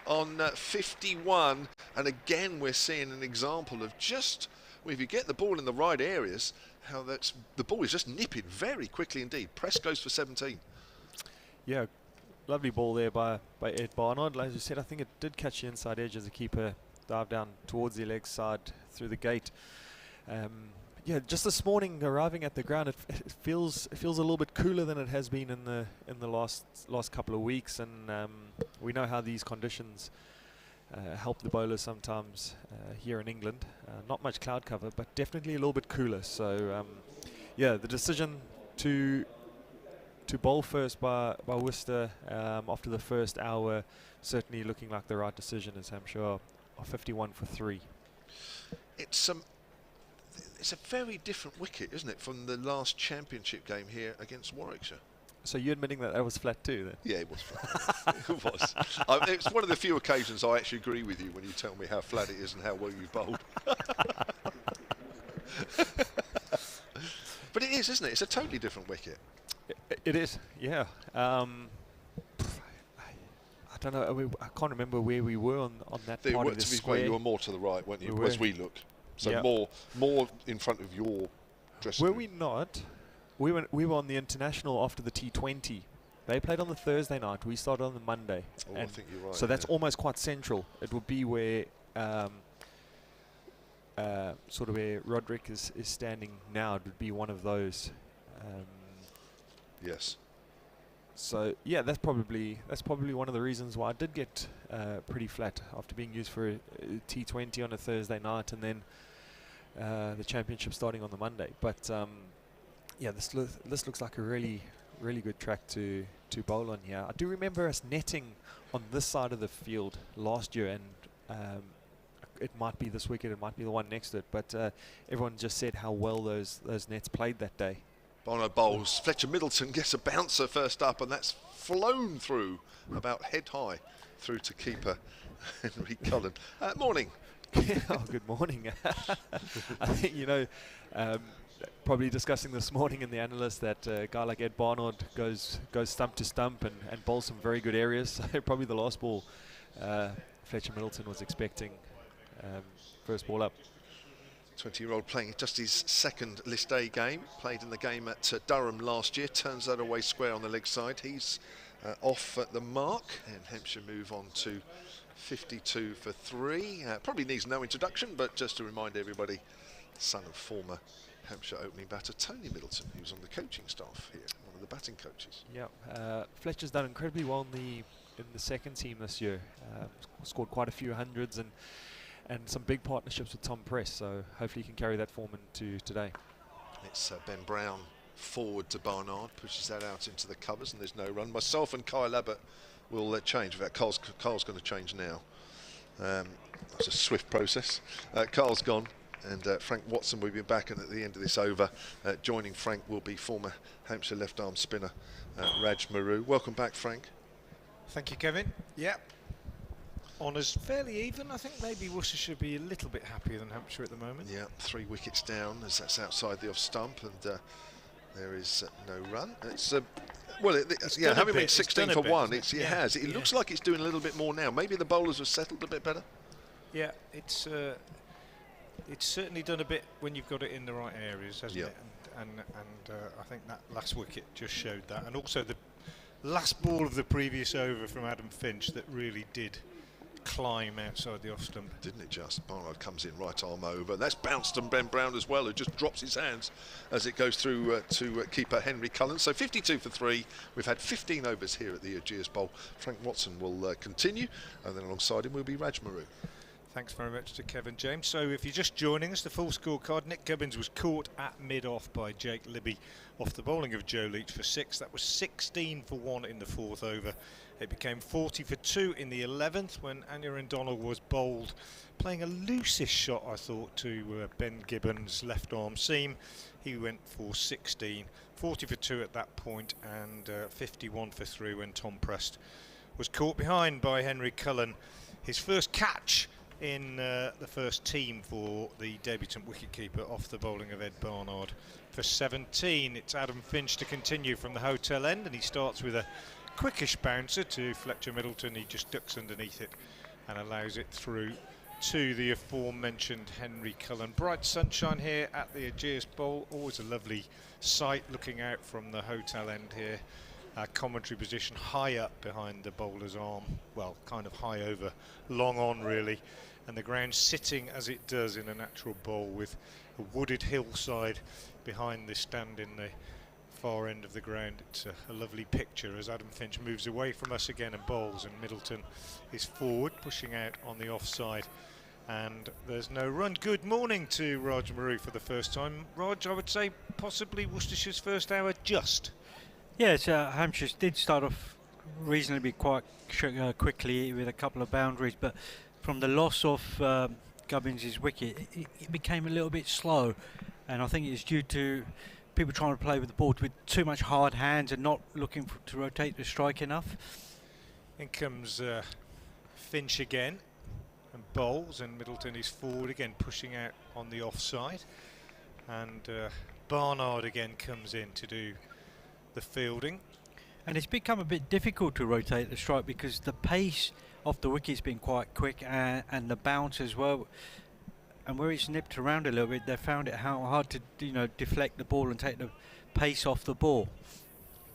on 51, and again we're seeing an example of just, well, if you get the ball in the right areas, how the ball is just nipping very quickly indeed. Press goes for 17. Yeah, lovely ball there by Ed Barnard. As you said, I think it did catch the inside edge as the keeper dived down towards the leg side through the gate. Yeah, just this morning arriving at the ground, it feels a little bit cooler than it has been in the last couple of weeks, and we know how these conditions help the bowlers sometimes here in England. Not much cloud cover, but definitely a little bit cooler. So yeah, the decision to bowl first by Worcester after the first hour certainly looking like the right decision, as Hampshire are 51 for 3. It's a very different wicket, isn't it, from the last championship game here against Warwickshire? So you're admitting that was flat too, then? Yeah, it was flat. It was. It's one of the few occasions I actually agree with you when you tell me how flat it is and how well you bowled. But it is, isn't it? It's a totally different wicket. It is, yeah. I don't know. I can't remember where we were on that part of the square. You were more to the right, weren't you? As we look. So yeah. more in front of your dressing room. Were we not? We were on the international after the T20. They played on the Thursday night. We started on the Monday. Oh, I think you're right. So that's almost quite central. It would be where sort of where Roderick is standing now. It would be one of those. Yes. So yeah, that's probably one of the reasons why I did get pretty flat after being used for a T20 on a Thursday night, and then the championship starting on the Monday. But yeah, this looks like a really good track to bowl on here. I do remember us netting on this side of the field last year, and it might be this wicket, it might be the one next to it, but everyone just said how well those nets played that day. Bono bowls. Fletcher Middleton gets a bouncer first up, and that's flown through about head high through to keeper Henry Cullen. Morning. Oh, good morning. I think, probably discussing this morning in the analyst that a guy like Ed Barnard goes stump to stump and bowls some very good areas. So probably the last ball Fletcher Middleton was expecting, first ball up. 20-year-old playing just his second List A game, played in the game at Durham last year, turns that away square on the leg side. He's off at the mark, and Hampshire move on to 52 for 3. Probably needs no introduction, but just to remind everybody, son of former Hampshire opening batter Tony Middleton, who's on the coaching staff here, one of the batting coaches. Yeah, Fletcher's done incredibly well in the second team this year. Scored quite a few hundreds and some big partnerships with Tom Press, so hopefully he can carry that form into today. It's Ben Brown forward to Barnard, pushes that out into the covers, and there's no run. Myself and Kyle Abbott will change. In fact, Carl's going to change now. It's a swift process. Carl's gone, and Frank Watson will be back, and at the end of this over, joining Frank will be former Hampshire left-arm spinner Raj Maru. Welcome back, Frank. Thank you, Kevin. Yeah. Honours fairly even. I think maybe Worcestershire should be a little bit happier than Hampshire at the moment. Yeah, 3 wickets down as that's outside the off stump, and there is no run. It's having been 16 for 1, it has. It looks like it's doing a little bit more now. Maybe the bowlers have settled a bit better. Yeah, it's certainly done a bit when you've got it in the right areas, hasn't it? And I think that last wicket just showed that, and also the last ball of the previous over from Adam Finch that really did climb outside the off stump. Didn't it just? Barnard comes in right arm over. That's bounced on Ben Brown as well, who just drops his hands as it goes through to keeper Henry Cullen. So 52 for 3. We've had 15 overs here at the Ageas Bowl. Frank Watson will continue, and then alongside him will be Raj Maru. Thanks very much to Kevin James. So if you're just joining us, the full scorecard: Nick Gubbins was caught at mid-off by Jake Libby off the bowling of Joe Leach for 6. That was 16 for 1 in the 4th over. It became 40 for 2 in the 11th when Anya O'Donnell was bowled, playing a loosish shot, I thought, to Ben Gibbons' left arm seam. He went for 16, 40 for 2 at that point, and 51 for 3 when Tom Prest was caught behind by Henry Cullen. His first catch in the first team for the debutant wicketkeeper off the bowling of Ed Barnard for 17. It's Adam Finch to continue from the hotel end, and he starts with a quickish bouncer to Fletcher Middleton. He just ducks underneath it and allows it through to the aforementioned Henry Cullen. Bright sunshine here at the Ageas Bowl. Always a lovely sight looking out from the hotel end here. Commentary position high up behind the bowler's arm. Well, kind of high over, long on really. And the ground sitting as it does in a natural bowl with a wooded hillside behind the stand in the far end of the ground. It's a lovely picture as Adam Finch moves away from us again and bowls, and Middleton is forward, pushing out on the offside. And there's no run. Good morning to Raj Maru for the first time. Raj, I would say possibly Worcestershire's first hour just. Yes, Hampshire did start off reasonably quite quickly with a couple of boundaries, but from the loss of Gubbins' wicket, it became a little bit slow, and I think it's due to people trying to play with the ball with too much hard hands and not looking to rotate the strike enough. In comes Finch again and bowls, and Middleton is forward again, pushing out on the offside, and Barnard again comes in to do the fielding. And it's become a bit difficult to rotate the strike because the pace of the wicket's been quite quick, and the bounce as well. And where it's nipped around a little bit, they found it hard to deflect the ball and take the pace off the ball.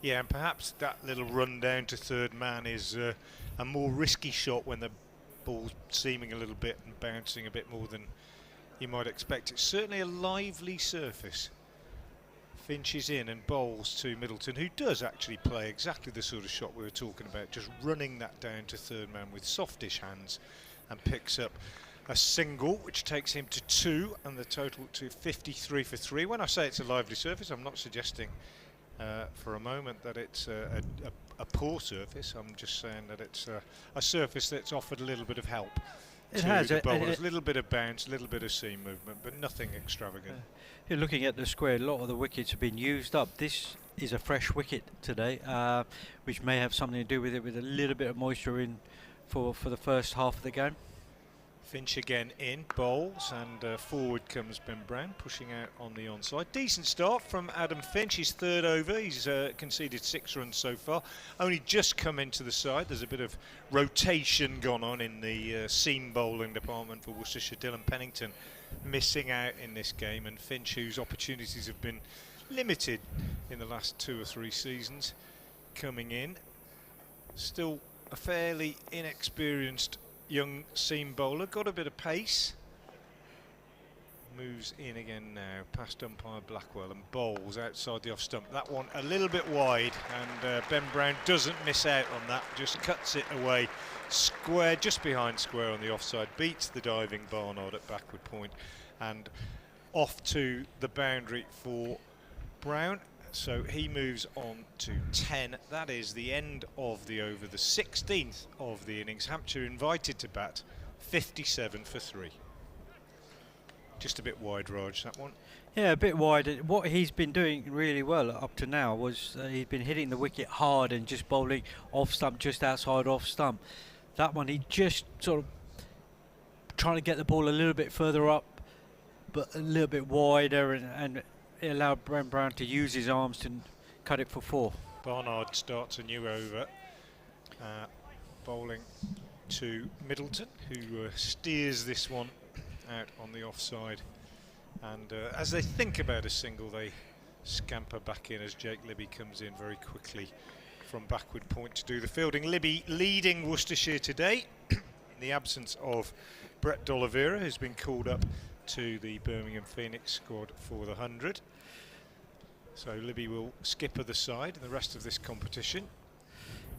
Yeah, and perhaps that little run down to third man is a more risky shot when the ball's seaming a little bit and bouncing a bit more than you might expect. It's certainly a lively surface. Finch is in and bowls to Middleton, who does actually play exactly the sort of shot we were talking about, just running that down to third man with softish hands, and picks up a single, which takes him to 2, and the total to 53 for 3. When I say it's a lively surface, I'm not suggesting for a moment that it's a poor surface. I'm just saying that it's a surface that's offered a little bit of help. It has a little bit of bounce, a little bit of seam movement, but nothing extravagant. You're looking at the square, a lot of the wickets have been used up. This is a fresh wicket today, which may have something to do with it, with a little bit of moisture in for the first half of the game. Finch again in, bowls, and forward comes Ben Brown, pushing out on the onside. Decent start from Adam Finch, his third over. He's conceded 6 runs so far. Only just come into the side. There's a bit of rotation gone on in the seam bowling department for Worcestershire. Dylan Pennington missing out in this game, and Finch, whose opportunities have been limited in the last 2 or 3 seasons, coming in. Still a fairly inexperienced young seam bowler, got a bit of pace. Moves in again now, past umpire Blackwell, and bowls outside the off stump. That one a little bit wide, and Ben Brown doesn't miss out on that, just cuts it away square, just behind square on the offside, beats the diving Barnard at backward point, and off to the boundary for Brown. So he moves on to 10. That is the end of the over, the 16th of the innings. Hampshire invited to bat, 57 for 3. Just a bit wide, Raj, that one. Yeah, a bit wide. What he's been doing really well up to now was he's been hitting the wicket hard and just bowling off stump, just outside off stump. That one, he just sort of trying to get the ball a little bit further up, but a little bit wider, and it allowed Ben Brown to use his arms to cut it for 4. Barnard starts a new over, bowling to Middleton, who steers this one out on the offside. And as they think about a single, they scamper back in as Jake Libby comes in very quickly from backward point to do the fielding. Libby leading Worcestershire today in the absence of Brett D'Oliveira, who's been called up to the Birmingham Phoenix squad for the 100. So Libby will skipper the side in the rest of this competition.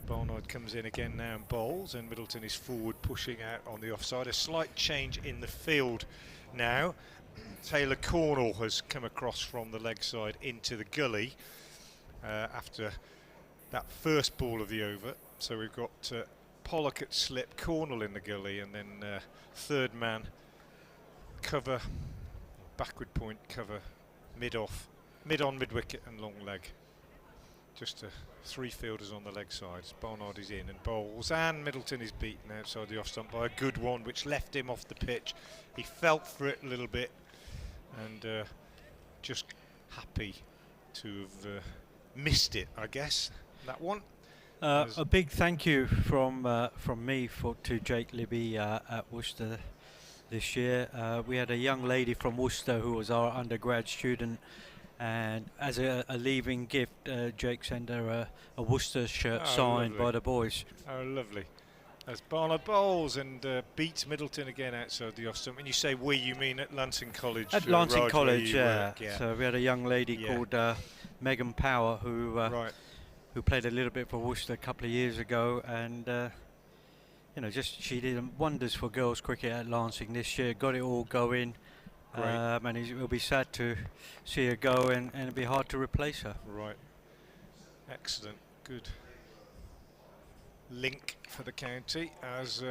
Barnard comes in again now and bowls, and Middleton is forward, pushing out on the offside. A slight change in the field now. Taylor Cornell has come across from the leg side into the gully after that first ball of the over. So we've got Pollock at slip, Cornell in the gully, and then third man cover, backward point cover, mid off, mid on, mid wicket and long leg. Just 3 fielders on the leg sides. Barnard is in and bowls, and Middleton is beaten outside the off stump by a good one, which left him off the pitch. He felt for it a little bit, and just happy to have missed it, I guess, that one. A big thank you from me to Jake Libby at Worcester this year. We had a young lady from Worcester who was our undergrad student, and as a leaving gift, Jake sent her a Worcester shirt signed by the boys. Oh, lovely. As Barnard bowls and beats Middleton again outside the off stump. When you say we, you mean at Lancing College? At Lancing College, yeah. So we had a young lady called Megan Power who played a little bit for Worcester a couple of years ago, and she did wonders for girls cricket at Lancing this year. Got it all going, and it'll be sad to see her go, and it'll be hard to replace her. Right. Excellent. Good link for the county as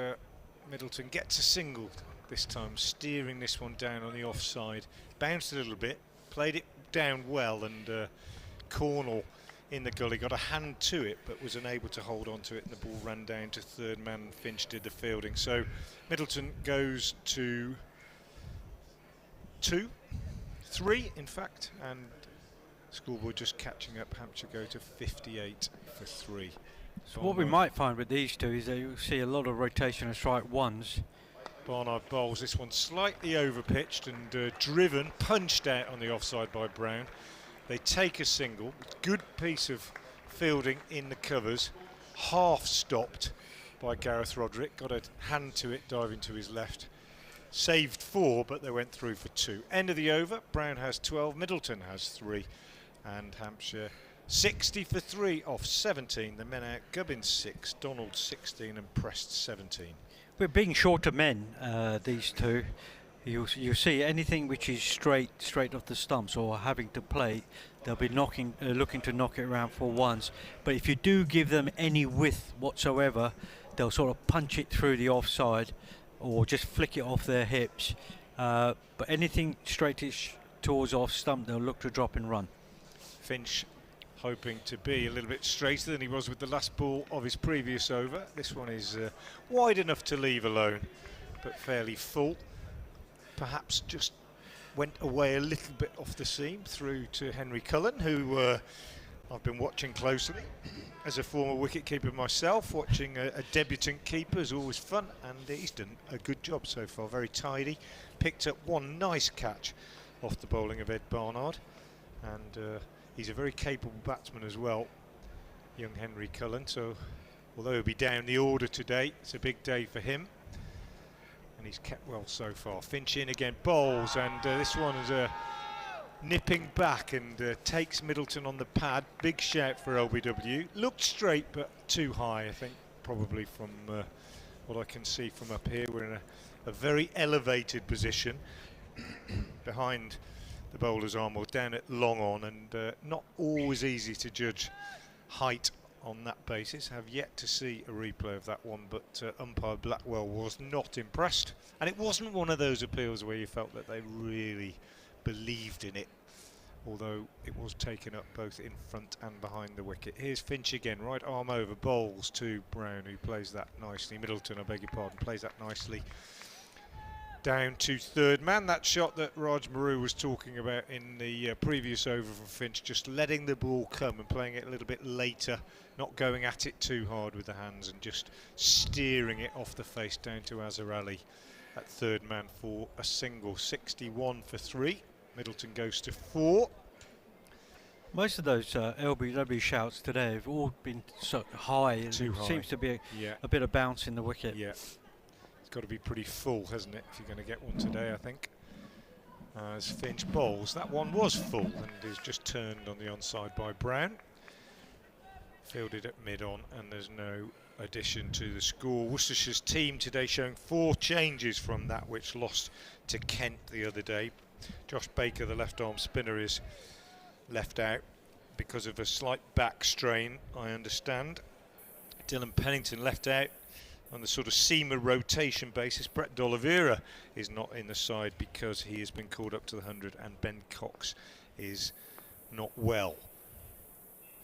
Middleton gets a single this time, steering this one down on the offside. Bounced a little bit, played it down well, and Cornell in the gully got a hand to it but was unable to hold on to it, and the ball ran down to third man. Finch did the fielding, so Middleton goes to 2-3 in fact, and Schoolboy just catching up. Hampshire go to 58 for 3. So what we might find with these two is that you'll see a lot of rotation and strike ones. Barnard bowls this one slightly over pitched and driven, punched out on the offside by Brown. They take a single. Good piece of fielding in the covers. Half stopped by Gareth Roderick. Got a hand to it, diving to his left. Saved 4, but they went through for 2. End of the over. Brown has 12, Middleton has 3, and Hampshire 60 for 3 off 17. The men out, Gubbins 6, Donald 16 and Prest 17. We're being shorter men, these two. You see anything which is straight off the stumps or having to play, they'll be looking to knock it around for ones. But if you do give them any width whatsoever, they'll sort of punch it through the offside or just flick it off their hips. But anything straightish towards off stump, they'll look to drop and run. Finch hoping to be a little bit straighter than he was with the last ball of his previous over. This one is wide enough to leave alone, but fairly full. Perhaps just went away a little bit off the seam through to Henry Cullen, who I've been watching closely. As a former wicketkeeper myself, watching a debutant keeper is always fun, and he's done a good job so far. Very tidy. Picked up one nice catch off the bowling of Ed Barnard, and he's a very capable batsman as well, young Henry Cullen. So although he'll be down the order today, it's a big day for him, and he's kept well so far. Finch in again, bowls, and this one is nipping back and takes Middleton on the pad. Big shout for LBW. Looked straight but too high, I think, probably from what I can see from up here. We're in a very elevated position behind the bowler's arm, or down at long on, and not always easy to judge height on that basis. Have yet to see a replay of that one, but umpire Blackwell was not impressed, and it wasn't one of those appeals where you felt that they really believed in it, although it was taken up both in front and behind the wicket. Here's Finch again, right arm over, bowls to Brown, who plays that nicely. Middleton, I beg your pardon, plays that nicely down to third man. That shot that Raj Maru was talking about in the previous over from Finch, just letting the ball come and playing it a little bit later, not going at it too hard with the hands, and just steering it off the face down to Azhar Ali at third man for a single. 61 for 3. Middleton goes to 4. Most of those LBW shouts today have all been so high. Too high. Seems to be a bit of bounce in the wicket. Yeah, it's got to be pretty full, hasn't it, if you're going to get one today, I think. As Finch bowls, that one was full and is just turned on the onside by Brown. Fielded at mid-on, and there's no addition to the score. Worcestershire's team today showing 4 changes from that which lost to Kent the other day. Josh Baker, the left-arm spinner, is left out because of a slight back strain, I understand. Dylan Pennington left out on the sort of seamer rotation basis. Brett D'Oliveira is not in the side because he has been called up to the 100, and Ben Cox is not well.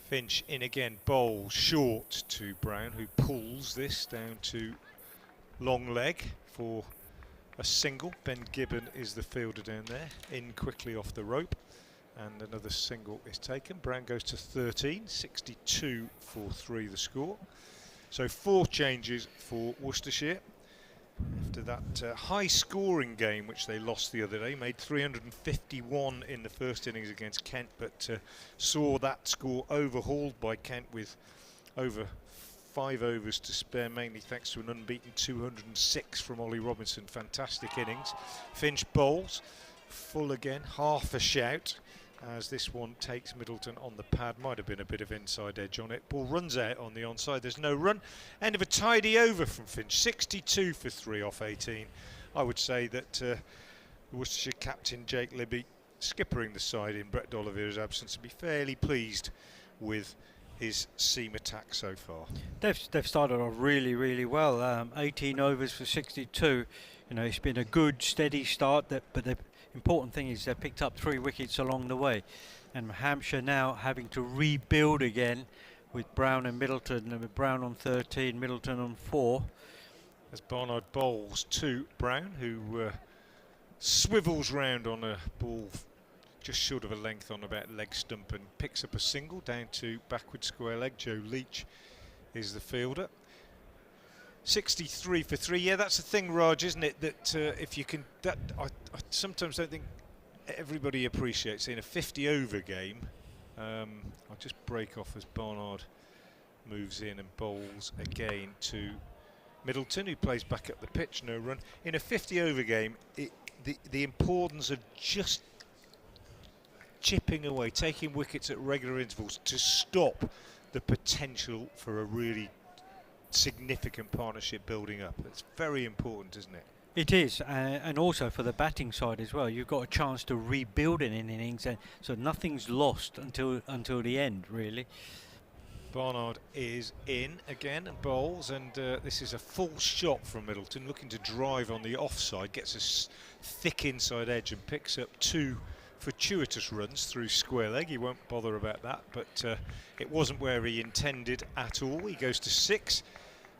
Finch in again, bowl short to Brown, who pulls this down to long leg for a single. Ben Gibbon is the fielder down there, in quickly off the rope, and another single is taken. Brown goes to 13, 62 for 3 the score. So 4 changes for Worcestershire. After that high scoring game which they lost the other day, made 351 in the first innings against Kent, but saw that score overhauled by Kent with over 5 overs to spare, mainly thanks to an unbeaten 206 from Ollie Robinson. Fantastic innings. Finch bowls, full again, half a shout, as this one takes Middleton on the pad. Might have been a bit of inside edge on it. Ball runs out on the onside, there's no run. End of a tidy over from Finch, 62 for 3 off 18. I would say that the Worcestershire captain Jake Libby, skippering the side in Brett D'Oliveira's absence, would be fairly pleased with his seam attack so far. They've started off really well. 18 overs for 62. You know, it's been a good steady start, but the important thing is they've picked up 3 wickets along the way, and Hampshire now having to rebuild again with Brown and Middleton, and with Brown on 13, Middleton on 4. As Barnard bowls to Brown, who swivels round on a ball just short of a length on about leg stump and picks up a single down to backward square leg. Joe Leach is the fielder. 63 for 3. Yeah, that's the thing, Raj, isn't it? That if you can, I sometimes don't think everybody appreciates in a 50 over game. I'll just break off as Barnard moves in and bowls again to Middleton, who plays back up the pitch, no run. In a 50 over game, the importance of just chipping away, taking wickets at regular intervals to stop the potential for a really significant partnership building up. It's very important, isn't it? It is, and also for the batting side as well. You've got a chance to rebuild in an innings, and so nothing's lost until the end, really. Barnard is in again and bowls, and this is a full shot from Middleton, looking to drive on the offside, gets a thick inside edge and picks up 2 fortuitous runs through square leg. He won't bother about that, but it wasn't where he intended at all. He goes to 6,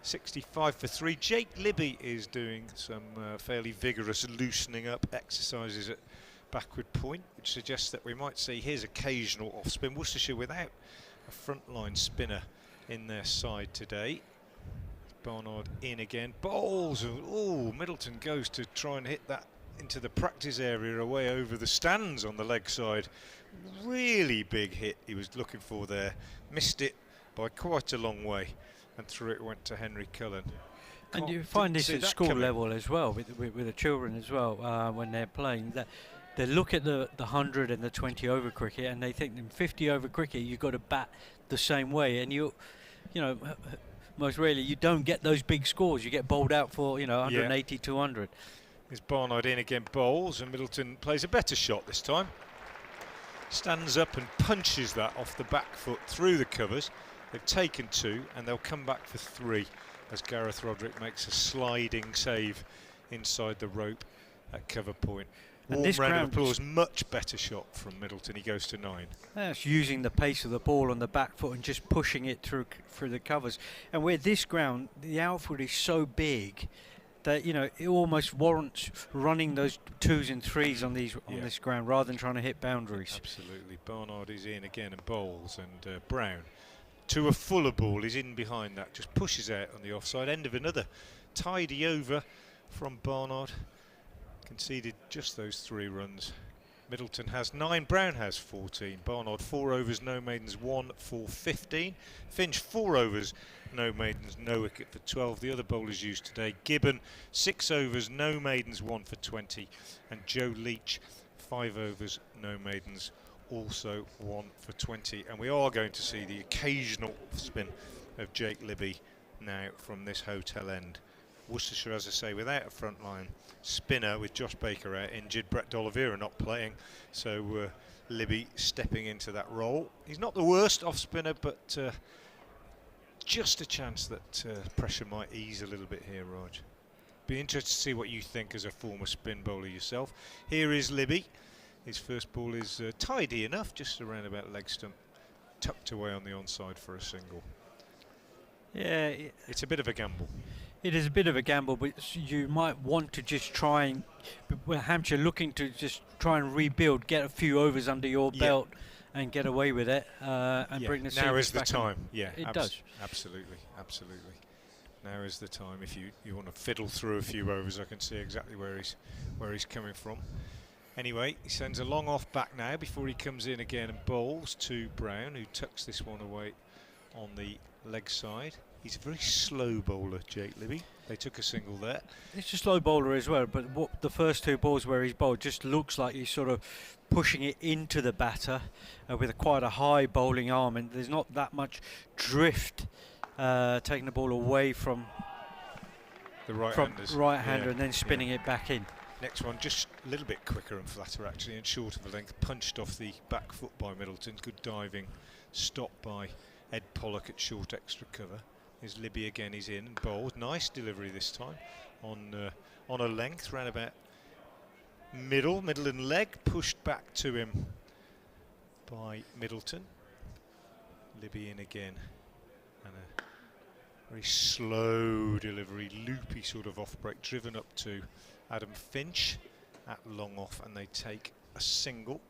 65 for 3. Jake Libby is doing some fairly vigorous loosening up exercises at backward point, which suggests that we might see his occasional off spin. Worcestershire without a frontline spinner in their side today. Barnard in again, bowls. Oh, Middleton goes to try and hit that into the practice area away over the stands on the leg side. Really big hit he was looking for there. Missed it by quite a long way, and through it went to Henry Cullen. And you find this at school level as well, with the children as well, when they're playing. That they look at the 100 and the 20 over cricket, and they think in 50 over cricket you've got to bat the same way, and you know, most rarely you don't get those big scores. You get bowled out for 180, 200. Is Barnard in again, bowls, and Middleton plays a better shot this time. Stands up and punches that off the back foot through the covers. They've taken 2 and they'll come back for 3 as Gareth Roderick makes a sliding save inside the rope at cover point. And warm round of applause, much better shot from Middleton. He goes to 9. That's using the pace of the ball on the back foot and just pushing it through the covers. And where this ground, the outfield is so big that it almost warrants running those 2s and 3s on this ground rather than trying to hit boundaries. Absolutely. Barnard is in again and bowls, and Brown to a fuller ball is in behind that, just pushes out on the offside. End of another tidy over from Barnard. Conceded just those 3 runs. Middleton has 9, Brown has 14. Barnard 4 overs, no maidens, 1 for 15. Finch 4 overs, no maidens, no wicket for 12. The other bowlers used today: Gibbon 6 overs, no maidens, 1 for 20, and Joe Leach 5 overs, no maidens, also 1 for 20. And we are going to see the occasional spin of Jake Libby now from this hotel end. Worcestershire, as I say, without a frontline spinner, with Josh Baker out injured, Brett D'Oliveira not playing, so Libby stepping into that role. He's not the worst off spinner, but just a chance that pressure might ease a little bit here, Raj. Be interested to see what you think as a former spin bowler yourself. Here is Libby. His first ball is tidy enough, just around about leg stump, tucked away on the onside for a single. Yeah, it's a bit of a gamble. It is a bit of a gamble, but you might want to just try and, with Hampshire looking to just try and rebuild, get a few overs under your belt and get away with it and bring the now is series the back time. Yeah, it does. Absolutely. Now is the time. If you want to fiddle through a few overs, I can see exactly where he's coming from. Anyway, he sends a long off back now before he comes in again and bowls to Brown, who tucks this one away on the leg side. He's a very slow bowler, Jake Libby. They took a single there. He's a slow bowler as well, but what the first two balls where he's bowled just looks like he's sort of pushing it into the batter with quite a high bowling arm, and there's not that much drift taking the ball away from the right-handers. Right-hander and then spinning it back in. Next one, just a little bit quicker and flatter actually, and short of a length, punched off the back foot by Middleton. Good diving stop by Ed Pollock at short extra cover. Here's Libby again, he's in and bowled. Nice delivery this time on a length, round about middle and leg, pushed back to him by Middleton. Libby in again, and a very slow delivery, loopy sort of off break, driven up to Adam Finch at long off, and they take a single.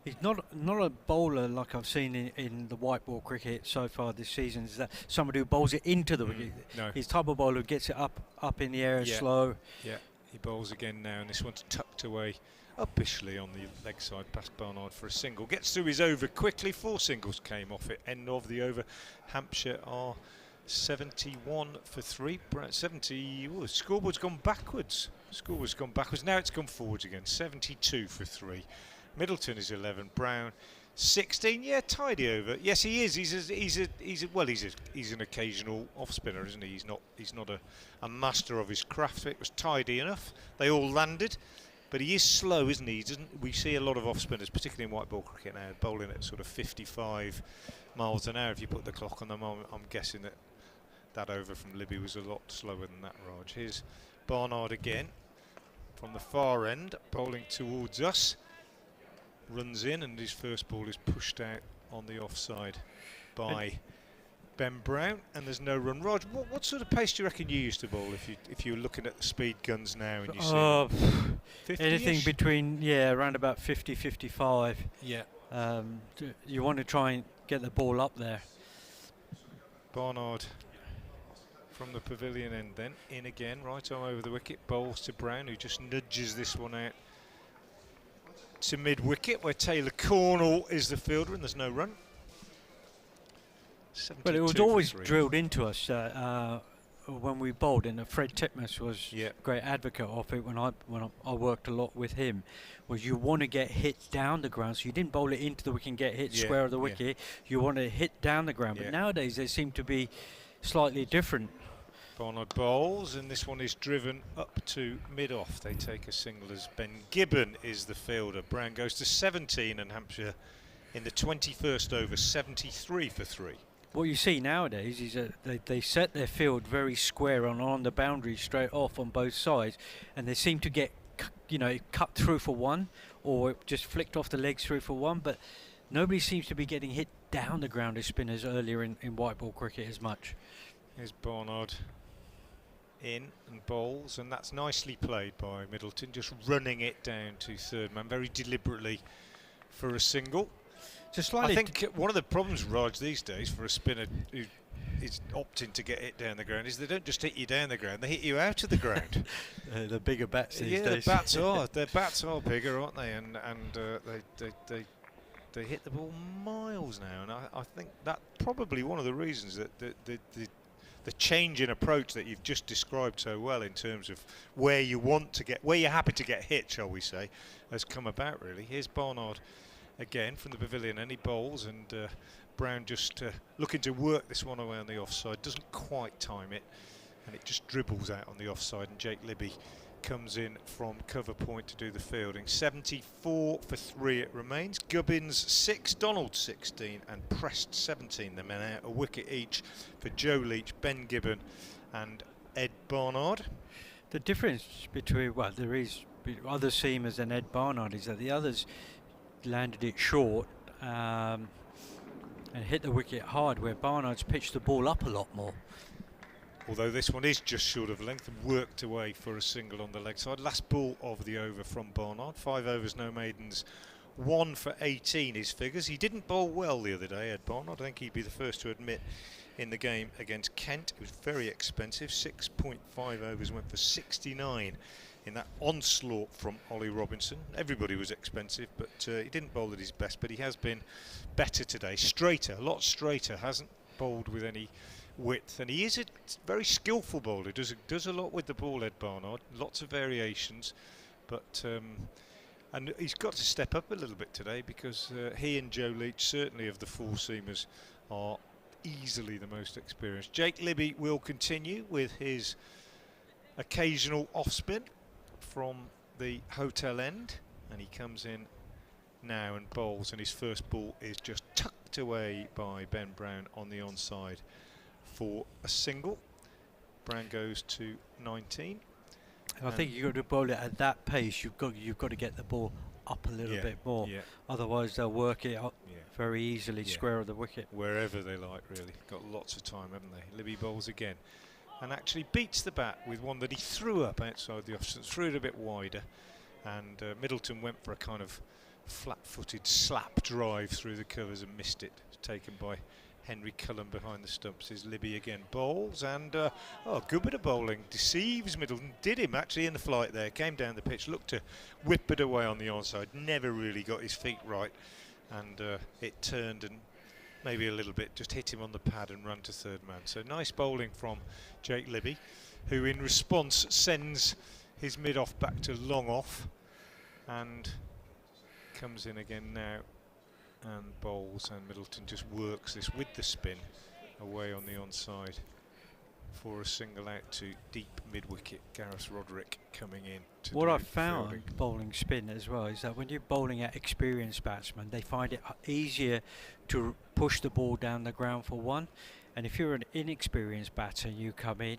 He's not a bowler like I've seen in the white ball cricket so far this season. Is that somebody who bowls it into the wicket? No. He's type of bowler who gets it up in the air slow. Yeah, he bowls again now, and this one's tucked away uppishly on the leg side past Barnard for a single. Gets through his over quickly. 4 singles came off it. End of the over. Hampshire are 71 for 3. 70. Ooh, scoreboard's gone backwards. Scoreboard's gone backwards. Now it's gone forwards again. 72 for 3. Middleton is 11. Brown 16. Yeah, tidy over. Yes, he is. He's an occasional off spinner, isn't he? He's not a master of his craft. It was tidy enough. They all landed, but he is slow, isn't he? We see a lot of off spinners, particularly in white ball cricket now, bowling at sort of 55 miles an hour. If you put the clock on them, I'm guessing that over from Libby was a lot slower than that, Raj. Here's Barnard again from the far end, bowling towards us. Runs in, and his first ball is pushed out on the offside by Ben Brown, and there's no run. Raj, what sort of pace do you reckon you used to bowl if you were looking at the speed guns now and you see anything between around about 50, 55. Yeah. You want to try and get the ball up there. Barnard from the pavilion end, then in again, right arm over the wicket, bowls to Brown, who just nudges this one out to mid-wicket, where Taylor Cornell is the fielder, and there's no run. But it was always drilled into us when we bowled, and Fred Titmus was a great advocate of it when I worked a lot with him, was you want to get hit down the ground, so you didn't bowl it into the wicket and get hit square of the wicket, you want to hit down the ground. But nowadays they seem to be slightly different. Barnard bowls, and this one is driven up to mid-off. They take a single as Ben Gibbon is the fielder. Brown goes to 17, and Hampshire in the 21st over, 73 for 3. What you see nowadays is that they set their field very square on the boundary straight off on both sides, and they seem to get cut through for one, or just flicked off the legs through for one, but nobody seems to be getting hit down the ground as spinners earlier in white ball cricket as much. Here's Barnard in and bowls, and that's nicely played by Middleton, just running it down to third man very deliberately for a single. I think one of the problems, Raj, these days for a spinner who is opting to get hit down the ground is they don't just hit you down the ground, they hit you out of the ground. The bigger bats these days. Their bats are bigger, aren't they? And they hit the ball miles now, and I think that's probably one of the reasons that the change in approach that you've just described so well in terms of where you're happy to get hit, shall we say, has come about really. Here's Barnard again from the pavilion, and he bowls, and Brown just looking to work this one away on the offside, doesn't quite time it, and it just dribbles out on the offside, and Jake Libby comes in from cover point to do the fielding. 74 for 3 it remains. Gubbins 6, Donald 16, and Prest 17. The men out a wicket each for Joe Leach, Ben Gibbon and Ed Barnard. The difference between there is other seamers than Ed Barnard is that the others landed it short and hit the wicket hard, where Barnard's pitched the ball up a lot more. although this one is just short of length, and worked away for a single on the leg side. Last ball of the over from Barnard. 5 overs, no maidens. 1 for 18 his figures. He didn't bowl well the other day, Ed Barnard. I think he'd be the first to admit in the game against Kent. It was very expensive. 6.5 overs, went for 69 in that onslaught from Ollie Robinson. Everybody was expensive, but he didn't bowl at his best, but he has been better today. Straighter, a lot straighter, hasn't bowled with any width, and he is a very skillful bowler. Does a lot with the ball, Ed Barnard. Lots of variations, but and he's got to step up a little bit today, because he and Joe Leach, certainly of the four-seamers, are easily the most experienced. Jake Libby will continue with his occasional off-spin from the hotel end, and he comes in now and bowls, and his first ball is just tucked away by Ben Brown on the onside for a single. Brown goes to 19. And I think you've got to bowl it at that pace. You've got to get the ball up a little bit more. Yeah. Otherwise, they'll work it up very easily, square of the wicket. Wherever they like, really. Got lots of time, haven't they? Libby bowls again, and actually beats the bat with one that he threw up outside the off, threw it a bit wider, and Middleton went for a kind of flat-footed slap drive through the covers and missed it. Taken by Henry Cullen behind the stumps. Is Libby again, bowls, and good bit of bowling, deceives Middleton, did him actually in the flight there, came down the pitch, looked to whip it away on the onside, never really got his feet right, and it turned and maybe a little bit, just hit him on the pad and run to third man. So nice bowling from Jake Libby, who in response sends his mid-off back to long off, and comes in again now and bowls, and Middleton just works this with the spin away on the onside for a single out to deep mid-wicket. Gareth Roderick coming in to what do I've found fielding. bowling spin as well is that when you're bowling at experienced batsmen, they find it easier to push the ball down the ground for one, and if you're an inexperienced batter and you come in,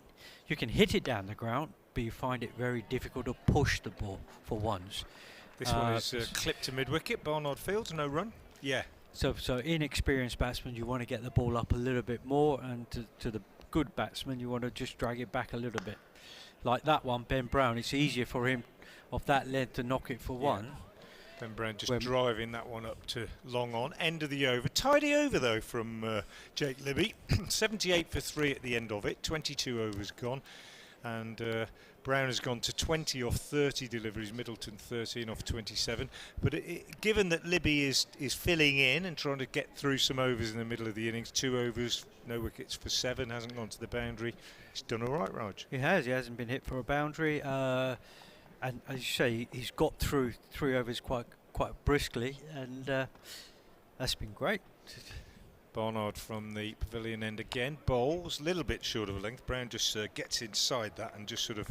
you can hit it down the ground, but you find it very difficult to push the ball for ones. This one is clipped to mid-wicket. Barnard fields, no run. Yeah. So inexperienced batsmen, you want to get the ball up a little bit more, and to the good batsman, you want to just drag it back a little bit. Like that one, Ben Brown, it's easier for him off that length to knock it for one. Ben Brown just driving that one up to long on. End of the over. Tidy over though from Jake Libby. 78 for 3 at the end of it. 22 overs gone. And Brown has gone to 20 off 30 deliveries, Middleton 13 off 27. But given that Libby is filling in and trying to get through some overs in the middle of the innings, 2 overs, no wickets for 7, hasn't gone to the boundary. He's done all right, Raj. He hasn't been hit for a boundary. And as you say, he's got through 3 overs quite briskly, and that's been great. Barnard from the pavilion end again, bowls, a little bit short of a length. Brown just gets inside that and just sort of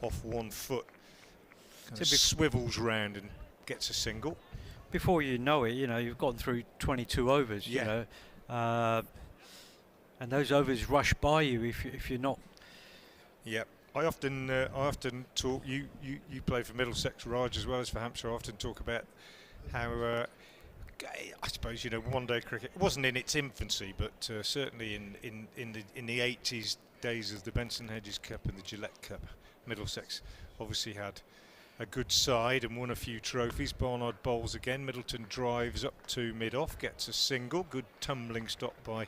off one foot, swivels round and gets a single. Before you know it, you've gone through 22 overs, and those overs rush by you if you're not. Yep. I often talk. You play for Middlesex, Raj, as well as for Hampshire. I often talk about how. I suppose one-day cricket wasn't in its infancy, but certainly in the 80s days of the Benson Hedges Cup and the Gillette Cup, Middlesex obviously had a good side and won a few trophies. Barnard bowls again. Middleton drives up to mid-off, gets a single. Good tumbling stop by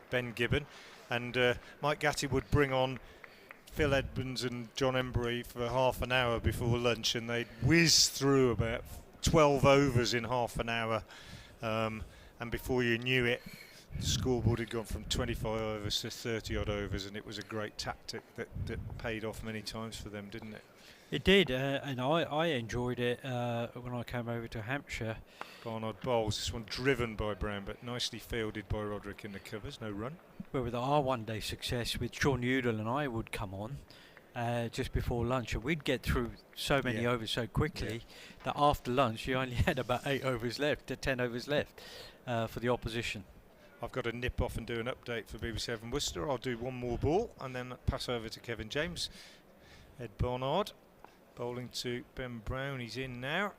Ben Gibbon, and Mike Gatty would bring on Phil Edmonds and John Embry for half an hour before lunch, and they'd whiz through about 12 overs in half an hour. And before you knew it, the scoreboard had gone from 25 overs to 30 odd overs, and it was a great tactic that paid off many times for them, didn't it? It did, and I enjoyed it when I came over to Hampshire. Barnard bowls, this one driven by Brown, but nicely fielded by Roderick in the covers, no run. Well, with our one-day success, with Sean Udall and I would come on just before lunch, and we'd get through so many overs so quickly that after lunch you only had about 8 overs left, 10 overs left for the opposition. I've got to nip off and do an update for BBC 7 Worcester. I'll do one more ball and then pass over to Kevin James. Ed Barnard bowling to Ben Brown, he's in now,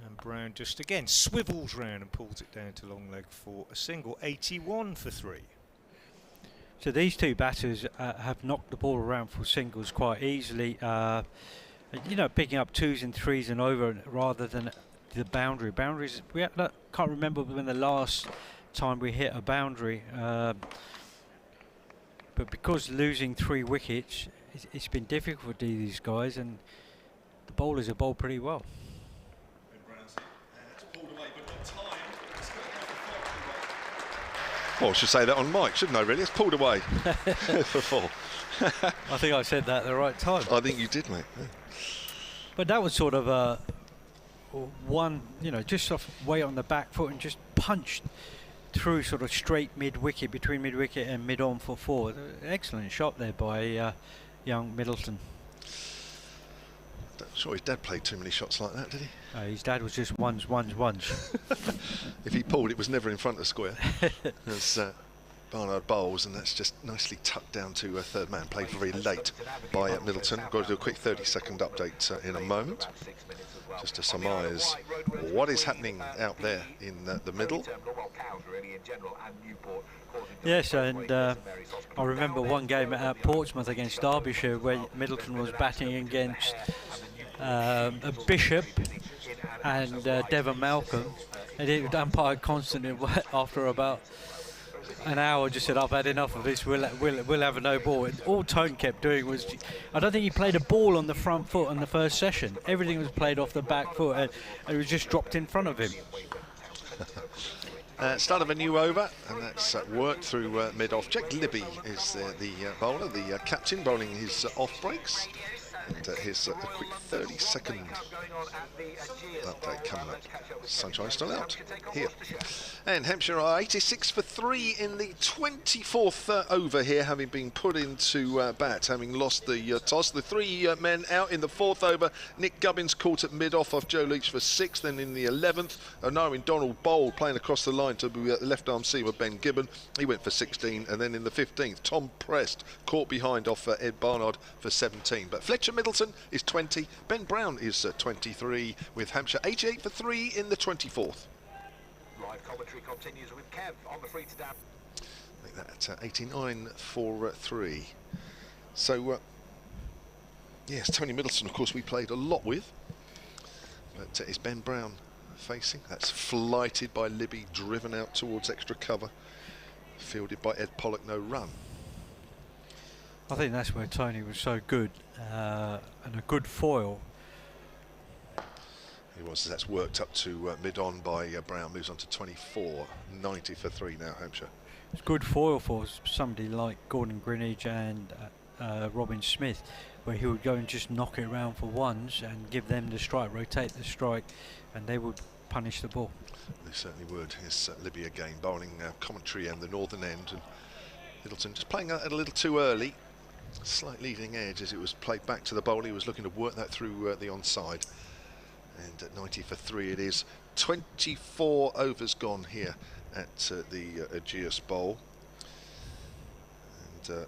and Brown just again swivels round and pulls it down to long leg for a single. 81 for 3. So these two batters have knocked the ball around for singles quite easily. Picking up 2s and 3s and over rather than the boundary. Boundaries, can't remember when the last time we hit a boundary. But because losing 3 wickets, it's been difficult for these guys, and the bowlers have bowled pretty well. Well, I should say that on mic, shouldn't I, really? It's pulled away for 4. I think I said that at the right time. I think you did, mate. Yeah. But that was sort of one, just off weight on the back foot and just punched through sort of straight mid-wicket, between mid-wicket and mid-on for 4. Excellent shot there by young Middleton. I'm sure his dad played too many shots like that, did he? His dad was just ones. If he pulled, it was never in front of square. As Barnard bowls, and that's just nicely tucked down to a third man. Played very late by Middleton. Got to do a quick 30-second update in a moment, just to surmise what is happening out there in the middle. Yes, and I remember one game at Portsmouth against Derbyshire where Middleton was batting against a Bishop and Devon Malcolm, and it umpired constantly. After about an hour, just said, "I've had enough of this. We'll have a no ball." And all Tone kept doing was, I don't think he played a ball on the front foot on the first session. Everything was played off the back foot, and it was just dropped in front of him. Start of a new over, and that's worked through mid-off. Jack Libby is the bowler, the captain, bowling his off breaks. And here's a quick 30-second update coming up. Sunshine still out here. And Hampshire are 86 for 3 in the 24th over here, having been put into bat, having lost the toss. The 3 men out in the 4th over. Nick Gubbins caught at mid-off off Joe Leach for 6. Then in the 11th, Narwin Donald bowled, playing across the line to the left-arm seamer Ben Gibbon. He went for 16. And then in the 15th, Tom Prest caught behind off Ed Barnard for 17. But Fletcher Middleton is 20. Ben Brown is 23, with Hampshire 88 for 3 in the 24th. Live commentary continues with Kev on the free to down. I think that's 89 for 3. So, yes, Tony Middleton, of course, we played a lot with. But it's Ben Brown facing. That's flighted by Libby, driven out towards extra cover. Fielded by Ed Pollock, no run. I think that's where Tony was so good, and a good foil. He was. That's worked up to mid-on by Brown, moves on to 24. 90 for 3 now, Hampshire. It's good foil for somebody like Gordon Greenidge and Robin Smith, where he would go and just knock it around for ones and give them the strike, rotate the strike, and they would punish the ball. They certainly would. Here's Libby again, bowling commentary and the northern end, and Middleton just playing a little too early. Slight leading edge as it was played back to the bowler. He was looking to work that through the onside. And at 90 for 3 it is. 24 overs gone here at the Ageas Bowl. And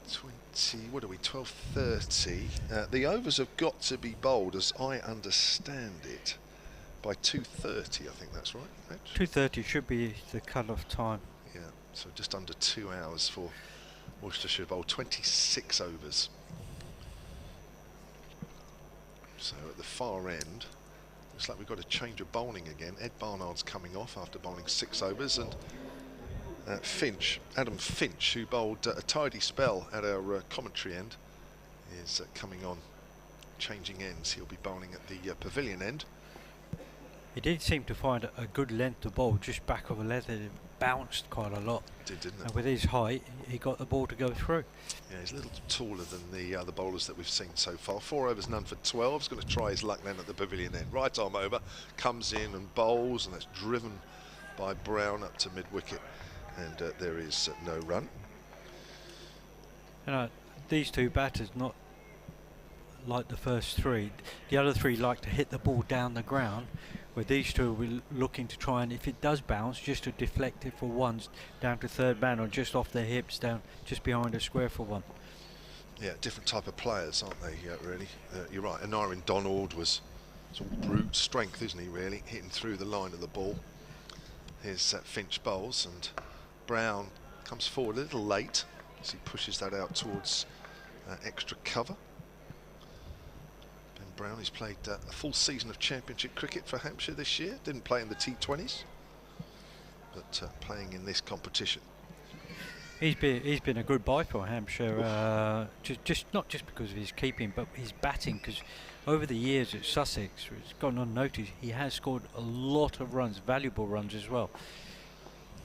12:30. The overs have got to be bowled, as I understand it, by 2:30. I think that's right. 2:30 should be the cut-off time. Yeah, so just under 2 hours for Worcestershire Bowl. 26 overs. So at the far end, looks like we've got a change of bowling again. Ed Barnard's coming off after bowling 6 overs, and Adam Finch, who bowled a tidy spell at our commentary end, is coming on, changing ends. He'll be bowling at the pavilion end. He did seem to find a good length to bowl, just back of a leather. It bounced quite a lot. Did, didn't it? And with his height, he got the ball to go through. Yeah, he's a little taller than the other bowlers that we've seen so far. 4 overs, none for 12. He's going to try his luck then at the pavilion end. Right arm over, comes in and bowls, and that's driven by Brown up to mid-wicket. And there is no run. You know, these two batters, not like the first 3. The other 3 like to hit the ball down the ground, where these 2 will be looking to try and, if it does bounce, just to deflect it for ones down to third man or just off their hips down just behind a square for 1. Yeah, different type of players, aren't they, really? You're right, and Narwin Donald was sort of brute strength, isn't he, really? Hitting through the line of the ball. Here's Finch bowls, and Brown comes forward a little late as he pushes that out towards extra cover. Ben Brown, he's played a full season of Championship cricket for Hampshire this year. Didn't play in the T20s, but playing in this competition. He's been a good buy for Hampshire, just not just because of his keeping, but his batting. Because over the years at Sussex, it's gone unnoticed. He has scored a lot of runs, valuable runs as well.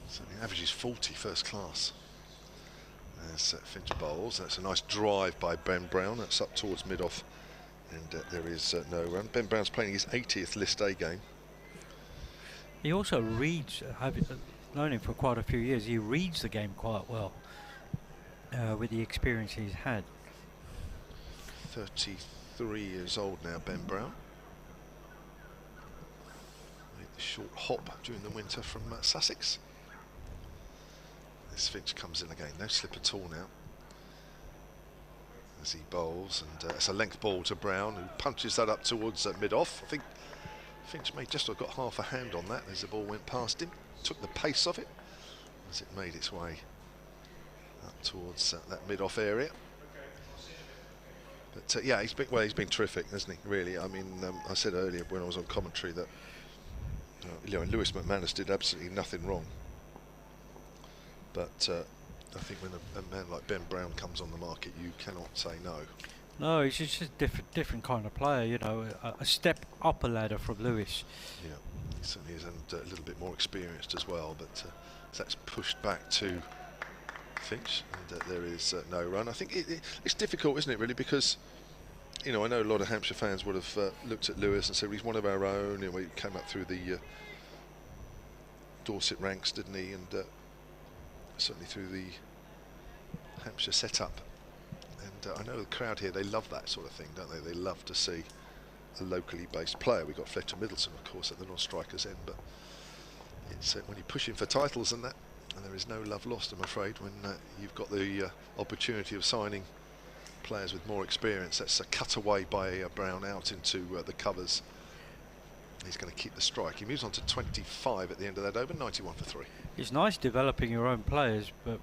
So the average is 40 first class. There's Finch bowls. That's a nice drive by Ben Brown. That's up towards mid-off, and there is no run. Ben Brown's playing his 80th List A game. He also reads. I've known him for quite a few years. He reads the game quite well with the experience he's had. 33 years old now, Ben Brown. Made the short hop during the winter from Sussex. This Finch comes in again, no slip at all now as he bowls, and it's a length ball to Brown, who punches that up towards mid-off. I think Finch may just have got half a hand on that as the ball went past him, took the pace of it as it made its way up towards that mid-off area. But yeah, he's been terrific, hasn't he? Really. I mean, I said earlier when I was on commentary that Lewis McManus did absolutely nothing wrong. But I think when a man like Ben Brown comes on the market, you cannot say no. No, he's just a different kind of player. You know, a step up a ladder from Lewis. Yeah, he certainly is, and a little bit more experienced as well. But that's pushed back to Finch, and there is no run. I think it's difficult, isn't it, really, because I know a lot of Hampshire fans would have looked at Lewis and said, well, he's one of our own. He came up through the Dorset ranks, didn't he? And certainly through the Hampshire setup. And I know the crowd here, they love that sort of thing, don't they? They love to see a locally based player. We've got Fletcher Middleton, of course, at the non-strikers end, but it's when you're pushing for titles and that, and there is no love lost, I'm afraid, when you've got the opportunity of signing players with more experience. That's a cut away by Brown out into the covers. He's going to keep the strike. He moves on to 25 at the end of that over, 91 for 3. It's nice developing your own players, but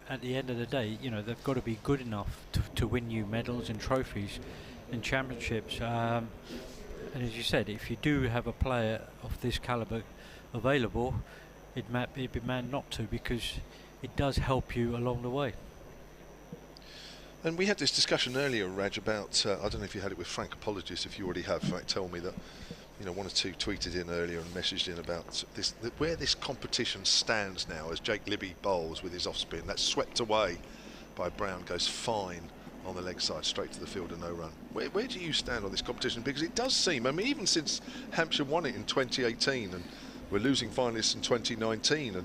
at the end of the day, they've got to be good enough to win you medals and trophies and championships. And as you said, if you do have a player of this calibre available, it'd be mad not to, because it does help you along the way. And we had this discussion earlier, Raj, about, I don't know if you had it with Frank, apologies if you already have. Frank told me that one or two tweeted in earlier and messaged in about this, where this competition stands now as Jake Libby bowls with his off spin. That's swept away by Brown, goes fine on the leg side, straight to the field and no run. Where do you stand on this competition? Because it does seem, even since Hampshire won it in 2018 and we're losing finalists in 2019, and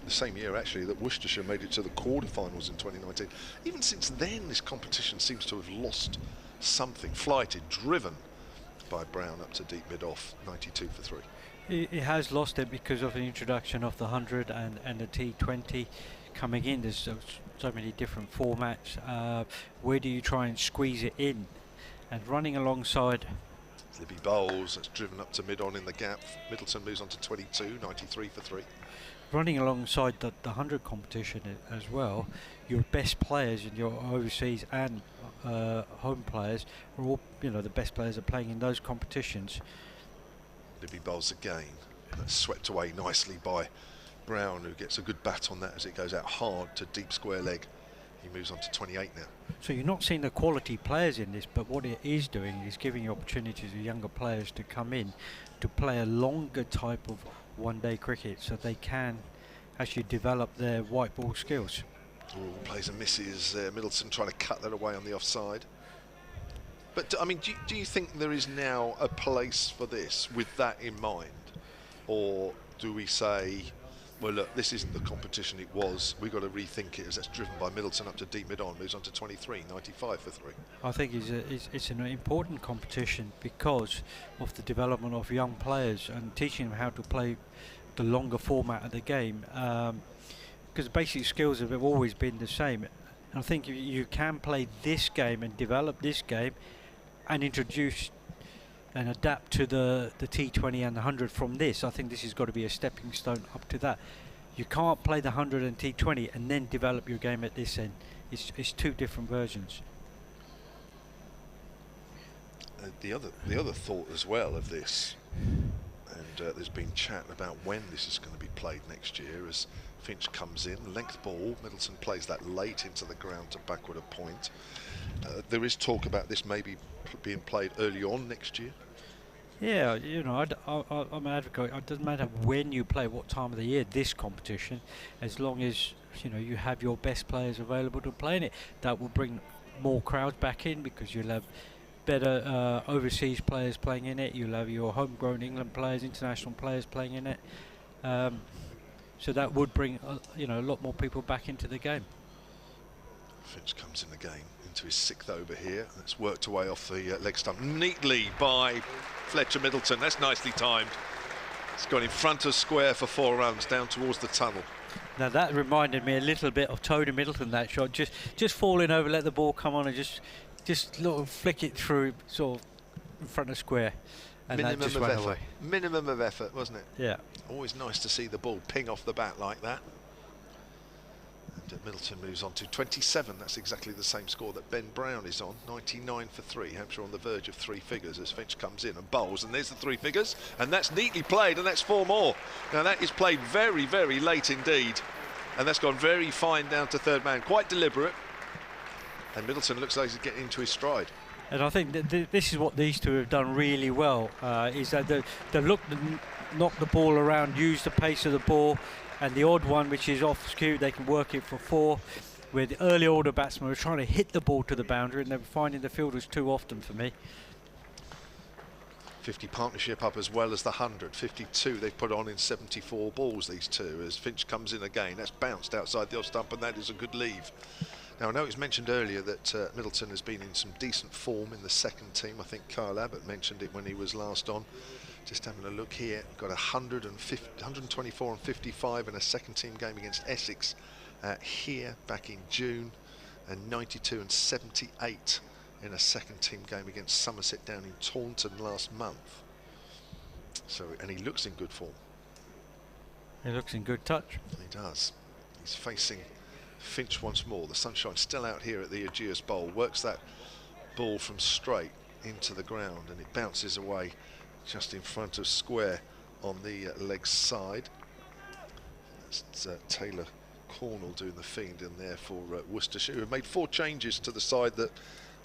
the same year actually that Worcestershire made it to the quarterfinals in 2019, even since then this competition seems to have lost something, flighted, driven by Brown up to deep mid-off, 92 for 3. It has lost it because of the introduction of the 100 and the T20 coming in. There's so many different formats. Where do you try and squeeze it in? And running alongside Libby bowls, that's driven up to mid-on in the gap. Middleton moves on to 22, 93 for 3. Running alongside the 100 competition as well, your best players in your overseas and home players are all, the best players are playing in those competitions. Libby bowls again. That's swept away nicely by Brown, who gets a good bat on that as it goes out hard to deep square leg. He moves on to 28 now. So you're not seeing the quality players in this, but what it is doing is giving you opportunities for younger players to come in to play a longer type of one-day cricket, so they can actually develop their white ball skills. Plays and misses. Middleton trying to cut that away on the offside. But do you think there is now a place for this with that in mind, or do we say, well, look, this isn't the competition it was, we've got to rethink it, as that's driven by Middleton up to deep mid-on, moves on to 23, 95 for 3. I think it's an important competition because of the development of young players and teaching them how to play the longer format of the game, because basic skills have always been the same. And I think you can play this game and develop this game and introduce and adapt to the T20 and the 100 from this. I think this has got to be a stepping stone up to that. You can't play the 100 and T20 and then develop your game at this end. It's two different versions. The other thought as well of this, and there's been chat about when this is going to be played next year, as Finch comes in, length ball, Middleton plays that late into the ground to backward a point. There is talk about this maybe being played early on next year. Yeah, you know, I'm an advocate. It doesn't matter when you play, what time of the year, this competition, as long as, you know, you have your best players available to play in it. That will bring more crowds back in, because you'll have better overseas players playing in it. You'll have your homegrown England players, international players playing in it. So that would bring, you know, a lot more people back into the game. Finch comes in the game into his 6th over here. That's worked away off the leg stump neatly by Fletcher Middleton. That's nicely timed. It's gone in front of square for 4 runs down towards the tunnel. Now that reminded me a little bit of Tony Middleton, that shot. Just falling over, let the ball come on and just little flick it through sort of in front of square. And Minimum that just of went effort. away. Minimum of effort, wasn't it? Yeah. Always nice to see the ball ping off the bat like that. And Middleton moves on to 27. That's exactly the same score that Ben Brown is on. 99 for 3. Hampshire on the verge of 3 figures as Finch comes in and bowls. And there's the 3 figures. And that's neatly played, and that's 4 more. Now that is played very, very late indeed. And that's gone very fine down to third man. Quite deliberate. And Middleton looks like he's getting into his stride. And I think that this is what these two have done really well, is that they look to knock the ball around, use the pace of the ball, and the odd one which is off skew, they can work it for 4. Where the early order batsmen were trying to hit the ball to the boundary, and they were finding the fielders too often for me. 50 partnership up as well as the 100. 52 they've put on in 74 balls, these two, as Finch comes in again. That's bounced outside the off stump, and that is a good leave. Now, I know it was mentioned earlier that Middleton has been in some decent form in the second team. I think Kyle Abbott mentioned it when he was last on. Just having a look here, got 124 and 55 in a second team game against Essex here back in June, and 92 and 78 in a second team game against Somerset down in Taunton last month. So, and he looks in good form. He looks in good touch. He does. He's facing Finch once more. The sunshine still out here at the Ageas Bowl. Works that ball from straight into the ground, and it bounces away just in front of square on the leg side. That's Taylor Cornell doing the fiend in there for Worcestershire, who made 4 changes to the side that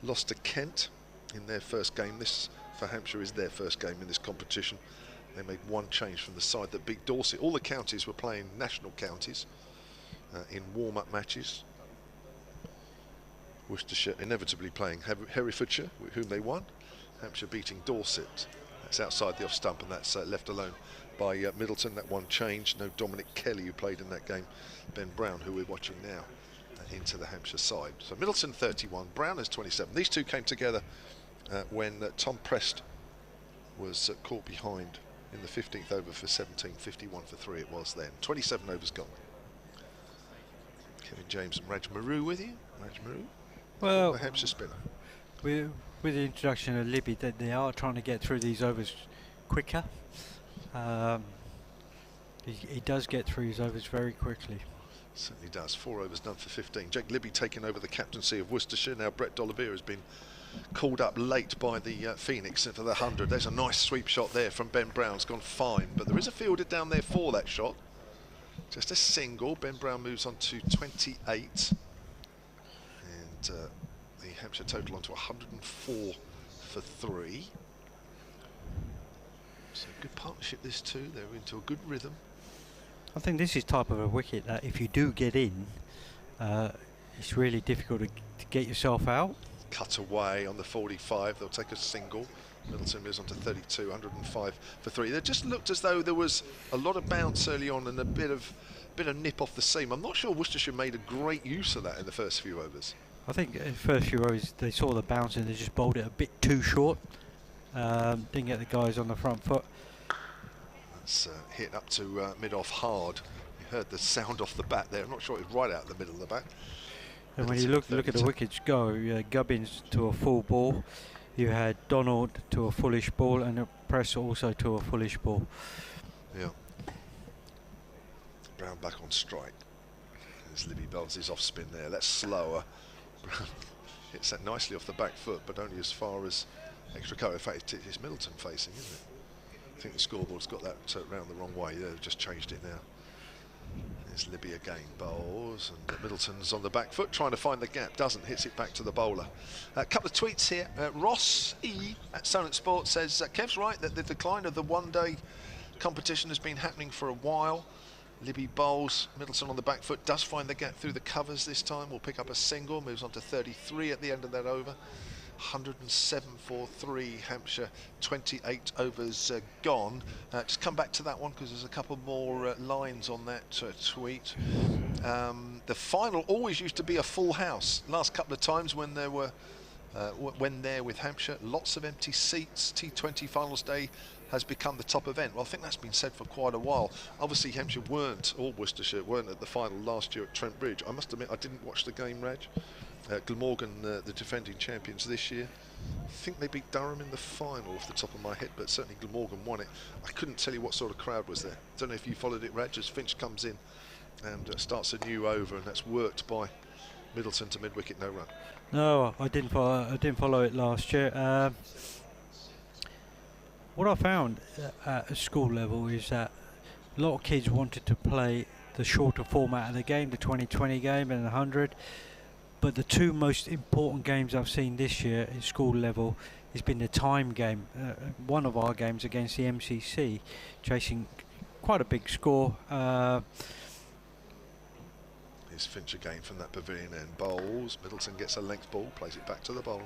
lost to Kent in their first game. This for Hampshire is their first game in this competition. They made 1 change from the side that beat Dorset. All the counties were playing national counties in warm-up matches. Worcestershire inevitably playing Herefordshire, with whom they won. Hampshire beating Dorset. That's outside the off stump, and that's left alone by Middleton. That 1 change. No Dominic Kelly, who played in that game. Ben Brown, who we're watching now, into the Hampshire side. So Middleton 31, Brown is 27. These two came together when Tom Prest was caught behind in the 15th over for 17, 51 for 3 it was then. 27 overs gone. Kevin James and Raj Maru with you. Raj Maru, well, the Hampshire spinner. With the introduction of Libby, that they are trying to get through these overs quicker. He does get through his overs very quickly. Certainly does. 4 overs done for 15. Jake Libby taking over the captaincy of Worcestershire. Now Brett Dolivere has been called up late by the Phoenix for the 100. There's a nice sweep shot there from Ben Brown. It's gone fine, but there is a fielder down there for that shot. Just a single. Ben Brown moves on to 28. And the Hampshire total on to 104 for 3. So good partnership this two. They're into a good rhythm. I think this is type of a wicket that if you do get in, it's really difficult to get yourself out. Cut away on the 45. They'll take a single. Middleton moves on to 32, 105 for 3. It just looked as though there was a lot of bounce early on and a bit of nip off the seam. I'm not sure Worcestershire made a great use of that in the first few overs. I think in the first few overs they saw the bounce and they just bowled it a bit too short. Didn't get the guys on the front foot. That's hit up to mid-off hard. You heard the sound off the bat there. I'm not sure it was right out the middle of the bat. And when you look at the wickets go, Gubbins to a full ball. you had Donald to a fullish ball and a Press also to a fullish ball. Yeah. Brown back on strike. There's Libby Bells, his off spin there. That's slower. Hits that nicely off the back foot, but only as far as extra cover. In fact, it's Middleton facing, isn't it? I think the scoreboard's got that round the wrong way. They've just changed it now. There's Libby again, bowls, and Middleton's on the back foot trying to find the gap, doesn't, hits it back to the bowler. A couple of tweets here. Ross E at Solent Sports says, Kev's right that the decline of the one-day competition has been happening for a while. Libby bowls, Middleton on the back foot, does find the gap through the covers this time, will pick up a single, moves on to 33 at the end of that over. 107 for 3, Hampshire, 28 overs gone. Just come back to that one because there's a couple more lines on that tweet. The final always used to be a full house. Last couple of times when there were with Hampshire, lots of empty seats. T20 finals day has become the top event. Well, I think that's been said for quite a while. Obviously Hampshire weren't, or Worcestershire weren't at the final last year at Trent Bridge. I must admit I didn't watch the game, Raj. Glamorgan, the defending champions this year. I think they beat Durham in the final off the top of my head, but certainly Glamorgan won it. I couldn't tell you what sort of crowd was there. Don't know if you followed it, Raj, as Finch comes in and starts a new over, and that's worked by Middleton to mid-wicket, no run. No, I didn't follow it last year. What I found at a school level is that a lot of kids wanted to play the shorter format of the game, the 20-20 game and the 100. But the two most important games I've seen this year at school level has been the time game. One of our games against the MCC, chasing quite a big score. Here's Finch again from that pavilion end. Bowls, Middleton gets a length ball, plays it back to the bowler.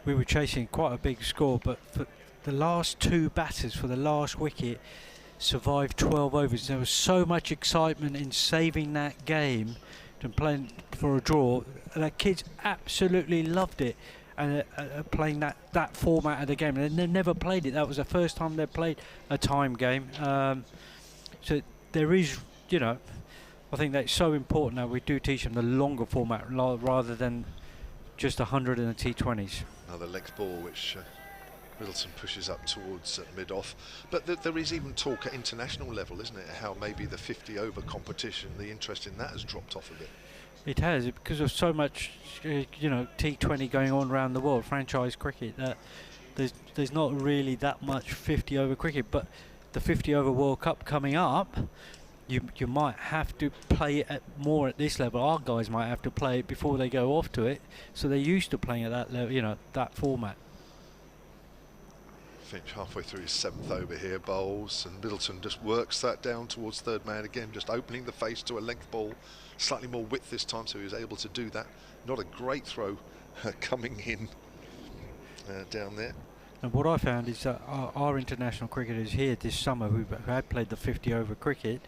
We were chasing quite a big score, but for the last two batters for the last wicket survived 12 overs. There was so much excitement in saving that game and playing for a draw. The kids absolutely loved it, and playing that format of the game. And they never played it. That was the first time they played a time game. So there is, you know, I think that's so important now. We do teach them the longer format rather than just 100 and the T20s. Another length ball which Middleton pushes up towards mid-off. But there is even talk at international level, isn't it, how maybe the 50 over competition, the interest in that has dropped off a bit. It has, because of so much you know, T20 going on around the world, franchise cricket, that there's not really that much 50 over cricket. But the 50 over World Cup coming up, you might have to play it more at this level. Our guys might have to play it before they go off to it, so they're used to playing at that level, you know, that format. Finch halfway through his 7th over here, bowls, and Middleton just works that down towards third man again, just opening the face to a length ball, slightly more width this time, so he was able to do that. Not a great throw coming in down there. And what I found is that our international cricketers here this summer who had played the 50 over cricket,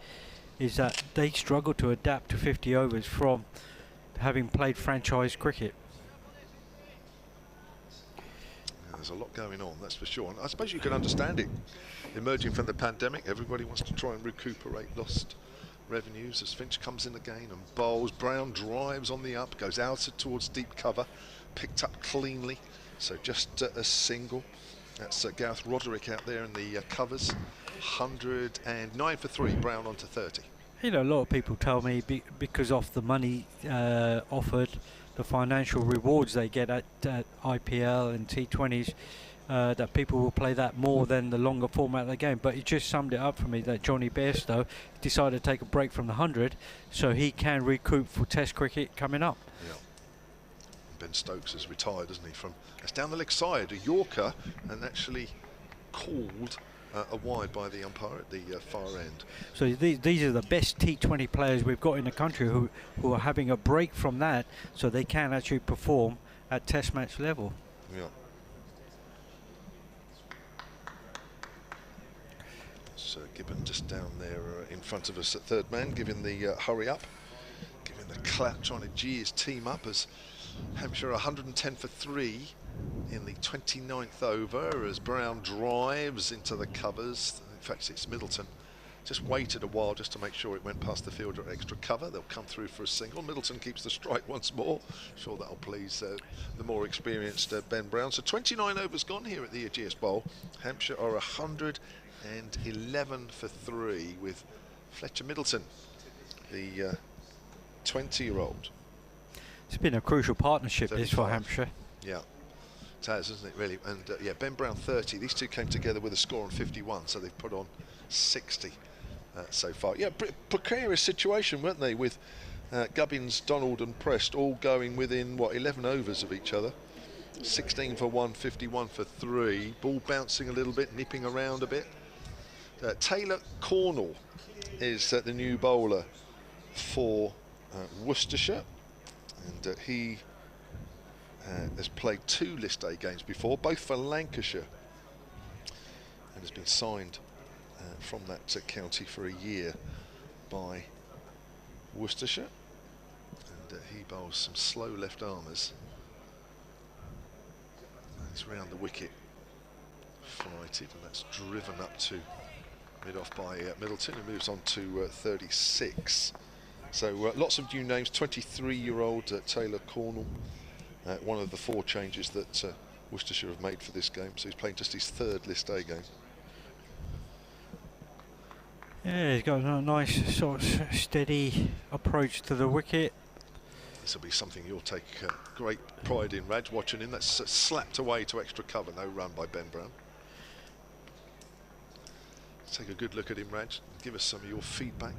is that they struggle to adapt to 50 overs from having played franchise cricket. There's a lot going on, that's for sure. And I suppose you can understand it. Emerging from the pandemic, everybody wants to try and recuperate lost revenues as Finch comes in again and bowls. Brown drives on the up, goes out towards deep cover, picked up cleanly. So just a single. That's Gareth Roderick out there in the covers. 109 for 3, Brown on to 30. You know, a lot of people tell me because of the money offered, the financial rewards they get at IPL and T20s, that people will play that more than the longer format of the game. But it just summed it up for me that Johnny Bairstow decided to take a break from the 100 so he can recoup for Test cricket coming up. Yeah. Ben Stokes has retired, hasn't he? It's down the leg side, a Yorker, and actually called a wide by the umpire at the far end. So these are the best T20 players we've got in the country who are having a break from that so they can actually perform at Test match level. Yeah. So Gibbon just down there in front of us at third man, giving the hurry up, giving the clap, trying to gee his team up as Hampshire 110 for 3 in the 29th over as Brown drives into the covers. In fact, it's Middleton just waited a while just to make sure it went past the fielder at extra cover. They'll come through for a single. Middleton keeps the strike once more. Sure that'll please the more experienced Ben Brown. So 29 overs gone here at the Ageas Bowl. Hampshire are 111 for 3 with Fletcher Middleton, the 20-year-old. It's been a crucial partnership, this, for 35. Hampshire. Yeah, it has, isn't it, really? And yeah, Ben Brown 30. These two came together with a score on 51, so they've put on 60 so far. Yeah, precarious situation, weren't they, with Gubbins, Donald and Prest all going within, what, 11 overs of each other. 16 for 1, 51 for 3. Ball bouncing a little bit, nipping around a bit. Taylor Cornell is the new bowler for Worcestershire, and he has played 2 List A games before, both for Lancashire, and has been signed from that county for a year by Worcestershire, and he bowls some slow left armers. It's round the wicket, flighted, and that's driven up to mid-off by Middleton, who moves on to 36. So lots of new names. 23-year-old Taylor Cornell, one of the 4 changes that Worcestershire have made for this game. So he's playing just his 3rd List A game. Yeah, he's got a nice sort of steady approach to the wicket. This will be something you'll take great pride in, Raj, watching him. That's slapped away to extra cover. No run by Ben Brown. Let's take a good look at him, Raj. Give us some of your feedback.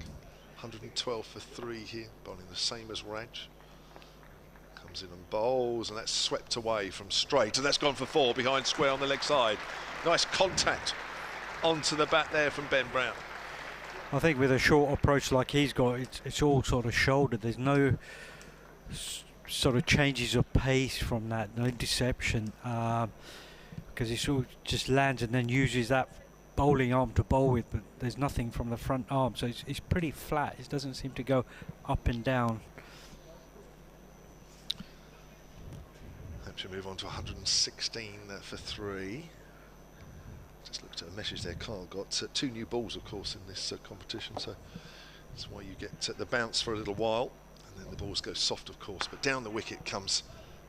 112 for 3 here, bowling the same as Raj. Comes in and bowls, and that's swept away from straight, and that's gone for 4 behind square on the leg side. Nice contact onto the bat there from Ben Brown. I think with a short approach like he's got, it's all sort of shouldered. There's no sort of changes of pace from that, no deception, because he sort of just lands and then uses that bowling arm to bowl with, but there's nothing from the front arm, so it's pretty flat. It doesn't seem to go up and down. Hampshire move on to 116 for 3. Just looked at a message there Carl got. 2 new balls, of course, in this competition, so that's why you get the bounce for a little while, and then the balls go soft, of course. But down the wicket comes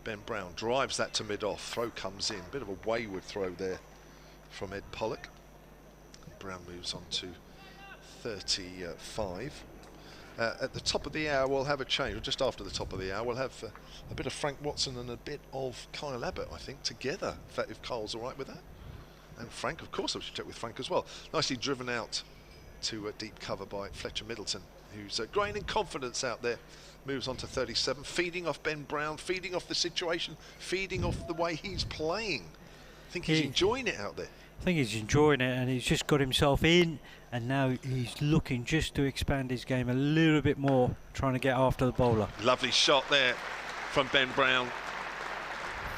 Ben Brown, drives that to mid-off. Throw comes in, bit of a wayward throw there from Ed Pollock. Brown moves on to 35. At the top of the hour we'll have a change, or just after the top of the hour we'll have a bit of Frank Watson and a bit of Kyle Abbott, I think, together, if Kyle's all right with that. And Frank, of course, I should check with Frank as well. Nicely driven out to deep cover by Fletcher Middleton, who's growing in confidence out there. Moves on to 37, feeding off Ben Brown, feeding off the situation, feeding off the way he's playing. I think he's enjoying it out there. I think he's enjoying it, and he's just got himself in, and now he's looking just to expand his game a little bit more, trying to get after the bowler. Lovely shot there from Ben Brown.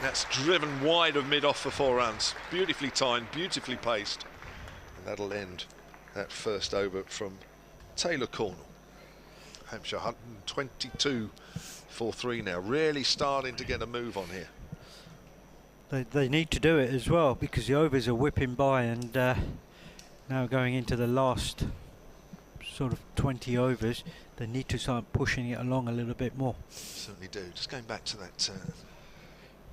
That's driven wide of mid-off for 4 runs. Beautifully timed, beautifully paced. And that'll end that first over from Taylor Cornell. Hampshire 122 for 3 now. Really starting to get a move on here. They need to do it as well, because the overs are whipping by, and now going into the last sort of 20 overs, they need to start pushing it along a little bit more. Certainly do. Just going back to that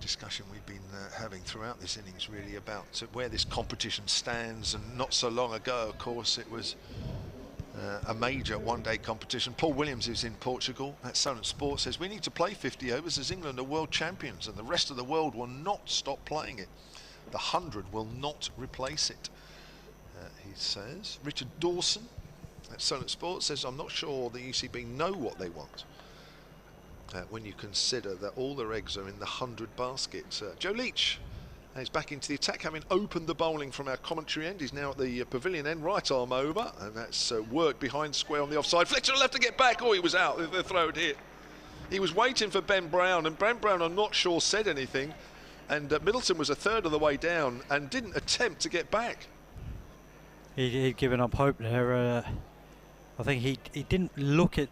discussion we've been having throughout this innings, really, about where this competition stands, and not so long ago, of course, it was a major one-day competition. Paul Williams, who's in Portugal at Solent Sport, says we need to play 50 overs as England are world champions, and the rest of the world will not stop playing it. The 100 will not replace it, he says. Richard Dawson at Solent Sport says, I'm not sure the UCB know what they want when you consider that all their eggs are in the 100 basket. Joe Leach is back into the attack, having opened the bowling from our commentary end. He's now at the pavilion end, right arm over, and that's worked behind square on the offside. Fletcher will have to get back. Oh, he was out. The throw had hit. He was waiting for Ben Brown, and Ben Brown, I'm not sure, said anything, and Middleton was a third of the way down and didn't attempt to get back. He'd given up hope there. I think he didn't look at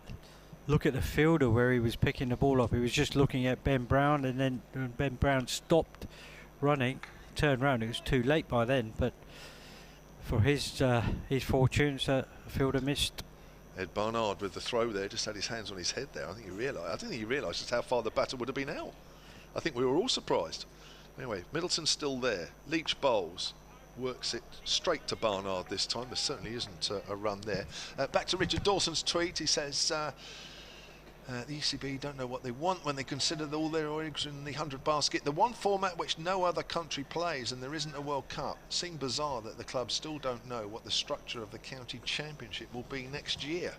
the fielder where he was picking the ball up. He was just looking at Ben Brown, and then when Ben Brown stopped running, turned round, it was too late by then, but for his fortunes, fielder missed. Ed Barnard with the throw there, just had his hands on his head there. I don't think he realised just how far the batter would have been out. I think we were all surprised. Anyway, Middleton's still there. Leach bowls, works it straight to Barnard this time. There certainly isn't a run there. Back to Richard Dawson's tweet. He says the ECB don't know what they want when they consider all their eggs in the 100 basket. The one format which no other country plays, and there isn't a World Cup. Seems bizarre that the clubs still don't know what the structure of the county championship will be next year.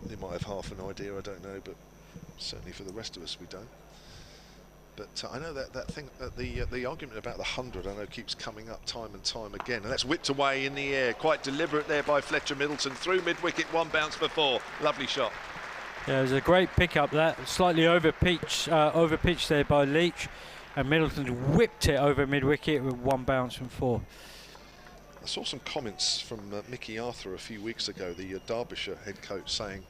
They might have half an idea, I don't know, but certainly for the rest of us we don't. But I know that thing, the argument about the 100, I know keeps coming up time and time again, and that's whipped away in the air, quite deliberate there by Fletcher Middleton, through mid-wicket, one bounce for 4. Lovely shot. Yeah, it was a great pick-up, that slightly overpitched there by Leach, and Middleton whipped it over mid-wicket with one bounce and 4. I saw some comments from Mickey Arthur a few weeks ago, the Derbyshire head coach, saying,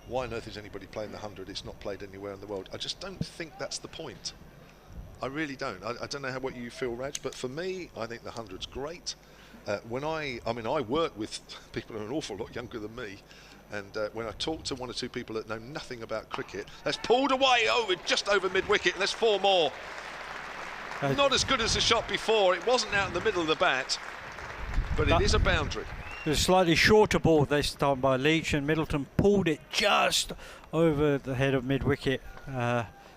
why on earth is anybody playing the 100? It's not played anywhere in the world. I just don't think that's the point. I really don't. I don't know what you feel, Raj, but for me, I think the 100's great. When I work with people who are an awful lot younger than me, and when I talk to one or two people that know nothing about cricket, that's pulled away just over mid-wicket, and there's 4 more. Not as good as the shot before. It wasn't out in the middle of the bat, but it is a boundary. It was a slightly shorter ball this time by Leach, and Middleton pulled it just over the head of mid-wicket.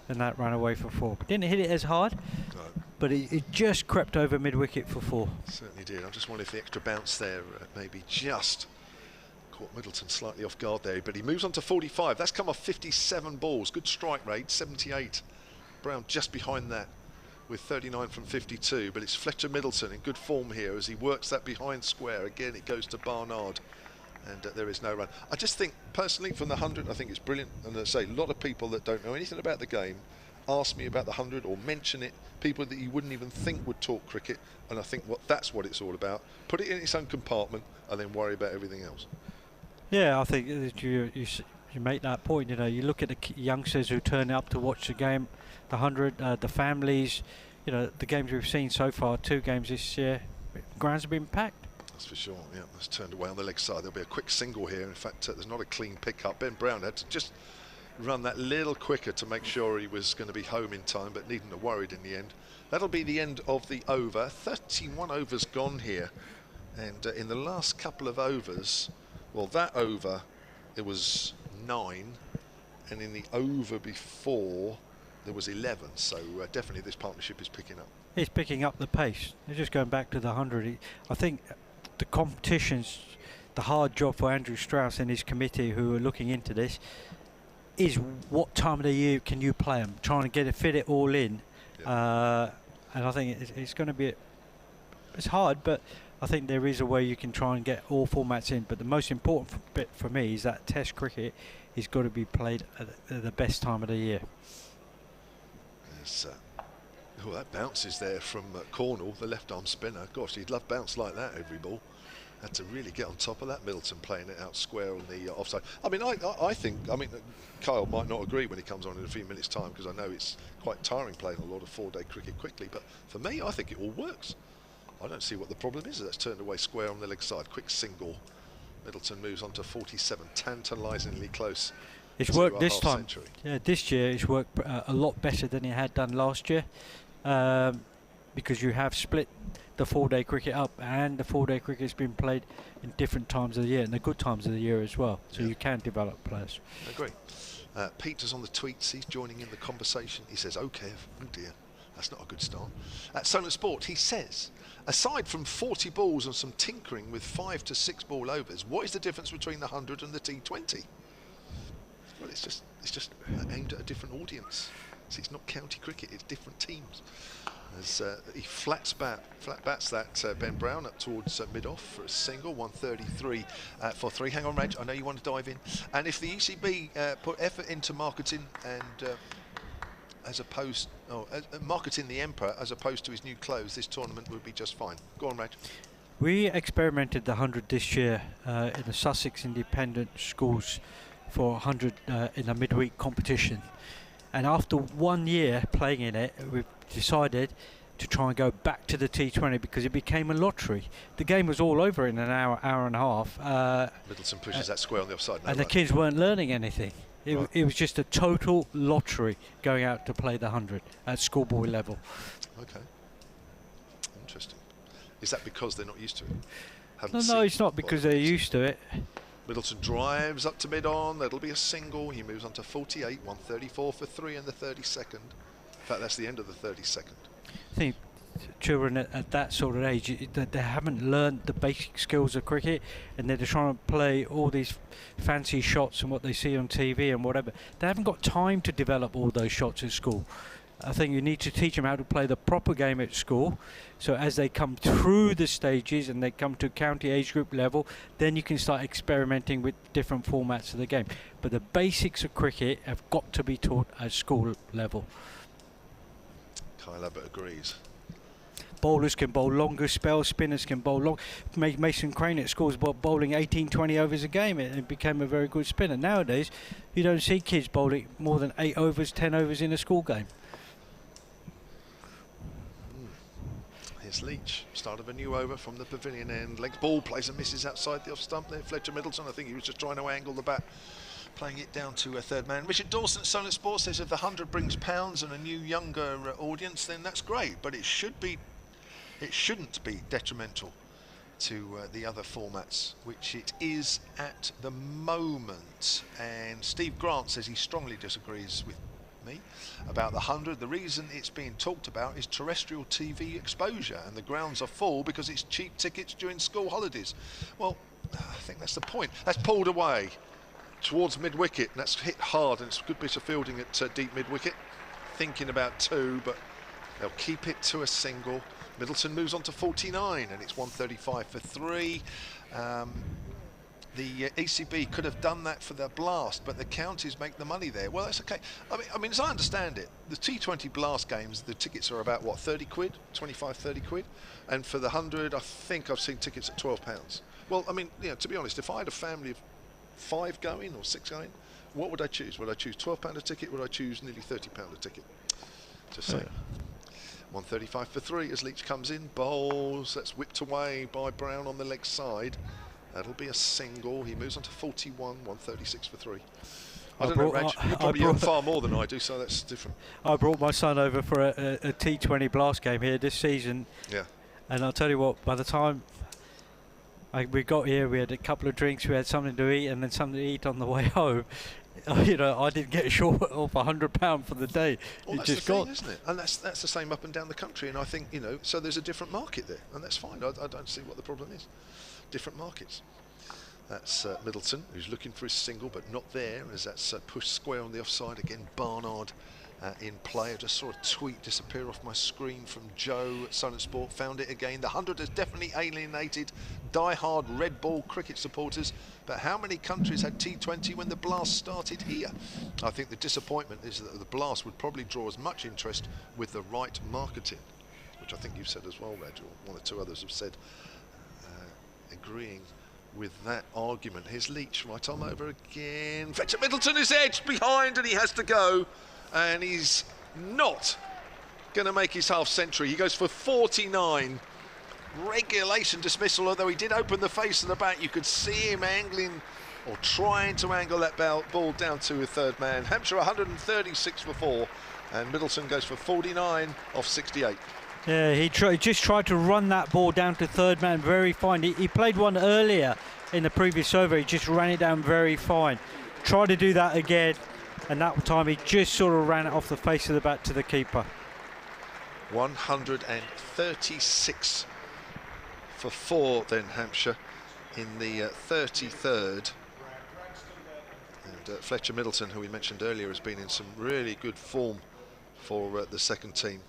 And that ran away for 4. Didn't hit it as hard, no, but it just crept over mid-wicket for 4. Certainly did. I just wonder if the extra bounce there maybe just caught Middleton slightly off guard there, but he moves on to 45. That's come off 57 balls. Good strike rate, 78. Brown just behind that with 39 from 52, but it's Fletcher Middleton in good form here as he works that behind square. Again, it goes to Barnard. And there is no run. I just think, personally, from the 100, I think it's brilliant. And as I say, a lot of people that don't know anything about the game ask me about the 100 or mention it. People that you wouldn't even think would talk cricket. And I think that's what it's all about. Put it in its own compartment and then worry about everything else. Yeah, I think you make that point. You know, you look at the youngsters who turn up to watch the game, the 100, the families. You know, the games we've seen so far, 2 games this year, grounds have been packed. For sure, yeah, that's turned away on the leg side. There'll be a quick single here. In fact, there's not a clean pick-up. Ben Brown had to just run that little quicker to make sure he was going to be home in time, but needn't have worried in the end. That'll be the end of the over. 31 overs gone here, and in the last couple of overs, well, that over, it was 9, and in the over before, there was 11. So definitely this partnership is picking up. It's picking up the pace. They're just going back to the 100. I think the competition's the hard job for Andrew Strauss and his committee who are looking into this is what time of the year can you play them, trying to fit it all in. Yeah. And I think it's going to be it's hard, but I think there is a way you can try and get all formats in. But the most important bit for me is that Test cricket is got to be played at the best time of the year. Oh, that bounce is there from Cornell, the left-arm spinner. Gosh, he'd love bounce like that every ball. Had to really get on top of that. Middleton playing it out square on the offside. I mean, I think, Kyle might not agree when he comes on in a few minutes' time, because I know it's quite tiring playing a lot of 4-day cricket quickly. But for me, I think it all works. I don't see what the problem is. That's turned away square on the leg side. Quick single. Middleton moves on to 47. Tantalisingly close. It's worked this time. Yeah, this year it's worked a lot better than it had done last year. Because you have split the 4-day cricket up, and the 4-day cricket has been played in different times of the year, and the good times of the year as well, so you can develop players. I agree. Peter's on the tweets, he's joining in the conversation. He says, okay, oh dear, that's not a good start. Solent Sport, he says, aside from 40 balls and some tinkering with 5 to 6 ball overs, what is the difference between the 100 and the T20? Well, it's just aimed at a different audience. See, it's not county cricket, it's different teams. As he flat bats that Ben Brown up towards mid-off for a single, 133 for 3. Hang on, Reg, I know you want to dive in. And if the ECB put effort into marketing and marketing the Emperor as opposed to his new clothes, this tournament would be just fine. Go on, Reg. We experimented the 100 this year in the Sussex Independent Schools for 100 in a midweek competition. And after 1 year playing in it, we've decided to try and go back to the T20 because it became a lottery. The game was all over in an hour and a half. Middleton pushes that square on the offside. And the kids weren't learning anything. It was just a total lottery going out to play the 100 at schoolboy level. Okay. Interesting. Is that because they're not used to it? No, it's not because they're used to it. Middleton drives up to mid-on. That'll be a single. He moves on to 48, 134 for 3 in the 32nd. In fact, that's the end of the 32nd. I think children at that sort of age, they haven't learned the basic skills of cricket, and they're just trying to play all these fancy shots and what they see on TV and whatever. They haven't got time to develop all those shots at school. I think you need to teach them how to play the proper game at school, so as they come through the stages and they come to county age group level, then you can start experimenting with different formats of the game. But the basics of cricket have got to be taught at school level. Kyle Abbott agrees. Bowlers can bowl longer spells, spinners can bowl long. Mason Crane at school was bowling 18, 20 overs a game and became a very good spinner. Nowadays, you don't see kids bowling more than 8 overs, 10 overs in a school game. Here's Leach, start of a new over from the pavilion end. Legs ball, plays and misses outside the off stump there. Fletcher Middleton, I think he was just trying to angle the bat, playing it down to a third man. Richard Dawson at Solent Sports says if the 100 brings pounds and a new younger audience, then that's great, but it shouldn't be detrimental to the other formats, which it is at the moment. And Steve Grant says he strongly disagrees with me about the 100. The reason it's being talked about is terrestrial TV exposure, and the grounds are full because it's cheap tickets during school holidays. Well, I think that's the point. That's pulled away towards mid-wicket, and that's hit hard, and it's a good bit of fielding at deep mid-wicket. Thinking about 2, but they'll keep it to a single. Middleton moves on to 49, and it's 135 for 3. The ECB could have done that for the Blast, but the counties make the money there. Well, that's okay. I mean, as I understand it, the T20 Blast games, the tickets are about, what, 30 quid? 25, 30 quid? And for the 100, I think I've seen tickets at £12. Well, I mean, to be honest, if I had a family of 5 going or 6 going, what would I choose? Would I choose £12 a ticket? Would I choose nearly £30 a ticket? Just saying. 135 for 3 as Leach comes in, bowls. That's whipped away by Brown on the leg side. That'll be a single. He moves on to 41, 136 for 3. I don't know, Reg, you probably earn far more than I do, so that's different. I brought my son over for a T20 Blast game here this season. Yeah. And I'll tell you what, by the time we got here, we had a couple of drinks, we had something to eat, and then something to eat on the way home. I didn't get short of £100 for the day. Well, that's just the thing, isn't it? And that's the same up and down the country. And I think, so there's a different market there, and that's fine. I don't see what the problem is. Different markets. That's Middleton, who's looking for his single, but not there, as that's pushed square on the offside. Again, Barnard in play. I just saw a tweet disappear off my screen from Joe at Solent Sport. Found it again. The 100 has definitely alienated die-hard red ball cricket supporters, but how many countries had T20 when the Blast started here? I think the disappointment is that the Blast would probably draw as much interest with the right marketing, which I think you've said as well, Reg, or one or two others have said, agreeing with that argument. Here's Leach, right arm over again. Fletcher Middleton is edged behind, and he has to go, and he's not going to make his half century. He goes for 49. Regulation dismissal, although he did open the face of the bat. You could see him angling or trying to angle that ball down to a third man. Hampshire 136 for 4, and Middleton goes for 49 off 68. Yeah, he just tried to run that ball down to third man very fine. He played one earlier in the previous over. He just ran it down very fine. Tried to do that again, and that time he just sort of ran it off the face of the bat to the keeper. 136 for 4 then, Hampshire, in the 33rd. And Fletcher Middleton, who we mentioned earlier, has been in some really good form for the second team.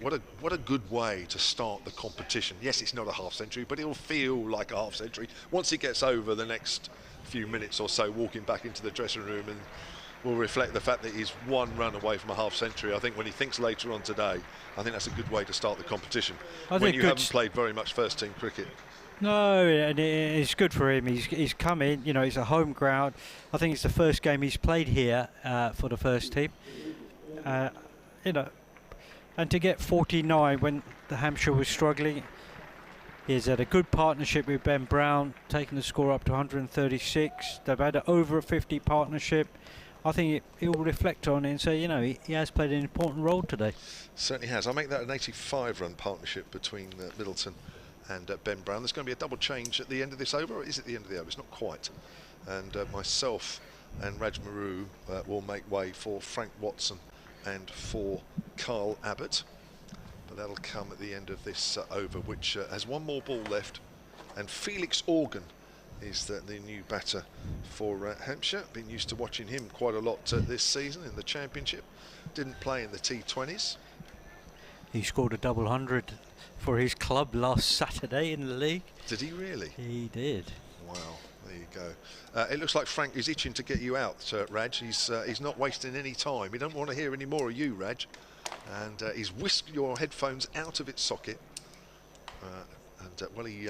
What a good way to start the competition. Yes, it's not a half century, but it'll feel like a half century once he gets over the next few minutes or so, walking back into the dressing room, and will reflect the fact that he's 1 run away from a half century. I think when he thinks later on today, I think that's a good way to start the competition when you haven't played very much first team cricket. No, and it's good for him. He's come in, it's a home ground. I think it's the first game he's played here for the first team. And to get 49 when the Hampshire was struggling, he's had a good partnership with Ben Brown, taking the score up to 136. They've had an over 50 partnership. I think he'll reflect on it and say, you know, he has played an important role today. Certainly has. I'll make that an 85-run partnership between Middleton and Ben Brown. There's going to be a double change at the end of this over, or is it the end of the over? It's not quite. And myself and Raj Maru will make way for Frank Watson and for Carl Abbott. But that'll come at the end of this over, which has one more ball left. And Felix Organ is the new batter for Hampshire. Been used to watching him quite a lot this season in the championship. Didn't play in the T20s. He scored a double 100 for his club last Saturday in the league. Did he really? He did. Wow, there you go. It looks like Frank is itching to get you out, Raj. He's not wasting any time. We don't want to hear any more of you, Raj. And he's whisked your headphones out of its socket. Well, he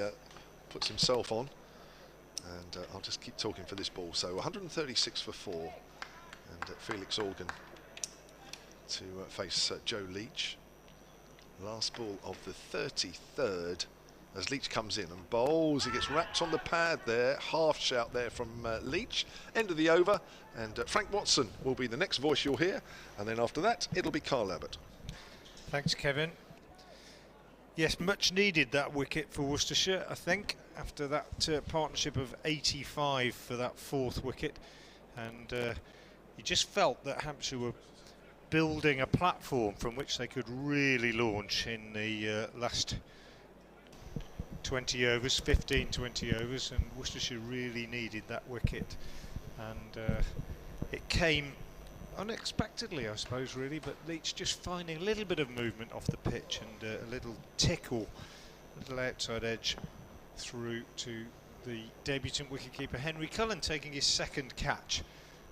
puts himself on. And I'll just keep talking for this ball. So 136 for 4. And Felix Organ to face Joe Leach. Last ball of the 33rd. As Leach comes in and bowls, he gets wrapped on the pad there. Half shout there from Leach. End of the over. And Frank Watson will be the next voice you'll hear. And then after that, it'll be Carl Abbott. Thanks, Kevin. Yes, much needed that wicket for Worcestershire, I think, after that partnership of 85 for that 4th wicket. And you just felt that Hampshire were building a platform from which they could really launch in the last 20 overs, 20 overs, and Worcestershire really needed that wicket. And it came unexpectedly, I suppose, really, but Leach just finding a little bit of movement off the pitch and a little tickle, a little outside edge through to the debutant wicketkeeper Henry Cullen, taking his 2nd catch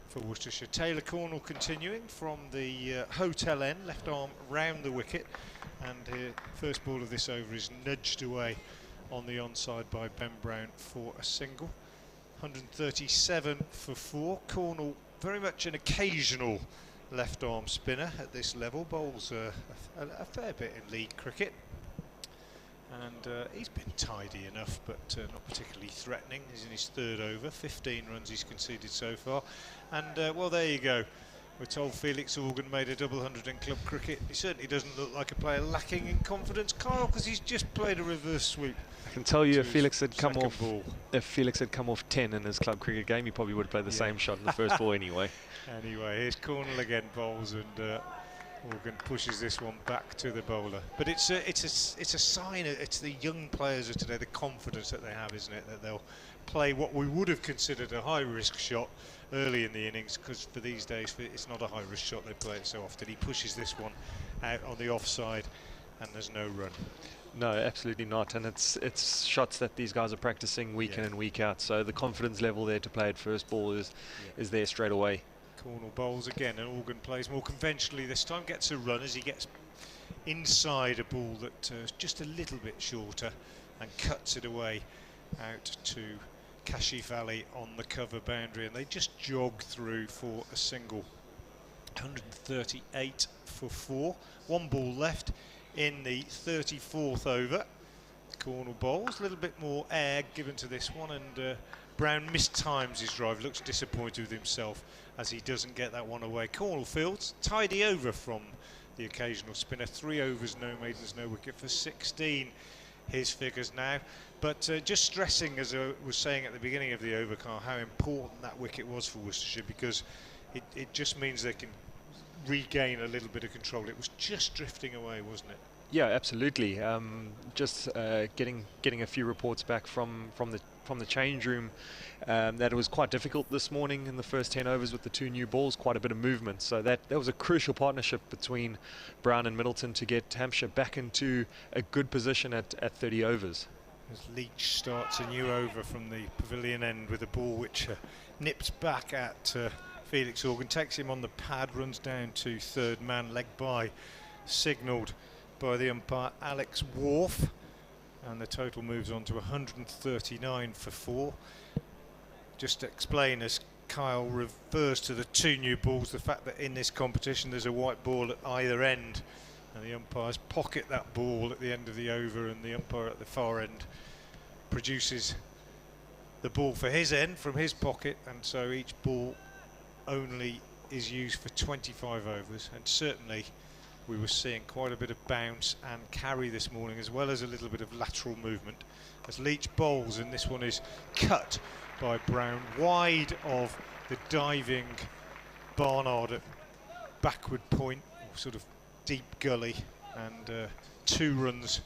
for Worcestershire. Taylor Cornell continuing from the hotel end, left arm round the wicket, and first ball of this over is nudged away on the onside by Ben Brown for a single. 137 for 4. Cornell very much an occasional left arm spinner at this level, bowls a fair bit in league cricket, and he's been tidy enough but not particularly threatening. He's in his 3rd over, 15 runs he's conceded so far, and well, there you go. We're told Felix Organ made a double 100 in club cricket. He certainly doesn't look like a player lacking in confidence, Carl, because he's just played a reverse sweep. I can tell you if Felix had come off 10 in his club cricket game, he probably would have played the same shot in the first ball anyway. Anyway, here's Cornell again, bowls, and Organ pushes this one back to the bowler. But it's a sign. It's the young players of today, the confidence that they have, isn't it, that they'll play what we would have considered a high-risk shot early in the innings, because for these days it's not a high-risk shot, they play it so often. He pushes this one out on the offside, and there's no run. No, absolutely not, and it's shots that these guys are practicing week in and week out, so the confidence level there to play at first ball is there straight away. Cornell bowls again, and Organ plays more conventionally this time, gets a run as he gets inside a ball that is just a little bit shorter and cuts it away out to Kashif Ali on the cover boundary, and they just jog through for a single. 138 for 4. 1 ball left in the 34th over. Cornell bowls, a little bit more air given to this one, and Brown mistimes his drive, looks disappointed with himself as he doesn't get that one away. Cornell fields, tidy over from the occasional spinner. 3 overs, no maidens, no wicket for 16. His figures now, but just stressing, as I was saying at the beginning of the over, Carl, how important that wicket was for Worcestershire, because it just means they can regain a little bit of control. It was just drifting away, wasn't it? Yeah, absolutely. Just getting a few reports back from the change room that it was quite difficult this morning in the first 10 overs with the 2 new balls, quite a bit of movement. So that was a crucial partnership between Brown and Middleton to get Hampshire back into a good position at 30 overs. As Leach starts a new over from the pavilion end with a ball which nips back at Felix Organ, takes him on the pad, runs down to 3rd man, leg by, signalled by the umpire Alex Wharf, and the total moves on to 139 for 4. Just to explain, as Kyle refers to the 2 new balls, the fact that in this competition there's a white ball at either end, and the umpires pocket that ball at the end of the over, and the umpire at the far end produces the ball for his end from his pocket, and so each ball only is used for 25 overs. And certainly we were seeing quite a bit of bounce and carry this morning, as well as a little bit of lateral movement as Leach bowls, and this one is cut by Brown wide of the diving Barnard at backward point, or sort of deep gully, and 2 runs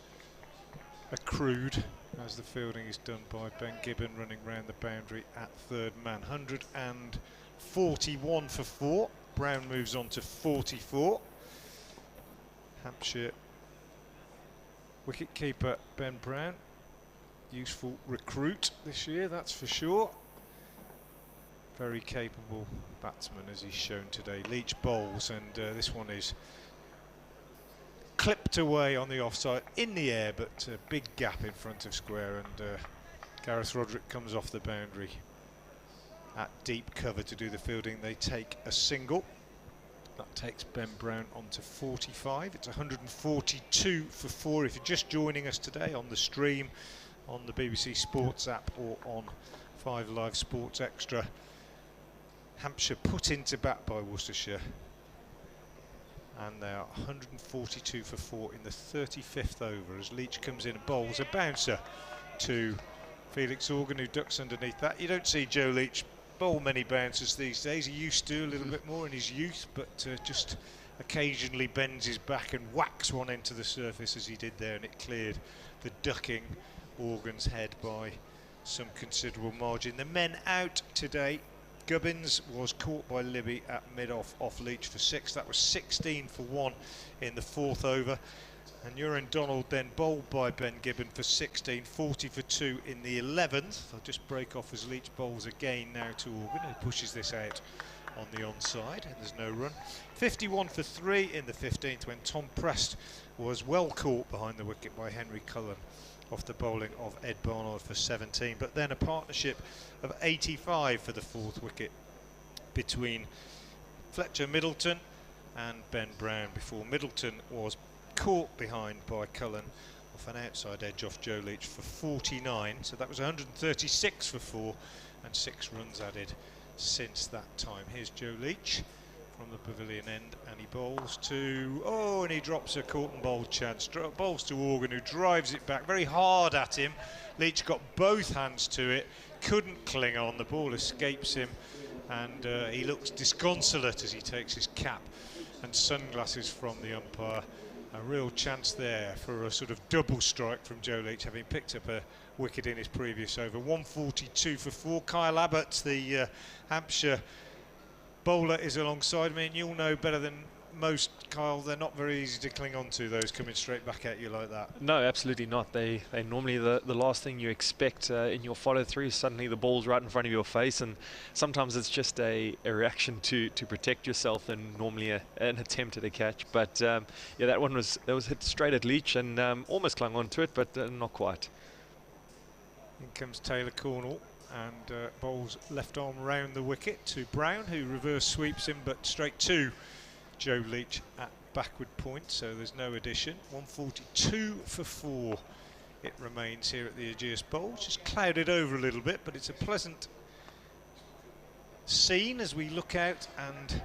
accrued as the fielding is done by Ben Gibbon, running round the boundary at third man. 141 for 4. Brown moves on to 44. Hampshire wicketkeeper Ben Brown, useful recruit this year, that's for sure. Very capable batsman, as he's shown today. Leach bowls, and this one is clipped away on the offside in the air, but a big gap in front of square, and Gareth Roderick comes off the boundary at deep cover to do the fielding. They take a single. That takes Ben Brown on to 45. It's 142 for 4. If you're just joining us today on the stream, on the BBC Sports app, or on 5 Live Sports Extra, Hampshire put into bat by Worcestershire, and they are 142 for 4 in the 35th over as Leach comes in and bowls a bouncer to Felix Organ, who ducks underneath that. You don't see Joe Leach bowl many bouncers these days. He used to a little bit more in his youth, but just occasionally bends his back and whacks one into the surface, as he did there, and it cleared the ducking Organ's head by some considerable margin. The men out today. Gubbins was caught by Libby at mid-off off Leach for 6. That was 16 for 1 in the 4th over. And Uren Donald then bowled by Ben Gibbon for 16, 40 for 2 in the 11th. I'll just break off as Leach bowls again now to Organ, who pushes this out on the onside, and there's no run. 51 for 3 in the 15th when Tom Prest was well caught behind the wicket by Henry Cullen off the bowling of Ed Barnard for 17. But then a partnership of 85 for the 4th wicket between Fletcher Middleton and Ben Brown, before Middleton was caught behind by Cullen off an outside edge off Joe Leach for 49. So that was 136 for 4 and 6 runs added since that time. Here's Joe Leach from the pavilion end, and he bowls to, and he drops a caught and bowled chance. Bowls to Organ, who drives it back very hard at him. Leach got both hands to it, couldn't cling on. The ball escapes him, and he looks disconsolate as he takes his cap and sunglasses from the umpire. A real chance there for a sort of double strike from Joe Leach, having picked up a wicket in his previous over. 142 for 4. Kyle Abbott, the Hampshire bowler, is alongside me, and you'll know better than most, Kyle, they're not very easy to cling on to, those coming straight back at you like that. No, absolutely not. They normally the last thing you expect in your follow through. Suddenly the ball's right in front of your face, and sometimes it's just a reaction to protect yourself, and normally an attempt at a catch. But yeah, that one was hit straight at Leach, and almost clung onto it, but not quite. In comes Taylor Cornell, and bowls left arm round the wicket to Brown, who reverse sweeps him, but straight to Joe Leach at backward point, so there's no addition. 142 for 4 it remains here at the Ageas Bowl. Just clouded over a little bit, but it's a pleasant scene as we look out, and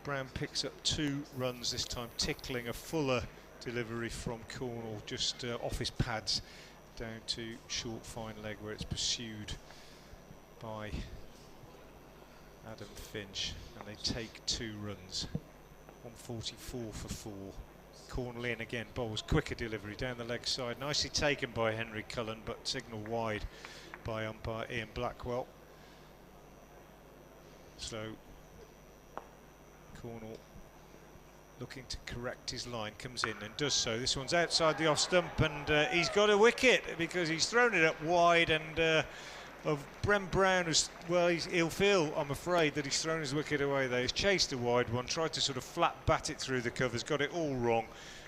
Brown picks up 2 runs this time, tickling a fuller delivery from Cornell just off his pads down to short fine leg, where it's pursued by Adam Finch, and they take 2 runs. 144 for 4. Cornell in again, bowls quicker delivery down the leg side, nicely taken by Henry Cullen, but signal wide by umpire Ian Blackwell. So Cornell, looking to correct his line, comes in and does so. This one's outside the off stump, and he's got a wicket because he's thrown it up wide, and of Ben Brown, he'll feel, I'm afraid, that he's thrown his wicket away there. He's chased a wide one, tried to sort of flat bat it through the covers, got it all wrong,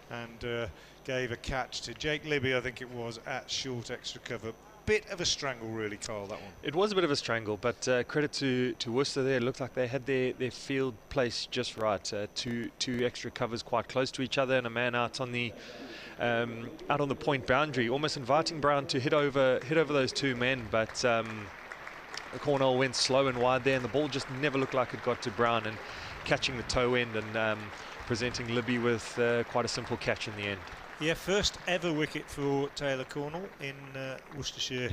and gave a catch to Jake Libby, I think it was, at short extra cover. bit of a strangle, really, Kyle, that one. It was a bit of a strangle, but credit to Worcester there. It looked like they had their field placed just right. Two extra covers quite close to each other, and a man out on the point boundary, almost inviting Brown to hit over those two men, but the Cornell went slow and wide there, and the ball just never looked like it got to Brown, and catching the toe end and presenting Libby with quite a simple catch in the end. Yeah, first ever wicket for Taylor Cornell in Worcestershire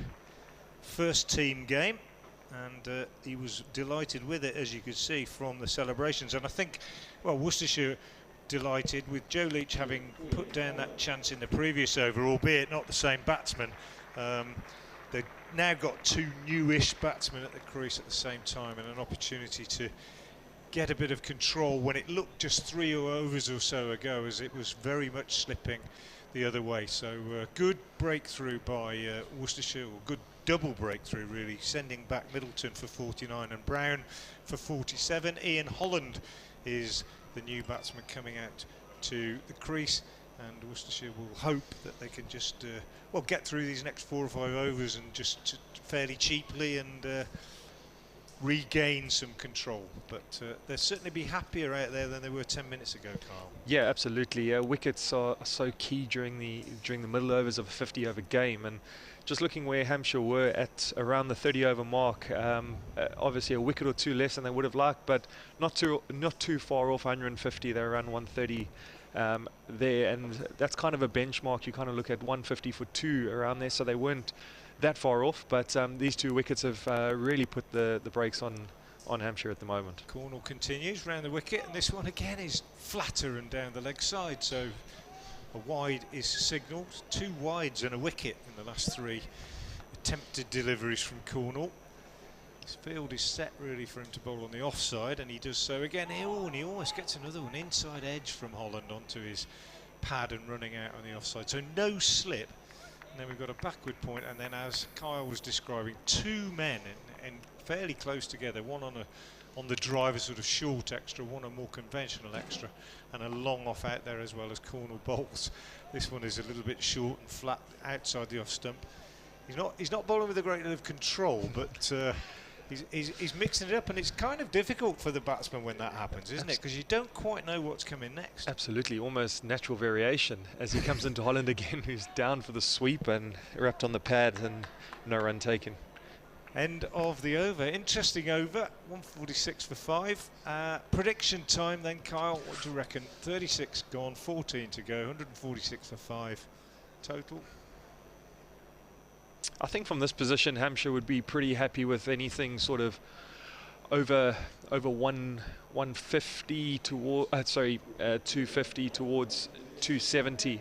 first team game, and he was delighted with it, as you could see from the celebrations. And I think, well, Worcestershire delighted with Joe Leach having put down that chance in the previous over, albeit not the same batsman. They've now got two newish batsmen at the crease at the same time, and an opportunity to get a bit of control when it looked just 3 overs or so ago as it was very much slipping the other way. So good breakthrough by Worcestershire, or good double breakthrough really, sending back Middleton for 49 and Brown for 47. Ian Holland is the new batsman coming out to the crease, and Worcestershire will hope that they can just well, get through these next 4 or 5 overs and just fairly cheaply and regain some control. But they'll certainly be happier out there than they were 10 minutes ago, Carl. Yeah, absolutely. Wickets are so key during the middle overs of a 50-over game, and just looking where Hampshire were at around the 30-over mark, obviously a wicket or two less than they would have liked, but not too far off 150. They're around 130 there, and that's kind of a benchmark. You kind of look at 150 for 2 around there, so they weren't that far off, but these 2 wickets have really put the brakes on Hampshire at the moment. Cornell continues round the wicket, and this one again is flatter and down the leg side, so a wide is signalled. 2 wides and a wicket in the last 3 attempted deliveries from Cornell. His field is set really for him to bowl on the offside, and he does so again. And he almost gets another one inside edge from Holland onto his pad and running out on the offside, so no slip. And then we've got a backward point, and then, as Kyle was describing, 2 men and fairly close together, one on the driver sort of short extra, one a more conventional extra, and a long off out there as well as Cornell bowls. This one is a little bit short and flat outside the off stump. He's not bowling with a great deal of control, but he's mixing it up, and it's kind of difficult for the batsman when that happens, isn't it? Because you don't quite know what's coming next. Absolutely, almost natural variation as he comes into Holland again, who's down for the sweep and wrapped on the pad, and no run taken. End of the over. Interesting over, 146 for 5. Prediction time then, Kyle, what do you reckon? 36 gone, 14 to go, 146 for 5 total. I think from this position, Hampshire would be pretty happy with anything sort of over 150 toward 250 towards 270,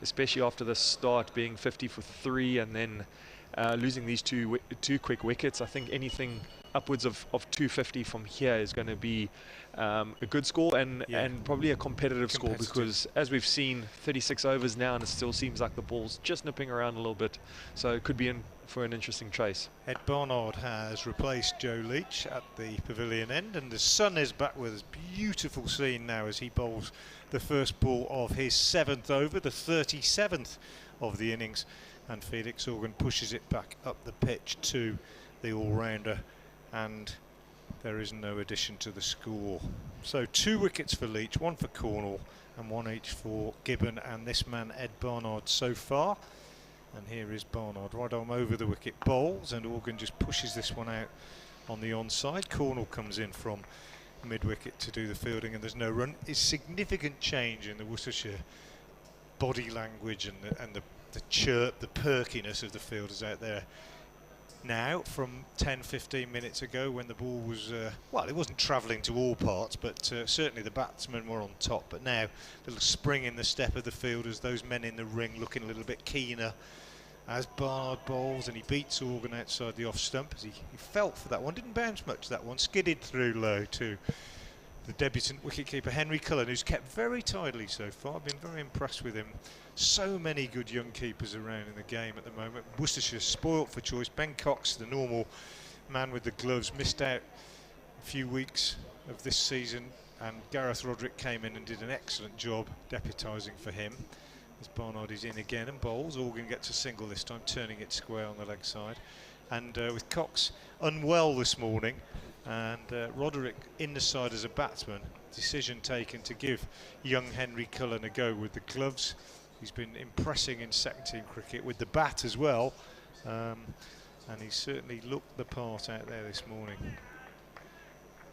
especially after the start being 50 for 3 and then losing these two quick wickets. I think anything upwards of 250 from here is going to be a good score and probably a competitive score, because as we've seen, 36 overs now and it still seems like the ball's just nipping around a little bit, so it could be in for an interesting chase. Ed Barnard has replaced Joe Leach at the pavilion end, and the sun is back with us. Beautiful scene now as he bowls the first ball of his 7th over, the 37th of the innings, and Felix Organ pushes it back up the pitch to the all-rounder, and there is no addition to the score. So 2 wickets for Leach, 1 for Cornell and 1 each for Gibbon and this man Ed Barnard so far. And here is Barnard right arm over the wicket, bowls, and Organ just pushes this one out on the onside. Cornell comes in from mid-wicket to do the fielding, and there's no run. It's significant change in the Worcestershire body language and the chirp, the perkiness of the fielders out there now from 10-15 minutes ago when the ball was well, it wasn't travelling to all parts, but certainly the batsmen were on top. But now a little spring in the step of the fielders, those men in the ring looking a little bit keener as Barnard bowls, and he beats Organ outside the off stump as he felt for that one, didn't bounce much that one, skidded through low to the debutant wicketkeeper Henry Cullen, who's kept very tidily so far. I've been very impressed with him. So many good young keepers around in the game at the moment. Worcestershire spoilt for choice. Ben Cox, the normal man with the gloves, missed out a few weeks of this season, and Gareth Roderick came in and did an excellent job deputising for him. As Barnard is in again and bowls. Organ gets a single this time, turning it square on the leg side. And with Cox unwell this morning, and Roderick in the side as a batsman, decision taken to give young Henry Cullen a go with the gloves. He's been impressing in second team cricket with the bat as well, and he certainly looked the part out there this morning.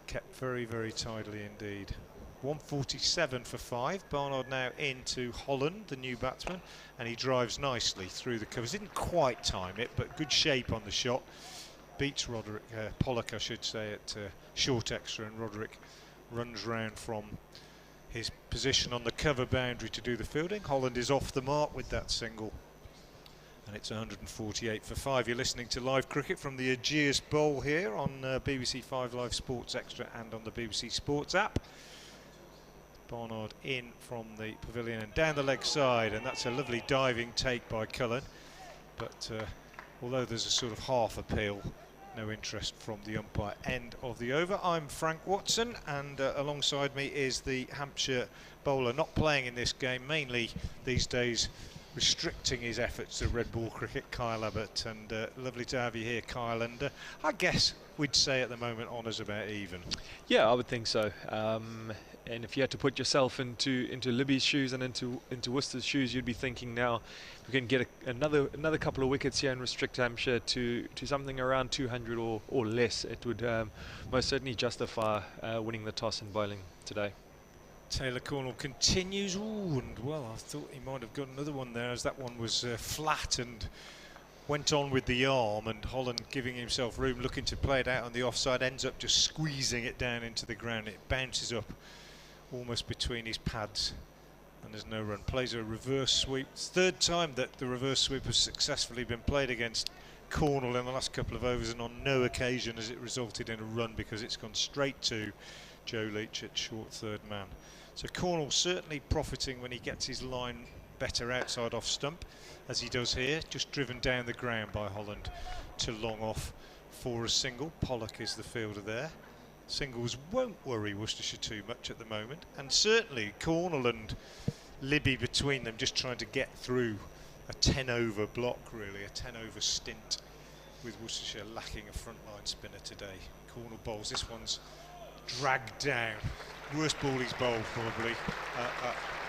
Kept very, very tidily indeed. 147 for 5. Barnard now into Holland, the new batsman, and he drives nicely through the covers. Didn't quite time it, but good shape on the shot. Beats Roderick, Pollock, I should say, at short extra, and Roderick runs round from his position on the cover boundary to do the fielding. Holland is off the mark with that single, and it's 148 for 5. You're listening to live cricket from the Ageas Bowl here on BBC 5 Live Sports Extra and on the BBC Sports app. Barnard in from the pavilion and down the leg side, and that's a lovely diving take by Cullen, but although there's a sort of half appeal, no interest from the umpire. End of the over. I'm Frank Watson, and alongside me is the Hampshire bowler, not playing in this game, mainly these days restricting his efforts to red ball cricket, Kyle Abbott. And lovely to have you here, Kyle, and I guess we'd say at the moment honours about even. Yeah, I would think so. And if you had to put yourself into Libby's shoes and into Worcester's shoes, you'd be thinking now we can get another couple of wickets here and restrict Hampshire to something around 200 or less. It would most certainly justify winning the toss and bowling today. Taylor Cornell continues. Ooh, and well, I thought he might have got another one there, as that one was flat and went on with the arm, and Holland giving himself room, looking to play it out on the offside, ends up just squeezing it down into the ground. It bounces up almost between his pads, and there's no run. Plays a reverse sweep. It's the third time that the reverse sweep has successfully been played against Cornell in the last couple of overs, and on no occasion has it resulted in a run, because it's gone straight to Joe Leach at short third man. So Cornell certainly profiting when he gets his line better outside off stump, as he does here, just driven down the ground by Holland to long off for a single. Pollock is the fielder there. Singles won't worry Worcestershire too much at the moment, and certainly Cornell and Libby between them just trying to get through a 10 over block, really, a 10 over stint, with Worcestershire lacking a frontline spinner today. Cornell bowls, this one's dragged down. Worst ball he's bowled probably.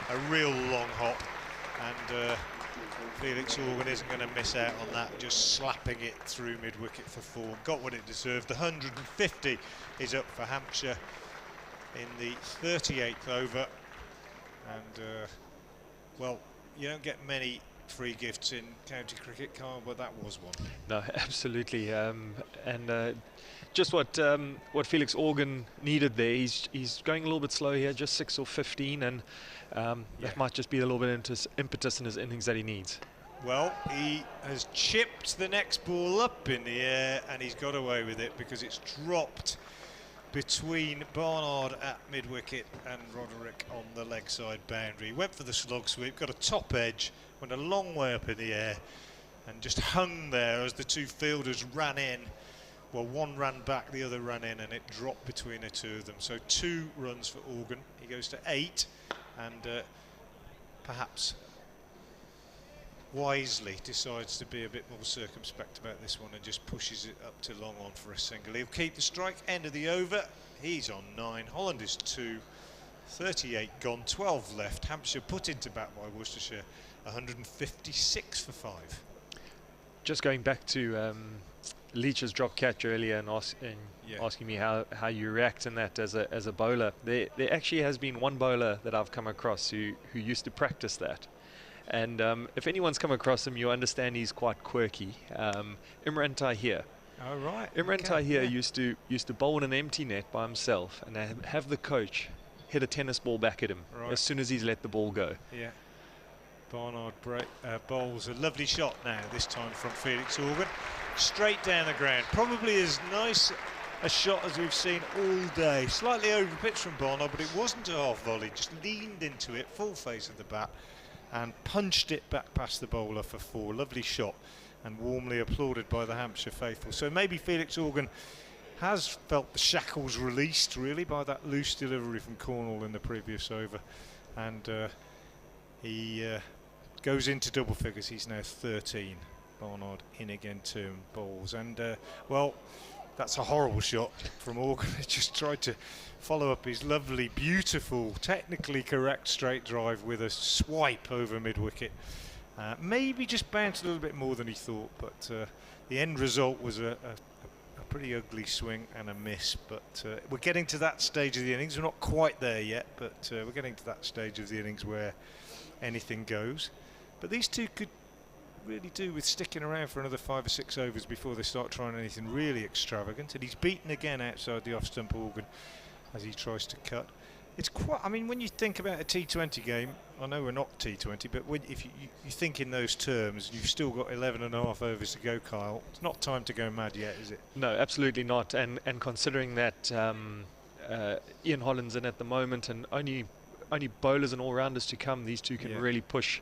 A real long hop, and Felix Organ isn't going to miss out on that, just slapping it through mid-wicket for 4. Got what it deserved. The 150 is up for Hampshire in the 38th over, and well, you don't get many free gifts in county cricket, Carl, but that was one. No, absolutely, and just what Felix Organ needed there. He's going a little bit slow here, just 6 or 15, and that might just be a little bit impetus in his innings that he needs. Well, he has chipped the next ball up in the air, and he's got away with it because it's dropped between Barnard at mid-wicket and Roderick on the leg side boundary. Went for the slog sweep, got a top edge, went a long way up in the air, and just hung there as the two fielders ran in. Well, one ran back, the other ran in, and it dropped between the two of them. So 2 runs for Organ. He goes to 8, and perhaps wisely decides to be a bit more circumspect about this one and just pushes it up to long on for a single. He'll keep the strike. End of the over. He's on 9. Holland is 2. 38 gone, 12 left. Hampshire put into bat by Worcestershire. 156 for 5. Just going back to Leach's drop catch earlier and asking me how you react in that as a bowler. There actually has been one bowler that I've come across who used to practice that. And if anyone's come across him, you understand he's quite quirky. Imran Tahir. Oh, right. Imran Tahir used to bowl in an empty net by himself and have the coach hit a tennis ball back at him as soon as he's let the ball go. Yeah. Barnard bowls a lovely shot now, this time from Felix Organ. Straight down the ground. Probably as nice a shot as we've seen all day. Slightly over pitch from Barnard, but it wasn't a half volley. Just leaned into it, full face of the bat, and punched it back past the bowler for 4. Lovely shot, and warmly applauded by the Hampshire faithful. So maybe Felix Organ has felt the shackles released, really, by that loose delivery from Cornell in the previous over, and he goes into double figures. He's now 13. Barnard in again, 2 and bowls. And, well, that's a horrible shot from Organ. He just tried to follow up his lovely, beautiful, technically correct straight drive with a swipe over mid-wicket. Maybe just bounced a little bit more than he thought, but the end result was a pretty ugly swing and a miss. But we're getting to that stage of the innings. We're not quite there yet, but we're getting to that stage of the innings where anything goes. But these two could really do with sticking around for another 5 or 6 overs before they start trying anything really extravagant. And he's beaten again outside the off-stump Organ as he tries to cut. It's quite, I mean, when you think about a T20 game, I know we're not T20, but if you think in those terms, you've still got 11 and a half overs to go, Kyle. It's not time to go mad yet, is it? No, absolutely not. And considering that Ian Holland's in at the moment, and only bowlers and all-rounders to come, these two can really push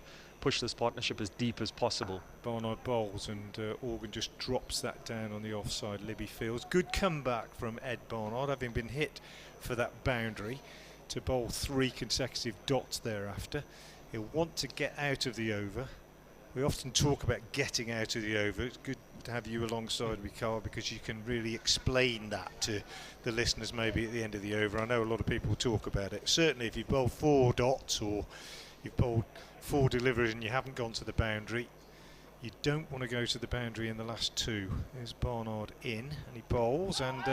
this partnership as deep as possible. Barnard bowls and Organ just drops that down on the offside. Libby fields. Good comeback from Ed Barnard, having been hit for that boundary, to bowl 3 consecutive dots thereafter. He'll want to get out of the over. We often talk about getting out of the over. It's good to have you alongside me, Carl, because you can really explain that to the listeners maybe at the end of the over. I know a lot of people talk about it. Certainly if you've bowled 4 dots or you've bowled 4 deliveries and you haven't gone to the boundary, you don't want to go to the boundary in the last 2. There's Barnard in, and he bowls, and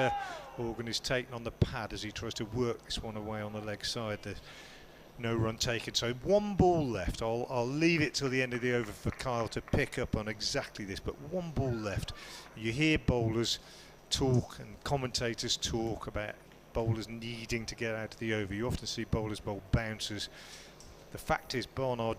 Organ is taken on the pad as he tries to work this one away on the leg side. There's no run taken, so 1 ball left. I'll leave it till the end of the over for Kyle to pick up on exactly this, but 1 ball left. You hear bowlers talk and commentators talk about bowlers needing to get out of the over. You often see bowlers bowl bouncers. The fact is Barnard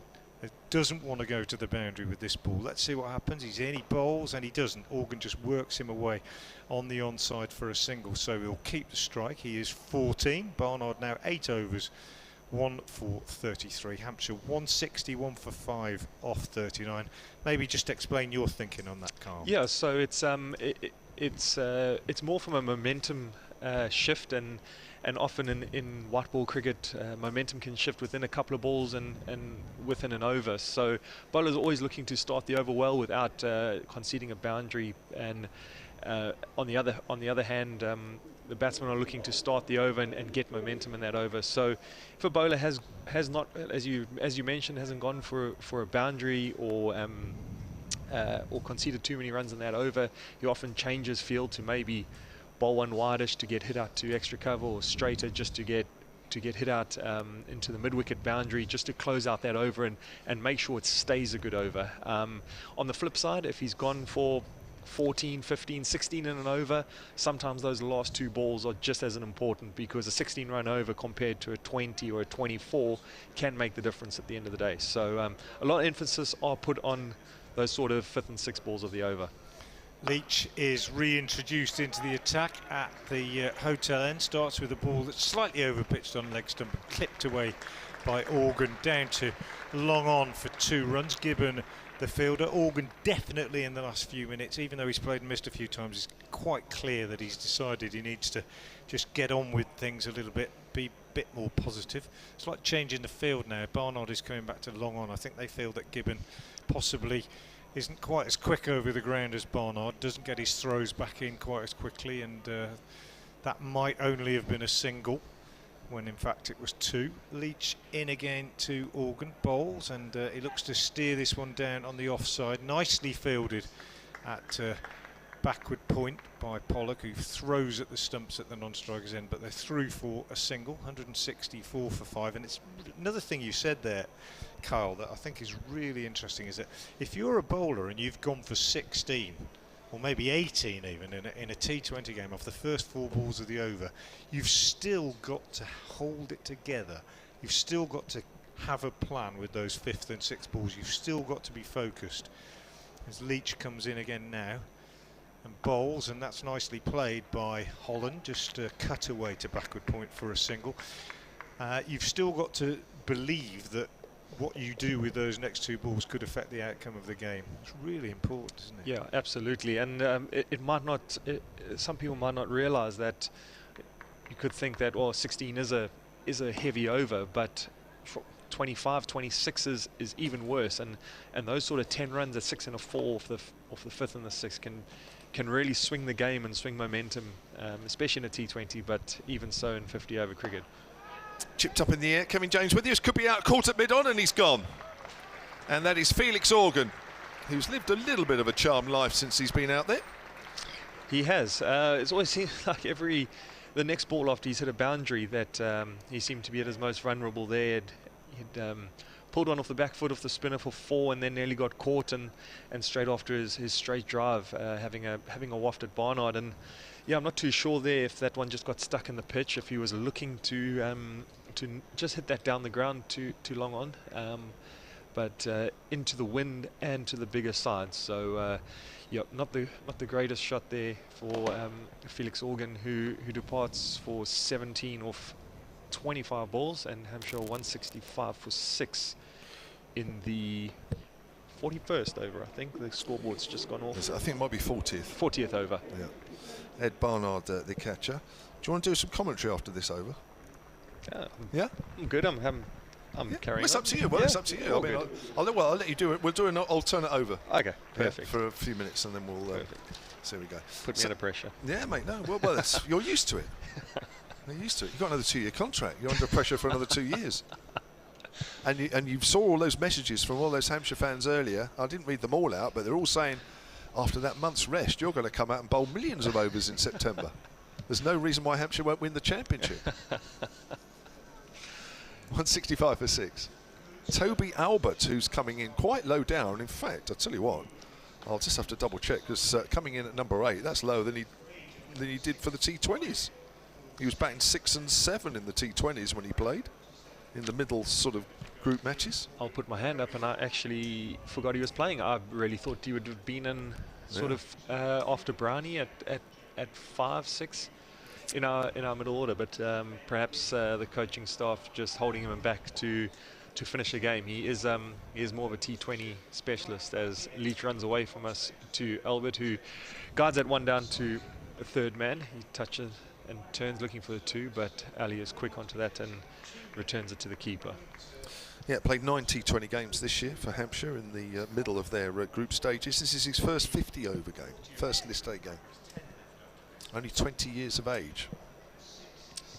doesn't want to go to the boundary with this ball. Let's see what happens. He's in, he bowls, and he doesn't. Organ just works him away on the onside for a single, so he'll keep the strike. He is 14. Barnard now 8 overs, 1 for 33. Hampshire 160, 1 for 5 off 39. Maybe just explain your thinking on that, Carl. Yeah, so it's more from a momentum shift, and often in white ball cricket, momentum can shift within a couple of balls and within an over. So bowlers are always looking to start the over well without conceding a boundary. And on the other hand, the batsmen are looking to start the over and get momentum in that over. So if a bowler has not, as you mentioned, hasn't gone for a boundary or conceded too many runs in that over, he often changes field to maybe bowl 1 wideish to get hit out to extra cover, or straighter just to get hit out into the mid-wicket boundary, just to close out that over and make sure it stays a good over. On the flip side, if he's gone for 14, 15, 16 in an over, sometimes those last 2 balls are just as important, because a 16-run over compared to a 20 or a 24 can make the difference at the end of the day. So a lot of emphasis are put on those sort of 5th and 6th balls of the over. Leach is reintroduced into the attack at the hotel end. Starts with a ball that's slightly over-pitched on leg stump and clipped away by Organ down to long on for 2 runs. Gibbon, the fielder. Organ definitely in the last few minutes, even though he's played and missed a few times, it's quite clear that he's decided he needs to just get on with things a little bit, be a bit more positive. It's like changing the field now. Barnard is coming back to long on. I think they feel that Gibbon possibly isn't quite as quick over the ground as Barnard, doesn't get his throws back in quite as quickly, and that might only have been a single when in fact it was 2. Leach in again to Organ, bowls, and he looks to steer this one down on the offside. Nicely fielded at backward point by Pollock, who throws at the stumps at the non-striker's end, but they're through for a single. 164 for 5. And it's another thing you said there, Kyle, that I think is really interesting, is that if you're a bowler and you've gone for 16 or maybe 18 even in a T20 game off the first 4 balls of the over, you've still got to hold it together. You've still got to have a plan with those 5th and 6th balls. You've still got to be focused. As Leach comes in again now and bowls, and that's nicely played by Holland, just a cut away to backward point for a single. You've still got to believe that what you do with those next 2 balls could affect the outcome of the game. It's really important, isn't it? Yeah, absolutely. And it might not, some people might not realize that. You could think that, well, 16 is a heavy over, but 25, 26 is even worse, and those sort of 10 runs at 6 and a 4 off the 5th and the 6th can really swing the game and swing momentum, especially in a T20, but even so in 50 over cricket. Chipped up in the air. Kevin James with you. Could be out, caught at mid-on, and he's gone. And that is Felix Organ, who's lived a little bit of a charmed life since he's been out there. He has. It's always seemed like the next ball after he's hit a boundary that he seemed to be at his most vulnerable there. He'd pulled one off the back foot of the spinner for 4 and then nearly got caught, and straight after his straight drive, having a waft at Barnard. And yeah, I'm not too sure there if that one just got stuck in the pitch, if he was looking to just hit that down the ground too long on, but into the wind and to the bigger side. So yeah, not the greatest shot there for Felix Organ, who departs for 17 off 25 balls, and Hampshire 165 for 6 in the 41st over. I think the scoreboard's just gone off. I think it might be 40th. 40th over. Yeah. Ed Barnard, the catcher. Do you want to do some commentary after this over? Yeah. I'm good. I'm carrying. It's on. up to you. Well, Yeah, it's up to you. all I mean, good. I'll let you do it. We'll do an alternate over. Okay, perfect. For a few minutes, and then we'll. So we go. Put me under pressure. Yeah, mate. No, well, you're used to it. You're used to it. You've got another 2-year contract. You're under pressure for another 2 years. And you saw all those messages from all those Hampshire fans earlier. I didn't read them all out, but they're all saying, after that month's rest, you're going to come out and bowl millions of overs in September. There's no reason why Hampshire won't win the championship. 165 for 6. Toby Albert, who's coming in quite low down. In fact, I'll tell you what, I'll just have to double check, because coming in at number 8, that's lower than he did for the T20s. He was batting 6 and 7 in the T20s when he played, in the middle sort of group matches. I'll put my hand up, and I actually forgot he was playing. I really thought he would have been in sort of after Brownie at 5, 6 in our middle order, but perhaps the coaching staff just holding him back to finish the game. He is more of a T20 specialist, as Leach runs away from us to Albert, who guides that one down to a third man. He touches and turns looking for the 2, but Ali is quick onto that and returns it to the keeper. Yeah, played 9 T20 games this year for Hampshire in the middle of their group stages. This is his first 50 over game, first list A game. Only 20 years of age.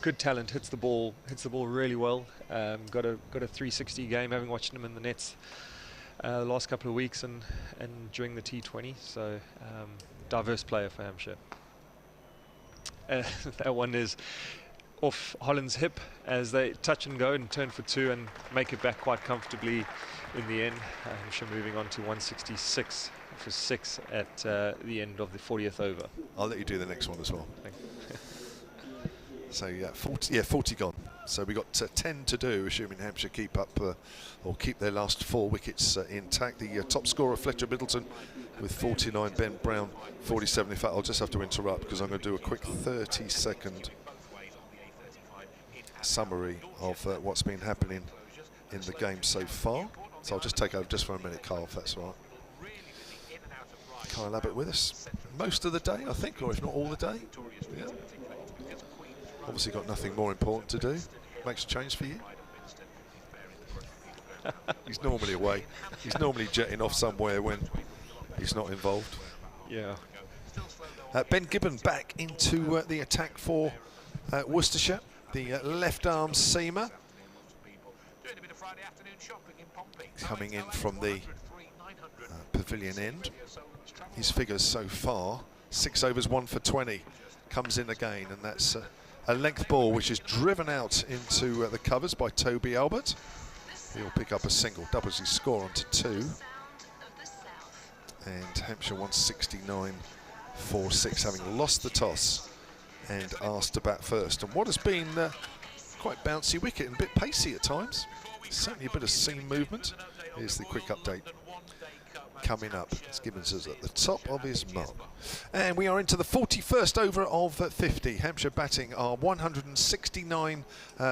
Good talent, hits the ball really well. Got a 360 game, having watched him in the nets the last couple of weeks and during the T20. So diverse player for Hampshire. That one is off Holland's hip as they touch and go and turn for 2 and make it back quite comfortably in the end. Hampshire moving on to 166 for 6 at the end of the 40th over. I'll let you do the next one as well. Thank you. So yeah, 40 gone. So we got 10 to do, assuming Hampshire keep up or keep their last 4 wickets intact. The top scorer, Fletcher Middleton, with 49. Ben Brown, 47. In fact, I'll just have to interrupt because I'm going to do a quick 30-second summary of what's been happening in the game so far. So I'll just take over just for a minute, Carl, if that's all right. Kyle Abbott with us most of the day, I think, or if not all the day. Yeah. Obviously got nothing more important to do. Makes a change for you. He's normally away. He's normally jetting off somewhere when he's not involved. Yeah. Ben Gibbon back into the attack for Worcestershire, the left arm seamer. Coming in from the pavilion end. His figures so far, 6 overs, 1 for 20. Comes in again, and that's a length ball which is driven out into the covers by Toby Albert. He'll pick up a single, doubles his score onto 2. And Hampshire 169 for 6, having lost the toss and asked to bat first. And what has been quite bouncy wicket and a bit pacey at times. Certainly a bit of seam movement. Here's the quick update. coming up. As Gibbons is at the top of his mark. And we are into the 41st over of 50. Hampshire batting are 169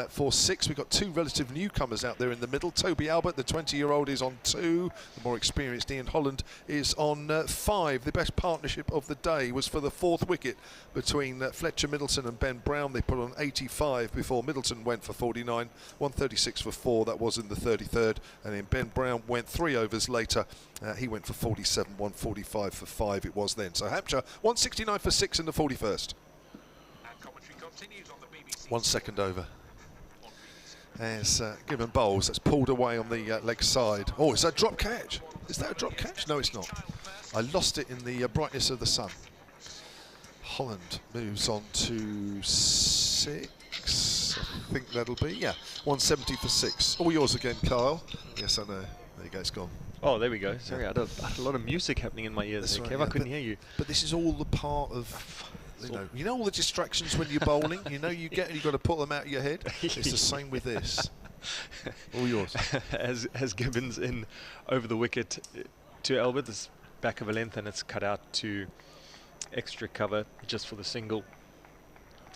for 6. We've got two relative newcomers out there in the middle. Toby Albert, the 20-year-old, is on 2. The more experienced Ian Holland is on 5. The best partnership of the day was for the 4th wicket between Fletcher Middleton and Ben Brown. They put on 85 before Middleton went for 49, 136 for 4. That was in the 33rd. And then Ben Brown went 3 overs later. He went for 47, 145 for 5 it was then. So Hampshire 169 for 6 in the 41st. 1 second over. As Gibbon bowls, that's pulled away on the leg side. Oh, is that a drop catch? Is that a drop catch? No, it's not. I lost it in the brightness of the sun. Holland moves on to 6. I think that'll be, yeah, 170 for 6. All yours again, Kyle. Yes, I know. There you go, it's gone. Oh, there we go. Sorry, I had a lot of music happening in my ears there, right, Kev. yeah, I couldn't hear you. But this is all the part of, you know all the distractions when you're bowling. You know you get and you've got to put them out of your head. It's the same with this. All yours. As Gibbons in over the wicket to Albert, this back of a length, and it's cut out to extra cover just for the single.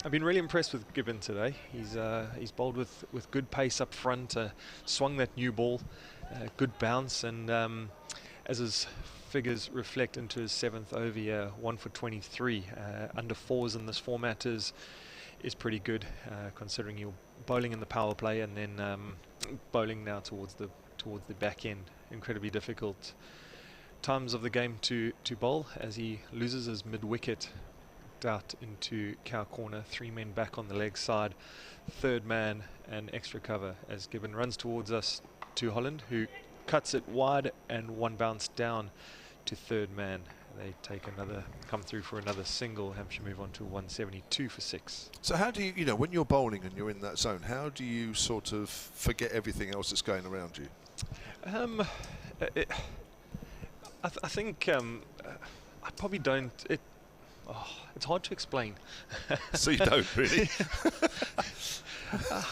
I've been really impressed with Gibbon today. He's bowled with good pace up front, swung that new ball, good bounce, and as his figures reflect into his 7th over here, 1 for 23. Under 4s in this format is pretty good, considering you're bowling in the power play and then bowling now towards the back end. Incredibly difficult times of the game to bowl, as he loses his mid wicket out into cow corner. 3 men back on the leg side, 3rd man and extra cover as Gibbon runs towards us to Holland, who cuts it wide and 1 bounce down to 3rd man. They come through for another single. Hampshire move on to 172 for 6. So how do you know, when you're bowling and you're in that zone, how do you sort of forget everything else that's going around you? I think I probably don't. It's hard to explain. So you don't really? I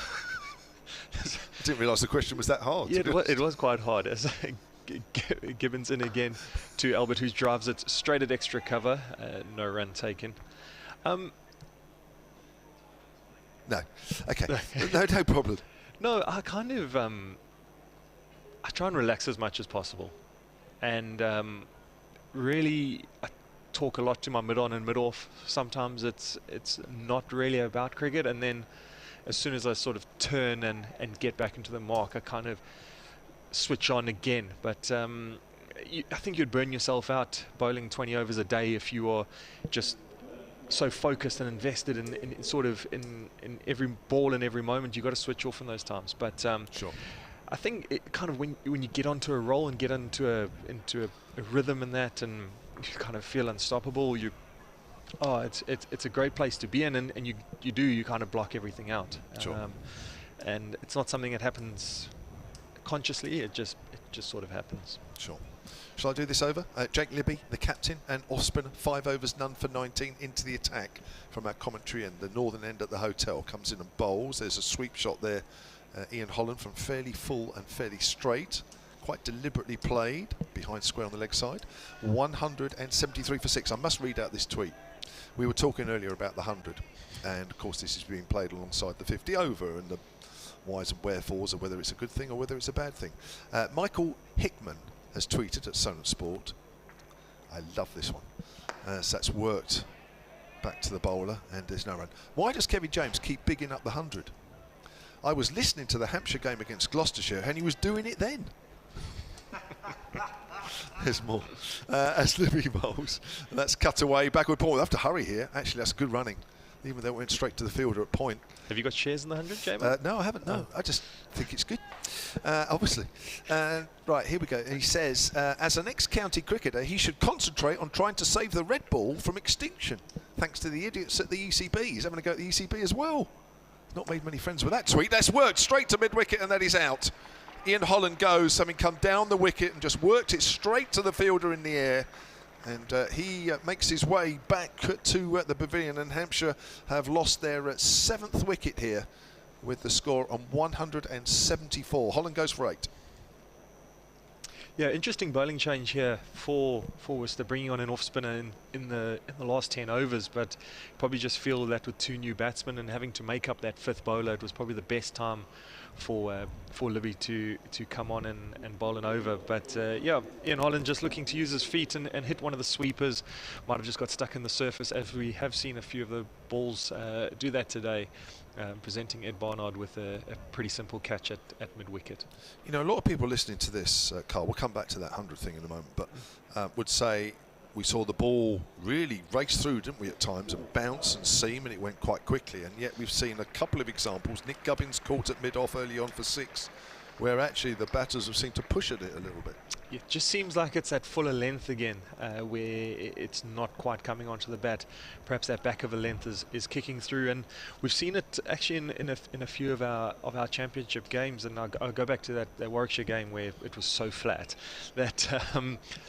didn't realise the question was that hard. Yeah, it was quite hard. As Gibbons in again to Albert, who drives it straight at extra cover. No run taken. No. Okay. No problem. No, I kind of I try and relax as much as possible, and really I talk a lot to my mid-on and mid-off. Sometimes it's not really about cricket, and then as soon as I sort of turn and get back into the mark, I kind of switch on again. But I think you'd burn yourself out bowling 20 overs a day if you are just so focused and invested in sort of in every ball and every moment. You've got to switch off in those times. But sure. I think it kind of when you get onto a roll and get into a rhythm in that, and you kind of feel unstoppable, it's a great place to be in, and you kind of block everything out. Sure. And it's not something that happens consciously, it just sort of happens. Sure. Shall I do this over? Jake Libby, the captain, and Osborne, 5 overs, none for 19, into the attack from our commentary end. The northern end at the hotel comes in and bowls. There's a sweep shot there, Ian Holland, from fairly full and fairly straight. Quite deliberately played, behind square on the leg side. 173 for 6. I must read out this tweet. We were talking earlier about the 100, and of course this is being played alongside the 50 over, and the whys and wherefores of whether it's a good thing or whether it's a bad thing. Michael Hickman has tweeted at Solent Sport. I love this one. So that's worked back to the bowler, and there's no run. Why does Kevin James keep bigging up the 100? I was listening to the Hampshire game against Gloucestershire, and he was doing it then. There's more. As Libby bowls, that's cut away, backward ball. We'll have to hurry here. Actually, that's good running, even though it went straight to the fielder at point. Have you got shares in the 100, Jamie? No, I haven't. No, I just think it's good. Obviously. Right, here we go. He says, as an ex-county cricketer, he should concentrate on trying to save the red ball from extinction. Thanks to the idiots at the ECB. He's having a go at the ECB as well. Not made many friends with that tweet. That's worked straight to mid-wicket, and that is out. Ian Holland goes, having come down the wicket and just worked it straight to the fielder in the air. And he makes his way back to the pavilion, and Hampshire have lost their 7th wicket here with the score on 174. Holland goes for 8. Yeah, interesting bowling change here for Worcester, bringing on an off spinner in the last 10 overs, but probably just feel that with 2 new batsmen and having to make up that 5th bowler, it was probably the best time for Libby to come on and bowl an over. But yeah, Ian Holland just looking to use his feet and hit one of the sweepers. Might have just got stuck in the surface, as we have seen a few of the balls do that today. Presenting Ed Barnard with a pretty simple catch at mid-wicket. You know, a lot of people listening to this, Carl, we'll come back to that 100 thing in a moment, but would say we saw the ball really race through, didn't we, at times, and bounce and seam, and it went quite quickly. And yet we've seen a couple of examples. Nick Gubbins caught at mid-off early on for 6, where actually the batters have seemed to push at it a little bit. It just seems like it's at fuller length again, where it's not quite coming onto the bat. Perhaps that back of a length is kicking through, and we've seen it actually in a few of our championship games. And I'll go back to that Warwickshire game where it was so flat that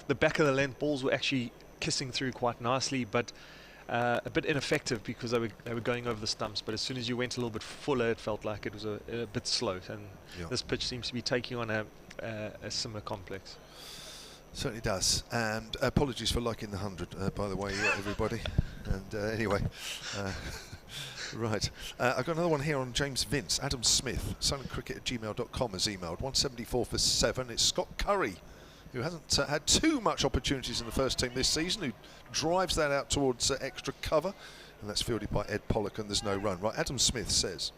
the back of the length balls were actually kissing through quite nicely, but a bit ineffective because they were going over the stumps. But as soon as you went a little bit fuller, it felt like it was a bit slow, and this pitch seems to be taking on a similar complex. Certainly does. And apologies for liking the 100, by the way, everybody. And anyway, right. I've got another one here on James Vince. Adam Smith, silentcricket@gmail.com, has emailed 174 for 7. It's Scott Curry, who hasn't had too much opportunities in the first team this season, who drives that out towards extra cover, and that's fielded by Ed Pollock, and there's no run. Right, Adam Smith says,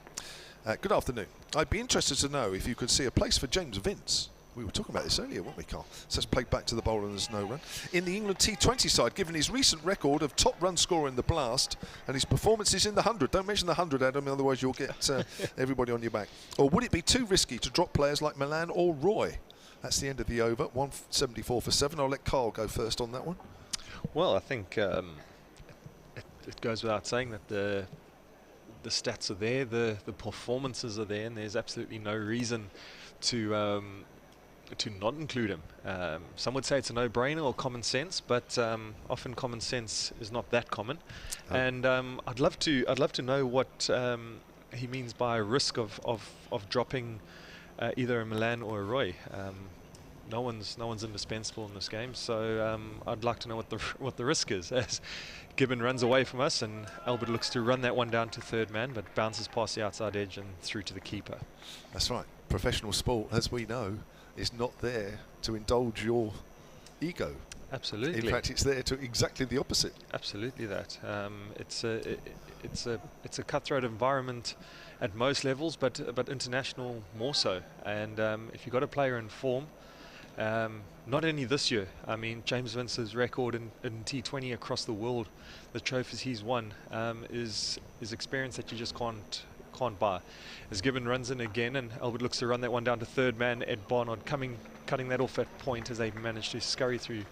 good afternoon. I'd be interested to know if you could see a place for James Vince. We were talking about this earlier, weren't we, Carl? So it's played back to the bowler and there's no run. In the England T20 side, given his recent record of top run scorer in the Blast and his performances in the 100. Don't mention the 100, Adam, otherwise you'll get everybody on your back. Or would it be too risky to drop players like Milan or Roy? That's the end of the over, 174 for 7. I'll let Carl go first on that one. Well, I think it goes without saying that the stats are there, the performances are there, and there's absolutely no reason to not include him. Some would say it's a no-brainer or common sense, but often common sense is not that common. And I'd love to know what he means by risk of dropping either a Milan or a Roy. No one's indispensable in this game, so I'd like to know what the risk is. As Gibbon runs away from us, and Albert looks to run that one down to third man, but bounces past the outside edge and through to the keeper. That's right. Professional sport, as we know, is not there to indulge your ego. Absolutely. In fact, it's there to exactly the opposite. Absolutely that. It's a cutthroat environment at most levels, but international more so. And if you've got a player in form, not only this year, I mean, James Vince's record in T20 across the world, the trophies he's won, is experience that you just can't buy. As Gibbon runs in again, and Albert looks to run that one down to third man, Ed Barnard cutting that off at point as they managed to scurry through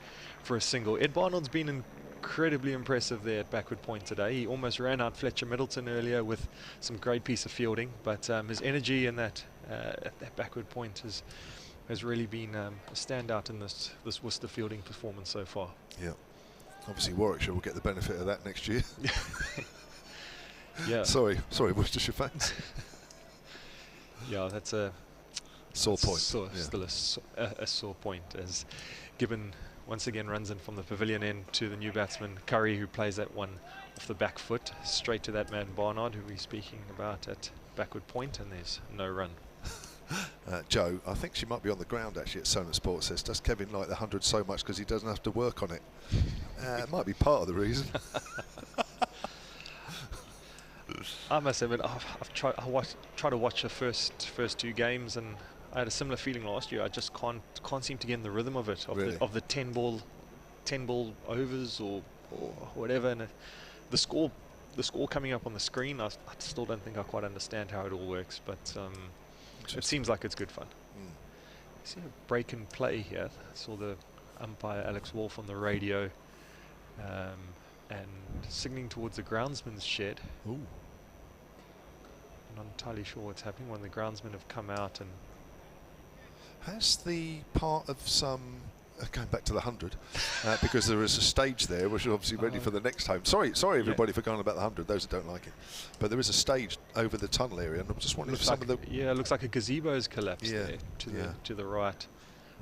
for a single. Ed Barnard's been incredibly impressive there at backward point today. He almost ran out Fletcher Middleton earlier with some great piece of fielding, but his energy in that at that backward point has really been a standout in this Worcester fielding performance so far. Yeah, obviously Warwickshire will get the benefit of that next year. Yeah. Sorry, Worcestershire fans. Yeah, that's a sore point. Still a sore point, as Gibbon once again runs in from the pavilion end to the new batsman Curry, who plays that one off the back foot straight to that man Barnard, who we're speaking about at backward point, and there's no run. Joe, I think she might be on the ground actually at Solent Sports, says, does Kevin like the 100 so much because he doesn't have to work on it? It might be part of the reason. I must admit, I've tried to watch the first 2 games, and I had a similar feeling last year. I just can't seem to get in the rhythm of it, of the 10 ball overs or whatever, and the score coming up on the screen. I still don't think I quite understand how it all works, but it seems like it's good fun. You see a break in play here. I saw the umpire Alex Wolf on the radio and signalling towards the groundsman's shed. Ooh. I'm not entirely sure what's happening. One of the groundsmen have come out and... Has the part of some... going back to the 100, because there is a stage there which is obviously ready for the next home. Sorry everybody for going about the 100, those that don't like it. But there is a stage over the tunnel area, and I'm just wondering if some of the... Yeah, it looks like a gazebo has collapsed there to the right.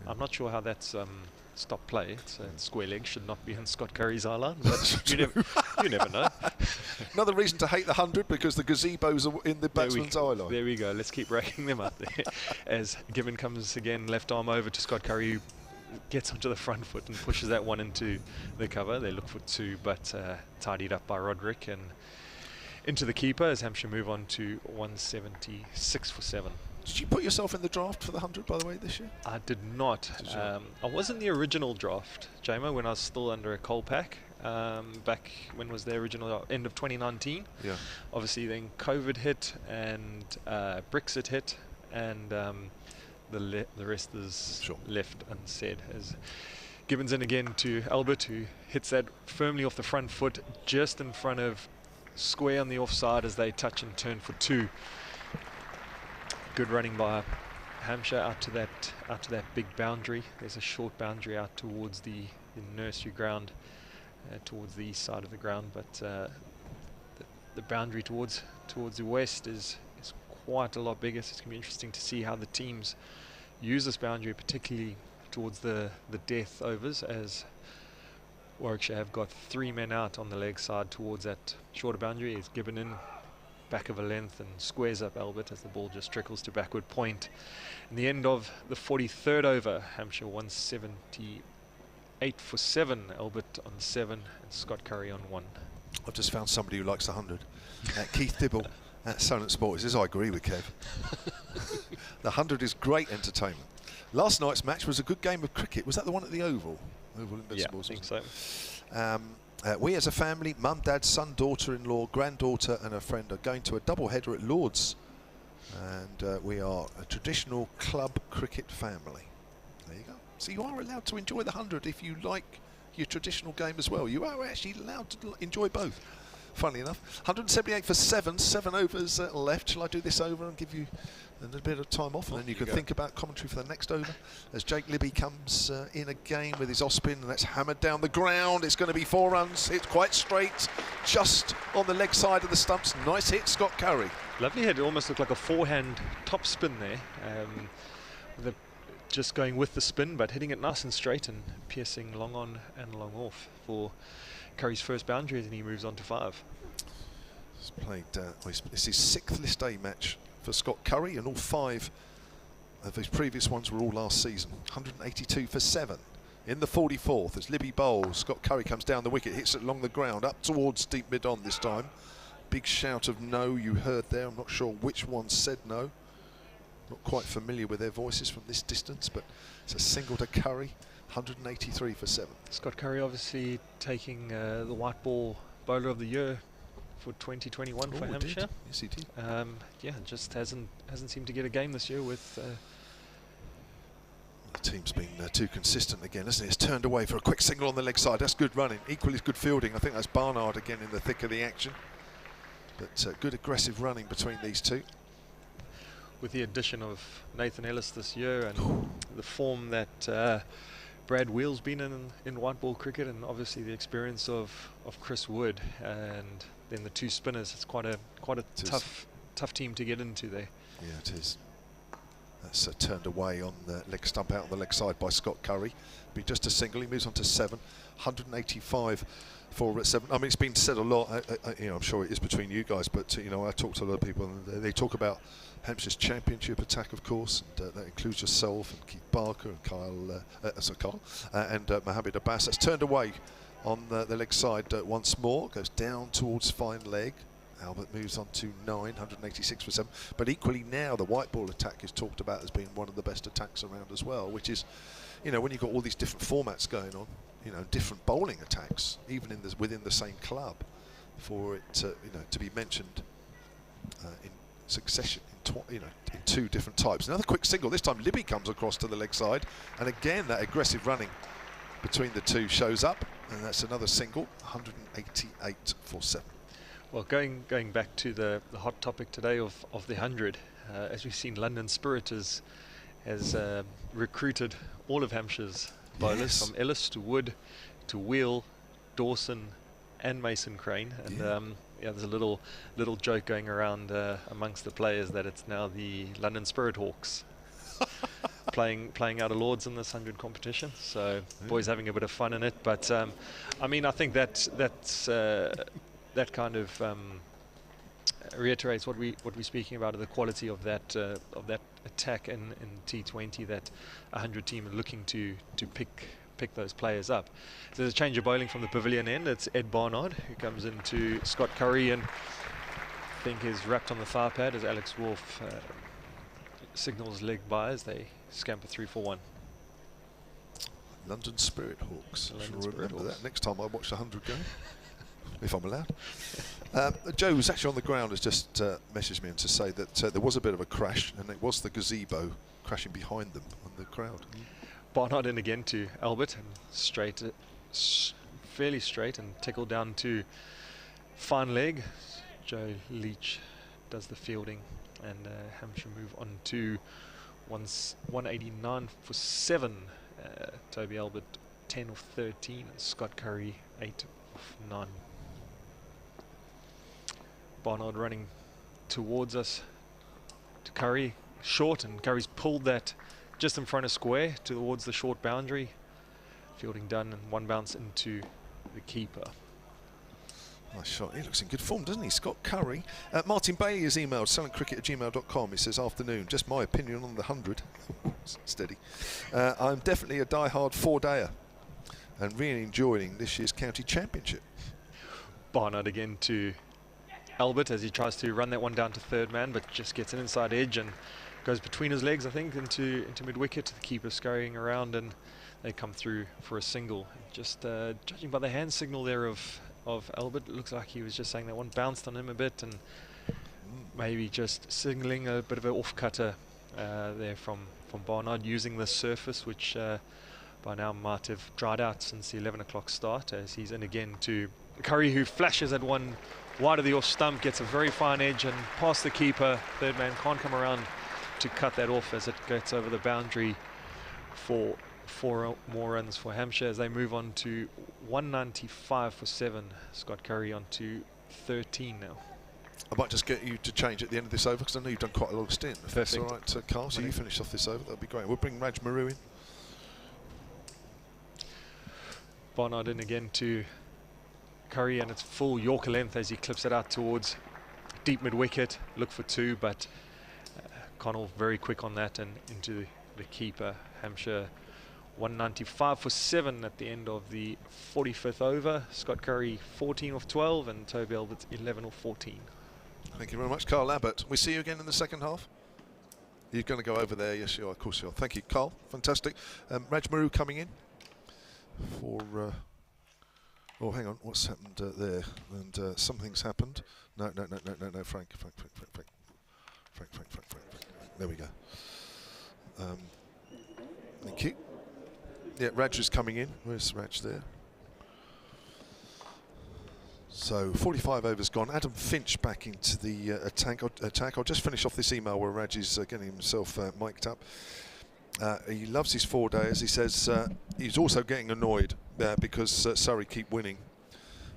I'm not sure how that's stop play. It's a square leg, should not be in Scott Curry's eye line, but you never know. Another reason to hate the 100 because the gazebos are in the batsman's eye line. There we go. Let's keep racking them up there. As Gibbon comes again, left arm over to Scott Curry, who gets onto the front foot and pushes that one into the cover. They look for 2, but tidied up by Roderick and into the keeper as Hampshire move on to 176 for 7. Did you put yourself in the draft for the 100, by the way, this year? I did not. I was in the original draft, Jamo, when I was still under a coal pack. Back when was the original? End of 2019. Yeah. Obviously, then COVID hit and Brexit hit, and the rest is left unsaid. As Gibbons in again to Albert, who hits that firmly off the front foot, just in front of square on the offside as they touch and turn for 2. Good running by Hampshire out to that big boundary. There's a short boundary out towards the nursery ground, towards the east side of the ground, but the boundary towards the west is quite a lot bigger. So it's going to be interesting to see how the teams use this boundary, particularly towards the death overs, as Warwickshire have got 3 men out on the leg side towards that shorter boundary. It's given in back of a length and squares up Albert as the ball just trickles to backward point. In the end of the 43rd over, Hampshire 178 for 7, Albert on 7 and Scott Curry on 1. I've just found somebody who likes the 100. Keith Dibble at Solent Sports says, I agree with Kev. The 100 is great entertainment. Last night's match was a good game of cricket. Was that the one at the Oval? Yeah, I think so. We as a family, mum, dad, son, daughter-in-law, granddaughter and a friend are going to a double header at Lord's, and we are a traditional club cricket family. There you go. So you are allowed to enjoy the 100 if you like your traditional game as well. You are actually allowed to enjoy both. Funnily enough, 178 for 7 overs left. Shall I do this over and give you a little bit of time off, and then you can think about commentary for the next over as Jake Libby comes in again with his off-spin, and that's hammered down the ground. It's going to be 4 runs. It's quite straight, just on the leg side of the stumps. Nice hit, Scott Curry. Lovely hit. It almost looked like a forehand top spin there. Just going with the spin, but hitting it nice and straight and piercing long on and long off for Curry's first boundary, and he moves on to 5. He's played. It's his 6th List A match for Scott Curry, and all 5 of his previous ones were all last season. 182 for 7 in the 44th as Libby bowls. Scott Curry comes down the wicket, hits it along the ground, up towards deep mid-on this time. Big shout of no you heard there. I'm not sure which one said no. Not quite familiar with their voices from this distance, but it's a single to Curry. 183 for 7. Scott Curry obviously taking the white ball bowler of the year for 2021 for Hampshire. Yes, he did. Yeah, just hasn't seemed to get a game this year with. The team's been too consistent again, hasn't it? It's turned away for a quick single on the leg side. That's good running. Equally good fielding. I think that's Barnard again in the thick of the action. But good aggressive running between these two. With the addition of Nathan Ellis this year and the form that Brad Wheel's been in white ball cricket, and obviously the experience of Chris Wood, and then the 2 spinners, it's quite a tough team to get into there. Yeah, it is. That's turned away on the leg stump out on the leg side by Scott Curry. Be just a single. He moves on to 7. 185 for 7. I mean, it's been said a lot. I'm sure it is between you guys, but I talk to a lot of people, and they talk about Hampshire's championship attack, of course, and that includes yourself and Keith Barker and Kyle and Mohammed Abbas. That's turned away on the leg side once more. Goes down towards fine leg. Albert moves on to 9, 186 for 7. But equally now, the white ball attack is talked about as being one of the best attacks around as well, which is, when you've got all these different formats going on, different bowling attacks, even within the same club, for it to be mentioned in succession, in 2 different types. Another quick single. This time Libby comes across to the leg side, and again that aggressive running between the 2 shows up, and that's another single. 188 for 7. Well, going back to the hot topic today of the 100, as we've seen, London Spirit has recruited all of Hampshire's bowlers, from Ellis to Wood to Wheel, Dawson and Mason Crane, and there's a little joke going around amongst the players that it's now the London Spirit Hawks. playing out of Lords in this 100 competition. So boys having a bit of fun in it. But I mean, I think that kind of reiterates what we're speaking about, the quality of that attack in T20, that 100 team are looking to pick those players up. So there's a change of bowling from the pavilion end. It's Ed Barnard who comes into Scott Curry, and I think is wrapped on the thigh pad as Alex Wolf signals leg by as they scamper 3 for 1. London Spirit Hawks. London I'll Spirit remember Hawks. that next time I watch the 100 game, if I'm allowed. Joe, who's actually on the ground, has just messaged me to say that there was a bit of a crash, and it was the gazebo crashing behind them on the crowd. Barnard in again to Albert, and straight, fairly straight, and tickled down to fine leg. Joe Leach does the fielding, and Hampshire move on to 189 for 7. Toby Albert 10 of 13, and Scott Curry 8 of 9. Barnard running towards us to Curry, short, and Curry's pulled that just in front of square towards the short boundary. Fielding done, and 1 bounce into the keeper. Nice shot. He looks in good form, doesn't he? Scott Curry. Martin Bailey has emailed sellingcricket@gmail.com. He says, afternoon, just my opinion on the 100. Steady. I'm definitely a die-hard 4-dayer and really enjoying this year's county championship. Barnard again to Albert as he tries to run that one down to third man, but just gets an inside edge and goes between his legs, I think, into mid-wicket. The keeper scurrying around, and they come through for a single. Just judging by the hand signal there of Albert, it looks like he was just saying that one bounced on him a bit, and maybe just signalling a bit of an off-cutter there from Barnard, using the surface, which by now might have dried out since the 11 o'clock start, as he's in again to Curry, who flashes at one wide of the off stump, gets a very fine edge and past the keeper. Third man can't come around to cut that off as it gets over the boundary for 4 more runs for Hampshire as they move on to 195 for 7. Scott Curry on to 13 now. I might just get you to change at the end of this over, because I know you've done quite a lot of stint. If that's all right, Carl, so you finish off this over, that'd be great. We'll bring Raj Maru in. Barnard in again to Curry, and it's full Yorker length as he clips it out towards deep mid-wicket. Look for 2, but Connell very quick on that and into the keeper. Hampshire 195 for 7 at the end of the 45th over. Scott Curry 14 of 12 and Toby Albert 11 of 14. Thank you very much, Carl Abbott. We see you again in the second half. You're going to go over there? Yes, you are. Of course you are. Thank you, Carl. Fantastic. Raj Maru coming in for... oh, hang on. What's happened there? And something's happened. No, Frank. There we go. Thank you. Yeah, Raj is coming in. Where's Raj there? So 45 overs gone. Adam Finch back into the attack. I'll just finish off this email where Raj is getting himself mic'd up. He loves his 4 days. He says he's also getting annoyed because Surrey keep winning.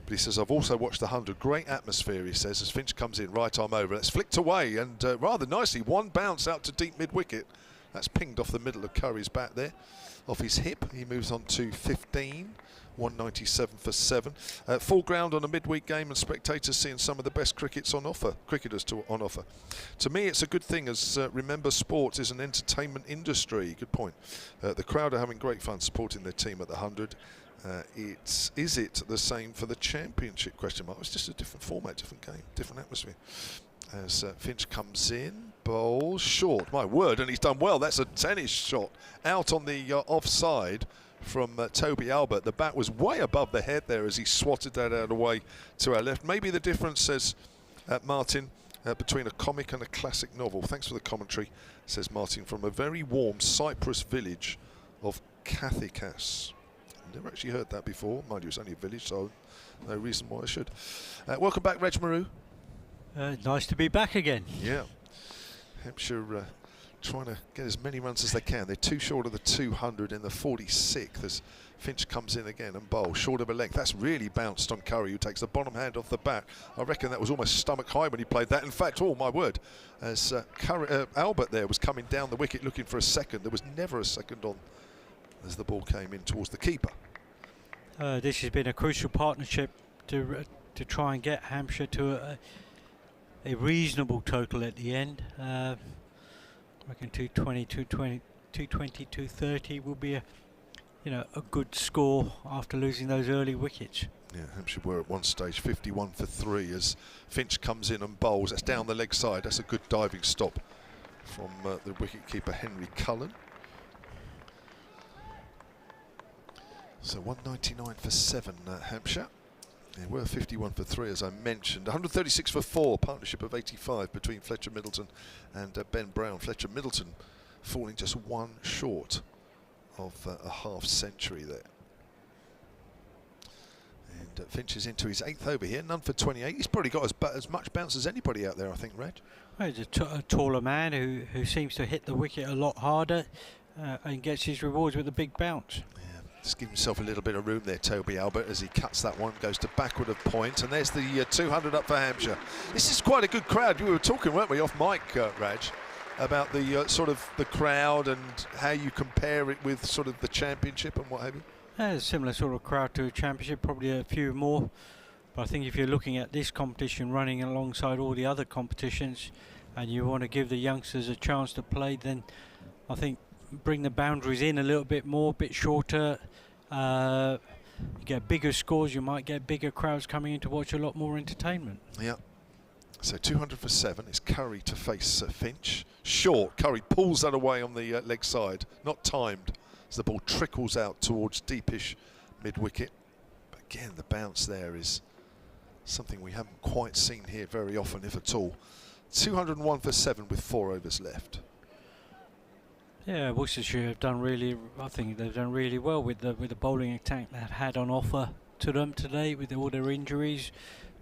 But he says, I've also watched the 100. Great atmosphere, he says, as Finch comes in. Right arm over. It's flicked away and rather nicely. 1 bounce out to deep mid-wicket. That's pinged off the middle of Curry's bat there. Off his hip. He moves on to 15. 197 for 7. Full ground on a midweek game, and spectators seeing some of the best cricketers on offer. To me, it's a good thing, as remember, sports is an entertainment industry. Good point. The crowd are having great fun supporting their team at the 100. Is it the same for the championship? Question mark. It's just a different format, different game, different atmosphere. As Finch comes in, bowls short. My word, and he's done well. That's a tennis shot out on the offside from Toby Albert. The bat was way above the head there as he swatted that out of the way to our left. Maybe the difference, says Martin, between a comic and a classic novel. Thanks for the commentary, says Martin, from a very warm Cyprus village of Kathikas. Never actually heard that before. Mind you, it's only a village, so no reason why I should. Welcome back, Raj Maru. Nice to be back again. Yeah. Hampshire trying to get as many runs as they can. They're too short of the 200 in the 46th as Finch comes in again and bowls short of a length. That's really bounced on Curry, who takes the bottom hand off the bat. I reckon that was almost stomach high when he played that. In fact, oh my word, as Albert there was coming down the wicket looking for a second, there was never a second on as the ball came in towards the keeper. This has been a crucial partnership to try and get Hampshire to a reasonable total at the end. I reckon 220, 230 will be a good score after losing those early wickets. Yeah, Hampshire were at one stage 51 for 3 as Finch comes in and bowls. That's down the leg side. That's a good diving stop from the wicketkeeper Henry Cullen. So 199 for 7, Hampshire. They were 51 for 3, as I mentioned. 136 for 4, partnership of 85 between Fletcher Middleton and Ben Brown. Fletcher Middleton falling just one short of a half century there. And Finch is into his 8th over here, none for 28. He's probably got as much bounce as anybody out there, I think, Reg. Well, he's a taller man who seems to hit the wicket a lot harder and gets his rewards with a big bounce. Just give himself a little bit of room there, Toby Albert, as he cuts that one, goes to backward of point, and there's the 200 up for Hampshire. This is quite a good crowd. We were talking, weren't we, off mic, Raj, about the sort of the crowd and how you compare it with sort of the championship and what have you? A similar sort of crowd to a championship, probably a few more. But I think if you're looking at this competition running alongside all the other competitions and you want to give the youngsters a chance to play, then I think bring the boundaries in a little bit more, a bit shorter. You get bigger scores, you might get bigger crowds coming in to watch a lot more entertainment. Yeah. So 200 for 7. It's Curry to face Finch. Short. Curry pulls that away on the leg side. Not timed as the ball trickles out towards deepish mid-wicket. But again, the bounce there is something we haven't quite seen here very often, if at all. 201 for 7 with 4 overs left. Yeah, Worcestershire have done really. I think they've done really well with the bowling attack they've had on offer to them today, with all their injuries,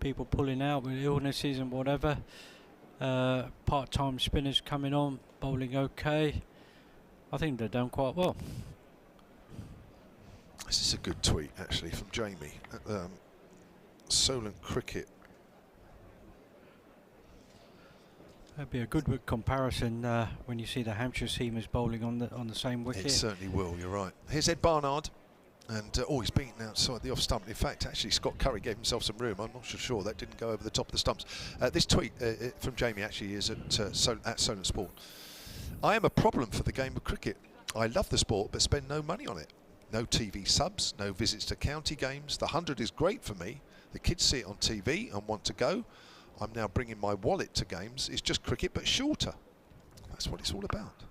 people pulling out with illnesses and whatever. Part-time spinners coming on, bowling okay. I think they've done quite well. This is a good tweet actually from Jamie at Solent Cricket. That'd be a good comparison when you see the Hampshire seamers bowling on the same wicket. It certainly will, you're right. Here's Ed Barnard, and he's beaten outside the off stump. In fact, actually, Scott Curry gave himself some room. I'm not sure that didn't go over the top of the stumps. This tweet from Jamie actually is at Solent Sport. I am a problem for the game of cricket. I love the sport, but spend no money on it. No TV subs, no visits to county games. The 100 is great for me. The kids see it on TV and want to go. I'm now bringing my wallet to games. It's just cricket, but shorter. That's what it's all about.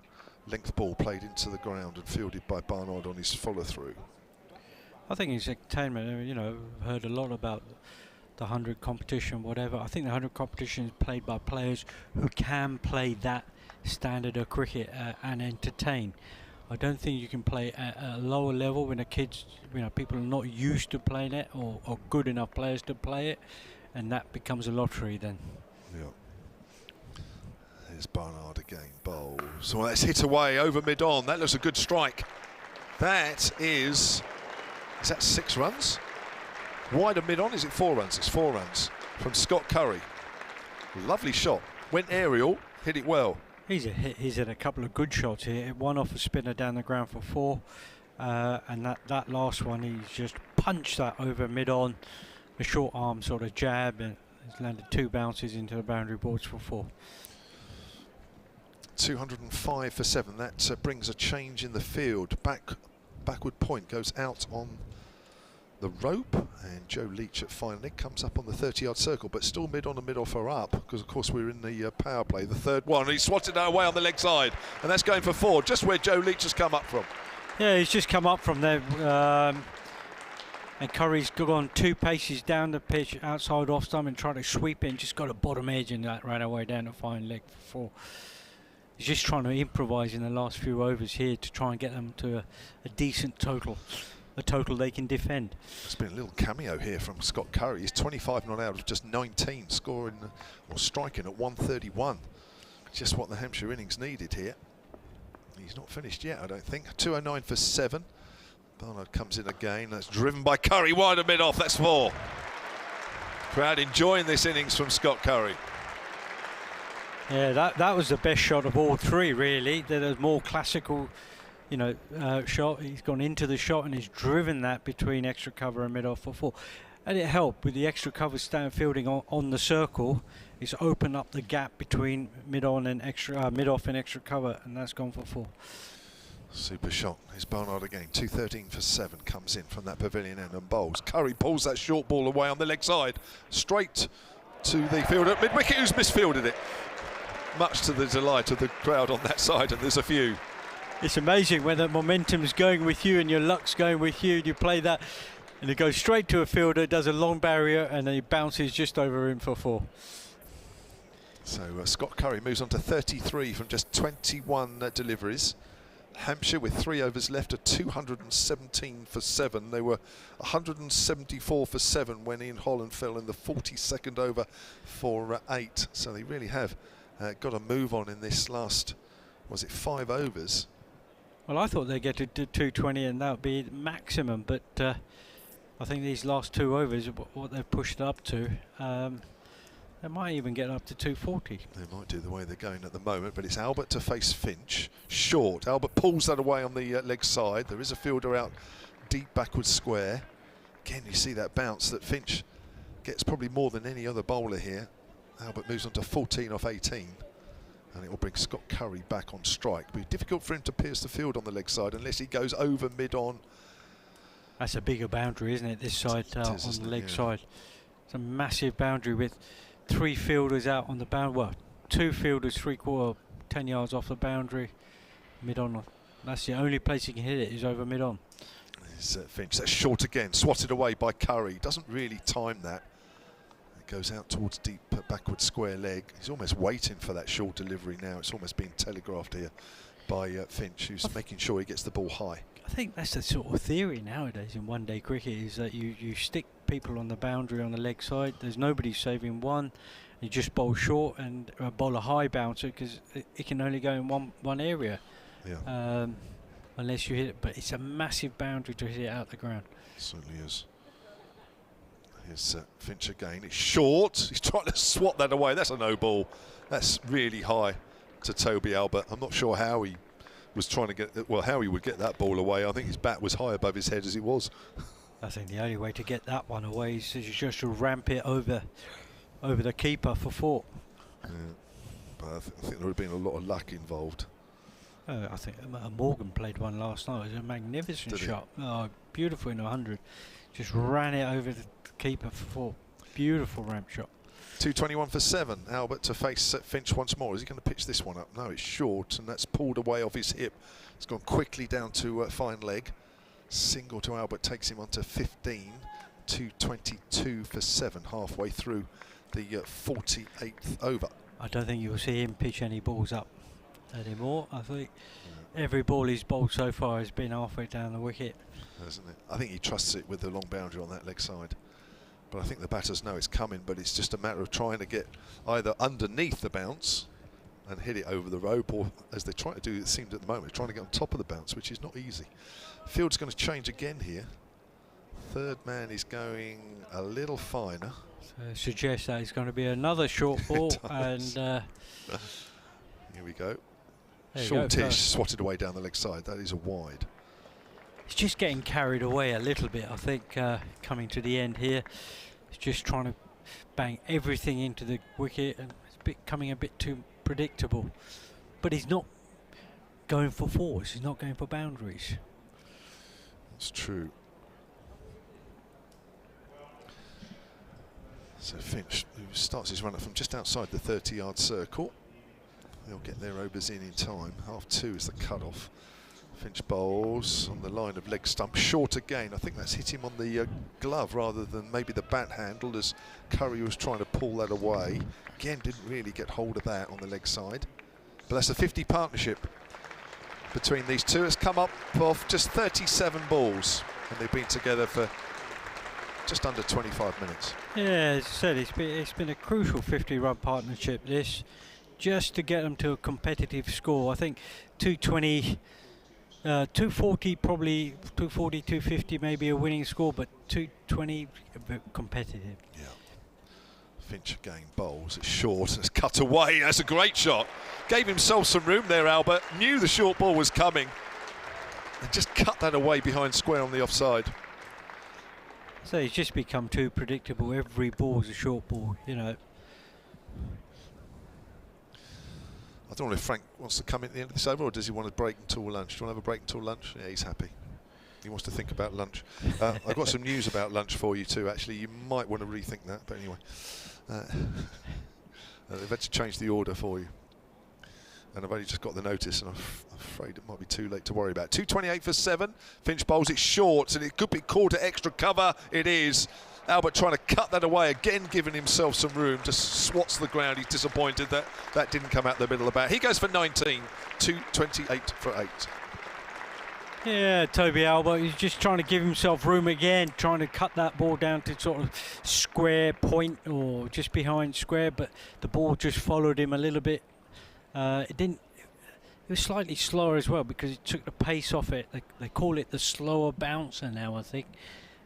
Length ball played into the ground and fielded by Barnard on his follow-through. I think it's entertainment. You know, heard a lot about the 100 competition, whatever. I think the 100 competition is played by players who can play that standard of cricket and entertain. I don't think you can play at a lower level when the kids, people are not used to playing it or good enough players to play it. And that becomes a lottery then. Yeah. There's Barnard again, bowls. So that's hit away over mid-on. That looks a good strike. That is that 6 runs? Wide of mid-on, is it 4 runs? It's 4 runs from Scott Curry. Lovely shot. Went aerial, hit it well. He's had a couple of good shots here. One off a spinner down the ground for 4. And that last one, he's just punched that over mid-on. A short arm sort of jab, and has landed 2 bounces into the boundary boards for 4. 205 for 7. That brings a change in the field. Backward point goes out on the rope, and Joe Leach at final leg comes up on the 30-yard circle, but still mid-on and mid-off are up, because of course we're in the power play. The third one, and he swatted that away on the leg side, and that's going for 4, just where Joe Leach has come up from. Yeah, he's just come up from there. And Curry's gone 2 paces down the pitch outside off stump and tried to sweep it and just got a bottom edge, and that ran away down the fine leg for 4. He's just trying to improvise in the last few overs here to try and get them to a decent total, a total they can defend. There's been a little cameo here from Scott Curry. He's 25 not out of just 19, scoring or striking at 131. Just what the Hampshire innings needed here. He's not finished yet, I don't think. 209 for 7. Barnard comes in again. That's driven by Curry, wide of mid-off. That's 4. Crowd enjoying this innings from Scott Curry. Yeah, that was the best shot of all three, really. There's more classical, you know, shot. He's gone into the shot and he's driven that between extra cover and mid-off for 4. And it helped with the extra cover stand fielding on the circle. It's opened up the gap between mid-on and mid-off and extra cover, and that's gone for 4. Super shot. Here's Barnard again. 213 for 7 comes in from that pavilion end and bowls. Curry pulls that short ball away on the leg side, straight to the fielder at mid-wicket, who's misfielded it. Much to the delight of the crowd on that side, and there's a few. It's amazing when the momentum's going with you and your luck's going with you. You play that, and it goes straight to a fielder, does a long barrier, and then he bounces just over him for 4. So Scott Curry moves on to 33 from just 21 deliveries. Hampshire with 3 overs left are 217 for 7. They were 174 for 7 when Ian Holland fell in the 42nd over for 8. So they really have got a move on in this last, was it 5 overs? Well, I thought they'd get to 220 and that would be maximum, but I think these last 2 overs, what they've pushed it up to, they might even get up to 240. They might do the way they're going at the moment, but it's Albert to face Finch. Short. Albert pulls that away on the leg side. There is a fielder out deep backwards square. Again, you see that bounce that Finch gets probably more than any other bowler here. Albert moves on to 14 off 18. And it will bring Scott Curry back on strike. It'll be difficult for him to pierce the field on the leg side unless he goes over mid-on. That's a bigger boundary, isn't it, this side on the leg side. It's a massive boundary with 3 fielders out on the boundary. Well, 2 fielders 3/4, 10 yards off the boundary, mid-on. That's the only place he can hit it, is over mid-on. There's Finch. That's short again, swatted away by Curry. Doesn't really time that. It goes out towards deep backward square leg. He's almost waiting for that short delivery now. It's almost being telegraphed here by Finch, who's making sure he gets the ball high. I think that's the sort of theory nowadays in one-day cricket, is that you stick people on the boundary on the leg side. There's nobody saving one. You just bowl short and bowl a high bouncer because it can only go in one area. Yeah. Unless you hit it, but it's a massive boundary to hit it out the ground. Certainly is. Here's Finch again. It's short. He's trying to swat that away. That's a no ball. That's really high to Toby Albert. I'm not sure how he was trying to get, well, how he would get that ball away. I think his bat was high above his head as it was. I think the only way to get that one away is just to ramp it over the keeper for 4. Yeah. But I think there would have been a lot of luck involved. I think Morgan played one last night. It was a magnificent shot. Oh, beautiful in 100. Just ran it over the keeper for 4. Beautiful ramp shot. 221 for 7. Albert to face Finch once more. Is he going to pitch this one up? No, it's short, and that's pulled away off his hip. It's gone quickly down to fine leg. Single to Albert takes him on to 15. 222 for 7, halfway through the 48th over. I don't think you'll see him pitch any balls up anymore. I think every ball he's bowled so far has been halfway down the wicket. Hasn't it? I think he trusts it with the long boundary on that leg side. But I think the batters know it's coming, but it's just a matter of trying to get either underneath the bounce and hit it over the rope, or as they try to do, it seems at the moment, trying to get on top of the bounce, which is not easy. Field's going to change again here. Third man is going a little finer. So suggests that it's going to be another short ball, and here we go. Shortish, swatted away down the leg side. That is a wide. It's just getting carried away a little bit, I think, coming to the end here. It's just trying to bang everything into the wicket, and it's becoming a bit too predictable. But he's not going for 4s. He's not going for boundaries. That's true. So Finch, who starts his run up from just outside the 30-yard circle. They'll get their overs in time. 2:30 is the cut-off. Finch bowls on the line of leg stump. Short again. I think that's hit him on the glove rather than maybe the bat handle, as Curry was trying to pull that away. Again, didn't really get hold of that on the leg side. But that's a 50 partnership between these two. It's come up off just 37 balls, and they've been together for just under 25 minutes. Yeah, as I said, it's been a crucial 50-run partnership, this. just to get them to a competitive score. I think 220, 240 probably, 240, 250 maybe a winning score, but 220 a bit competitive. Yeah. Finch again bowls, it's short, it's cut away, that's a great shot. Gave himself some room there, Albert, knew the short ball was coming, and just cut that away behind square on the offside. So it's just become too predictable. Every ball's a short ball, you know. I don't know if Frank wants to come in at the end of this over, or does he want to break until lunch? Do you want to have a break until lunch? Yeah, he's happy. He wants to think about lunch. I've got some news about lunch for you too, actually. You might want to rethink that, but anyway. They've had to change the order for you. And I've only just got the notice, and I'm afraid it might be too late to worry about. 2:28 for 7. Finch bowls it short, and it could be called to extra cover. It is. Albert trying to cut that away, again giving himself some room, just swats the ground. He's disappointed that that didn't come out the middle of the bat. He goes for 19, 2:28 for 8. Yeah, Toby Albert, he's just trying to give himself room again, trying to cut that ball down to sort of square point or just behind square, but the ball just followed him a little bit. It didn't. It was slightly slower as well because it took the pace off it. They call it the slower bouncer now, I think,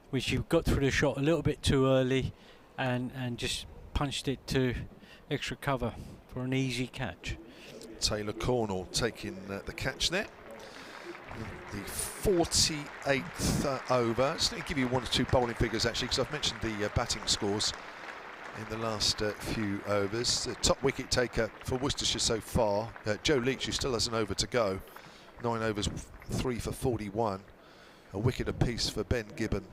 which you've got through the shot a little bit too early and just punched it to extra cover for an easy catch. Taylor Cornell taking the catch there. The 48th over. Just going to give you one or two bowling figures actually, because I've mentioned the batting scores in the last few overs. The top wicket taker for Worcestershire so far, Joe Leach, who still has an over to go. 9 overs, 3 for 41. A wicket apiece for Ben Gibbon,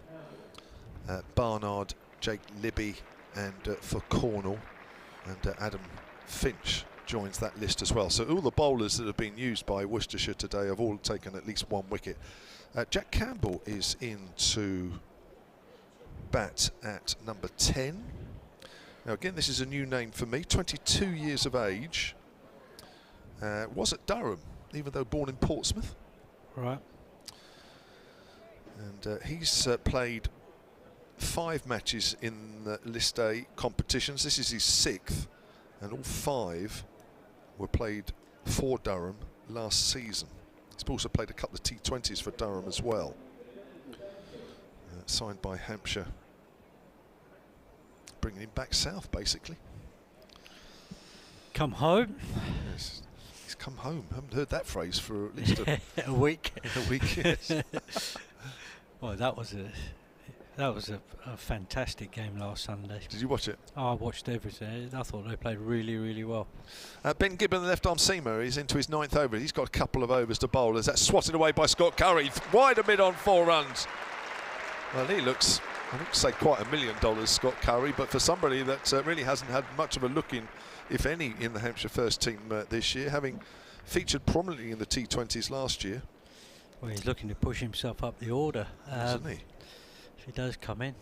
Barnard, Jake Libby, and for Cornell, and Adam Finch joins that list as well. So all the bowlers that have been used by Worcestershire today have all taken at least 1 wicket. Jack Campbell is in to bat at number 10. Now again, this is a new name for me, 22 years of age, was at Durham, even though born in Portsmouth. Right. And he's played 5 matches in the List A competitions. This is his 6th, and all 5 were played for Durham last season. He's also played a couple of T20s for Durham as well. Signed by Hampshire. Bringing him back south, basically. Come home? Yes, he's come home. I haven't heard that phrase for at least a week. A week, yes. Well, that was a fantastic game last Sunday. Did you watch it? Oh, I watched everything. I thought they played really, really well. Ben Gibbon, the left-arm seamer, is into his 9th over. He's got a couple of overs to bowl as that's swatted away by Scott Curry. Wide of mid on 4 runs. Well, he looks, I wouldn't say quite $1 million, Scott Curry, but for somebody that really hasn't had much of a look in, if any, in the Hampshire first team this year, having featured prominently in the T20s last year. Well, he's looking to push himself up the order. Isn't he? If he does come in.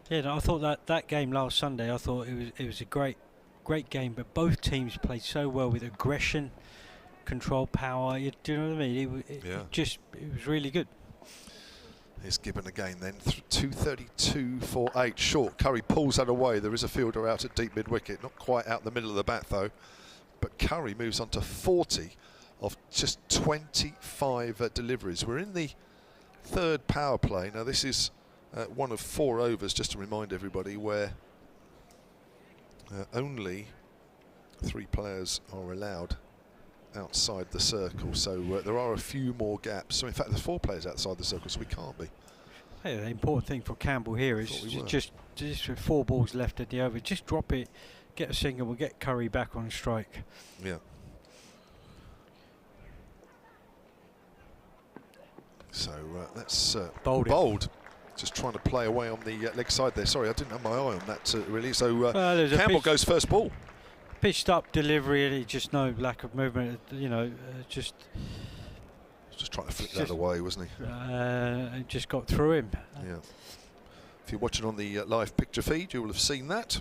Yeah, no, I thought that game last Sunday, I thought it was a great game, but both teams played so well with aggression, control, power. Do you know what I mean? It was really good. Here's Gibbon again then, 232 for 8 short. Curry pulls that away. There is a fielder out at deep mid-wicket, not quite out the middle of the bat though. But Curry moves on to 40 of just 25 deliveries. We're in the 3rd power play. Now this is one of 4 overs, just to remind everybody, where only 3 players are allowed outside the circle, so there are a few more gaps. So in fact there's 4 players outside the circle, so we can't be. Hey, the important thing for Campbell here is just with 4 balls left at the over, just drop it, get a single, we'll get Curry back on strike. Yeah. So that's bold. Just trying to play away on the leg side there. Sorry, I didn't have my eye on that really. So Campbell goes first ball. Pitched up delivery, just no lack of movement. You know, just trying to flick that away, wasn't he? It just got through him. Yeah. If you're watching on the live picture feed, you will have seen that.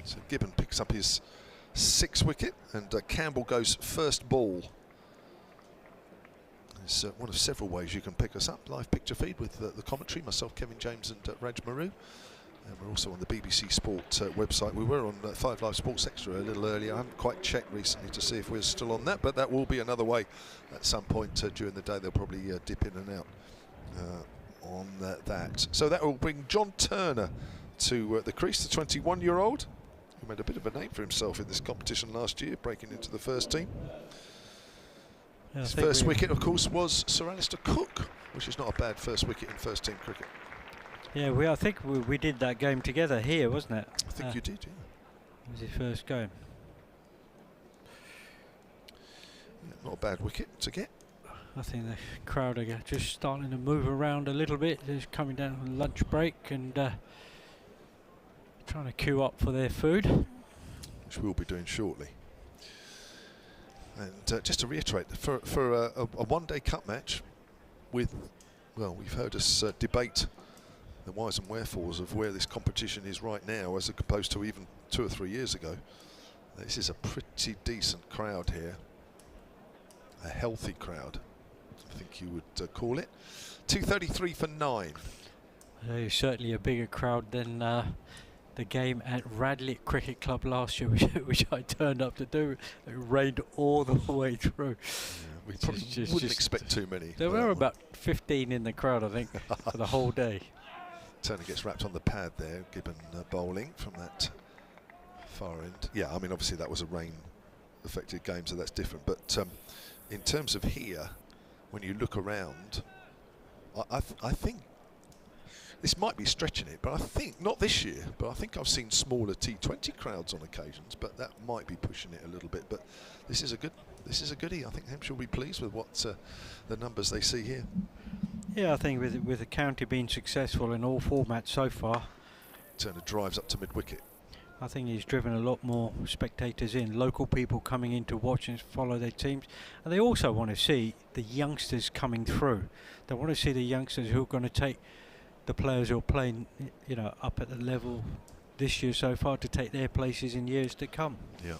So Gibbon picks up his 6th wicket, and Campbell goes first ball. It's one of several ways you can pick us up. Live picture feed with the commentary, myself, Kevin James, and Raj Maru. And we're also on the BBC Sport website. We were on 5 Live Sports Extra a little earlier. I haven't quite checked recently to see if we're still on that, but that will be another way at some point during the day. They'll probably dip in and out on that. So that will bring John Turner to the crease, the 21-year-old, who made a bit of a name for himself in this competition last year, breaking into the first team. Yeah, His first wicket, of course, was Sir Alistair Cook, which is not a bad first wicket in first team cricket. Yeah, I think we did that game together here, wasn't it? I think you did, yeah. It was his first game. Yeah, not a bad wicket to get. I think the crowd are just starting to move around a little bit. They're just coming down on lunch break and trying to queue up for their food. Which we'll be doing shortly. And just to reiterate, for a one-day cup match with, well, we've heard us debate the whys and wherefores of where this competition is right now as opposed to even 2 or 3 years ago. This is a pretty decent crowd here. A healthy crowd, I think you would call it. 2:33 for 9. It's certainly a bigger crowd than the game at Radlett Cricket Club last year, which I turned up to do. It rained all the way through. Yeah, we probably wouldn't expect too many. There were about 15 in the crowd, I think, for the whole day. Turner gets wrapped on the pad there, Gibbon bowling from that far end. Yeah, I mean, obviously that was a rain-affected game, so that's different. But in terms of here, when you look around, I think this might be stretching it, but I think, not this year, but I think I've seen smaller T20 crowds on occasions, but that might be pushing it a little bit. But this is a goodie. I think Hampshire will be pleased with what the numbers they see here. Yeah, I think with the county being successful in all formats so far, Turner drives up to mid-wicket. I think he's driven a lot more spectators in, local people coming in to watch and follow their teams. And they also want to see the youngsters coming through. They want to see the youngsters who are going to take the players who are playing, you know, up at the level this year so far to take their places in years to come. Yeah,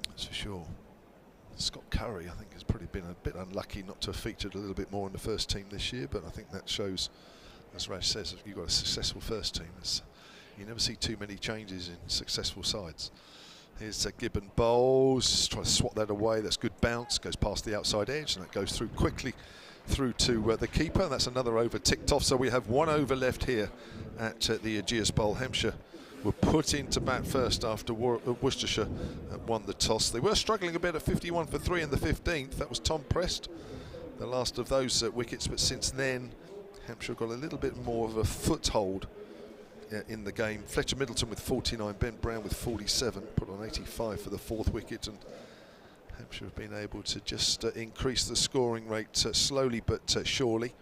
that's for sure. Scott Curry, I think, has probably been a bit unlucky not to have featured a little bit more in the first team this year, but I think that shows, as Raj says, if you've got a successful first team, you never see too many changes in successful sides. Here's Gibbon bowls, try to swat that away. That's good bounce, goes past the outside edge, and that goes through quickly through to the keeper. That's another over ticked off, so we have 1 over left here at the Ageas Bowl. Hampshire were put into bat first after Worcestershire won the toss. They were struggling a bit at 51 for 3 in the 15th. That was Tom Prest, the last of those wickets, but since then Hampshire got a little bit more of a foothold in the game. Fletcher Middleton with 49, Ben Brown with 47, put on 85 for the 4th wicket, and Hampshire have been able to just increase the scoring rate slowly but surely.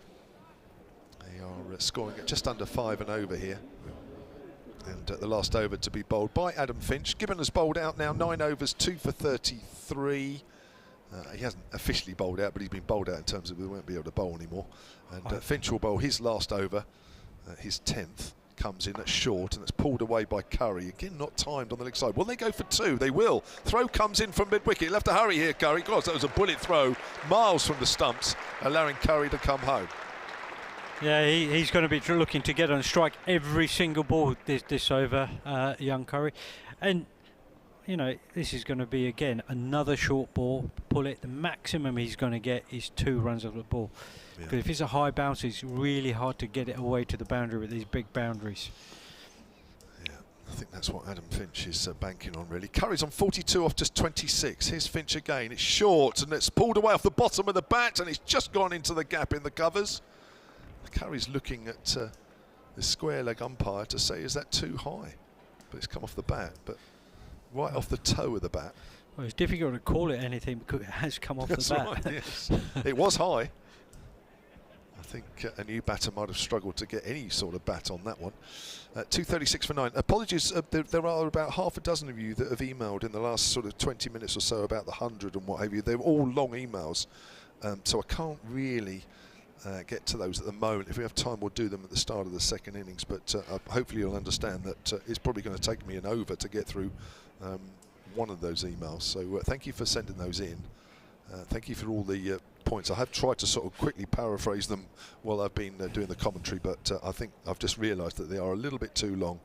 They are scoring at just under 5 and over here. And the last over to be bowled by Adam Finch. Gibbon has bowled out now, 9 overs, 2 for 33. He hasn't officially bowled out, but he's been bowled out in terms of we won't be able to bowl anymore. And Finch will bowl his last over, his 10th. Comes in at short, and it's pulled away by Curry. Again, not timed on the leg side. Will they go for 2? They will. Throw comes in from mid-wicket. He'll have to hurry here, Curry. God, that was a bullet throw, miles from the stumps, allowing Curry to come home. Yeah, he's going to be looking to get on strike every single ball this over, young Curry. And, you know, this is going to be, again, another short ball. Pull it. The maximum he's going to get is 2 runs of the ball. Yeah. But if it's a high bounce, it's really hard to get it away to the boundary with these big boundaries. Yeah, I think that's what Adam Finch is banking on, really. Curry's on 42 off just 26. Here's Finch again. It's short, and it's pulled away off the bottom of the bat, and it's just gone into the gap in the covers. Curry's looking at the square leg umpire to say, is that too high? But it's come off the bat, but right off the toe of the bat. Well, it's difficult to call it anything because it has come off the bat. Right, yes. It was high. I think a new batter might have struggled to get any sort of bat on that one. 2:36 for 9. Apologies, there are about half a dozen of you that have emailed in the last sort of 20 minutes or so about the 100 and what have you. They're all long emails, so I can't really get to those at the moment. If we have time, we'll do them at the start of the second innings, but hopefully you'll understand that it's probably going to take me an over to get through one of those emails. So thank you for sending those in. Thank you for all the points. I have tried to sort of quickly paraphrase them while I've been doing the commentary, but I think I've just realised that they are a little bit too long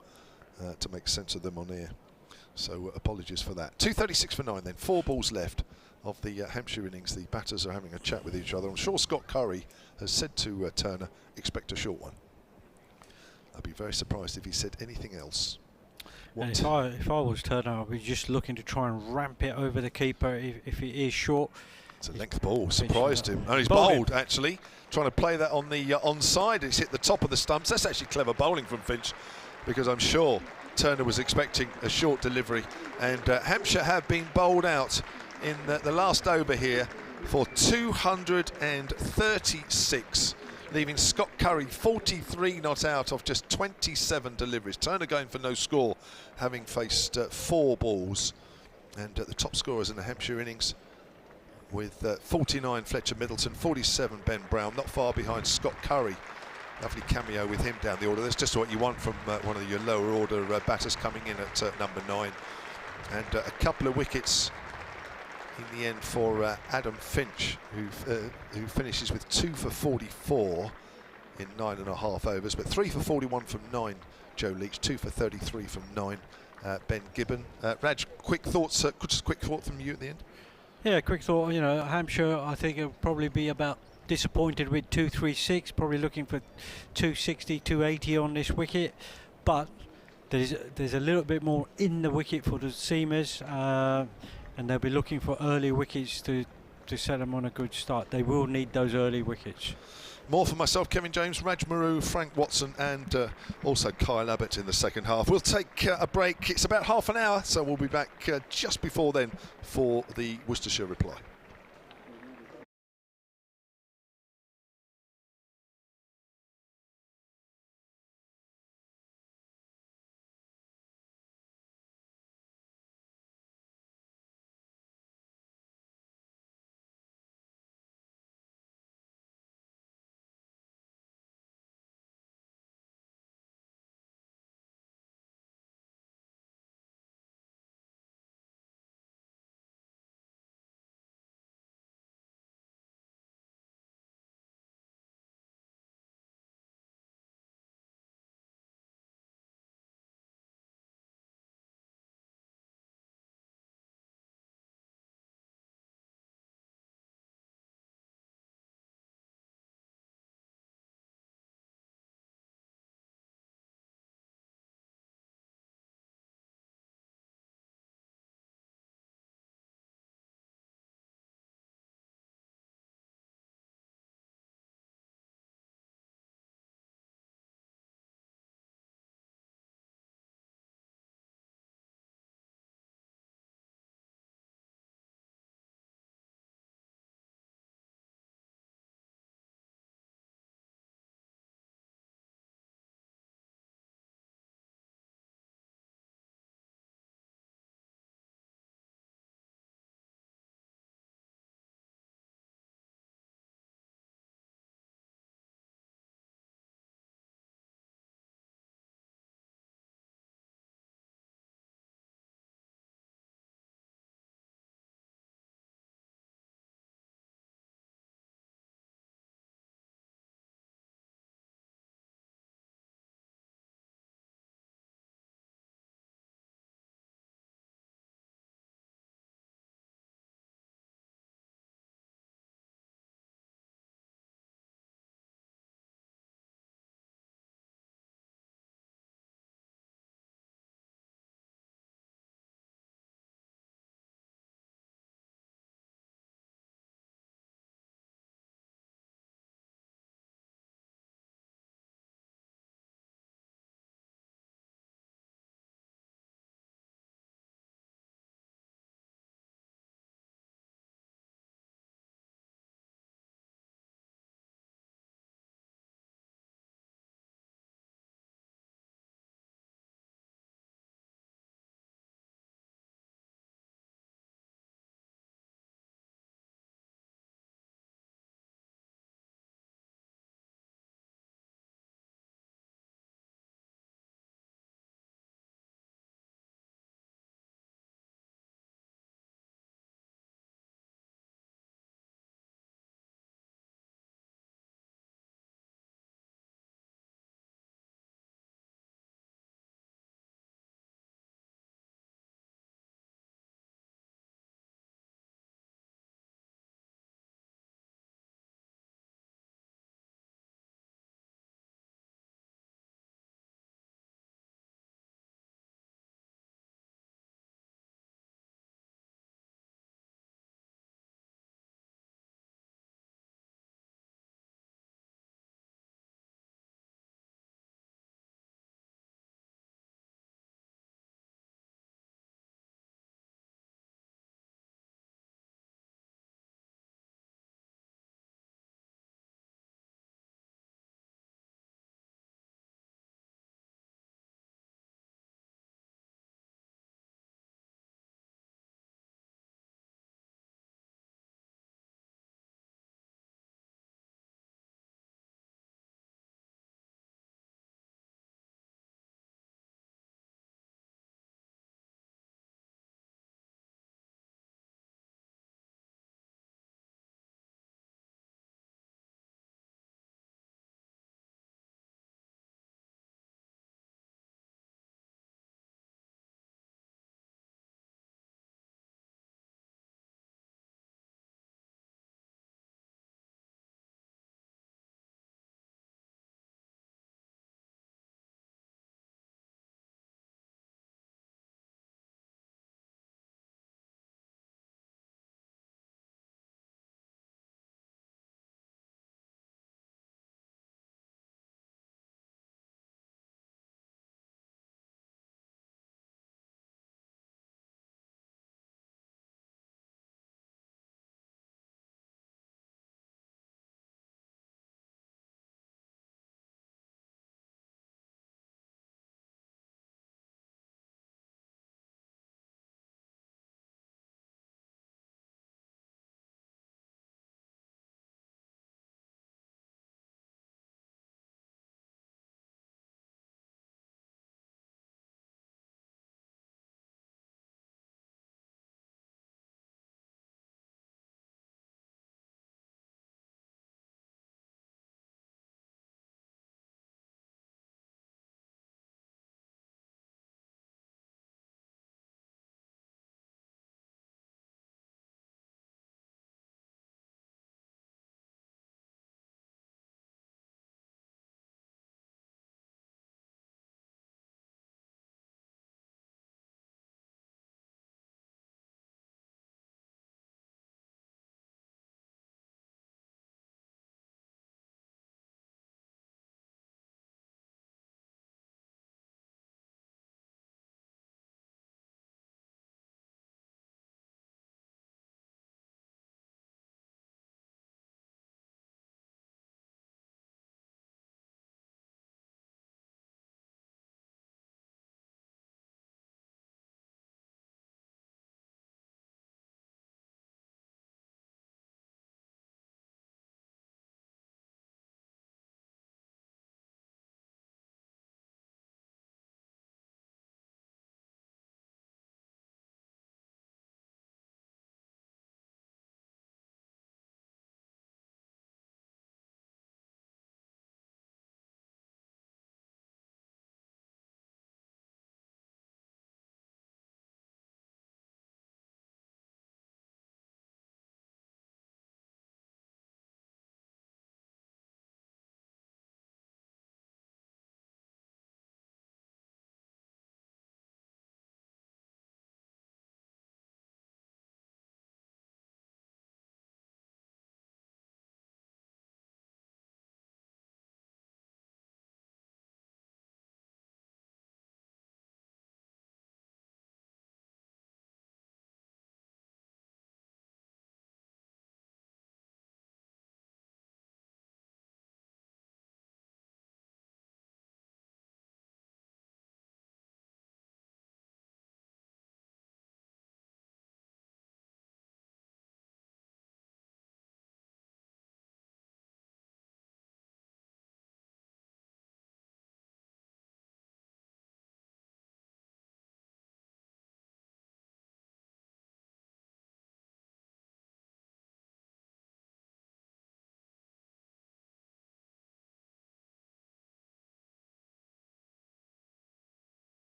to make sense of them on air. So apologies for that. 2:36 for 9 then. 4 balls left of the Hampshire innings. The batters are having a chat with each other. I'm sure Scott Curry has said to Turner, expect a short one. I'd be very surprised if he said anything else. And if I was Turner, I'd be just looking to try and ramp it over the keeper if it is short. It's a length ball, surprised him. Oh, he's bowled actually, trying to play that on the onside. It's hit the top of the stumps. That's actually clever bowling from Finch, because I'm sure Turner was expecting a short delivery. And Hampshire have been bowled out in the last over here for 236, leaving Scott Curry 43 not out of just 27 deliveries. Turner going for no score, having faced 4 balls. And the top scorers in the Hampshire innings with 49 Fletcher Middleton, 47 Ben Brown, not far behind Scott Curry. Lovely cameo with him down the order. That's just what you want from one of your lower order batters coming in at number 9. And a couple of wickets in the end for Adam Finch, who finishes with 2 for 44 in 9.5 overs, but 3 for 41 from 9 Joe Leach, 2 for 33 from 9 Ben Gibbon. Raj, quick thoughts, just a quick thought from you at the end? Yeah, quick thought. You know, Hampshire, I think it'll probably be about disappointed with 236, probably looking for 260, 280 on this wicket, but there's a little bit more in the wicket for the seamers, and they'll be looking for early wickets to set them on a good start. They will need those early wickets. More for myself, Kevin James, Raj Maru, Frank Watson, and also Kyle Abbott in the second half. We'll take a break. It's about half an hour, so we'll be back just before then for the Worcestershire reply.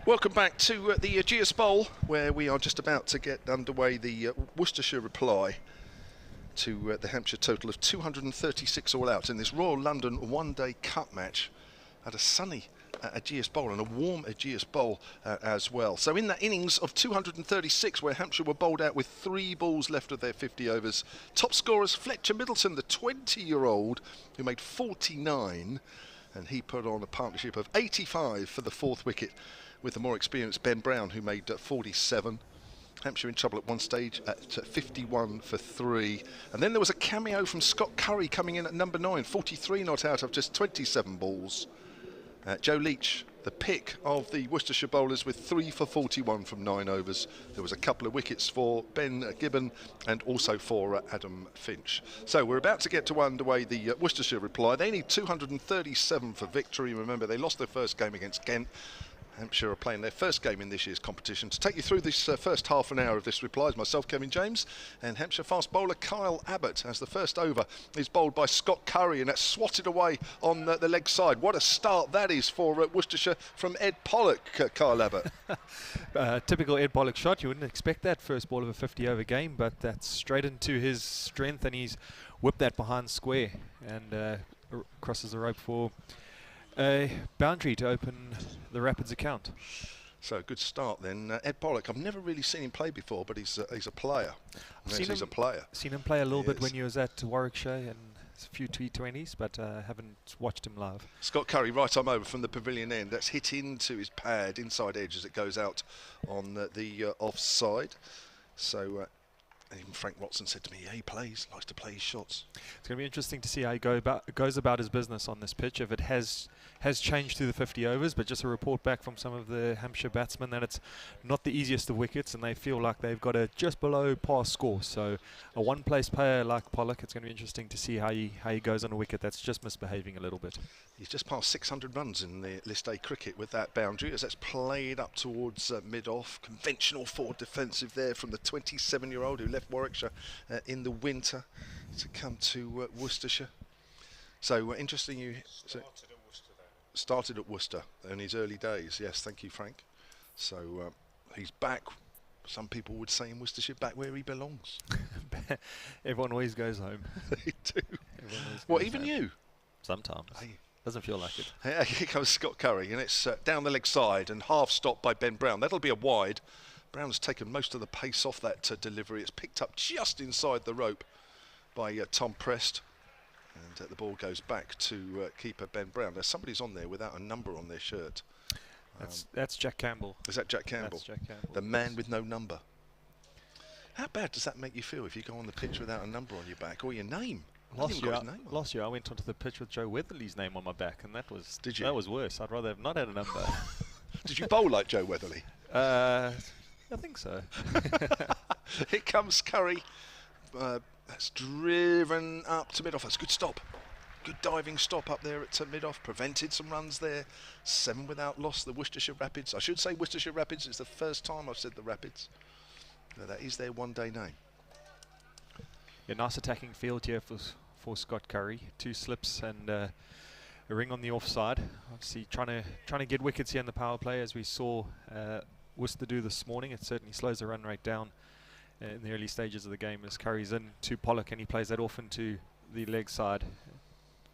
Welcome back to the Ageas Bowl, where we are just about to get underway the Worcestershire reply to the Hampshire total of 236 all out in this Royal London one-day cup match at a sunny Ageas Bowl and a warm Ageas Bowl as well. So in that innings of 236 where Hampshire were bowled out with 3 balls left of their 50 overs, top scorers Fletcher Middleton, the 20-year-old who made 49, and he put on a partnership of 85 for the 4th wicket with the more experienced Ben Brown, who made 47. Hampshire in trouble at one stage at 51 for 3. And then there was a cameo from Scott Curry coming in at number 9, 43 not out of just 27 balls. Joe Leach, the pick of the Worcestershire bowlers, with 3 for 41 from 9 overs. There was a couple of wickets for Ben Gibbon and also for Adam Finch. So we're about to get to underway the Worcestershire reply. They need 237 for victory. Remember, they lost their first game against Kent. Hampshire are playing their first game in this year's competition. To take you through this first half an hour of this reply is myself, Kevin James, and Hampshire fast bowler Kyle Abbott, as the first over is bowled by Scott Curry, and that's swatted away on the leg side. What a start that is for Worcestershire from Ed Pollock, Kyle Abbott. Typical Ed Pollock shot. You wouldn't expect that first ball of a 50 over game, but that's straight into his strength, and he's whipped that behind square and crosses the rope for a boundary to open the Rapids account. So good start then. Ed Pollock, I've never really seen him play before, but he's a player. He's a player. Seen him play a little bit when he was at Warwickshire and a few T20s, but haven't watched him live. Scott Curry, right arm over from the pavilion end. That's hit into his pad, inside edge, as it goes out on the offside. So even Frank Watson said to me, yeah, he likes to play his shots. It's going to be interesting to see how he goes about his business on this pitch, if it has changed through the 50 overs, but just a report back from some of the Hampshire batsmen that it's not the easiest of wickets, and they feel like they've got a just below par score. So a one-place player like Pollock, it's going to be interesting to see how he goes on a wicket that's just misbehaving a little bit. He's just passed 600 runs in the List A cricket with that boundary, as that's played up towards mid-off. Conventional forward defensive there from the 27-year-old who left Warwickshire in the winter to come to Worcestershire. So interesting, you started at Worcester in his early days. Yes, thank you, Frank. So he's back. Some people would say in Worcestershire, back where he belongs. Everyone always goes home. They do. What, even home. You? Sometimes. Hey. Doesn't feel like it. Here comes Scott Curry, and it's down the leg side and half stopped by Ben Brown. That'll be a wide. Brown's taken most of the pace off that delivery. It's picked up just inside the rope by Tom Prest. And the ball goes back to keeper Ben Brown. There's somebody's on there without a number on their shirt. That's Jack Campbell. Is that Jack Campbell? That's Jack Campbell. The man with no number. How bad does that make you feel if you go on the pitch without a number on your back or your name? Last year I went onto the pitch with Joe Weatherly's name on my back, and that was that was worse. I'd rather have not had a number. Did you bowl like Joe Weatherly? I think so. Here comes Curry. That's driven up to mid-off. That's a good stop. Good diving stop up there at mid-off. Prevented some runs there. 7 without loss. The Worcestershire Rapids. I should say Worcestershire Rapids. It's the first time I've said the Rapids. That is their one-day name. Yeah, nice attacking field here for Scott Curry. 2 slips and a ring on the offside. Obviously trying to get wickets here in the power play, as we saw Worcester do this morning. It certainly slows the run rate down in the early stages of the game as Curry's in to Pollock, and he plays that off into the leg side,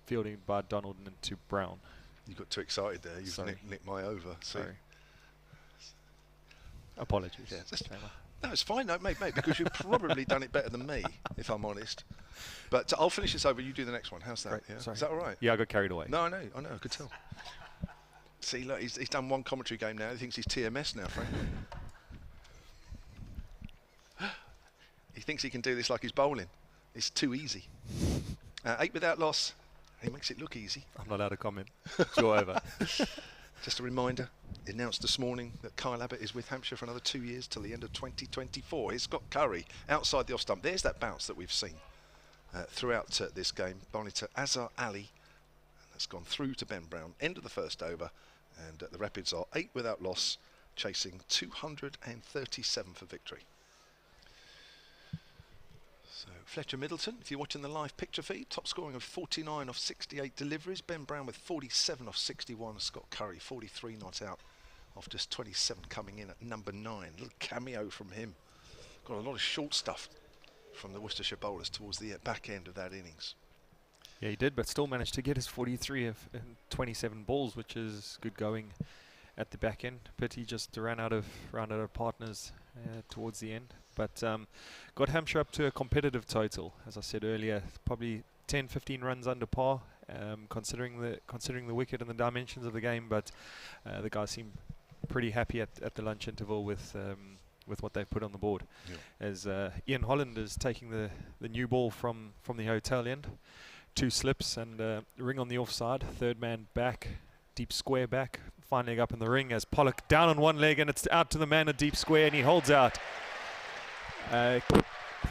fielding by Donald and into Brown. You got too excited there. You've nicked my over. Sorry. Apologies. Yeah, no, it's fine, mate, because you've probably done it better than me, if I'm honest. But I'll finish this over. You do the next one. How's that? Yeah? Is that all right? Yeah, I got carried away. No, I know. I could tell. See, look, he's done one commentary game now. He thinks he's TMS now, Frank. He thinks he can do this like he's bowling. It's too easy. 8 without loss. He makes it look easy. I'm not allowed to comment. It's your over. Just a reminder, announced this morning that Kyle Abbott is with Hampshire for another 2 years till the end of 2024. He's got Curry outside the off stump. There's that bounce that we've seen throughout this game. Bowling to Azhar Ali. That's gone through to Ben Brown. End of the first over. And the Rapids are 8 without loss, chasing 237 for victory. So Fletcher Middleton, if you're watching the live picture feed, top scoring of 49 off 68 deliveries. Ben Brown with 47 off 61. Scott Curry 43 not out off just 27 coming in at number 9. A little cameo from him. Got a lot of short stuff from the Worcestershire bowlers towards the back end of that innings. Yeah, he did, but still managed to get his 43 of 27 balls, which is good going at the back end. But he just ran out of partners towards the end. But got Hampshire up to a competitive total, as I said earlier, probably 10-15 runs under par, considering the wicket and the dimensions of the game. But the guys seem pretty happy at the lunch interval with what they've put on the board. Yeah. As Ian Holland is taking the new ball from the hotel end. 2 slips and ring on the offside, third man back, deep square back, fine leg up in the ring as Pollock down on one leg and it's out to the man at deep square and he holds out. I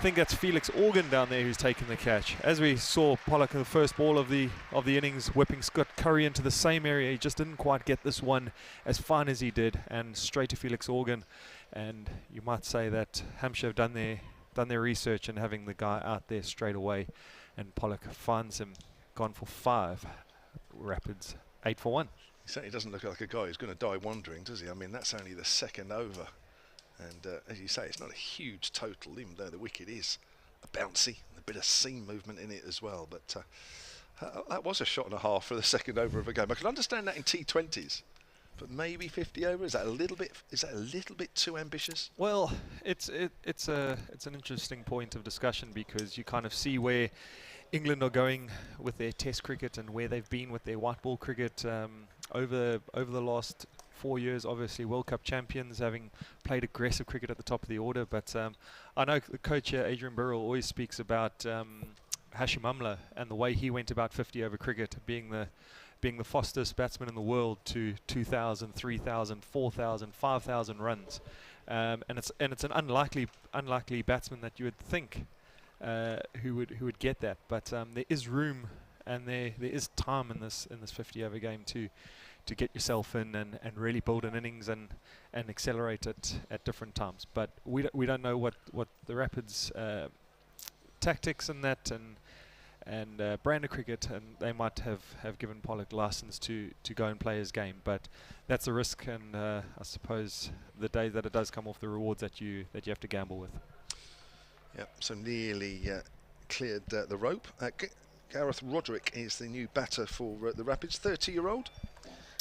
think that's Felix Organ down there who's taken the catch. As we saw Pollock in the first ball of the innings whipping Scott Curry into the same area, he just didn't quite get this one as fine as he did, and straight to Felix Organ. And you might say that Hampshire have done their research and having the guy out there straight away. And Pollock finds him, gone for 5. Rapids 8 for 1. He certainly doesn't look like a guy who's going to die wandering, does he? I mean, that's only the second over. And as you say, it's not a huge total, even though the wicket is a bouncy, a bit of seam movement in it as well. But that was a shot and a half for the second over of a game. I can understand that in T20s. But maybe 50 over, is that a little bit too ambitious? Well, it's an interesting point of discussion, because you kind of see where England are going with their Test cricket and where they've been with their white ball cricket over the last 4 years. Obviously, World Cup champions, having played aggressive cricket at the top of the order. But I know the coach here, Adrian Burrell, always speaks about Hashim Amla and the way he went about 50 over cricket, being the fastest batsman in the world to 2,000, 3,000, 4,000, 5,000 runs, and it's an unlikely batsman that you would think who would get that. But there is room and there is time in this 50 over game to get yourself in and really build an innings and accelerate it at different times. But we don't know what the Rapids tactics and that and brand of cricket, and they might have given Pollock license to go and play his game, but that's a risk, and I suppose the day that it does come off, the rewards that you have to gamble with. Yeah, so nearly cleared the rope. Gareth Roderick is the new batter for the Rapids, 30-year-old,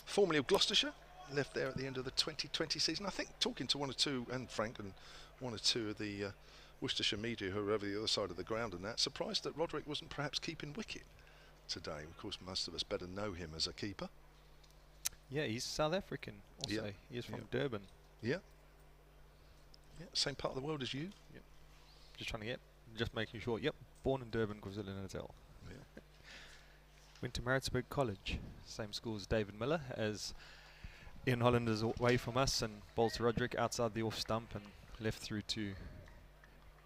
formerly of Gloucestershire, left there at the end of the 2020 season. I think talking to one or two, and Frank, and one or two of the Worcestershire media who are over the other side of the ground and that, surprised that Roderick wasn't perhaps keeping wicket today. Of course, most of us better know him as a keeper. Yeah, he's South African also. Yeah. He is from Durban. Yeah. Yeah, same part of the world as you. Yep. Just making sure. Yep, born in Durban, KwaZulu-Natal. Yeah. Went to Maritzburg College, same school as David Miller, as Ian Holland is away from us, and bowls to Roderick outside the off stump and left through to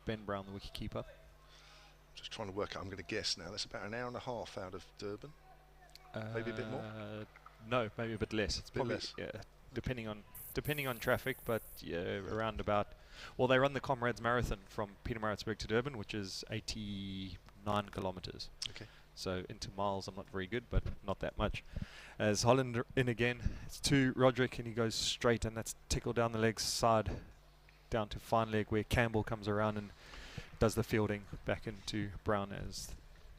Ben Brown, the wicketkeeper. Just trying to work out, I'm going to guess now, that's about an hour and a half out of Durban. Maybe a bit more? No, maybe a bit less. It's probably less. Yeah, depending on traffic, but yeah, around about. Well, they run the Comrades Marathon from Pietermaritzburg to Durban, which is 89 kilometers. Okay. So into miles, I'm not very good, but not that much. As Holland in again, it's to Roderick, and he goes straight, and that's tickled down the leg side, down to fine leg, where Campbell comes around and does the fielding back into Brown, as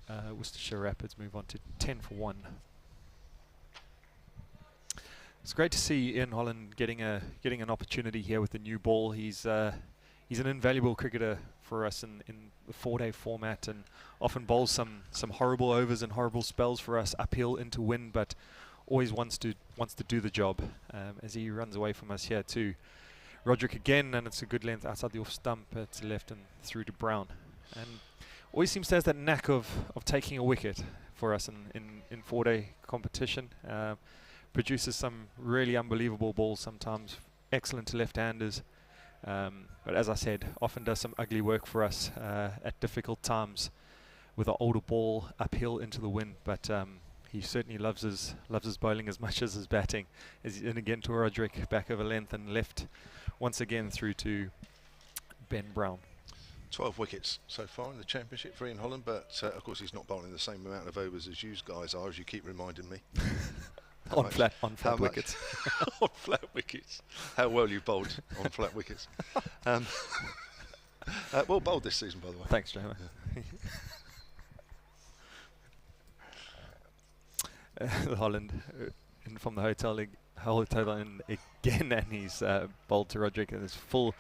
Worcestershire Rapids move on to 10 for 1. It's great to see Ian Holland getting an opportunity here with the new ball. He's an invaluable cricketer for us in the 4-day format, and often bowls some horrible overs and horrible spells for us uphill into wind, but always wants to do the job. As he runs away from us here too. Roderick again, and it's a good length outside the off stump to left and through to Brown, and always seems to have that knack of taking a wicket for us in 4-day competition. Produces some really unbelievable balls sometimes, excellent to left-handers, but as I said, often does some ugly work for us at difficult times with an older ball uphill into the wind. But he certainly loves his bowling as much as his batting. And again to Roderick, back over length and left once again through to Ben Brown. 12 wickets so far in the championship for Ian Holland, but of course he's not bowling the same amount of overs as you guys are, as you keep reminding me. On flat wickets. On flat wickets. How well you bowled on flat wickets. Well bowled this season, by the way. Thanks, Jamie. Holland in from the hotel in again, and he's bowled to Roderick, and there's full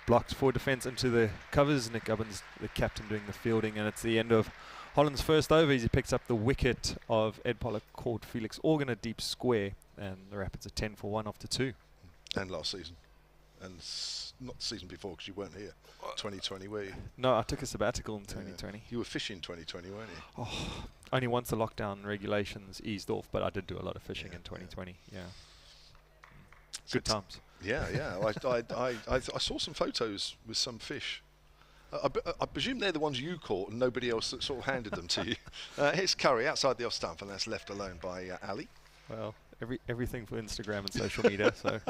blocks for defence into the covers. Nick Gubbins, the captain, doing the fielding, and it's the end of Holland's first over. He picks up the wicket of Ed Pollock, called Felix Organ a deep square, and the Rapids are 10 for 1 after 2. And last season, and not the season before, because you weren't here. 2020, were you? No, I took a sabbatical in 2020. You were fishing 2020, weren't you? Oh, only once the lockdown regulations eased off, but I did do a lot of fishing in 2020. Yeah. Good times. Yeah. I saw some photos with some fish. I presume they're the ones you caught and nobody else that sort of handed them to you. Here's Curry outside the off stump, and that's left alone by Ali. Well, everything for Instagram and social media. So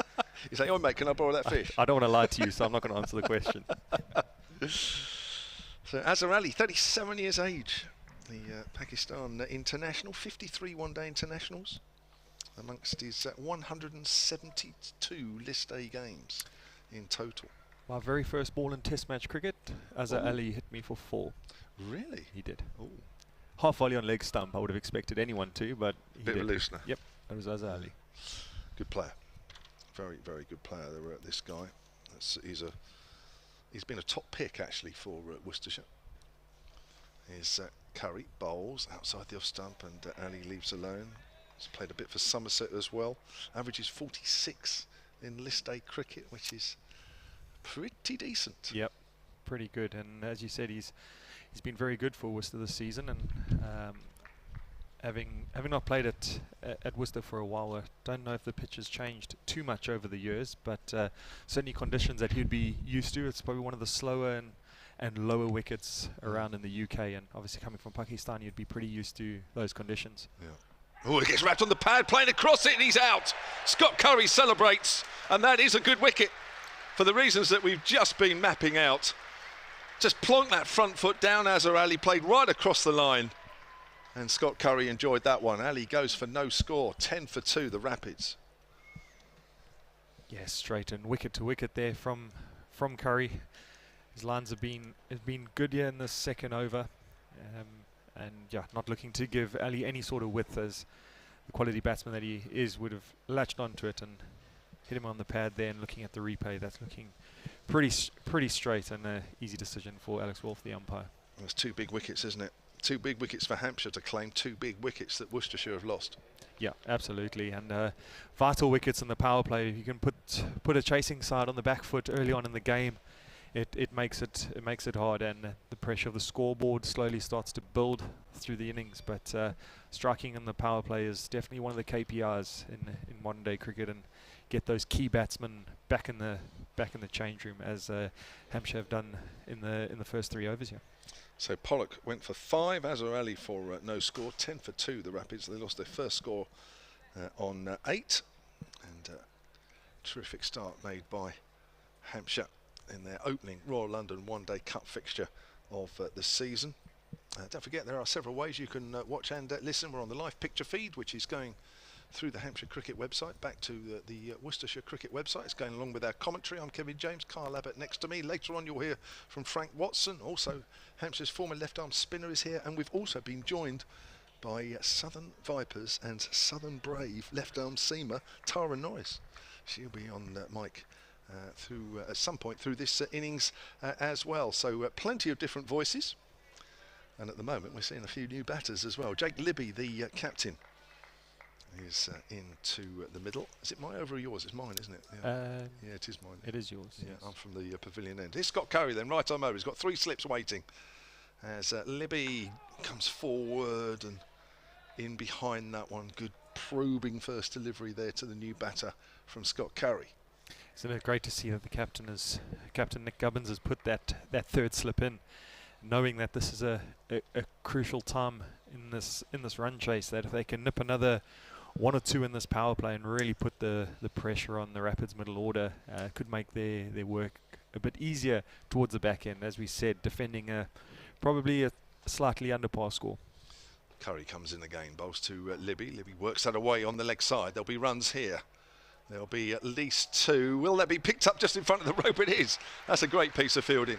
you say, "Oh mate, can I borrow that fish?" I don't want to lie to you, so I'm not going to answer the question. So Azhar Ali, 37 years age, the Pakistan international, 53 one-day internationals amongst his 172 list A games in total. My very first ball in Test match cricket, Azhar Ali hit me for 4. Really? He did. Oh. Half volley on leg stump. I would have expected anyone to, but he Bit did. of a loosener. Yep, it was Azhar Ali. Good player. Very, very good player. This guy. He's been a top pick actually for Worcestershire. Here's Curry bowls outside the off stump, and Ali leaves alone. He's played a bit for Somerset as well. Averages 46 in list A cricket, which is pretty decent. Yep, pretty good. And as you said, he's been very good for Worcester this season. And having not played at Worcester for a while, I don't know if the pitch has changed too much over the years, but certainly conditions that he'd be used to. It's probably one of the slower and lower wickets around in the UK, and obviously coming from Pakistan, you'd be pretty used to those conditions. Yeah. Oh, he gets wrapped on the pad, playing across it, and he's out. Scott Curry celebrates, and that is a good wicket for the reasons that we've just been mapping out. Just plonked that front foot down. Azhar Ali played right across the line, and Scott Curry enjoyed that one. Ali goes for no score, 10 for 2, the Rapids. Yeah, straight and wicket to wicket there from Curry. His lines have been good here in the second over, and yeah, not looking to give Ali any sort of width, as the quality batsman that he is would have latched onto it and hit him on the pad there. And looking at the replay, that's looking pretty straight, and an easy decision for Alex Wolf, the umpire. There's 2 big wickets, isn't it? 2 big wickets for Hampshire to claim, 2 big wickets that Worcestershire have lost. Yeah, absolutely, and vital wickets in the power play. You can put a chasing side on the back foot early on in the game. It makes it hard, and the pressure of the scoreboard slowly starts to build through the innings. But striking in the power play is definitely one of the KPIs in modern day cricket, and get those key batsmen back in the change room, as Hampshire have done in the first 3 overs here. So Pollock went for 5, Azhar Ali for no score, 10 for 2. The Rapids, they lost their first score on 8, and terrific start made by Hampshire in their opening Royal London one-day cup fixture of the season. Don't forget, there are several ways you can watch and listen. We're on the live picture feed, which is going through the Hampshire Cricket website back to the Worcestershire Cricket website. It's going along with our commentary. I'm Kevin James, Carl Abbott next to me. Later on you'll hear from Frank Watson. Also, Hampshire's former left-arm spinner is here, and we've also been joined by Southern Vipers and Southern Brave left-arm seamer Tara Norris. She'll be on mic through at some point through this innings as well. So plenty of different voices, and at the moment we're seeing a few new batters as well. Jake Libby, the captain, is into the middle. Is it my over or yours? It's mine, isn't it? Yeah, it is mine. It is yours. Yeah, yes. I'm from the pavilion end. Here's Scott Curry then, right arm over. He's got 3 slips waiting as Libby comes forward and in behind that one. Good probing first delivery there to the new batter from Scott Curry. Isn't it great to see that the Captain Nick Gubbins has put that 3rd slip in, knowing that this is a crucial time in this run chase, that if they can nip another 1 or 2 in this power play and really put the pressure on the Rapids middle order, could make their work a bit easier towards the back end. As we said, defending probably a slightly under par score. Curry comes in again, bowls to Libby. Libby works that away on the leg side. There'll be runs here. There'll be at least 2. Will that be picked up just in front of the rope? It is. That's a great piece of fielding.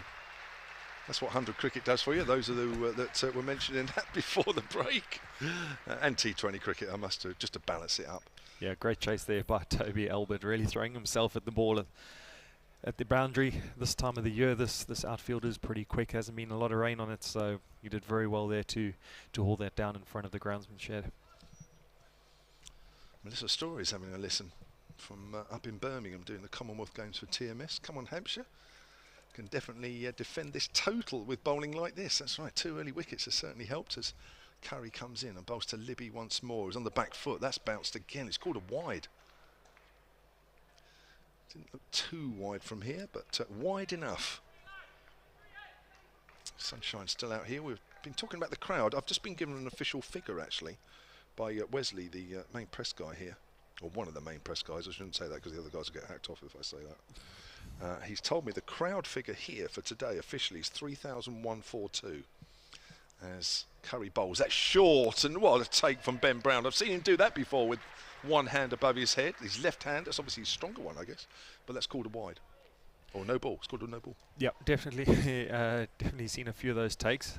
That's what 100 cricket does for you. Those are the that were mentioning that before the break. And T20 cricket, I must do, just to balance it up. Yeah, great chase there by Toby Albert, really throwing himself at the ball at the boundary. This time of the year, this outfield is pretty quick. Hasn't been a lot of rain on it, so you did very well there to haul that down in front of the groundsman shed. Melissa Story's having a listen from up in Birmingham, doing the Commonwealth Games for TMS. Come on, Hampshire. Can definitely defend this total with bowling like this. That's right, 2 early wickets has certainly helped as Curry comes in and bowls to Libby once more. He's on the back foot. That's bounced again. It's called a wide. Didn't look too wide from here, but wide enough. Sunshine's still out here. We've been talking about the crowd. I've just been given an official figure, actually, by Wesley, the main press guy here. Or one of the main press guys. I shouldn't say that because the other guys will get hacked off if I say that. He's told me the crowd figure here for today officially is 3,142 as Curry bowls. That's short, and what a take from Ben Brown. I've seen him do that before with one hand above his head. His left hand, that's obviously his stronger one, I guess, but that's called a wide. Or no ball, it's called a no ball. Yeah, definitely. Definitely seen a few of those takes.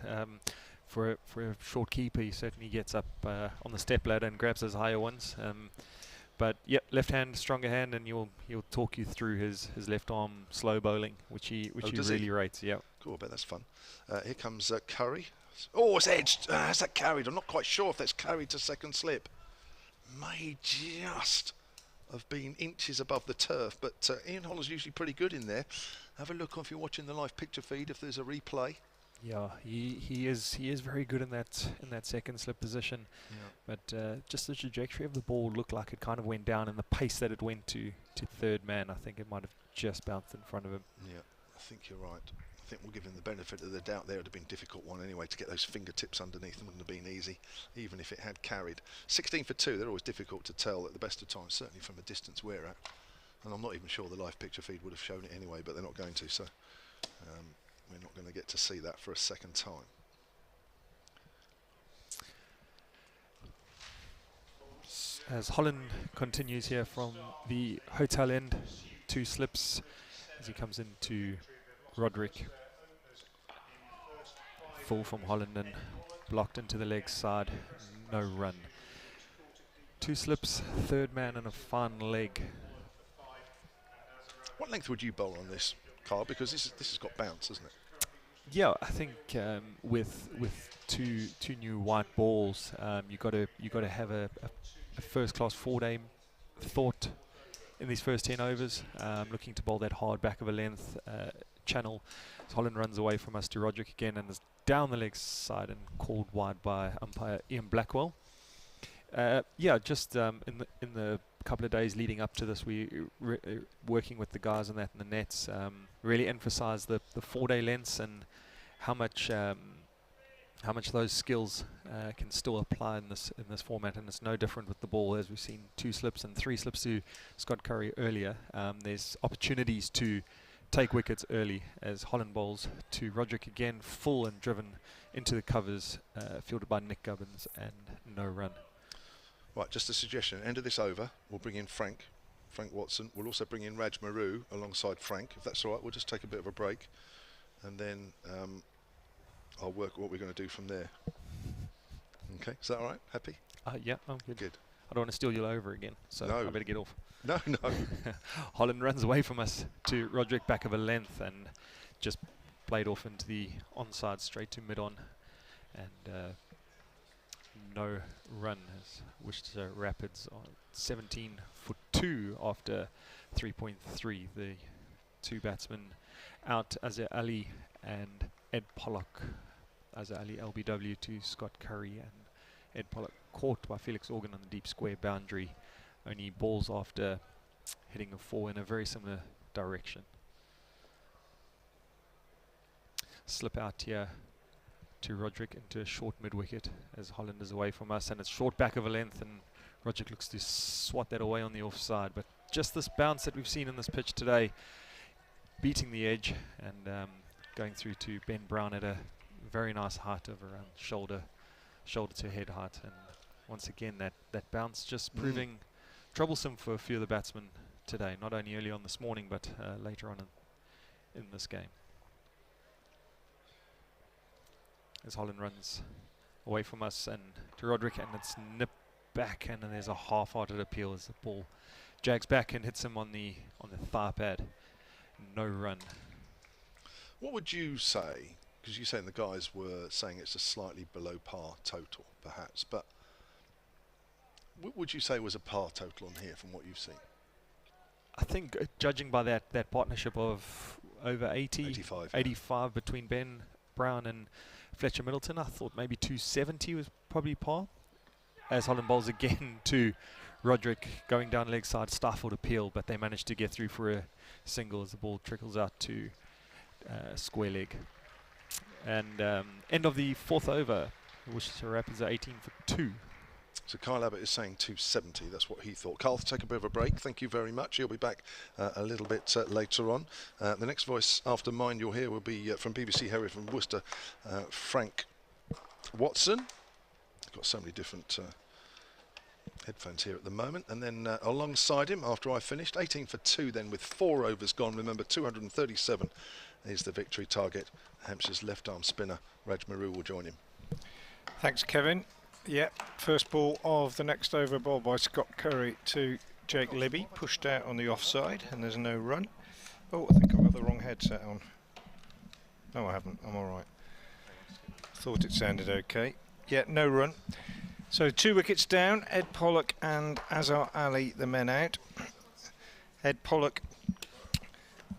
For a short keeper, he certainly gets up on the step ladder and grabs those higher ones. But yeah, left hand, stronger hand, and he'll talk you through his left arm slow bowling, which he really rates. Yeah. Cool, I bet that's fun. Here comes Curry. Oh, it's edged. Has that carried? I'm not quite sure if that's carried to second slip. May just have been inches above the turf, but Ian Holland's usually pretty good in there. Have a look if you're watching the live picture feed if there's a replay. Yeah, he is very good in that second slip position. Yeah. But just the trajectory of the ball looked like it kind of went down, and the pace that it went to third man, I think it might have just bounced in front of him. Yeah, I think you're right. I think we'll give him the benefit of the doubt there. It would have been a difficult one anyway to get those fingertips underneath them. Wouldn't have been easy, even if it had carried. 16 for 2, they're always difficult to tell at the best of times, certainly from the distance we're at. And I'm not even sure the live picture feed would have shown it anyway, but they're not going to, so we're not going to get to see that for a second time. As Holland continues here from the hotel end, 2 slips as he comes into Roderick. Full from Holland and blocked into the leg side, no run. 2 slips, third man and a final leg. What length would you bowl on this, Carl? Because this has got bounce, hasn't it? Yeah, I think with two new white balls, you got to have a first class 4-day thought in these first 10 overs. Looking to bowl that hard back of a length channel. As Holland runs away from us to Roderick again and is down the leg side and called wide by umpire Ian Blackwell. Yeah, just in the couple of days leading up to this, we working with the guys on that in the nets, really emphasise the 4-day lengths and how much those skills can still apply in this format, and it's no different with the ball, as we've seen 2 slips and 3 slips to Scott Curry earlier. There's opportunities to take wickets early as Holland bowls to Roderick again, full and driven into the covers, fielded by Nick Gubbins, and no run. Right, just a suggestion. End of this over, we'll bring in Frank Watson. We'll also bring in Raj Maru alongside Frank, if that's all right. We'll just take a bit of a break, and then I'll work what we're going to do from there. Okay, is that all right? Happy? Yeah, I'm good. Good. I don't want to steal you over again, so no. I better get off. No. Holland runs away from us to Roderick, back of a length, and just played off into the onside straight to mid-on, and no run as Worcestershire Rapids on 17 for 2 after 3.3. The 2 batsmen out, Azhar Ali and Ed Pollock. Azhar Ali LBW to Scott Curry, and Ed Pollock caught by Felix Organ on the deep square boundary. Only balls after hitting a 4 in a very similar direction. Slip out here to Roderick into a short mid-wicket as Holland is away from us, and it's short back of a length, and Roderick looks to swat that away on the offside. But just this bounce that we've seen in this pitch today, beating the edge and going through to Ben Brown at a very nice height of around shoulder shoulder to head height, and once again that bounce just proving troublesome for a few of the batsmen today, not only early on this morning but later on in this game. As Holland runs away from us and to Roderick, and it's nipped back, and then there's a half-hearted appeal as the ball jags back and hits him on the thigh pad. No run. What would you say, because you're saying the guys were saying it's a slightly below par total perhaps, but what would you say was a par total on here from what you've seen? I think judging by that partnership of over 85 between Ben Brown and Fletcher Middleton, I thought maybe 270 was probably par. As Holland bowls again to Roderick, going down leg side, stifled appeal, but they managed to get through for a single as the ball trickles out to square leg. And end of the 4th over, Worcestershire Rapids are 18 for 2. So Kyle Abbott is saying 270, that's what he thought. Carl, take a bit of a break, thank you very much. He'll be back a little bit later on. The next voice after mine you'll hear will be from BBC Harrier from Worcester, Frank Watson. Got so many different headphones here at the moment. And then alongside him, after I finished, 18 for 2 then with 4 overs gone. Remember, 237 is the victory target. Hampshire's left-arm spinner, Raj Maru, will join him. Thanks, Kevin. Yep, first ball of the next over, ball by Scott Curry to Jake Libby, pushed out on the offside, and there's no run. Oh, I think I've got the wrong headset on. No, I haven't, I'm all right. Thought it sounded okay. Yeah, no run. So 2 wickets down, Ed Pollock and Azhar Ali, the men out. Ed Pollock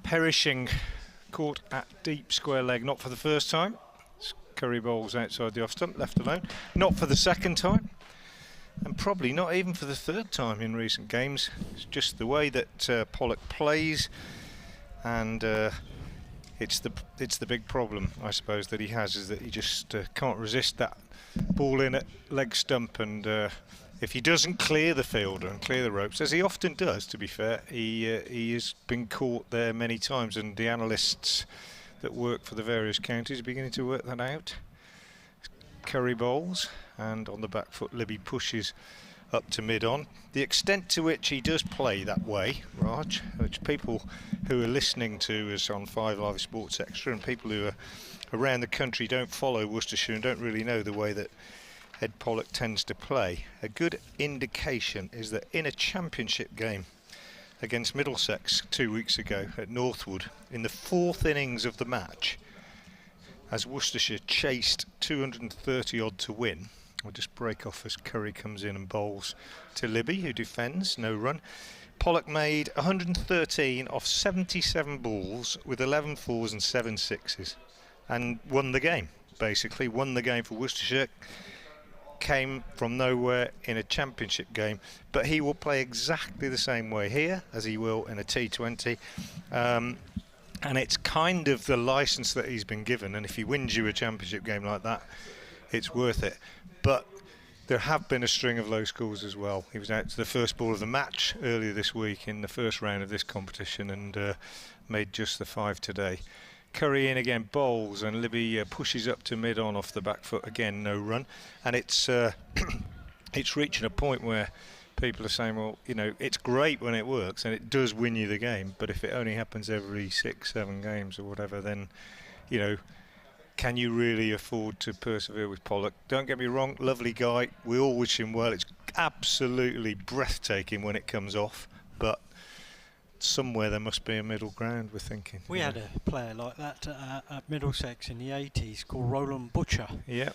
perishing, caught at deep square leg, not for the first time. Curry bowls outside the off stump, left alone. Not for the second time, and probably not even for the third time in recent games. It's just the way that Pollock plays, and it's the big problem, I suppose, that he has, is that he just can't resist that ball in at leg stump, and if he doesn't clear the fielder and clear the ropes, as he often does, to be fair, he has been caught there many times, and the analysts that work for the various counties are beginning to work that out. Curry bowls, and on the back foot Libby pushes up to mid-on. The extent to which he does play that way, Raj, which people who are listening to us on 5 Live Sports Extra and people who are around the country don't follow Worcestershire and don't really know the way that Ed Pollock tends to play, a good indication is that in a championship game against Middlesex 2 weeks ago at Northwood, in the 4th innings of the match, as Worcestershire chased 230 odd to win. I'll just break off as Curry comes in and bowls to Libby, who defends, no run. Pollock made 113 off 77 balls with 11 fours and 7 sixes, and won the game, basically won the game for Worcestershire. Came from nowhere in a championship game, but he will play exactly the same way here as he will in a T20, and it's kind of the license that he's been given, and if he wins you a championship game like that, it's worth it. But there have been a string of low scores as well. He was out to the first ball of the match earlier this week in the first round of this competition, and made just the 5 today. Curry in again, bowls, and Libby pushes up to mid-on off the back foot again, no run, and it's it's reaching a point where people are saying, well, you know, it's great when it works and it does win you the game, but if it only happens every 6-7 games or whatever, then, you know, can you really afford to persevere with Pollock? Don't get me wrong, lovely guy, we all wish him well. It's absolutely breathtaking when it comes off, but somewhere there must be a middle ground, we're thinking. We had a player like that at Middlesex in the 80s called Roland Butcher. Yep.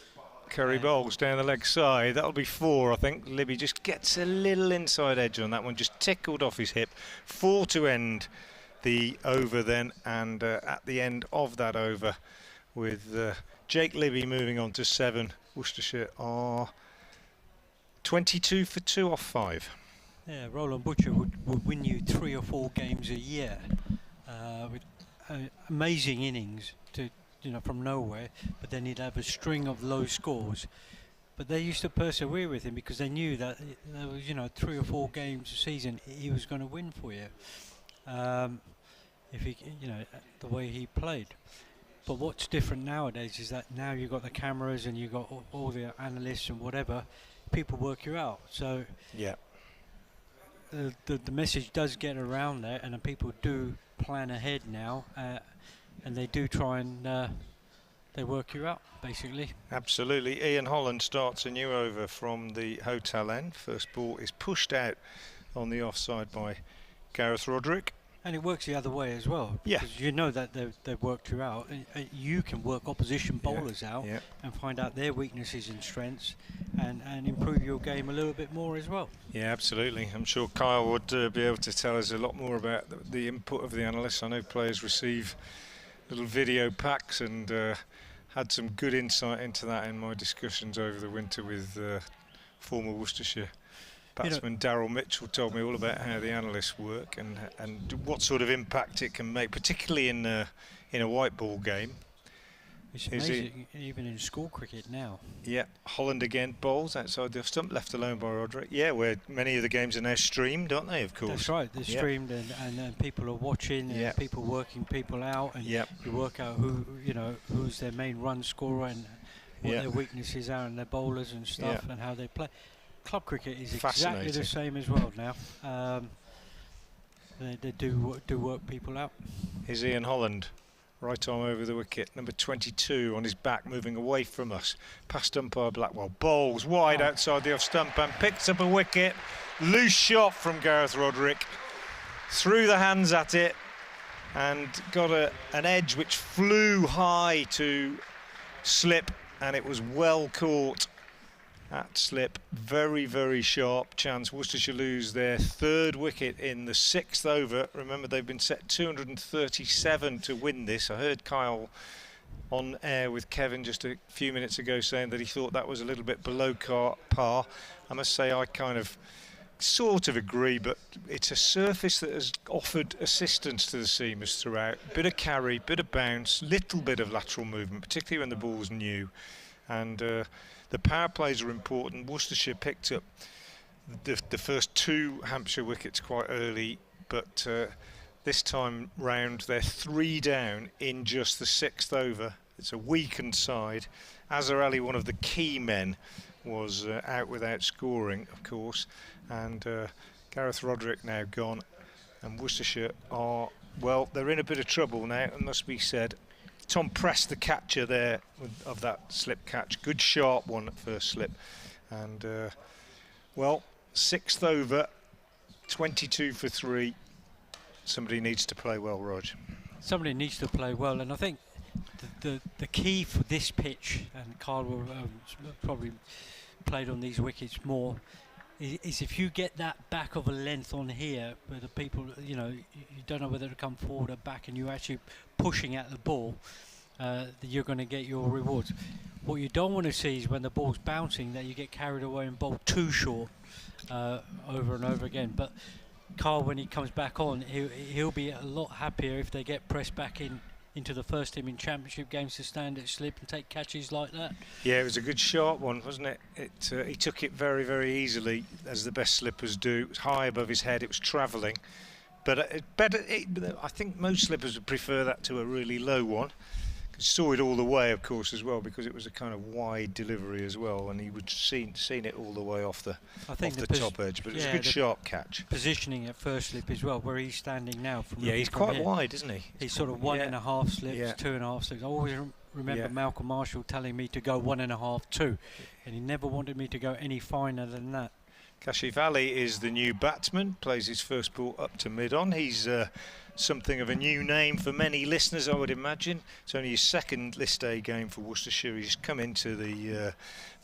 Curry bowls down the leg side. That'll be 4, I think. Libby just gets a little inside edge on that one, just tickled off his hip. 4 to end the over then, and at the end of that over, with Jake Libby moving on to 7, Worcestershire are 22 for 2 off 5. Yeah, Roland Butcher would win you 3 or 4 games a year with amazing innings to, you know, from nowhere, but then he'd have a string of low scores. But they used to persevere with him because they knew that there was, you know, 3 or 4 games a season he was going to win for you. If he, you know, the way he played. But what's different nowadays is that now you've got the cameras and you've got all the analysts and whatever, people work you out. So Yeah. The message does get around there, and then people do plan ahead now, and they do try and they work you out, basically. Absolutely. Ian Holland starts a new over from the hotel end. First ball is pushed out on the offside by Gareth Roderick. And it works the other way as well. Yeah. Because you know that they've worked you out. And you can work opposition bowlers out and find out their weaknesses and strengths and improve your game a little bit more as well. Yeah, absolutely. I'm sure Kyle would be able to tell us a lot more about the input of the analysts. I know players receive little video packs and had some good insight into that in my discussions over the winter with former Worcestershire batsman Daryl Mitchell. Told me all about how the analysts work and what sort of impact it can make, particularly in a white ball game. It's amazing, even in school cricket now. Yeah, Holland again bowls outside the off stump, left alone by Roderick. Yeah, where many of the games are now streamed, aren't they, of course? That's right, they're streamed and people are watching and people working people out, and you work out who's their main run scorer and what their weaknesses are and their bowlers and stuff and how they play. Club cricket is exactly the same as well now. They do work people out. Here's Ian Holland. Right arm over the wicket, number 22 on his back, moving away from us. Past umpire Blackwell, bowls wide outside the off stump and picks up a wicket. Loose shot from Gareth Roderick. Threw the hands at it and got an edge which flew high to slip, and it was well caught at slip. Very, very sharp chance. Worcestershire lose their third wicket in the 6th over. Remember, they've been set 237 to win this. I heard Kyle on air with Kevin just a few minutes ago saying that he thought that was a little bit below par. I must say I kind of sort of agree, but it's a surface that has offered assistance to the seamers throughout. Bit of carry, bit of bounce, little bit of lateral movement, particularly when the ball's new. And the power plays are important. Worcestershire picked up the first 2 Hampshire wickets quite early, but this time round they're 3 down in just the 6th over. It's a weakened side. Azhar Ali, one of the key men, was out without scoring, of course, and Gareth Roderick now gone, and Worcestershire are, well, they're in a bit of trouble now, it must be said. Tom Press, the catcher there of that slip catch, good sharp one at first slip, and well, 6th over, 22 for 3. Somebody needs to play well, Rog. Somebody needs to play well, and I think the key for this pitch, and Carl will probably played on these wickets more, is if you get that back of a length on here where the people, you don't know whether to come forward or back, and you're actually pushing at the ball, you're going to get your rewards. What you don't want to see is when the ball's bouncing that you get carried away and bowl too short over and over again. But Carl, when he comes back on, he'll be a lot happier if they get pressed back into the first team in championship games to stand at slip and take catches like that. Yeah, it was a good sharp one, wasn't it? He took it very, very easily, as the best slippers do. It was high above his head, it was travelling. But I think most slippers would prefer that to a really low one. Saw it all the way, of course, as well, because it was a kind of wide delivery as well, and he would seen it all the way off the top edge. But it was a good sharp catch. Positioning at first slip as well, where he's standing now. He's quite wide, isn't he? He's sort of 1.5 slips, 2.5 slips. I always remember Malcolm Marshall telling me to go 1.5, 2, and he never wanted me to go any finer than that. Kashif Ali is the new batsman, plays his first ball up to mid-on. He's something of a new name for many listeners, I would imagine. It's only his 2nd List A game for Worcestershire. He's come into the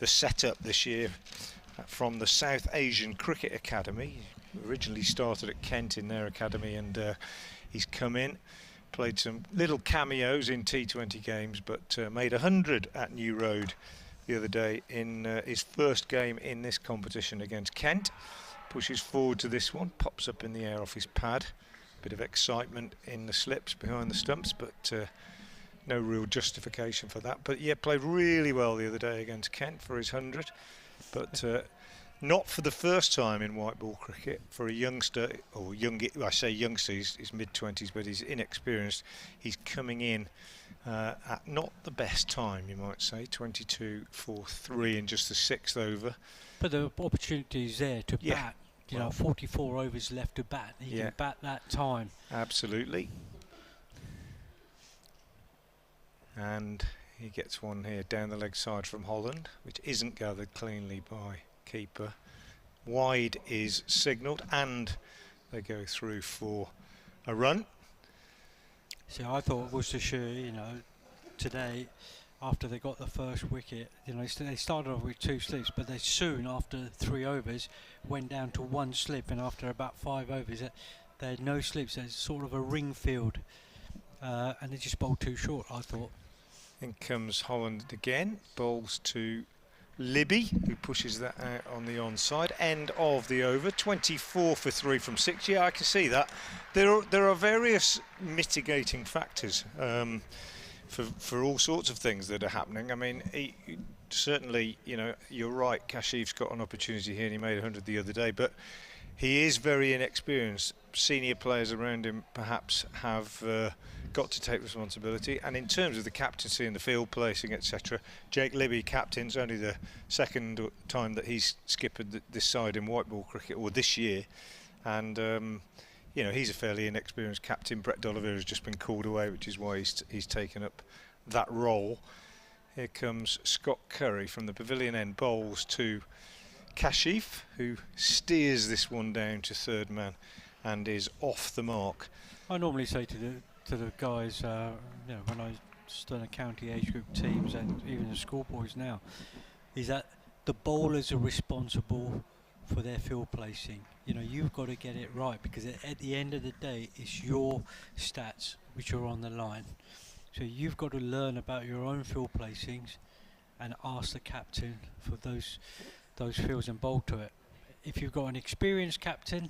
setup this year from the South Asian Cricket Academy. He originally started at Kent in their academy, and he's come in, played some little cameos in T20 games, but made 100 at New Road the other day in his first game in this competition against Kent. Pushes forward to this one, pops up in the air off his pad. Bit of excitement in the slips behind the stumps, but no real justification for that. But yeah, played really well the other day against Kent for his 100, but not for the first time in white ball cricket for a youngster, or I say youngster, he's mid-20s, but he's inexperienced. He's coming in at not the best time, you might say, 22 for 3 in just the 6th over. But the opportunity is there to bat. You know, 44 overs left to bat. He can bat that time. Absolutely. And he gets one here down the leg side from Holland, which isn't gathered cleanly by keeper. Wide is signalled, and they go through for a run. See, I thought Worcestershire, you know, today, after they got the first wicket, you know, they started off with 2 slips, but they soon, after 3 overs, went down to 1 slip, and after about 5 overs, they had no slips. There's sort of a ring field, and they just bowled too short, I thought. In comes Holland again, bowls to Libby, who pushes that out on the onside. End of the over, 24 for 3 from 6. Yeah, I can see that. There are various mitigating factors for all sorts of things that are happening. I mean, certainly, you know, you're right, Kashif's got an opportunity here and he made 100 the other day, but he is very inexperienced. Senior players around him perhaps have got to take responsibility, and in terms of the captaincy and the field placing, etc., Jake Libby captains, only the 2nd time that he's skippered this side in white ball cricket, or this year, and you know, he's a fairly inexperienced captain. Brett Dolliver has just been called away, which is why he's taken up that role. Here comes Scott Curry from the pavilion end, bowls to Kashif, who steers this one down to 3rd man and is off the mark. I normally say to the guys, you know, when I done a county age group teams and even the schoolboys now, is that the bowlers are responsible for their field placing. You know, you've got to get it right, because at the end of the day, it's your stats which are on the line. So you've got to learn about your own field placings and ask the captain for those fields and bowl to it. If you've got an experienced captain,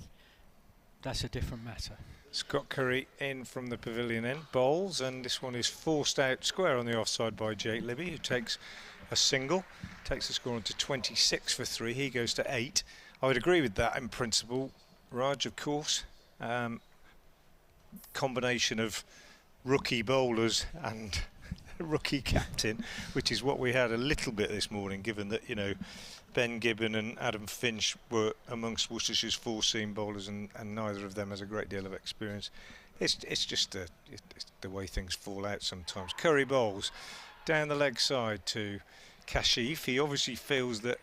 that's a different matter. Scott Curry in from the pavilion end, bowls, and this one is forced out square on the offside by Jake Libby, who takes a single, takes the score on to 26 for 3. He goes to 8. I would agree with that in principle, Raj, of course. Combination of rookie bowlers and rookie captain, which is what we had a little bit this morning, given that, you know, Ben Gibbon and Adam Finch were amongst Worcestershire's 4-seam bowlers, and neither of them has a great deal of experience. It's just the way things fall out sometimes. Curry bowls down the leg side to Kashif. He obviously feels that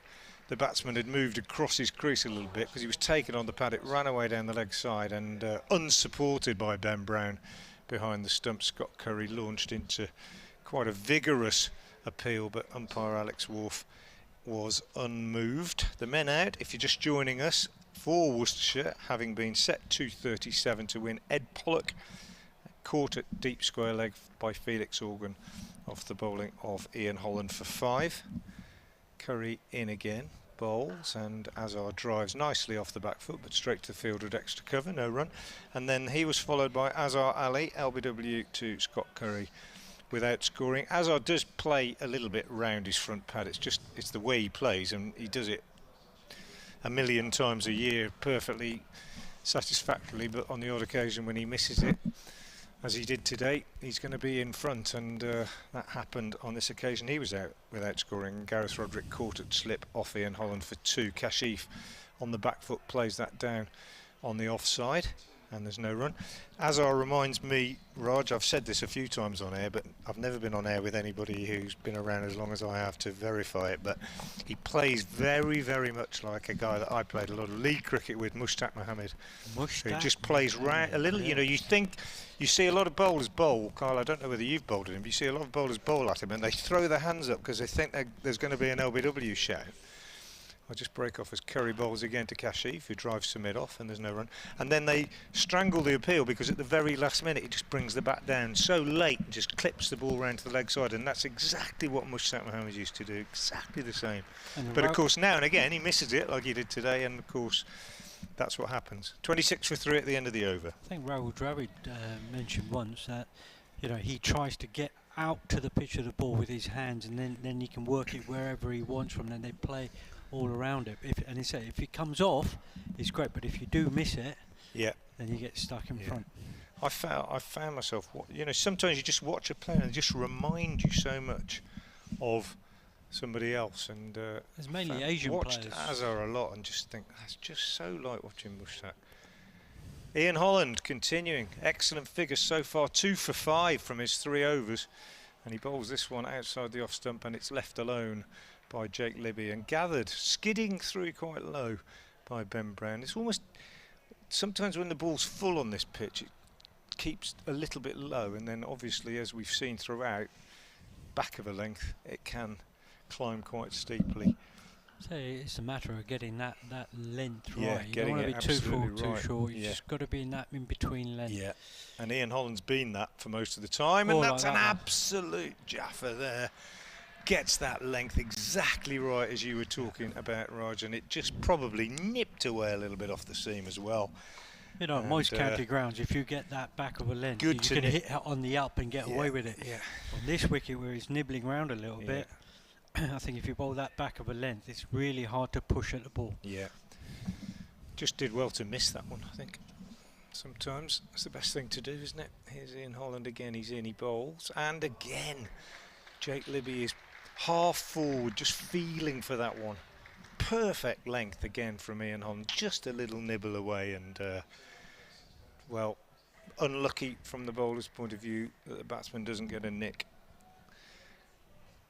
the batsman had moved across his crease a little bit, because he was taken on the pad. It ran away down the leg side, and unsupported by Ben Brown behind the stump, Scott Curry launched into quite a vigorous appeal, but umpire Alex Wharf was unmoved. The men out, if you're just joining us, for Worcestershire, having been set 237 to win. Ed Pollock caught at deep square leg by Felix Organ off the bowling of Ian Holland for 5. Curry in again, bowls, and Azhar drives nicely off the back foot, but straight to the field with extra cover, no run. And then he was followed by Azhar Ali, LBW to Scott Curry, without scoring. Azhar does play a little bit round his front pad. It's the way he plays, and he does it a million times a year perfectly satisfactorily, but on the odd occasion when he misses it, as he did today, he's going to be in front, and that happened on this occasion. He was out without scoring. Gareth Roderick caught at slip off Ian Holland for 2. Kashif on the back foot plays that down on the offside, and there's no run. Azhar reminds me, Raj, I've said this a few times on air, but I've never been on air with anybody who's been around as long as I have to verify it, but he plays very, very much like a guy that I played a lot of league cricket with, Mushtaq Mohammed. Who just plays a little, you know, you see a lot of bowlers bowl, Kyle, I don't know whether you've bowled at him, but you see a lot of bowlers bowl at him and they throw their hands up because they think there's going to be an LBW shout. I'll just break off as Curry bowls again to Kashif, who drives to mid-off, and there's no run. And then they strangle the appeal, because at the very last minute he just brings the bat down so late and just clips the ball round to the leg side, and that's exactly what Mushtaq Mohammed used to do, exactly the same. But of course now and again he misses it like he did today, and of course that's what happens. 26 for 3 at the end of the over. I think Rahul Dravid mentioned once that, you know, he tries to get out to the pitch of the ball with his hands, and then he can work it wherever he wants from. Then they play all around it. And he said if it comes off, it's great, but if you do miss it, Yeah. then you get stuck in front. I found myself, sometimes you just watch a player and they just remind you so much of somebody else. And There's mainly Asian watched players. Azhar a lot and just think that's just so like watching Mushtaq. Ian Holland continuing, excellent figures so far, 2 for 5 from his 3 overs, and he bowls this one outside the off stump and it's left alone by Jake Libby and gathered, skidding through quite low by Ben Brown. It's almost, sometimes when the ball's full on this pitch, it keeps a little bit low, and then obviously, as we've seen throughout, back of a length, it can climb quite steeply. So it's a matter of getting that length Yeah, right. You don't want to be too full, too short. You just got to be in that in between length. Yeah, and Ian Holland's been that for most of the time, and Like that's that an absolute jaffer there. Gets that length exactly right as you were talking about, Raj, and it just probably nipped away a little bit off the seam as well. You know, most county grounds, if you get that back of a length, you can hit it on the up and get away with it. Yeah. On this wicket where he's nibbling around a little bit, I think if you bowl that back of a length, it's really hard to push at the ball. Yeah. Just did well to miss that one, I think. Sometimes that's the best thing to do, isn't it? Here's Ian Holland again, he's in, he bowls, and again, Jake Libby is half forward, just feeling for that one. Perfect length again from Ian Holland, just a little nibble away, and well, unlucky from the bowler's point of view that the batsman doesn't get a nick.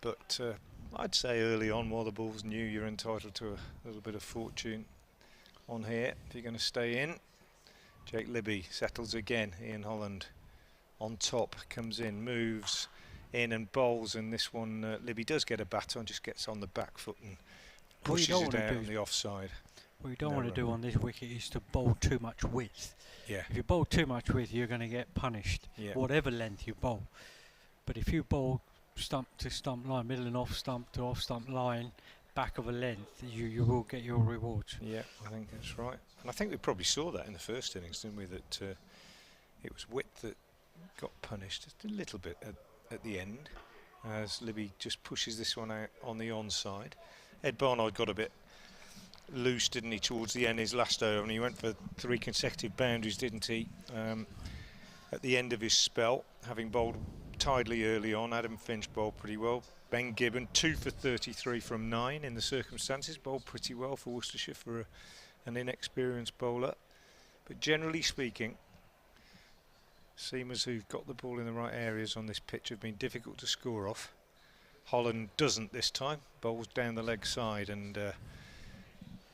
But I'd say early on, while the ball's new, you're entitled to a little bit of fortune on here if you're going to stay in. Jake Libby settles again. Ian Holland on top, comes in, moves in and bowls, and this one Libby does get a bat on, just gets on the back foot and pushes it out on the offside. What you don't want to do on this wicket is to bowl too much width. Yeah. If you bowl too much width, you're going to get punished, whatever length you bowl. But if you bowl stump to stump line, middle and off stump to off stump line, back of a length, you will get your rewards. Yeah, I think that's right. And I think we probably saw that in the first innings, didn't we, that it was width that got punished just a little bit at the end, as Libby just pushes this one out on the onside. Ed Barnard got a bit loose, didn't he, towards the end, his last over, and he went for 3 consecutive boundaries, didn't he, at the end of his spell, having bowled tidily early on. Adam Finch bowled pretty well. Ben Gibbon, 2 for 33 from 9 in the circumstances, bowled pretty well for Worcestershire for an inexperienced bowler. But generally speaking, seamers who've got the ball in the right areas on this pitch have been difficult to score off. Holland doesn't this time, bowls down the leg side, and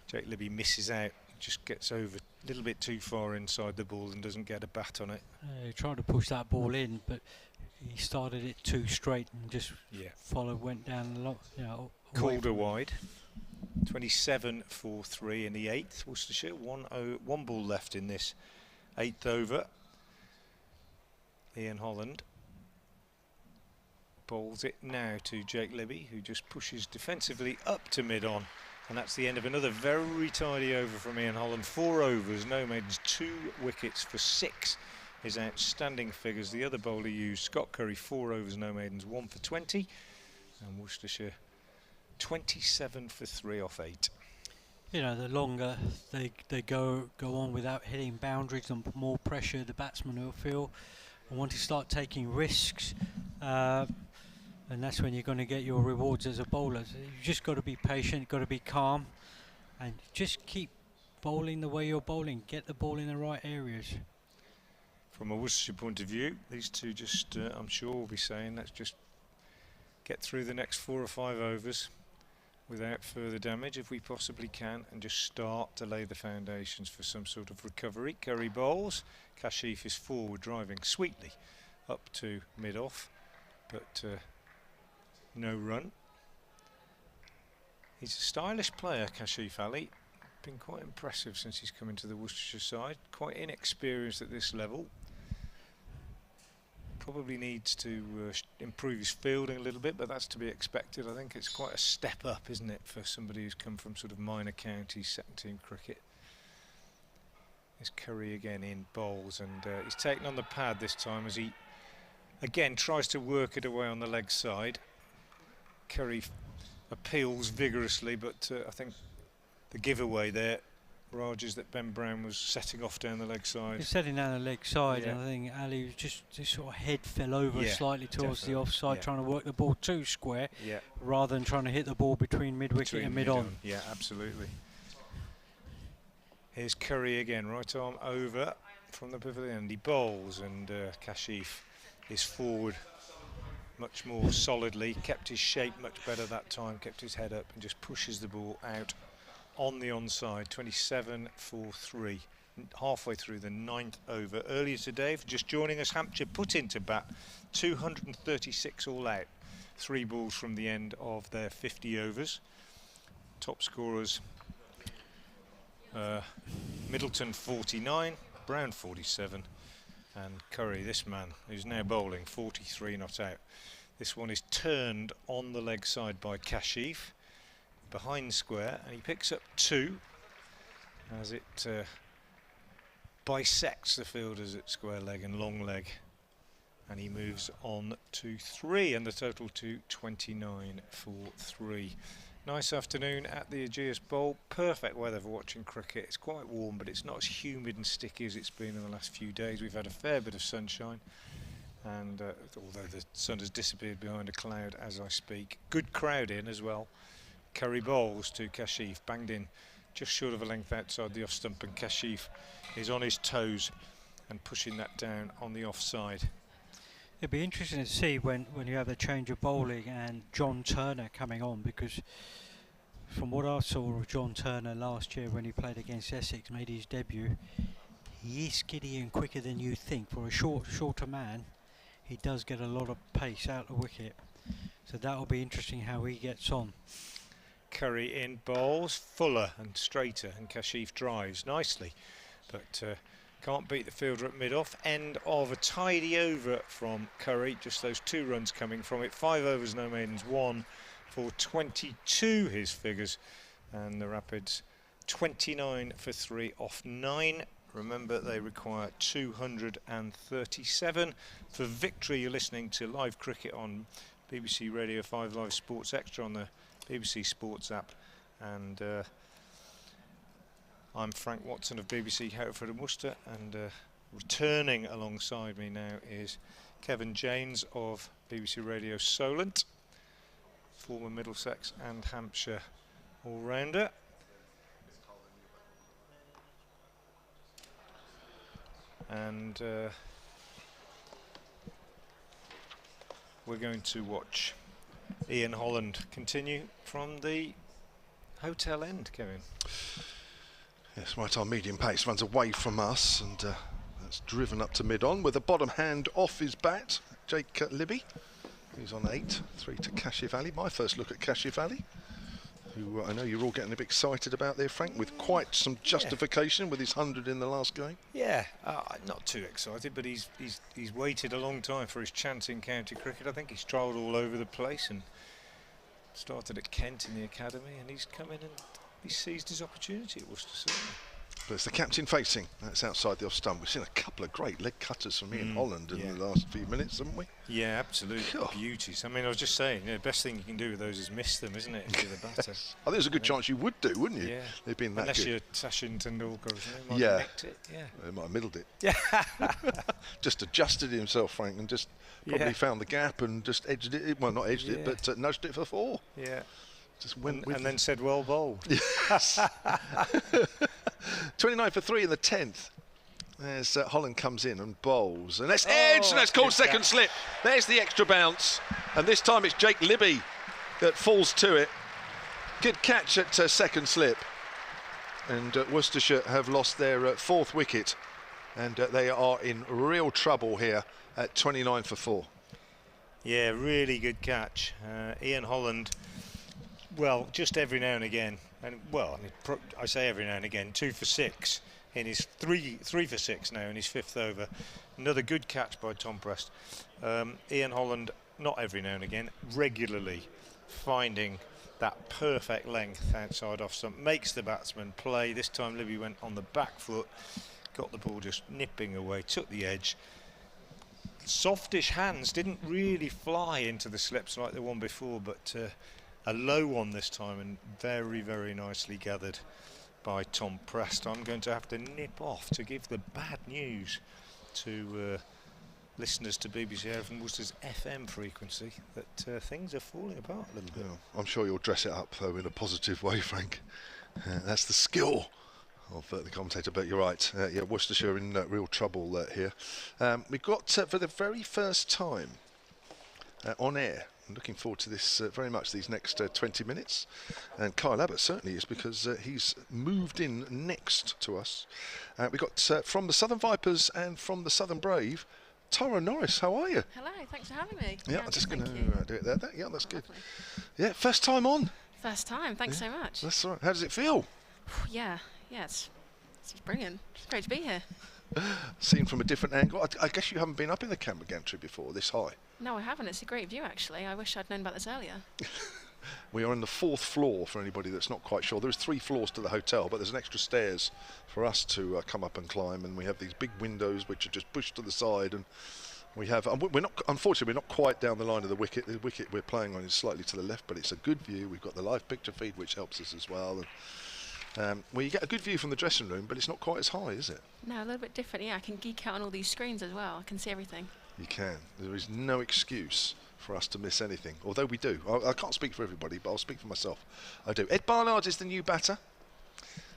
Jake Libby misses out, just gets over a little bit too far inside the ball and doesn't get a bat on it. He tried to push that ball in, but he started it too straight and just went down a lot. Calder wide. 27 for 3 in the 8th. Worcestershire, one ball left in this 8th over. Ian Holland bowls it now to Jake Libby, who just pushes defensively up to mid-on, and that's the end of another very tidy over from Ian Holland. 4 overs, no maidens, 2 wickets for 6 his outstanding figures. The other bowler used, Scott Curry, 4 overs, no maidens, 1 for 20, and Worcestershire 27 for 3 off 8. You know, the longer they go on without hitting boundaries, the more pressure the batsman will feel and want to start taking risks, and that's when you're going to get your rewards as a bowler. So you just got to be patient, got to be calm, and just keep bowling the way you're bowling. Get the ball in the right areas. From a Worcestershire point of view, these two just, I'm sure, will be saying, let's just get through the next 4 or 5 overs without further damage if we possibly can, and just start to lay the foundations for some sort of recovery. Curry bowls, Kashif is forward, driving sweetly up to mid-off, but no run. He's a stylish player, Kashif Ali. Been quite impressive since he's come into the Worcestershire side. Quite inexperienced at this level. Probably needs to improve his fielding a little bit, but that's to be expected. I think it's quite a step up, isn't it, for somebody who's come from sort of minor county, second team cricket. There's Curry again in bowls, and he's taken on the pad this time as he again tries to work it away on the leg side. Curry appeals vigorously, but I think the giveaway there, Rogers, that Ben Brown was setting off down the leg side. He's setting down the leg side, Yeah. and I think Ali was just sort of head fell over Yeah, slightly towards the definitely, offside, yeah. trying to work the ball too square, Yeah, rather than trying to hit the ball between mid-wicket and mid-on. Yeah, absolutely. Here's Curry again, right arm over from the pavilion. He bowls, and Kashif is forward much more solidly, kept his shape much better that time, kept his head up and just pushes the ball out on the onside. 27 for 3, halfway through the 9th over. Earlier today, for just joining us, Hampshire put into bat 236 all out, 3 balls from the end of their 50 overs. Top scorers, Middleton 49, Brown 47, and Curry, this man who's now bowling, 43 not out. This one is turned on the leg side by Kashif, behind square, and he picks up 2 as it bisects the fielders at square leg and long leg, and he moves on to 3, and the total to 29 for 3. Nice afternoon at the Ageas Bowl. Perfect weather for watching cricket. It's quite warm, but it's not as humid and sticky as it's been in the last few days. We've had a fair bit of sunshine, and although the sun has disappeared behind a cloud as I speak. Good crowd in as well. Curry bowls to Kashif, banged in just short of a length outside the off stump, and Kashif is on his toes and pushing that down on the offside. It'd be interesting to see when you have a change of bowling and John Turner coming on, because from what I saw of John Turner last year when he played against Essex, made his debut, he is skiddy and quicker than you think. For a shorter man, he does get a lot of pace out the wicket. So that'll be interesting how he gets on. Curry in bowls, fuller and straighter, and Kashif drives nicely, but can't beat the fielder at mid-off. End of a tidy over from Curry, just those 2 runs coming from it. 5 overs, no maidens, 1 for 22 his figures, and the Rapids 29 for 3 off 9. Remember, they require 237 for victory. You're listening to live cricket on BBC Radio 5 Live Sports Extra on the BBC Sports app, and I'm Frank Watson of BBC Hereford and Worcester, and returning alongside me now is Kevin James of BBC Radio Solent, former Middlesex and Hampshire all-rounder. And we're going to watch Ian Holland continue from the hotel end, Kevin. Yes, right arm medium pace, runs away from us, and that's driven up to mid-on with the bottom hand off his bat. Jake Libby, who's on 8, 3 to Kashif Ali. My first look at Kashif Ali, who I know you're all getting a bit excited about there, Frank, with quite some justification with his 100 in the last game. Yeah, not too excited, but he's waited a long time for his chance in county cricket. I think he's trialled all over the place and started at Kent in the academy, and he's come in and he seized his opportunity at Worcestershire. But it's the captain facing. That's outside the off stump. We've seen a couple of great leg cutters from Ian Holland in the last few minutes, haven't we? Yeah, absolutely. Beauties. I mean, I was just saying, the best thing you can do with those is miss them, isn't it, if you're the batter? I think there's a good chance you would do, wouldn't you? Yeah. They've been that Unless good. you're Sachin Tendulkar, isn't it? Might Yeah. have nicked it. Yeah. They might have middled it. Yeah. Just adjusted himself, Frank, and just probably found the gap and just edged it. Well, not edged it, but nudged it for 4. Yeah. Just went with and then said, well bowled. Yes. 29 for 3 in the 10th. As Holland comes in and bowls, and that's edged, and that's called second slip. There's the extra bounce, and this time it's Jake Libby that falls to it. Good catch at second slip, and Worcestershire have lost their 4th wicket, and they are in real trouble here at 29 for 4. Yeah, really good catch. Ian Holland, well, just every now and again, and well, I say every now and again, 2 for 6 in his 3 for 6 now in his 5th over. Another good catch by Tom Prest. Ian Holland, not every now and again, regularly finding that perfect length outside off stump, makes the batsman play. This time Libby went on the back foot, got the ball just nipping away, took the edge. Softish hands, didn't really fly into the slips like the one before, but a low one this time, and very, very nicely gathered by Tom Prest. I'm going to have to nip off to give the bad news to listeners to BBC Hereford Worcester's FM frequency that things are falling apart a little bit. I'm sure you'll dress it up though in a positive way, Frank. That's the skill of the commentator, but you're right. Yeah, Worcestershire in real trouble here. We've got for the very first time on air. I'm looking forward to this very much, these next 20 minutes. And Kyle Abbott certainly is, because he's moved in next to us. We've got from the Southern Vipers and from the Southern Brave, Tara Norris. How are you? Hello, thanks for having me. Yeah, I'm just going to do it there. Yeah, that's good. Lovely. Yeah, first time on. First time, thanks so much. That's all right. How does it feel? Yeah, it's brilliant. It's great to be here. Seen from a different angle. I guess you haven't been up in the camera gantry before, this high. No, I haven't. It's a great view, actually. I wish I'd known about this earlier. We are on the 4th floor, for anybody that's not quite sure. There's 3 floors to the hotel, but there's an extra stairs for us to come up and climb, and we have these big windows which are just pushed to the side, and we have, unfortunately, we're not quite down the line of the wicket. The wicket we're playing on is slightly to the left, but it's a good view. We've got the live picture feed, which helps us as well. And, well, you get a good view from the dressing room, but it's not quite as high, is it? No, a little bit different. Yeah, I can geek out on all these screens as well. I can see everything. You can. There is no excuse for us to miss anything, although we do. I can't speak for everybody, but I'll speak for myself. I do. Ed Barnard is the new batter,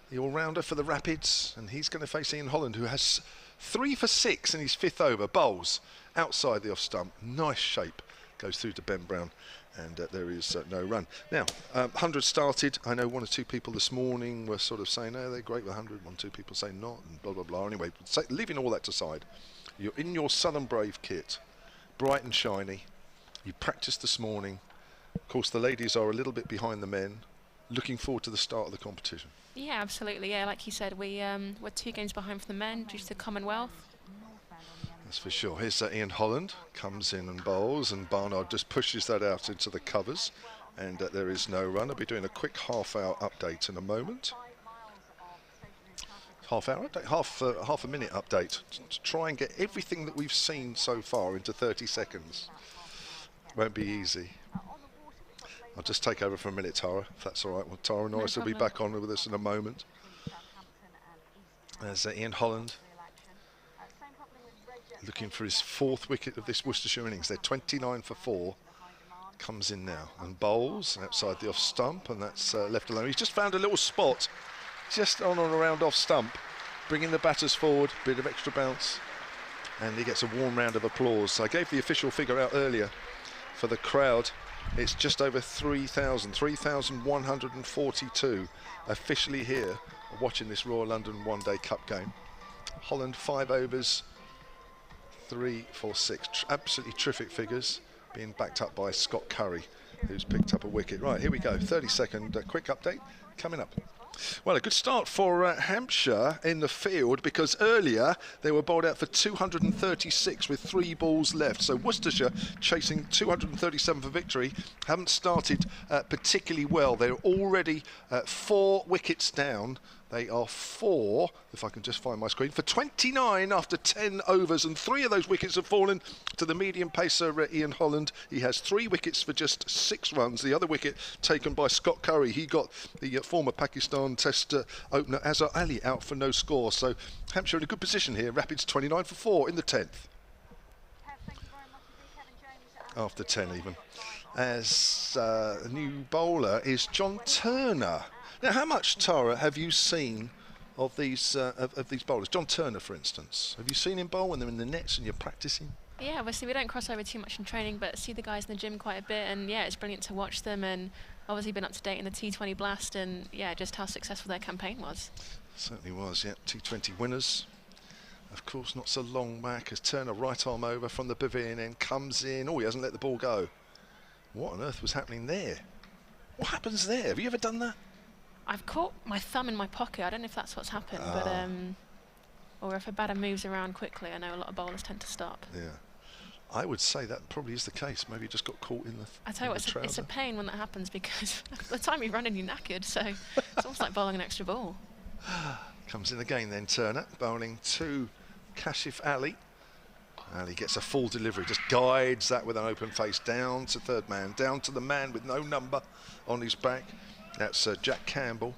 the all-rounder for the Rapids, and he's going to face Ian Holland, who has 3 for 6 in his 5th over. Bowls outside the off-stump. Nice shape. Goes through to Ben Brown, and there is no run. Now, 100 started. I know 1 or 2 people this morning were sort of saying, oh, they're great with 100. 1 or 2 people saying not, and blah, blah, blah. Anyway, leaving all that aside, you're in your Southern Brave kit, bright and shiny. You practiced this morning. Of course, the ladies are a little bit behind the men. Looking forward to the start of the competition. Yeah, absolutely. Yeah, like you said, we're 2 games behind for the men due to the Commonwealth. That's for sure. Here's Ian Holland, comes in and bowls, and Barnard just pushes that out into the covers, and there is no run. I'll be doing a quick half-hour update in a moment. Half-hour update? Half a minute update to try and get everything that we've seen so far into 30 seconds. Won't be easy. I'll just take over for a minute, Tara, if that's all right. Well, Tara Norris will be back on with us in a moment. There's Ian Holland, looking for his 4th wicket of this Worcestershire innings. They're 29 for 4. Comes in now and bowls outside the off stump, and that's left alone. He's just found a little spot just on and around off stump, bringing the batters forward, bit of extra bounce, and he gets a warm round of applause. I gave the official figure out earlier for the crowd. It's just over 3,142 officially here watching this Royal London One-Day Cup game. Holland 5 overs, 3 for 6. Absolutely terrific figures, being backed up by Scott Curry, who's picked up a wicket. Right, here we go. 30-second quick update coming up. Well, a good start for Hampshire in the field, because earlier they were bowled out for 236 with 3 balls left. So Worcestershire chasing 237 for victory haven't started particularly well. They're already 4 wickets down. They are 4, if I can just find my screen, for 29 after 10 overs, and 3 of those wickets have fallen to the medium pacer Ian Holland. He has 3 wickets for just 6 runs. The other wicket taken by Scott Curry. He got the former Pakistan Test opener Azhar Ali out for no score. So Hampshire in a good position here. Rapids 29 for 4 in the 10th. After 10 even. As a new bowler is John Turner. Now, how much, Tara, have you seen of these bowlers? John Turner, for instance. Have you seen him bowl when they're in the nets and you're practicing? Yeah, obviously we don't cross over too much in training, but see the guys in the gym quite a bit, and yeah, it's brilliant to watch them, and obviously been up to date in the T20 Blast, and yeah, just how successful their campaign was. Certainly was, yeah. T20 winners. Of course, not so long back as Turner right arm over from the pavilion end, comes in. Oh, he hasn't let the ball go. What on earth was happening there? What happens there? Have you ever done that? I've caught my thumb in my pocket. I don't know if that's what's happened, but or if a batter moves around quickly. I know a lot of bowlers tend to stop. Yeah, I would say that probably is the case. Maybe you just got caught in the. I tell you what, it's a pain when that happens, because by the time you run in, you're knackered. So it's almost like bowling an extra ball. Comes in again then, Turner, bowling to Kashif Ali. Ali gets a full delivery, just guides that with an open face down to third man, down to the man with no number on his back. That's Jack Campbell,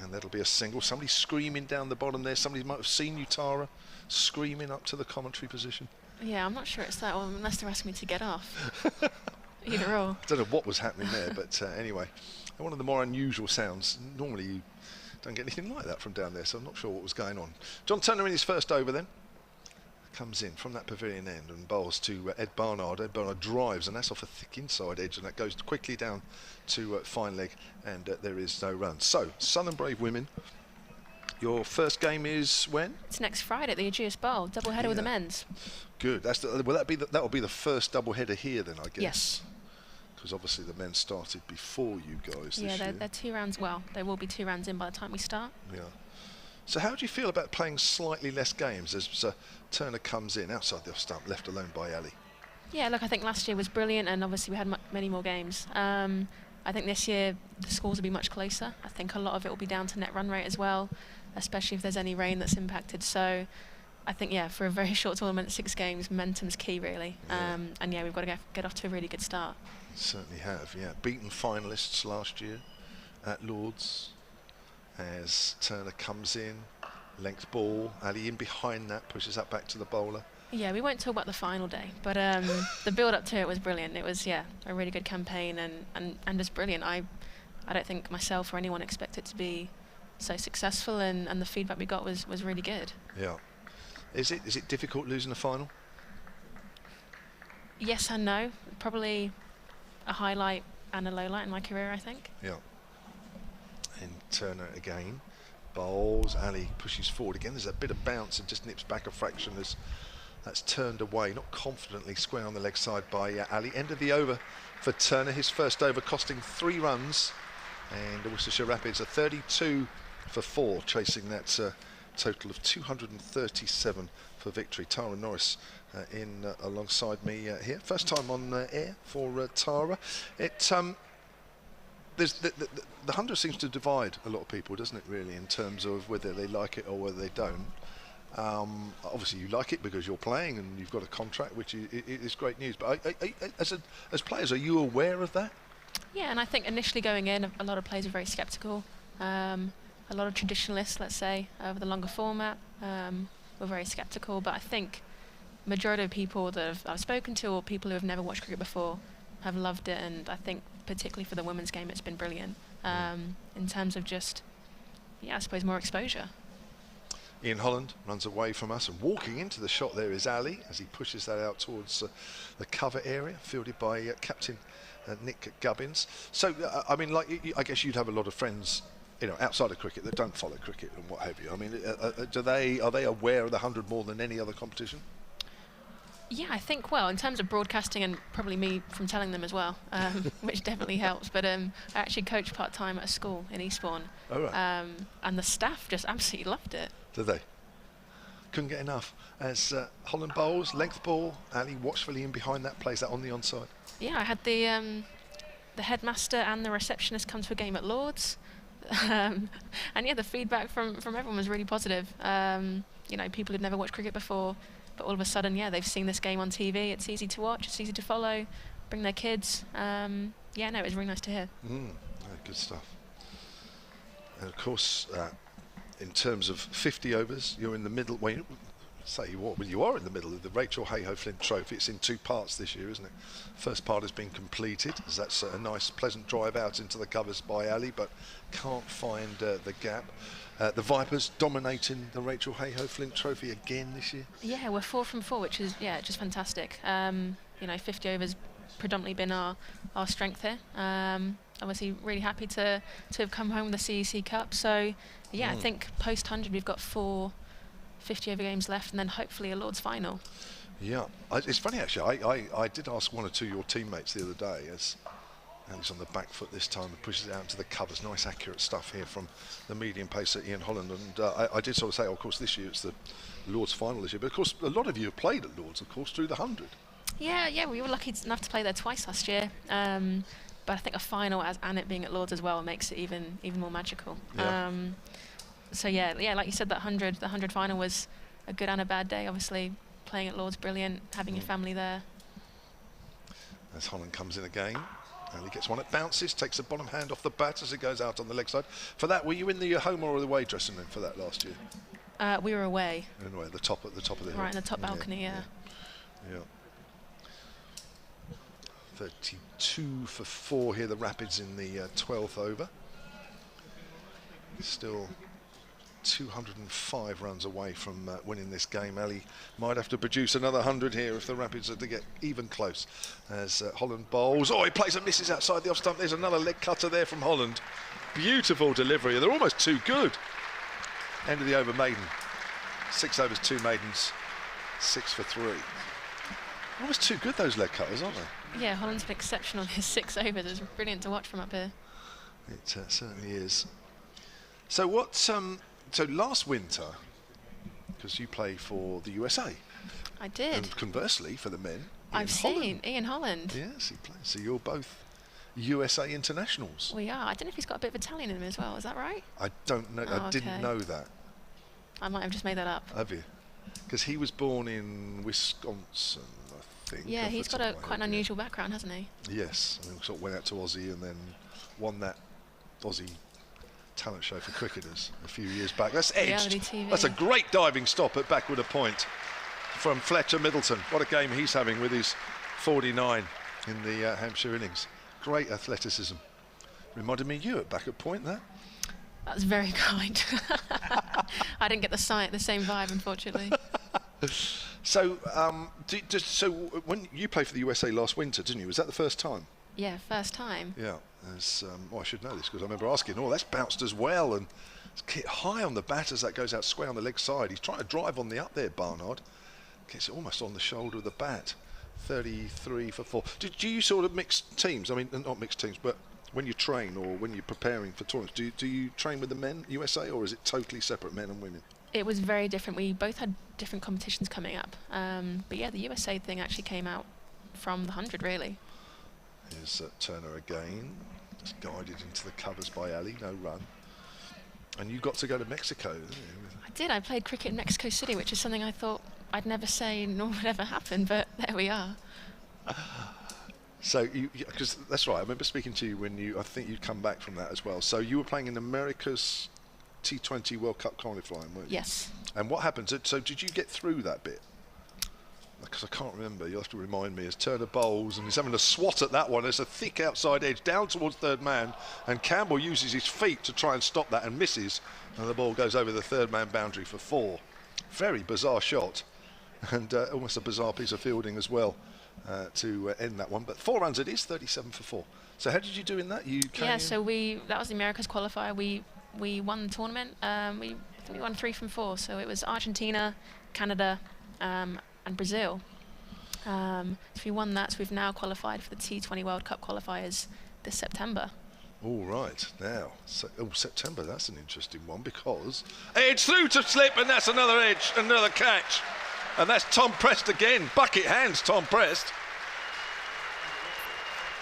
and that'll be a single. Somebody screaming down the bottom there. Somebody might have seen you, Tara, screaming up to the commentary position. Yeah, I'm not sure it's that one, unless they're asking me to get off. Either or. I don't know what was happening there, but anyway, one of the more unusual sounds. Normally you don't get anything like that from down there, so I'm not sure what was going on. John Turner in his first over then. Comes in from that pavilion end and bowls to Ed Barnard. Ed Barnard drives, and that's off a thick inside edge, and that goes quickly down to fine leg, and there is no run. So, Southern Brave women, your first game is when? It's next Friday at the Ageas Bowl, double header with the men's. Good. That's will that will be the first double header here then, I guess. Yes. Because obviously the men started before you guys. Yeah, this year. they're 2 rounds. Well, they will be 2 rounds in by the time we start. Yeah. So how do you feel about playing slightly less games as Turner comes in outside the off stump, left alone by Ali? Yeah, look, I think last year was brilliant, and obviously we had many more games. I think this year the scores will be much closer. I think a lot of it will be down to net run rate as well, especially if there's any rain that's impacted. So I think, yeah, for a very short tournament, 6 games, momentum's key, really. Yeah. And yeah, we've got to get off to a really good start. Certainly have, yeah. Beaten finalists last year at Lords. As Turner comes in, length ball, Ali in behind that, pushes that back to the bowler. Yeah, we won't talk about the final day, but the build up to it was brilliant. It was, yeah, a really good campaign and just brilliant. I don't think myself or anyone expected it to be so successful, and the feedback we got was really good. Yeah. Is it difficult losing a final? Yes and no. Probably a highlight and a low light in my career, I think. Yeah. And Turner again bowls. Ali pushes forward again. There's a bit of bounce and just nips back a fraction as that's turned away, not confidently, square on the leg side by Ali. End of the over for Turner. His first over costing 3 runs, and the Worcestershire Rapids are 32 for 4, chasing that total of 237 for victory. Tara Norris in alongside me here. First time on air for Tara. There's the 100 seems to divide a lot of people, doesn't it, really, in terms of whether they like it or whether they don't. Obviously you like it because you're playing and you've got a contract, which is great news, but as players, are you aware of that? Yeah, and I think initially going in, a lot of players were very sceptical. A lot of traditionalists, let's say, over the longer format, were very sceptical, but I think majority of people that I've spoken to, or people who have never watched cricket before, have loved it, and I think particularly for the women's game it's been brilliant in terms of just, yeah, I suppose more exposure. Ian Holland runs away from us, and walking into the shot there is Ali as he pushes that out towards the cover area, fielded by captain Nick Gubbins. So I mean, like, I guess you'd have a lot of friends, you know, outside of cricket that don't follow cricket and what have you. I mean, are they aware of the 100 more than any other competition? Yeah, I think, well, in terms of broadcasting, and probably me from telling them as well, which definitely helps, but I actually coach part-time at a school in Eastbourne. Oh, right. And the staff just absolutely loved it. Did they? Couldn't get enough. As Holland bowls, length ball, Ali watchfully in behind that, plays that on the onside. Yeah, I had the headmaster and the receptionist come to a game at Lords, and yeah, the feedback from everyone was really positive. You know, people who'd never watched cricket before, but all of a sudden, yeah, they've seen this game on TV. It's easy to watch, it's easy to follow, bring their kids. Yeah, no, it was really nice to hear. Good stuff. And of course, in terms of 50 overs, you're in the middle. Well, you are in the middle of the Rachel Hayhoe-Flint Trophy. It's in 2 parts this year, isn't it? First part has been completed, as that's a nice, pleasant drive out into the covers by Ali, but can't find the gap. The Vipers dominating the Rachel Hayhoe-Flint Trophy again this year. Yeah, we're 4 from 4, which is, yeah, just fantastic. You know, 50 overs predominantly been our strength here. Obviously really happy to have come home with the CEC Cup. So yeah, I think post 100 we've got 4 50 over games left, and then hopefully a Lord's final. Yeah, it's funny actually. I did ask 1 or 2 of your teammates the other day, as Ali's on the back foot this time and pushes it out into the covers. Nice accurate stuff here from the medium pacer Ian Holland, and I did sort of say, oh, of course this year it's the Lord's final this year, but of course a lot of you have played at Lord's, of course, through the 100. Yeah, we were lucky enough to play there twice last year. But I think a final, and it being at Lords as well, makes it even more magical. Yeah. So yeah, like you said, the 100 final was a good and a bad day. Obviously, playing at Lord's brilliant, having your family there. As Holland comes in again, and he gets one, it bounces, takes the bottom hand off the bat as it goes out on the leg side. For that, were you in the home or the away dressing room for that last year? We were away. Anyway, at the top of the hill. Right in the top balcony, yeah. 32 for 4 here, the Rapids in the 12th over. Still 205 runs away from winning this game. Ali might have to produce another 100 here if the Rapids are to get even close. As Holland bowls. Oh, he plays and misses outside the off stump. There's another leg cutter there from Holland. Beautiful delivery. They're almost too good. End of the over maiden. 6 overs, 2 maidens, 6 for 3. Almost too good, those leg cutters, aren't they? Yeah, Holland's been exceptional. His 6 overs is brilliant to watch from up here. It certainly is. So what? So last winter, because you play for the USA. I did. And conversely, for the men, I've seen Ian Holland. Yes, he plays. So you're both USA internationals. We are. I don't know if he's got a bit of Italian in him as well. Is that right? I don't know. Oh, I didn't know that. I might have just made that up. Have you? Because he was born in Wisconsin, I think. Yeah, he's got quite an unusual background, hasn't he? Yes, and then sort of went out to Aussie and then won that Aussie talent show for cricketers a few years back. That's edged. That's a great diving stop at backward a point from Fletcher Middleton. What a game he's having with his 49 in the Hampshire innings. Great athleticism. Reminded me of you at backward point there. That was very kind. I didn't get the same vibe, unfortunately. So, so when you played for the USA last winter, didn't you? Was that the first time? Yeah, first time. Yeah. I should know this because I remember asking, that's bounced as well, and it's hit high on the bat as that goes out square on the leg side. He's trying to drive on the up there, Barnard. Gets it almost on the shoulder of the bat. 33 for 4. Do you sort of mix teams? I mean, not mixed teams, but when you train or when you're preparing for tournaments, do you train with the men, USA, or is it totally separate, men and women? It was very different. We both had different competitions coming up. But yeah, the USA thing actually came out from the 100, really. Here's Turner again, just guided into the covers by Ali, no run. And you got to go to Mexico, didn't you? I did. I played cricket in Mexico City, which is something I thought I'd never say nor would ever happen, but there we are. So, because that's right, I remember speaking to you I think you'd come back from that as well. So you were playing in America's T20 World Cup qualifying, weren't you? Yes. And what happened? So did you get through that bit? Because I can't remember, you'll have to remind me, as Turner bowls and he's having a swat at that one. There's a thick outside edge down towards third man, and Campbell uses his feet to try and stop that and misses, and the ball goes over the third man boundary for 4. Very bizarre shot, and almost a bizarre piece of fielding as well to end that one. But 4 runs it is, 37 for 4. So how did you do in that? So that was the America's qualifier. We won the tournament. I think we won 3 from 4. So it was Argentina, Canada, and Brazil. So we won that, so we've now qualified for the T20 World Cup qualifiers this September. All right, now, September, that's an interesting one because edge through to slip, and that's another edge, another catch. And that's Tom Prest again, bucket hands, Tom Prest.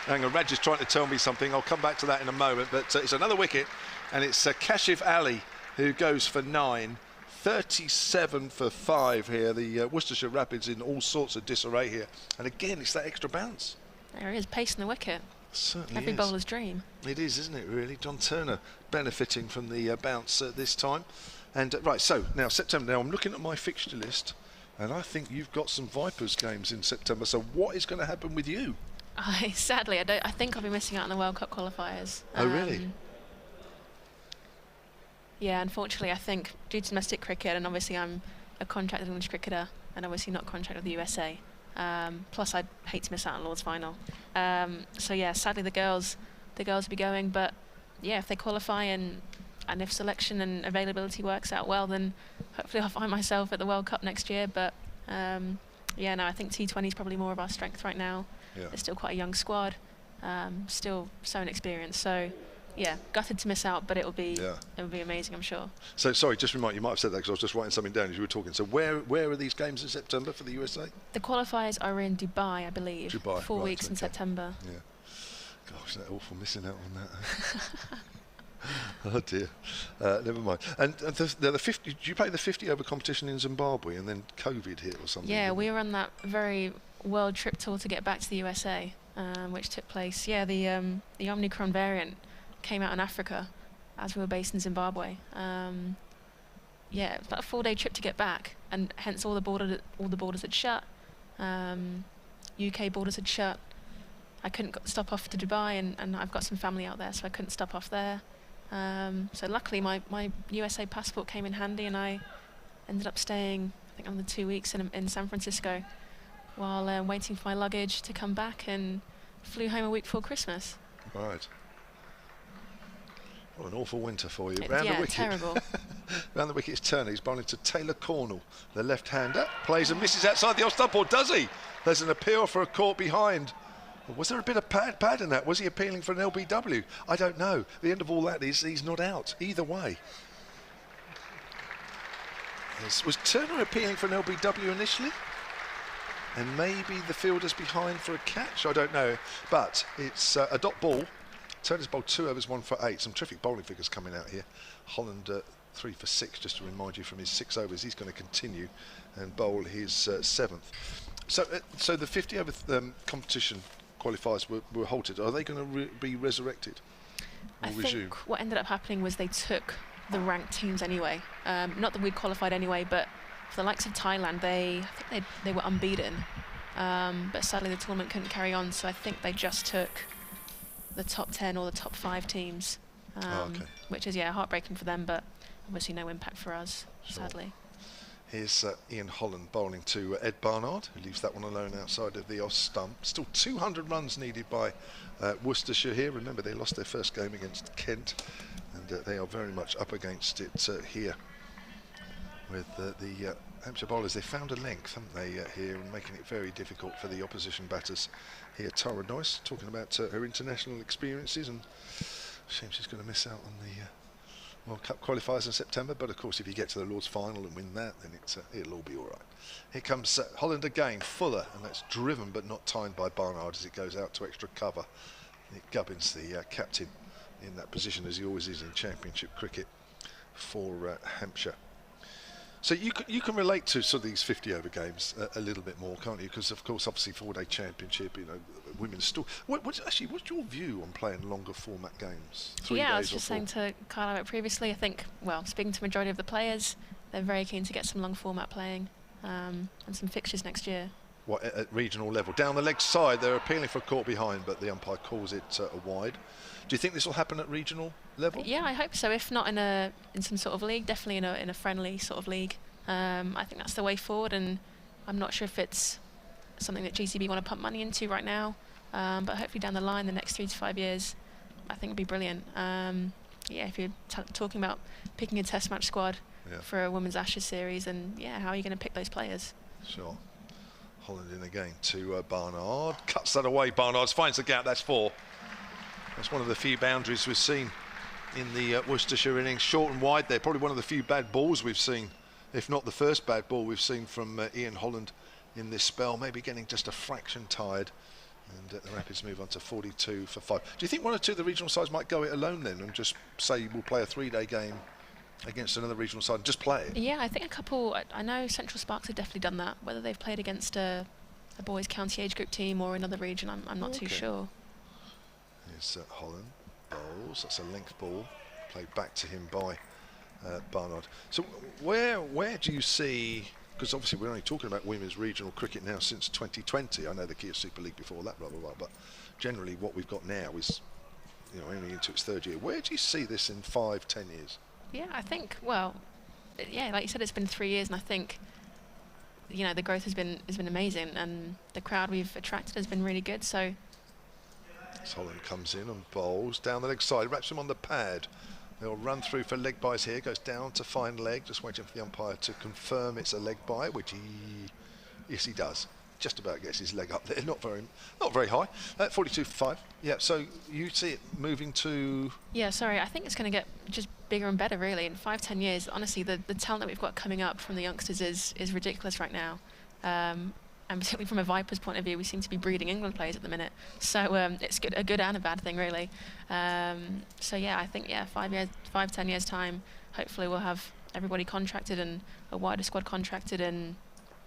Hang on, Raj is trying to tell me something. I'll come back to that in a moment, but it's another wicket, and it's Kashif Ali who goes for 9. 37 for 5 here. The Worcestershire Rapids in all sorts of disarray here. And again, it's that extra bounce. There he is, pacing the wicket. Certainly Every is. bowler's dream. It is, isn't it, really? John Turner benefiting from the bounce this time. And right, so now September. Now I'm looking at my fixture list, and I think you've got some Vipers games in September. So what is going to happen with you? Sadly, I think I'll be missing out on the World Cup qualifiers. Oh, really? Yeah, unfortunately, I think due to domestic cricket, and obviously I'm a contracted English cricketer, and obviously not contracted with the USA. Plus, I'd hate to miss out on Lord's final. So yeah, sadly the girls will be going. But yeah, if they qualify and if selection and availability works out well, then hopefully I'll find myself at the World Cup next year. But yeah, no, I think T20 is probably more of our strength right now. Yeah. It's still quite a young squad, still so inexperienced. So. Yeah, gutted to miss out, but it'll be amazing, I'm sure. So sorry, just remind you might have said that because I was just writing something down as you were talking. So where are these games in September for the USA? The qualifiers are in Dubai, I believe. Dubai, 4 weeks in September. Yeah. Gosh, that awful missing out on that. Oh dear, never mind. And the 50. Did you play the 50 over competition in Zimbabwe, and then COVID hit or something? Yeah, we were on that very world trip tour to get back to the USA, which took place. Yeah, the Omicron variant came out in Africa, as we were based in Zimbabwe. Yeah, it was about a 4-day trip to get back, and hence all the borders had shut. UK borders had shut. I couldn't stop off to Dubai, and I've got some family out there, so I couldn't stop off there. So luckily my USA passport came in handy, and I ended up staying, I think, another 2 weeks in San Francisco while waiting for my luggage to come back, and flew home a week before Christmas. Right. What an awful winter for you. Round the wicket. Terrible. Round the wicket is Turner. He's bowling to Taylor Cornell, the left-hander. Plays and misses outside the off-stump, or does he? There's an appeal for a caught behind. Was there a bit of pad in that? Was he appealing for an LBW? I don't know. The end of all that is he's not out, either way. Was Turner appealing for an LBW initially? And maybe the fielder's behind for a catch? I don't know. But it's a dot ball. Turner's bowled 2 overs, 1 for 8. Some terrific bowling figures coming out here. Holland 3 for 6, just to remind you, from his 6 overs. He's going to continue and bowl his 7th. So the 50 over competition qualifiers were halted. Are they going to be resurrected or I resume? think what ended up happening was they took the ranked teams anyway. Not that we'd qualified anyway, but for the likes of Thailand, I think they were unbeaten. But sadly the tournament couldn't carry on, so I think they just took the top 10 or the top 5 teams, okay. Which is heartbreaking for them, but obviously no impact for us, Sure. sadly. Here's Ian Holland bowling to Ed Barnard, who leaves that one alone outside of the off stump. Still 200 runs needed by Worcestershire here. Remember, they lost their first game against Kent, and they are very much up against it here with the Hampshire bowlers. They found a length, haven't they, here, and making it very difficult for the opposition batters here. Tara Noyce talking about her international experiences, and shame she's going to miss out on the World Cup qualifiers in September, but of course if you get to the Lord's final and win that, then it'll all be all right. Here comes Holland again, Fuller, and that's driven but not timed by Barnard as it goes out to extra cover. Nick Gubbins, the captain, in that position, as he always is in Championship cricket for Hampshire. So you can relate to sort of these 50 over games a little bit more, can't you? Because of course, obviously 4-day championship, women's still. What's your view on playing longer format games? 3 days I was or just 4? saying to Carl about previously. I think, speaking to the majority of the players, they're very keen to get some long format playing and some fixtures next year. What, at regional level? Down the leg side, they're appealing for a caught behind, but the umpire calls it a wide. Do you think this will happen at regional level? Yeah, I hope so. If not in some sort of league, definitely in a friendly sort of league. I think that's the way forward, and I'm not sure if it's something that GCB want to pump money into right now, but hopefully down the line, the next 3 to 5 years, I think it'd be brilliant. If you're talking about picking a test match squad for a Women's Ashes series, then how are you going to pick those players? Sure. Holland in again to Barnard. Cuts that away. Barnard finds the gap. That's 4. That's one of the few boundaries we've seen in the Worcestershire innings. Short and wide there. Probably one of the few bad balls we've seen, if not the first bad ball we've seen from Ian Holland in this spell. Maybe getting just a fraction tired. And the Rapids move on to 42 for 5. Do you think one or two of the regional sides might go it alone then and just say we'll play a 3-day game against another regional side and just play it? Yeah, I think a couple. I know Central Sparks have definitely done that. Whether they've played against a boys' county age group team or another region, I'm not too sure. Here's Holland bowls. That's a length ball played back to him by Barnard. So where do you see? Because obviously we're only talking about women's regional cricket now since 2020. I know the Kia Super League before that, blah blah blah. But generally, what we've got now is, only into its 3rd year. Where do you see this in 5-10 years? Yeah, I think, like you said, it's been 3 years, and I think, the growth has been amazing, and the crowd we've attracted has been really good. So Holland comes in and bowls down the leg side, wraps him on the pad. They'll run through for leg buys here, goes down to fine leg, just waiting for the umpire to confirm it's a leg buy, which he does. Just about gets his leg up there, not very high. 42 for 5. Yeah, so you see it moving to... Yeah, sorry, I think it's going to get just bigger and better, really. In 5-10 years, honestly, the talent that we've got coming up from the youngsters is ridiculous right now. and particularly from a Vipers point of view, we seem to be breeding England players at the minute. So it's a good and a bad thing, really. So yeah, I think 5-10 years time, hopefully we'll have everybody contracted and a wider squad contracted, and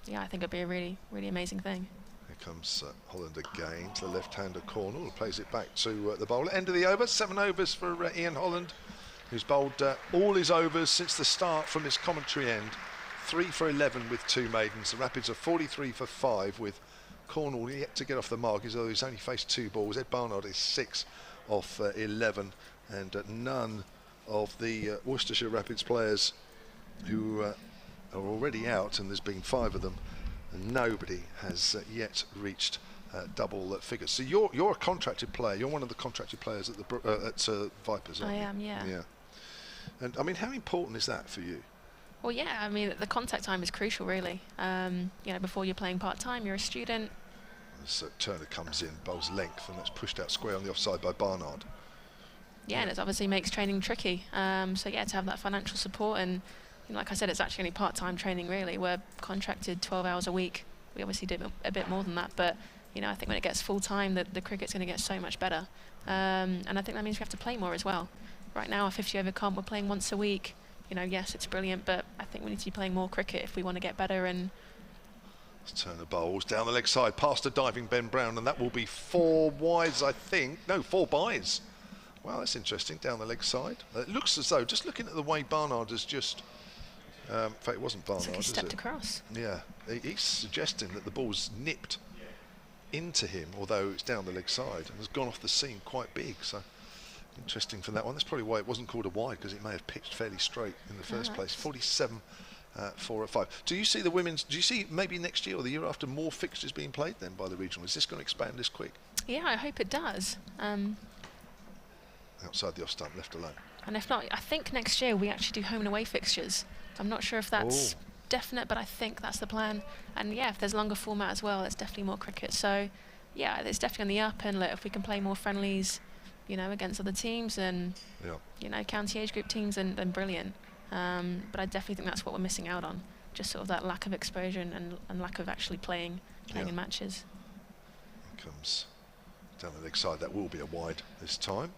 yeah, I think it'll be a really, really amazing thing. Here comes Holland again to the left-hander corner, who plays it back to the bowler. End of the over, 7 overs for Ian Holland, who's bowled all his overs since the start from his commentary end. 3 for 11 with 2 maidens. The Rapids are 43 for 5 with Cornwall yet to get off the mark, as though he's only faced 2 balls. Ed Barnard is 6 off 11, and none of the Worcestershire Rapids players who are already out, and there's been 5 of them, and nobody has yet reached double figures. So you're a contracted player. You're one of the contracted players at the Vipers, aren't you? I am, yeah. Yeah. And I mean, how important is that for you? Well, yeah, I mean, the contact time is crucial, really. You know, before you're playing part-time, you're a student. So Turner comes in, bowls length, and that's pushed out square on the offside by Barnard. Yeah, and it obviously makes training tricky. So yeah, to have that financial support, and you know, like I said, it's actually only part-time training, really. We're contracted 12 hours a week. We obviously do a bit more than that, but you know, I think when it gets full-time, the cricket's going to get so much better. And I think that means we have to play more as well. Right now, our 50-over comp, we're playing once a week. You know, yes, it's brilliant, but I think we need to be playing more cricket if we want to get better. And Turner bowls down the leg side, past a diving Ben Brown, and that will be 4 wides, I think. No, 4 byes. Wow, that's interesting, down the leg side. It looks as though, just looking at the way Barnard has just... in fact, it wasn't Barnard, he is stepped it? across. Yeah, he's suggesting that the ball's nipped into him, although it's down the leg side, and has gone off the seam quite big, so... Interesting for that one. That's probably why it wasn't called a wide, because it may have pitched fairly straight in the first place. 47 4 at 5. Do you see the women's? Do you see maybe next year or the year after more fixtures being played then by the regional? Is this going to expand this quick? Yeah, I hope it does. Outside the off stump, left alone. And if not, I think next year we actually do home and away fixtures. I'm not sure if that's definite, but I think that's the plan. And yeah, if there's longer format as well, there's definitely more cricket. So yeah, it's definitely on the up. And look, if we can play more friendlies, you know, against other teams and you know, county age group teams, then brilliant. But I definitely think that's what we're missing out on, just sort of that lack of exposure and lack of actually playing in matches. Comes down the leg side. That will be a wide this time.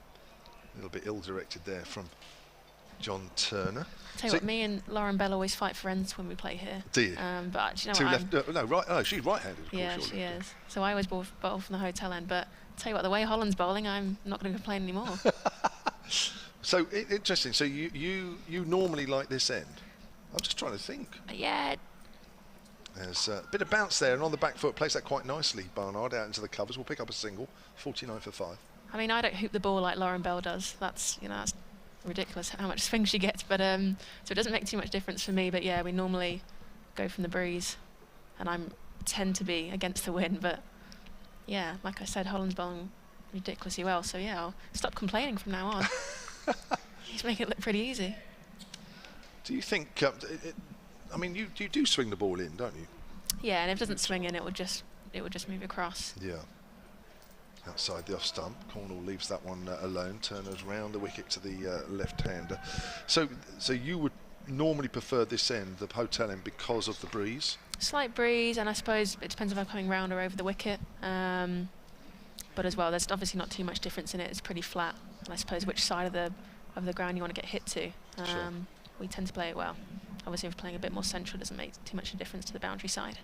A little bit ill-directed there from John Turner. Tell you what, me and Lauren Bell always fight for ends when we play here. Do you? But you know, 2 left. No, right. Oh, she's right-handed. Yeah, she is. So I always bowl from the hotel end. But tell you what, the way Holland's bowling, I'm not going to complain anymore. So interesting. So you normally like this end? I'm just trying to think. Yeah. There's a bit of bounce there, and on the back foot, plays that quite nicely. Barnard out into the covers. We'll pick up a single. 49 for 5. I mean, I don't hoop the ball like Lauren Bell does. That's, you know, that's ridiculous how much swing she gets. But so it doesn't make too much difference for me. But yeah, we normally go from the breeze, and I tend to be against the wind. But yeah, like I said, Holland's bowling ridiculously well. So yeah, I'll stop complaining from now on. He's making it look pretty easy. Do you think? I mean, you do swing the ball in, don't you? Yeah, and if it doesn't swing in, it would just move across. Yeah. Outside the off stump, Cornwall leaves that one alone. Turner's round the wicket to the left-hander. So you would normally prefer this end, the hotel end, because of the breeze? Slight breeze, and I suppose it depends if I'm coming round or over the wicket. But as well, there's obviously not too much difference in it. It's pretty flat, and I suppose which side of the ground you want to get hit to. Sure. We tend to play it well. Obviously, if playing a bit more central, doesn't make too much of a difference to the boundary side.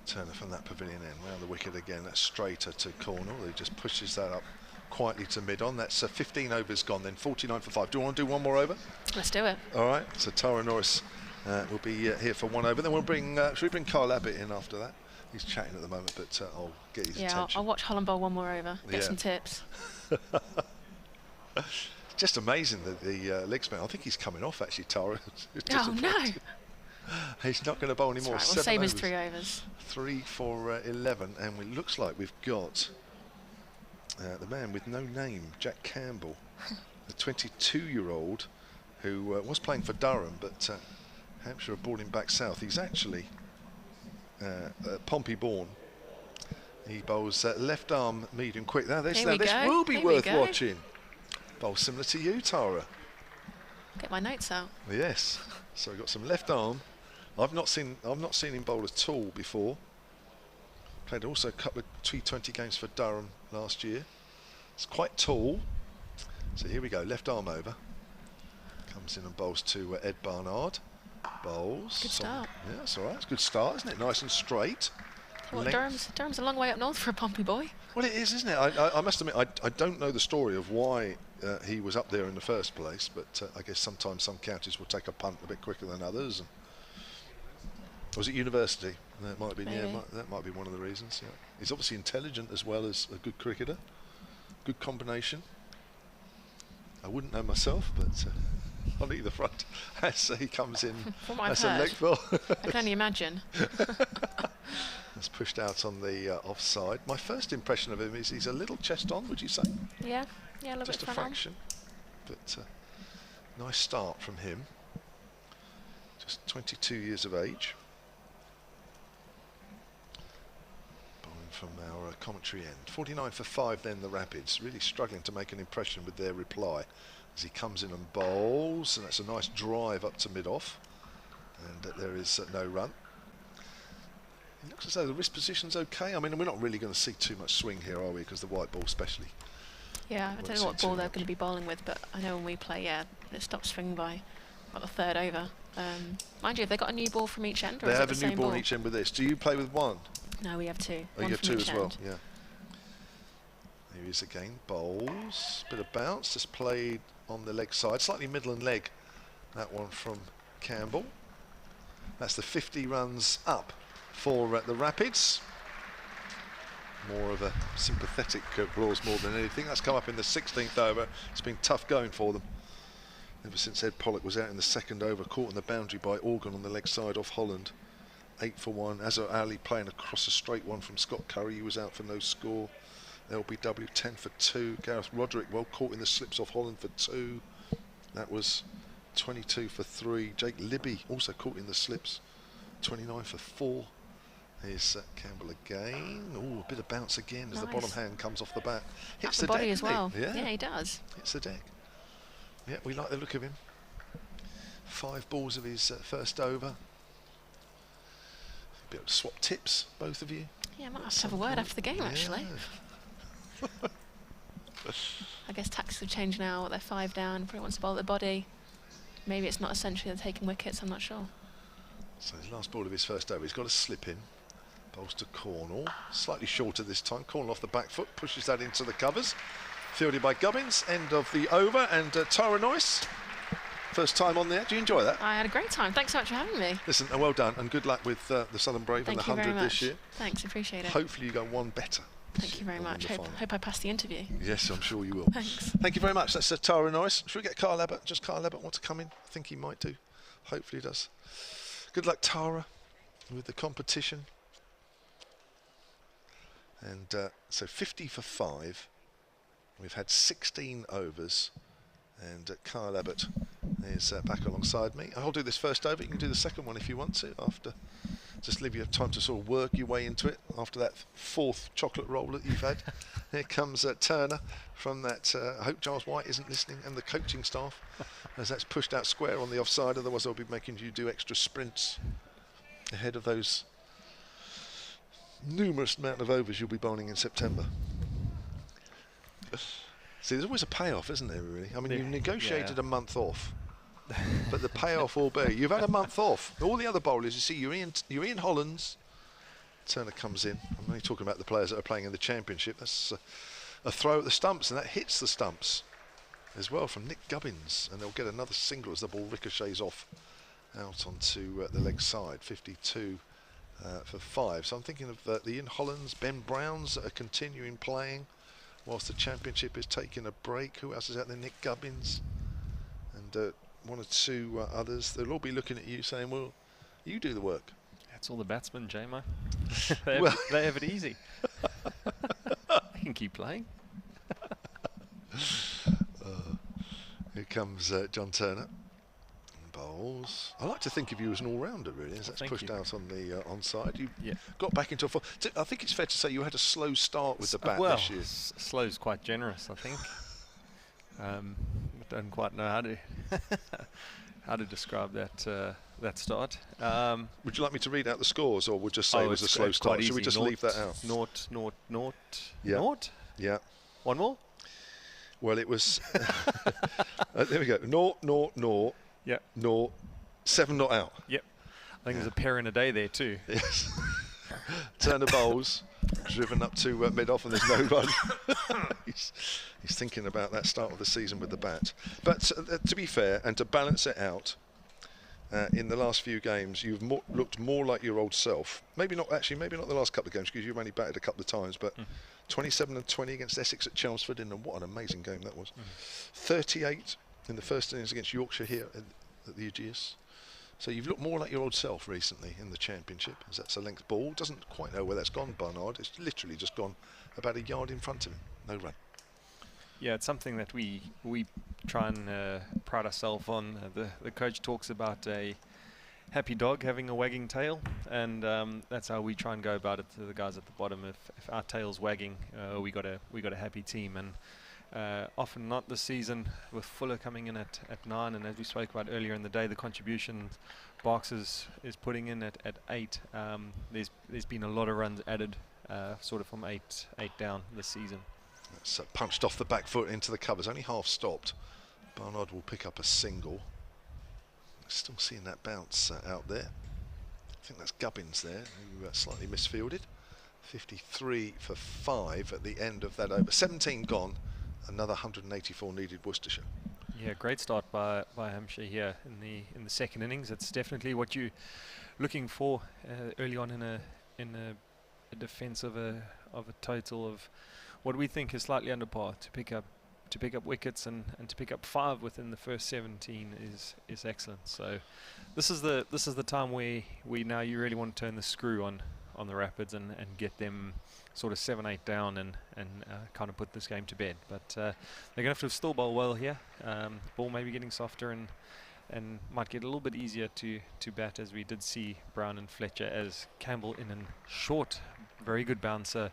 Turner from that pavilion end, round the wicket again. That's straighter to Cornwall. He just pushes that up quietly to mid-on. That's 15 overs gone then, 49 for 5. Do you want to do one more over? Let's do it. All right, so Tara Norris will be here for 1 over. Then we'll bring, should we bring Carl Abbott in after that? He's chatting at the moment, but I'll get his attention. Yeah, I'll watch Holland bowl 1 more over, get some tips. Just amazing that the leg spin. I think he's coming off actually, Tara. Oh no! He's not going to bowl anymore. Right, we'll save his 3 overs. 3 for 11, and it looks like we've got the man with no name, Jack Campbell, the 22-year-old who was playing for Durham, but Hampshire have brought him back south. He's actually Pompey born. He bowls left arm medium quick. Now this will be worth watching. Bowl similar to you, Tara. Get my notes out. Yes. So we've got some left arm. I've not seen him bowl at all before. Played also a couple of T20 games for Durham last year. It's quite tall. So here we go, left arm over. Comes in and bowls to Ed Barnard. Bowls. Good start. Yeah, that's all right. It's a good start, isn't it? Nice and straight. Well, Durham's a long way up north for a Pompey boy. Well, it is, isn't it? I must admit, I don't know the story of why he was up there in the first place, but I guess sometimes some counties will take a punt a bit quicker than others. And was it university? That might be. Yeah, that might be one of the reasons. Yeah. He's obviously intelligent as well as a good cricketer. Good combination. I wouldn't know myself, but on either front, as he comes in From what as I've a heard, leg ball. I can only imagine. That's pushed out on the offside. My first impression of him is he's a little chest on, would you say? Yeah, a little Just bit a front on. fraction. But nice start from him. Just 22 years of age. Bowling from our commentary end. 49 for 5 then the Rapids. Really struggling to make an impression with their reply. As he comes in and bowls, and that's a nice drive up to mid-off. And there is no run. It looks as though the wrist position's okay. I mean, we're not really going to see too much swing here, are we? Because the white ball especially. Yeah, I don't know what ball they're going to be bowling with, but I know when we play, it stops swing by about the third over. Mind you, have they got a new ball from each end? Or They is have it the a new same ball each end with this. Do you play with one? No, we have two. Oh, One you have from two each as well, end. yeah. Here he is again, bowls, bit of bounce, just played on the leg side, slightly middle and leg, that one from Campbell. That's the 50 runs up for the Rapids. More of a sympathetic applause more than anything. That's come up in the 16th over. It's been tough going for them ever since Ed Pollock was out in the second over, caught on the boundary by Organ on the leg side off Holland. 8 for 1. Azhar Ali playing across a straight one from Scott Curry. He was out for no score. LBW 10 for 2. Gareth Roderick well caught in the slips off Holland for 2. That was 22 for 3. Jake Libby also caught in the slips. 29 for 4. Here's Campbell again. Oh, a bit of bounce again as the bottom hand comes off the bat. Hits the body deck, as well. Yeah, he does. Hits the deck. Yeah, we like the look of him. 5 balls of his first over. Be able to swap tips, both of you. Yeah, I might have to have a word after the game, actually. I guess tactics have changed now. They're 5 down. Probably wants to bowl at the body. Maybe it's not essentially they're taking wickets. I'm not sure. So his last ball of his first over, he's got a slip in. Bowls to Cornell, slightly shorter this time. Cornell off the back foot, pushes that into the covers. Fielded by Gubbins, end of the over, and Tara Noyce, first time on there. Do you enjoy that? I had a great time. Thanks so much for having me. Listen, well done, and good luck with the Southern Brave and the 100 this year. Thanks, appreciate it. Hopefully you go one better. Thank you very much. Hope I pass the interview. Yes, I'm sure you will. Thanks. Thank you very much. That's Tara Noyce. Should we get Carl Abbott? Just Carl Abbott want to come in? I think he might do. Hopefully he does. Good luck, Tara, with the competition. And so 50 for 5. We've had 16 overs, and Kyle Abbott is back alongside me. I'll do this first over. You can do the second one if you want to. After, just leave you time to sort of work your way into it after that 4th chocolate roll that you've had. Here comes Turner from that. I hope Giles White isn't listening, and the coaching staff, as that's pushed out square on the offside. Otherwise, they'll be making you do extra sprints ahead of those numerous amount of overs you'll be bowling in September. See, there's always a payoff, isn't there, really? I mean, you've negotiated a month off, but the payoff will be you've had a month off. All the other bowlers, you see, you're Ian Hollands. Turner comes in. I'm only talking about the players that are playing in the Championship. That's a throw at the stumps, and that hits the stumps as well from Nick Gubbins, and they'll get another single as the ball ricochets off out onto the leg side. 52 for 5. So I'm thinking of the Ian Hollands, Ben Browns that are continuing playing whilst the Championship is taking a break. Who else is out there? Nick Gubbins and 1 or 2 others. They'll all be looking at you saying, well, you do the work. That's all the batsmen, JMO. they have it easy. They can keep playing. Here comes John Turner. Bowls. I like to think of you as an all-rounder, really, as that's pushed out on the onside. You got back into a full. I think it's fair to say you had a slow start with the bat this year. Slow's quite generous, I think. I don't quite know how to how to describe that start. Would you like me to read out the scores, or would just say it was a it's slow start? quite Should we easy. just leave that out? Yeah. Yeah. One more? Well, it was. There we go. 0-0-0. Yeah. 0, 7 not out. Yep. I think there's a pair in a day there too. Yes. Turner bowls, driven up to mid-off, and there's no run. he's thinking about that start of the season with the bat. But to be fair, and to balance it out, in the last few games, you've looked more like your old self. Maybe not the last couple of games, because you've only batted a couple of times, but 27 and 20 against Essex at Chelmsford, what an amazing game that was. 38 in the first innings against Yorkshire here at the Ageas. So you've looked more like your old self recently in the Championship, as that's a length ball. Doesn't quite know where that's gone, Barnard. It's literally just gone about a yard in front of him. No run. Yeah, it's something that we try and pride ourselves on. The coach talks about a happy dog having a wagging tail, and that's how we try and go about it to the guys at the bottom. If our tail's wagging, we got a happy team. And often not this season, with Fuller coming in at 9, and as we spoke about earlier in the day, the contribution Barks is putting in at 8. There's been a lot of runs added, sort of from 8 down this season. That's punched off the back foot into the covers, only half stopped. Barnard will pick up a single. Still seeing that bounce out there. I think that's Gubbins there, who slightly misfielded. 53 for 5 at the end of that over. 17 gone, another 184 needed Worcestershire. Yeah, great start by Hampshire here in the second innings. It's definitely what you're looking for early on in a defence of a total of what we think is slightly under par. To pick up wickets and to pick up 5 within the first 17 is excellent. So this is the time where you really want to turn the screw on the Rapids and get them sort of 7-8 down and kind of put this game to bed. But they're going to have to still bowl well here. Ball maybe getting softer and might get a little bit easier to bat, as we did see Brown and Fletcher, as Campbell in a short, very good bouncer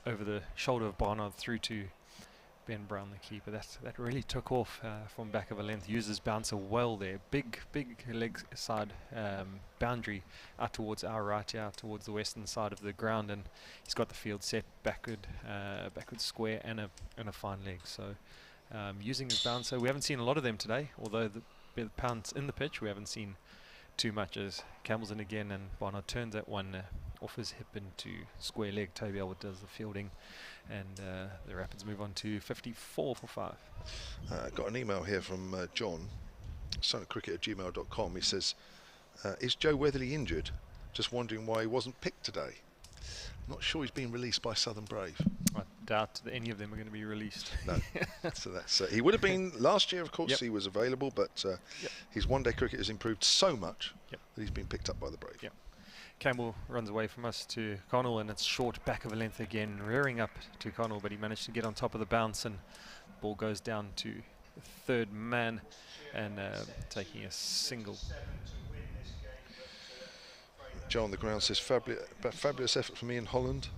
over the shoulder of Barnard through to Ben Brown, the keeper. That really took off from back of a length. Uses bouncer well there. Big leg side boundary out towards our right, out towards the western side of the ground, and he's got the field set backward square and a fine leg. So using his bouncer, we haven't seen a lot of them today. Although the pounce in the pitch, we haven't seen too much, as Campbell's in again and Barnard turns that one off his hip into square leg. Toby Albert does the fielding, and the Rapids move on to 54 for 5. Got an email here from John, sonatcricket@gmail.com. He says, is Joe Weatherly injured? Just wondering why he wasn't picked today. Not sure he's been released by Southern Brave. I doubt that any of them are going to be released. No. So that's he would have been last year, of course. Yep. He was available, but his one-day cricket has improved so much that he's been picked up by the Brave. Yep. Campbell runs away from us to Connell, and it's short back of a length again, rearing up to Connell, but he managed to get on top of the bounce, and the ball goes down to the third man and taking a single. Joe on the ground says, fabulous effort from Ian Holland.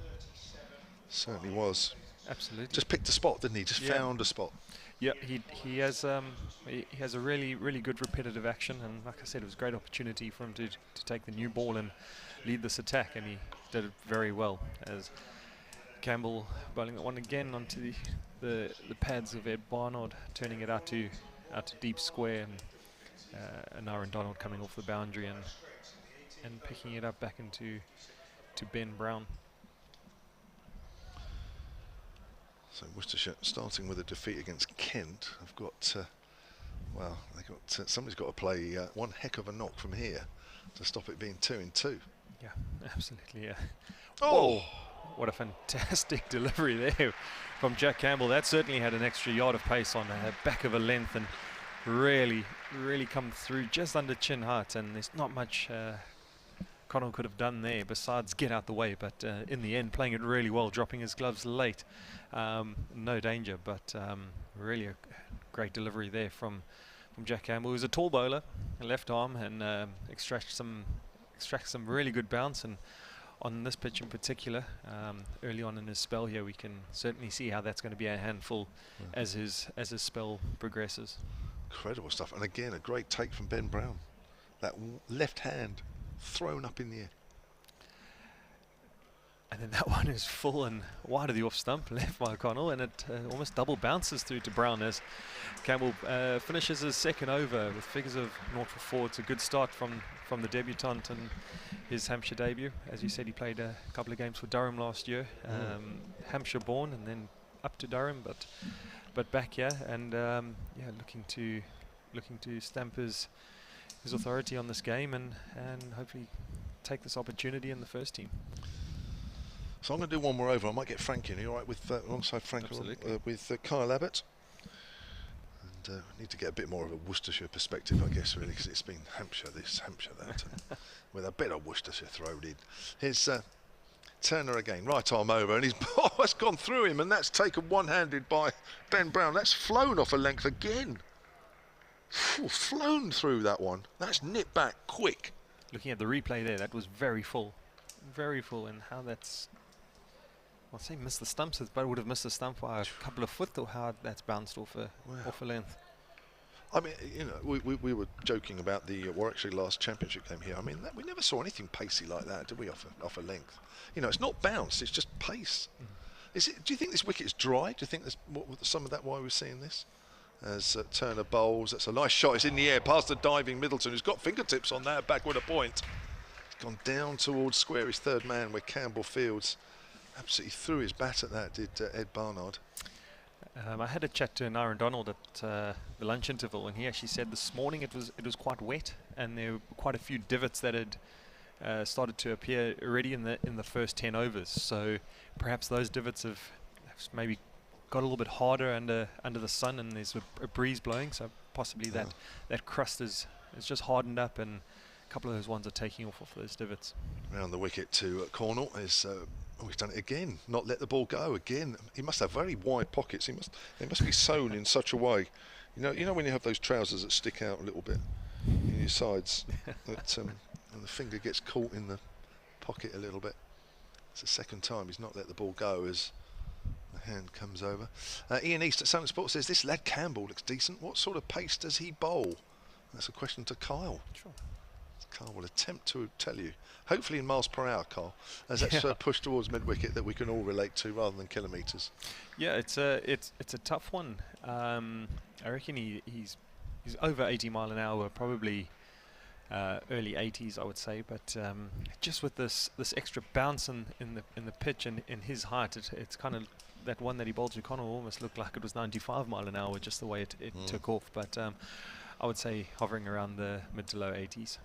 Certainly was. Absolutely. Just picked a spot, didn't he? Just found a spot. Yeah, he has a really good repetitive action, and like I said, it was a great opportunity for him to take the new ball and lead this attack, and he did it very well, as Campbell bowling that one again onto the pads of Ed Barnard, turning it out to deep square, and Aaron Donald coming off the boundary and picking it up back into Ben Brown. So Worcestershire starting with a defeat against Kent. I've got, somebody's got to play one heck of a knock from here to stop it being 2-2. Yeah, absolutely. Yeah. Oh, what a fantastic delivery there from Jack Campbell. That certainly had an extra yard of pace on the back of a length, and really come through just under chin height. And there's not much Connell could have done there besides get out the way, but in the end playing it really well, dropping his gloves late. No danger, but really a great delivery there from Jack Campbell, who's a tall bowler, a left arm, and extracts some really good bounce. And on this pitch in particular, early on in his spell here, we can certainly see how that's going to be a handful as his spell progresses. Incredible stuff. And again, a great take from Ben Brown. That left hand thrown up in the air. And then that one is full and wide of the off stump, left by O'Connell, and it almost double bounces through to Brown as Campbell finishes his second over with figures of 0 for 4. It's a good start from the debutant and his Hampshire debut. As you said, he played a couple of games for Durham last year, Hampshire born and then up to Durham, but back here and looking to stamp his authority on this game and hopefully take this opportunity in the first team. So I'm going to do one more over. I might get Frank in. Are you all right with alongside Frank with Kyle Abbott? And we need to get a bit more of a Worcestershire perspective, I guess, really, because it's been Hampshire this, Hampshire that, with a bit of Worcestershire thrown in. Here's Turner again, right arm over, and his ball has gone through him, and that's taken one-handed by Ben Brown. That's flown off a length again. Flown through that one. That's nipped back quick. Looking at the replay there, that was very full, and how that's. I'll say missed the stumps, but it would have missed the stump by a couple of foot, or how that's bounced off a length. I mean, you know, we were joking about the Warwickshire last championship game here. I mean, we never saw anything pacey like that, did we? Off a length, you know, it's not bounce, it's just pace. Do you think this wicket is dry? Do you think there's some of that why we're seeing this? As Turner bowls, that's a nice shot. It's in the air past the diving Middleton, who's got fingertips on that backward a point. He's gone down towards square, his third man, where Campbell Fields absolutely threw his bat at that, did Ed Barnard. I had a chat to Aaron Donald at the lunch interval, and he actually said this morning it was quite wet, and there were quite a few divots that had started to appear already in the first 10 overs. So perhaps those divots have maybe got a little bit harder under the sun, and there's a breeze blowing. So possibly that crust is just hardened up, and a couple of those ones are taking off those divots. Round the wicket to Cornell is. He's done it again. Not let the ball go again. He must have very wide pockets. They must be sewn in such a way. You know when you have those trousers that stick out a little bit in your sides, that and the finger gets caught in the pocket a little bit. It's the second time he's not let the ball go as the hand comes over. Ian East at Southern Sports says this lad Campbell looks decent. What sort of pace does he bowl? That's a question to Kyle. Sure. Carl will attempt to tell you, hopefully in miles per hour, Carl, as that's pushed towards mid-wicket that we can all relate to rather than kilometres. Yeah, it's a tough one. I reckon he's over 80 mile an hour, probably early 80s, I would say. But just with this extra bounce in the pitch and in his height, it's kind of that one that he bowled to Connell almost looked like it was 95 mile an hour, just the way it took off. But I would say hovering around the mid to low 80s.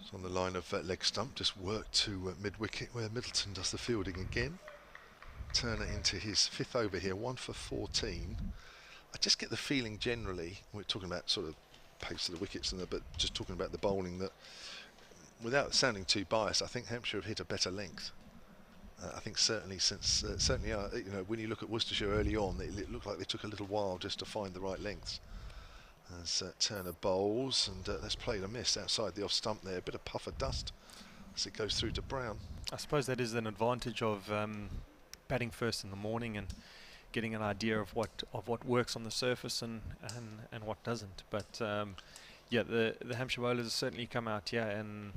It's on the line of leg stump, just worked to mid-wicket where Middleton does the fielding again. Turner into his fifth over here, 1 for 14. I just get the feeling generally, we're talking about sort of pace of the wickets, but just talking about the bowling, that without sounding too biased, I think Hampshire have hit a better length. I think certainly since, you know, when you look at Worcestershire early on, it looked like they took a little while just to find the right lengths. As Turner bowls, and that's played a miss outside the off stump there, a bit of puff of dust as it goes through to Brown. I suppose that is an advantage of batting first in the morning and getting an idea of what works on the surface and what doesn't. But yeah, the Hampshire bowlers have certainly come out here and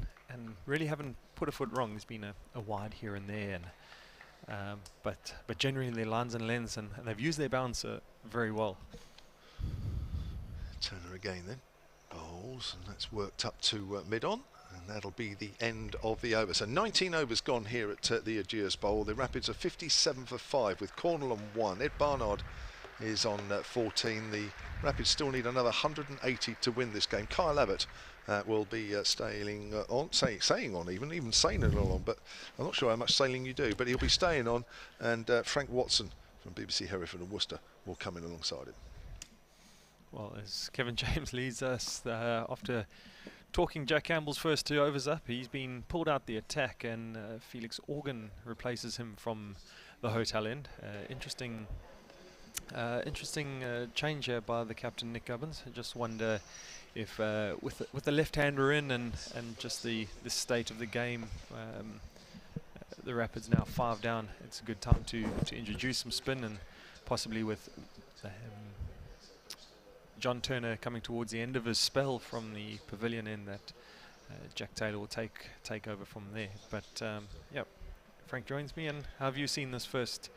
really haven't put a foot wrong. There's been a wide here and there, and but generally their lines and lengths, and they've used their bouncer very well. Turner again then, bowls, and that's worked up to mid-on, and that'll be the end of the over. So 19 overs gone here at the Ageas Bowl. The Rapids are 57 for 5 with Cornell on 1. Ed Barnard is on 14. The Rapids still need another 180 to win this game. Kyle Abbott will be sailing on, saying on, even sailing along, but I'm not sure how much sailing you do, but he'll be staying on, and Frank Watson from BBC Hereford and Worcester will come in alongside him. Well, as Kevin James leads us, after talking Jack Campbell's first 2 overs up, he's been pulled out the attack, and Felix Organ replaces him from the hotel end. Interesting change here by the captain, Nick Gubbins. I just wonder if with the left-hander in and just the state of the game, the Rapids now 5 down, it's a good time to introduce some spin, and possibly with John Turner coming towards the end of his spell from the pavilion in that Jack Taylor will take over from there. But yeah, Frank joins me, and how have you seen this first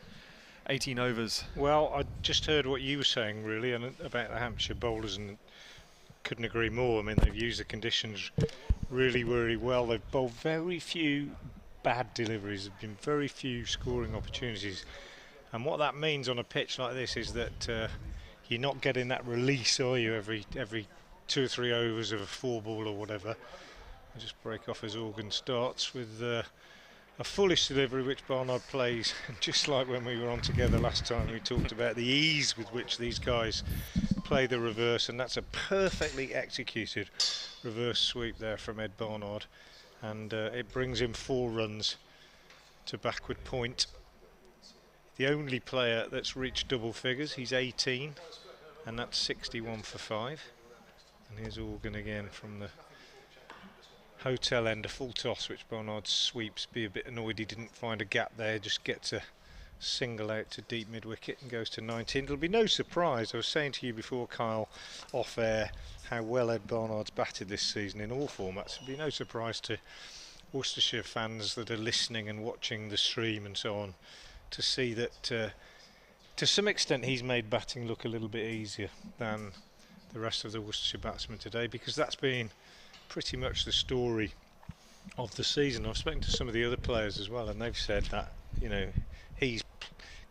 18 overs? Well, I just heard what you were saying, really, and about the Hampshire bowlers, and couldn't agree more. I mean, they've used the conditions really, really well. They've bowled very few bad deliveries. There've been very few scoring opportunities. And what that means on a pitch like this is that you're not getting that release, are you, every 2 or 3 overs of a 4-ball or whatever. I just break off as Organ starts with a foolish delivery which Barnard plays, just like when we were on together last time. We talked about the ease with which these guys play the reverse, and that's a perfectly executed reverse sweep there from Ed Barnard, and it brings him 4 runs to backward point. The only player that's reached double figures. He's 18, and that's 61 for 5. And here's Organ again from the hotel end, a full toss which Barnard sweeps. Be a bit annoyed he didn't find a gap there, just gets a single out to deep mid wicket and goes to 19. It'll be no surprise, I was saying to you before, Kyle, off air, how well Ed Barnard's batted this season in all formats. It'll be no surprise to Worcestershire fans that are listening and watching the stream and so on to see that to some extent he's made batting look a little bit easier than the rest of the Worcestershire batsmen today, because that's been pretty much the story of the season. I've spoken to some of the other players as well, and they've said that, you know, he's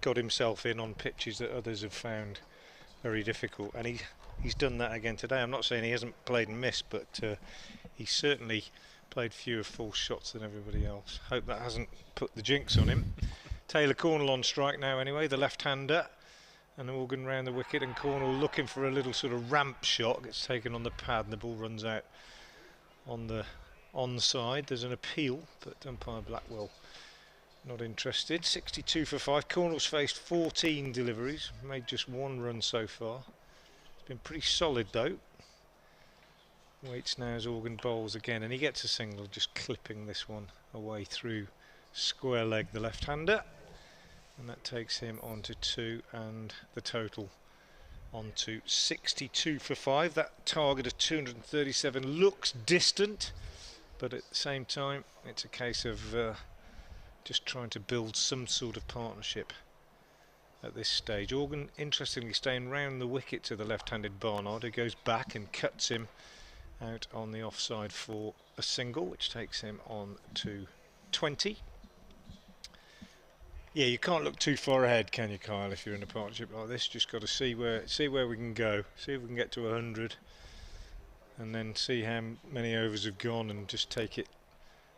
got himself in on pitches that others have found very difficult, and he's done that again today. I'm not saying he hasn't played and missed, but he's certainly played fewer false shots than everybody else. Hope that hasn't put the jinx on him. Taylor Cornell on strike now anyway, the left-hander, and Organ round the wicket, and Cornell looking for a little sort of ramp shot, gets taken on the pad and the ball runs out on the onside. There's an appeal, but umpire Blackwell not interested. 62 for 5. Cornell's faced 14 deliveries, made just 1 run so far. It's been pretty solid though. Waits now as Organ bowls again, and he gets a single, just clipping this one away through square leg, the left-hander, and that takes him on to 2, and the total on to 62 for 5. That target of 237 looks distant, but at the same time it's a case of just trying to build some sort of partnership at this stage. Organ interestingly staying round the wicket to the left-handed Barnard, who goes back and cuts him out on the offside for a single, which takes him on to 20. Yeah, you can't look too far ahead, can you, Kyle, if you're in a partnership like this? Just got to see where we can go, see if we can get to 100, and then see how many overs have gone, and just take it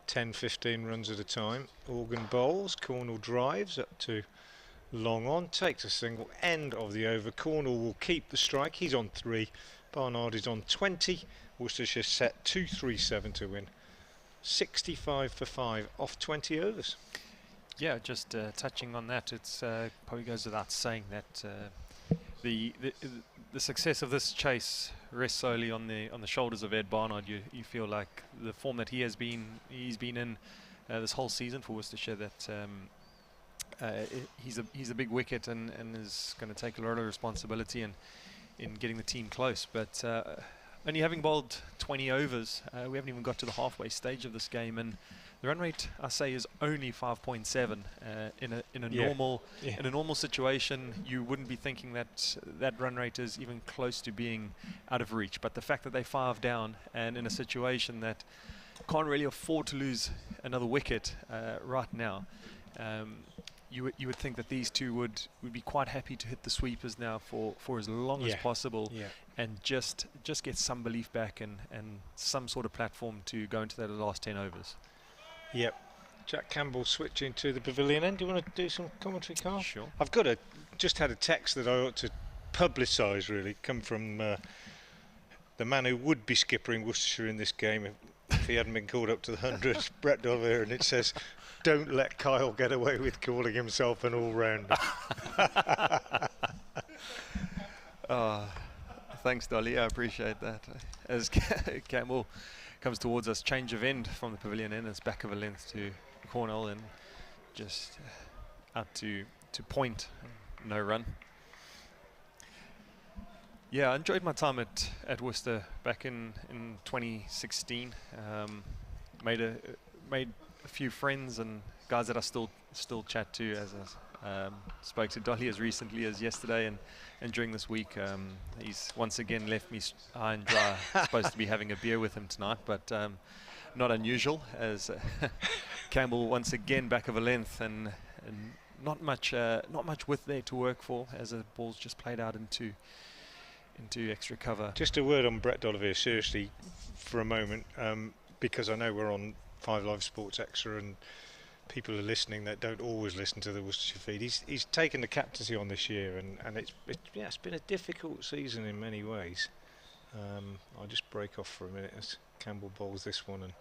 10-15 runs at a time. Organ bowls, Cornell drives up to long on, takes a single, end of the over. Cornell will keep the strike, he's on 3, Barnard is on 20, Worcestershire set 237 to win. 65 for 5 off 20 overs. Yeah, just touching on that, it's probably goes without saying that the success of this chase rests solely on the shoulders of Ed Barnard. You feel like the form that he's been in this whole season for Worcestershire, that he's a big wicket and is going to take a lot of responsibility in getting the team close. But only having bowled 20 overs, we haven't even got to the halfway stage of this game, and the run rate, I say, is only 5.7. In a normal situation, you wouldn't be thinking that run rate is even close to being out of reach. But the fact that they're 5 down, and in a situation that can't really afford to lose another wicket right now, you would think that these two would be quite happy to hit the sweepers now for as long as possible, and just get some belief back and some sort of platform to go into that last 10 overs. Yep. Jack Campbell switching to the pavilion end. Do you want to do some commentary, Carl? Sure. I've just had a text that I ought to publicise, really, come from the man who would be skippering Worcestershire in this game if he hadn't been called up to the 100, Brett Dover, and it says, "Don't let Kyle get away with calling himself an all-rounder." Thanks, Dolly. I appreciate that. As Campbell comes towards us, change of end from the pavilion end, it's back of a length to Cornell, and just out to point, no run. Yeah, I enjoyed my time at Worcester back in 2016. Made a few friends and guys that I still chat to, as I spoke to Dolly as recently as yesterday, and during this week he's once again left me high and dry. Supposed to be having a beer with him tonight, but not unusual, as Campbell once again back of a length and not much width there to work for, as the ball's just played out into extra cover. Just a word on Brett D'Oliveira, seriously, for a moment, because I know we're on 5 Live Sports Extra and people are listening that don't always listen to the Worcestershire feed. He's taken the captaincy on this year, and it's been a difficult season in many ways. I'll just break off for a minute as Campbell bowls this one and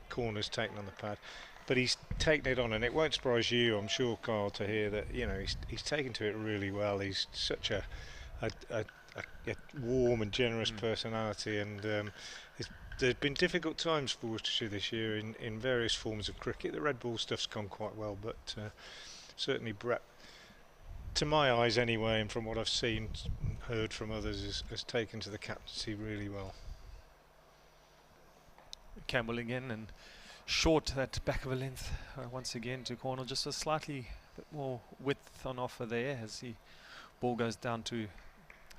Corner's taken on the pad. But he's taken it on, and it won't surprise you, I'm sure, Carl, to hear that he's taken to it really well. He's such a warm and generous personality, and there's been difficult times for Worcestershire this year in various forms of cricket. The red ball stuff's gone quite well, but certainly Brett, to my eyes anyway, and from what I've seen, heard from others, has taken to the captaincy really well. Campbell again, and short that back of a length once again to Cornell. Just a slightly bit more width on offer there as the ball goes down to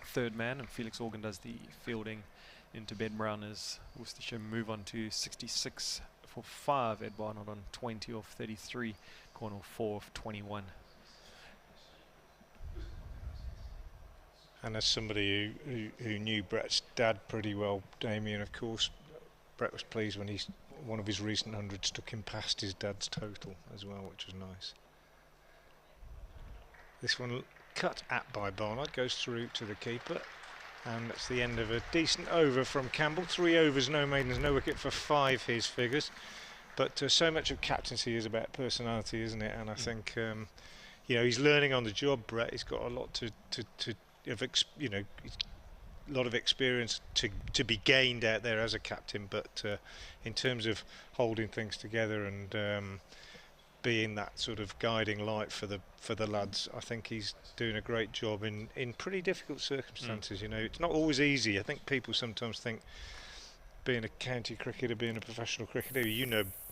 third man, and Felix Organ does the fielding into Ben Brown as Worcestershire move on to 66 for 5. Ed Barnard on 20 off 33, Cornell 4 of 21. And as somebody who knew Brett's dad pretty well, Damien, of course, Brett was pleased when one of his recent hundreds took him past his dad's total as well, which was nice. This one cut at by Barnard, goes through to the keeper, and that's the end of a decent over from Campbell. 3 overs, no maidens, no wicket for 5, his figures. But so much of captaincy is about personality, isn't it? And I think he's learning on the job, Brett. He's got a lot a lot of experience to be gained out there as a captain, but in terms of holding things together and being that sort of guiding light for the lads, I think he's doing a great job in pretty difficult circumstances. It's not always easy. I think people sometimes think being a county cricketer, being a professional cricketer,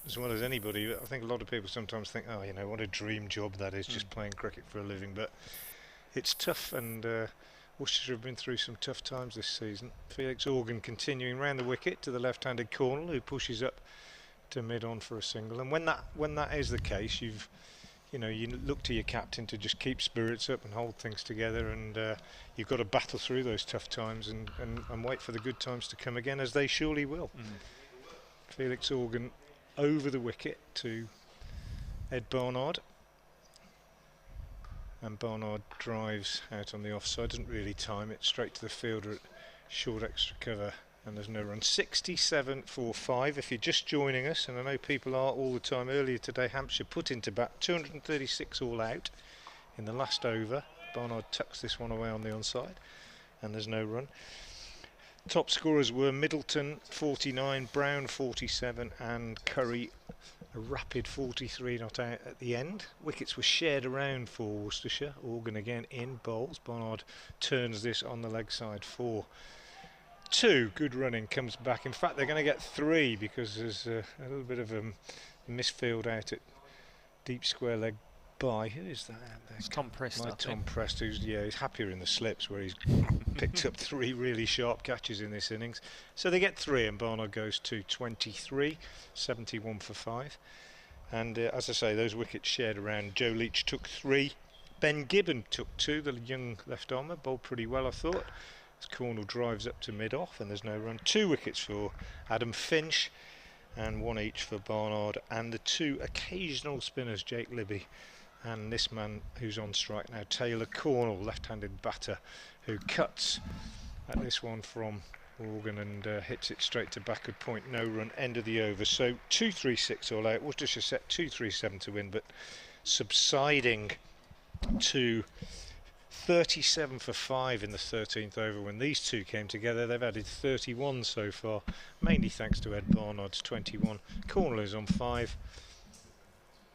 as well as anybody, I think a lot of people sometimes think, what a dream job that is, just playing cricket for a living. But it's tough, and Worcestershire have been through some tough times this season. Felix Organ continuing round the wicket to the left-handed Cornell, who pushes up to mid-on for a single. And when that is the case, you look to your captain to just keep spirits up and hold things together, and you've got to battle through those tough times and wait for the good times to come again, as they surely will. Felix Organ over the wicket to Ed Barnard. And Barnard drives out on the offside, doesn't really time it, straight to the fielder at short extra cover, and there's no run. 67 for 5 if you're just joining us, and I know people are all the time. Earlier today, Hampshire put into bat 236 all out in the last over. Barnard tucks this one away on the onside, and there's no run. Top scorers were Middleton 49, Brown 47, and Curry a rapid 43 not out at the end. Wickets were shared around for Worcestershire. Organ again in bowls. Barnard turns this on the leg side for 2. Good running, comes back. In fact, they're going to get 3 because there's a little bit of a misfield out at deep square leg by, who is that? It's Tom Prest. Tom Prest, he's happier in the slips, where he's picked up 3 really sharp catches in this innings. So they get 3, and Barnard goes to 23, 71 for 5. And as I say, those wickets shared around. Joe Leach took 3. Ben Gibbon took 2, the young left-armer, bowled pretty well, I thought. As Cornell drives up to mid-off, and there's no run. 2 wickets for Adam Finch, and 1 each for Barnard, and the 2 occasional spinners, Jake Libby and this man who's on strike now, Taylor Cornell, left-handed batter, who cuts at this one from Organ and hits it straight to backward point. No run, end of the over. So 2-3-6 all out. Worcestershire set 2-3-7 to win, but subsiding to 37 for 5 in the 13th over. When these 2 came together, they've added 31 so far, mainly thanks to Ed Barnard's 21. Cornell is on 5.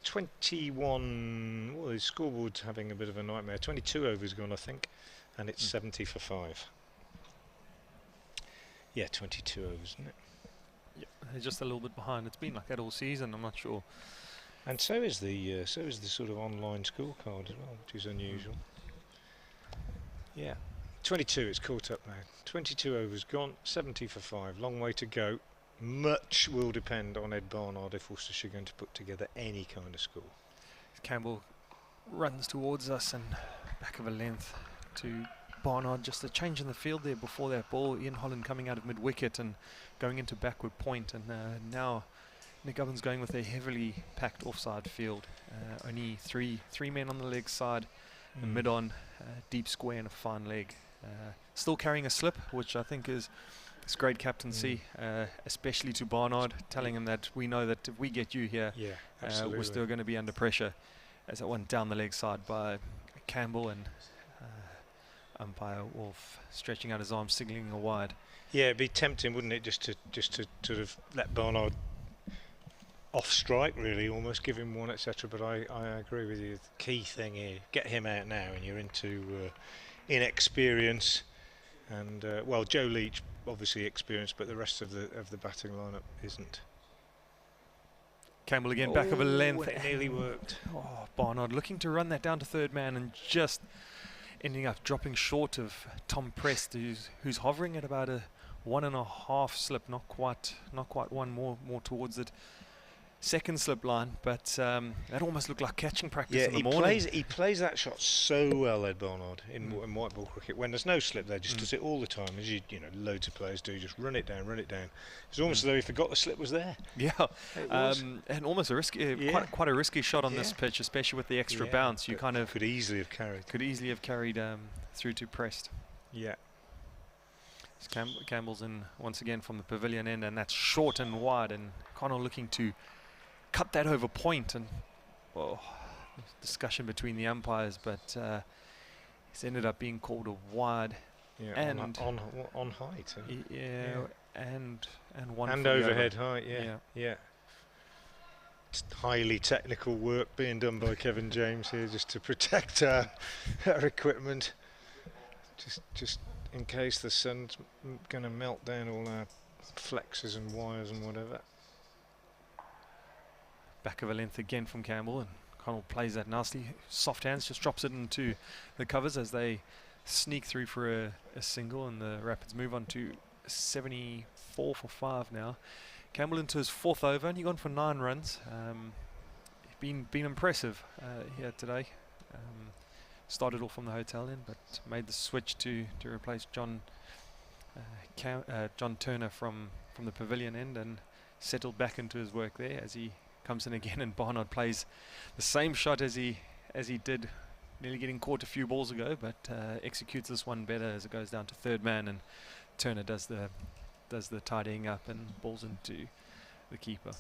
21, well, the scoreboard's having a bit of a nightmare. 22 overs gone, I think, and it's 70 for 5. Yeah, 22 overs, isn't it? Yeah, they're just a little bit behind. It's been like that all season. I'm not sure. And so is the sort of online scorecard as well, which is unusual. Yeah, 22. It's caught up now. 22 overs gone. 70 for 5. Long way to go. Much will depend on Ed Barnard if Worcestershire are going to put together any kind of score. Campbell runs towards us and back of a length to Barnard. Just a change in the field there before that ball. Ian Holland coming out of mid-wicket and going into backward point. And now Nick Ovens going with a heavily packed offside field. Only three men on the leg side, a mid-on, deep square and a fine leg. Still carrying a slip, which I think is great captaincy, especially to Barnard, telling him that we know that if we get you here, we're still going to be under pressure. As that one down the leg side by Campbell, and umpire Wolf stretching out his arm, signalling a wide. Yeah, it'd be tempting, wouldn't it, just to sort of let Barnard off strike, really, almost give him one, etc. But I agree with you. The key thing here, get him out now, and you're into inexperience. And well, Joe Leach obviously experienced, but the rest of the batting lineup isn't. Campbell again, back of a length. It nearly worked. Oh, Barnard looking to run that down to third man and just ending up dropping short of Tom Prest, who's hovering at about a 1.5 slip, not quite one, more towards it. Second slip line, but that almost looked like catching practice in the morning. He plays that shot so well, Ed Barnard, in white ball cricket. When there's no slip there, just does it all the time, as you know, loads of players do. Just run it down. It's almost as though he forgot the slip was there. Yeah, and almost a risky, quite a risky shot on this pitch, especially with the extra bounce. You kind of could easily have carried through to Prest. Yeah. Campbell's in once again from the pavilion end, and that's short and wide, and Connell looking to cut that over point, and discussion between the umpires, but it's ended up being called a wide, and on height, and one and for overhead height, yeah. It's highly technical work being done by Kevin James here, just to protect our equipment, just in case the sun's going to melt down all our flexes and wires and whatever. Back of a length again from Campbell, and Connell plays that nicely. Soft hands, just drops it into the covers as they sneak through for a single, and the Rapids move on to 74 for 5 now. Campbell into his 4th over, and he gone for 9 runs. Been impressive here today. Started off from the hotel end, but made the switch to replace John Turner from the pavilion end, and settled back into his work there as he comes in again, and Barnard plays the same shot as he did, nearly getting caught a few balls ago, but executes this one better as it goes down to third man, and Turner does the tidying up and balls into the keeper.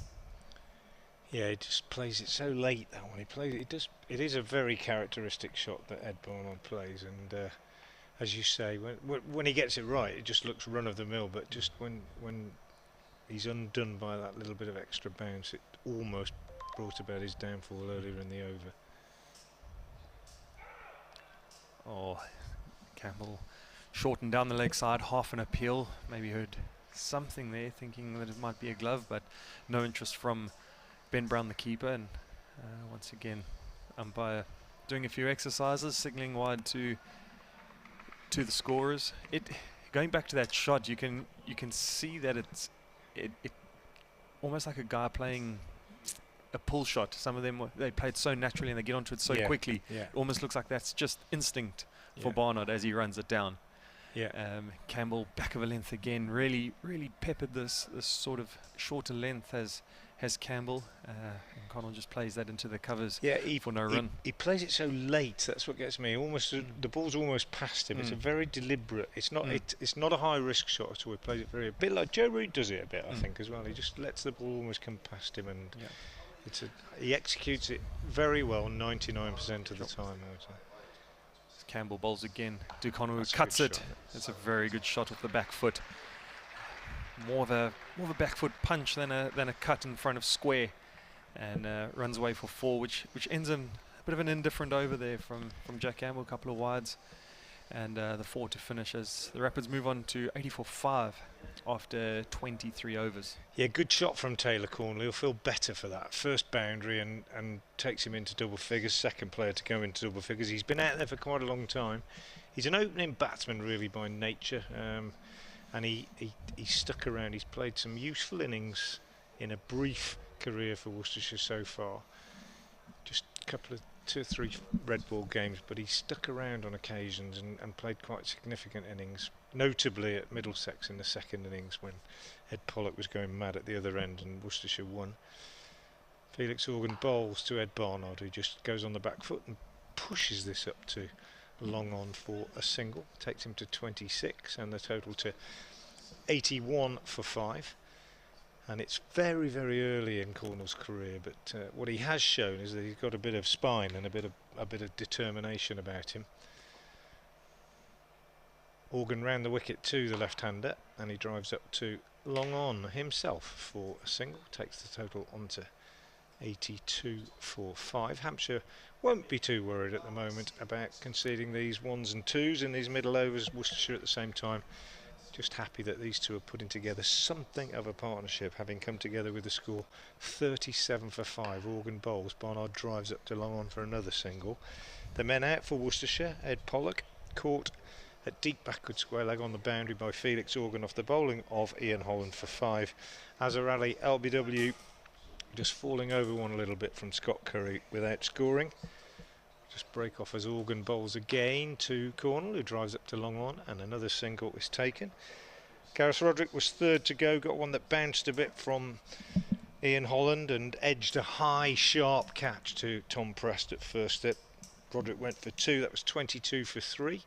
Yeah, he just plays it so late, that one. It is a very characteristic shot that Ed Barnard plays, and as you say, when he gets it right, it just looks run of the mill, but just when he's undone by that little bit of extra bounce, it almost brought about his downfall earlier in the over. Oh, Campbell shortened down the leg side, half an appeal. Maybe heard something there, thinking that it might be a glove, but no interest from Ben Brown, the keeper. And once again, umpire doing a few exercises, signalling wide to the scorers. Going back to that shot, you can see that it's almost like a guy playing a pull shot. Some of them they played so naturally and they get onto it so quickly. It almost looks like that's just instinct for Barnard as he runs it down. Campbell back of a length again, really peppered this sort of shorter length as Campbell, and Connell just plays that into the covers for no run. He plays it so late, that's what gets me. Almost the ball's almost past him. It's a very deliberate. It's not it's not a high risk shot at all. He plays it a bit like Joe Reed does it a bit, I think, as well. He just lets the ball almost come past him, and he executes it very well 99% of the time, I would say. Campbell bowls again. Duconu cuts it. It's a very good shot with the back foot. More of a back foot punch than a cut in front of square, and runs away for 4, which ends in a bit of an indifferent over there from Jack Campbell. A couple of wides, and the 4 to finish as the Rapids move on to 84-5 after 23 overs. Yeah, good shot from Taylor Cornell. He'll feel better for that. First boundary and takes him into double figures. Second player to go into double figures. He's been out there for quite a long time. He's an opening batsman really by nature, and he stuck around. He's played some useful innings in a brief career for Worcestershire so far. Just a couple of 2 or 3 red ball games, but he stuck around on occasions and played quite significant innings, notably at Middlesex in the second innings when Ed Pollock was going mad at the other end and Worcestershire won. Felix Organ bowls to Ed Barnard, who just goes on the back foot and pushes this up to long on for a single, takes him to 26 and the total to 81 for 5. And it's very, very early in Cornell's career, but what he has shown is that he's got a bit of spine and a bit of determination about him. Organ round the wicket to the left-hander, and he drives up to long on himself for a single, takes the total on to 82 for 5. Hampshire won't be too worried at the moment about conceding these 1s and 2s in these middle overs. Worcestershire at the same time just happy that these two are putting together something of a partnership, having come together with the score 37 for 5. Organ bowls, Barnard drives up to long on for another single. The men out for Worcestershire, Ed Pollock caught at deep backward square leg on the boundary by Felix Organ off the bowling of Ian Holland for 5. Azhar Ali LBW just falling over one a little bit from Scott Curry without scoring. Just break off as Organ bowls again to Cornell, who drives up to long on, and another single is taken. Gareth Roderick was third to go, got one that bounced a bit from Ian Holland and edged a high sharp catch to Tom Prest at first step. Roderick went for 2, that was 22 for 3.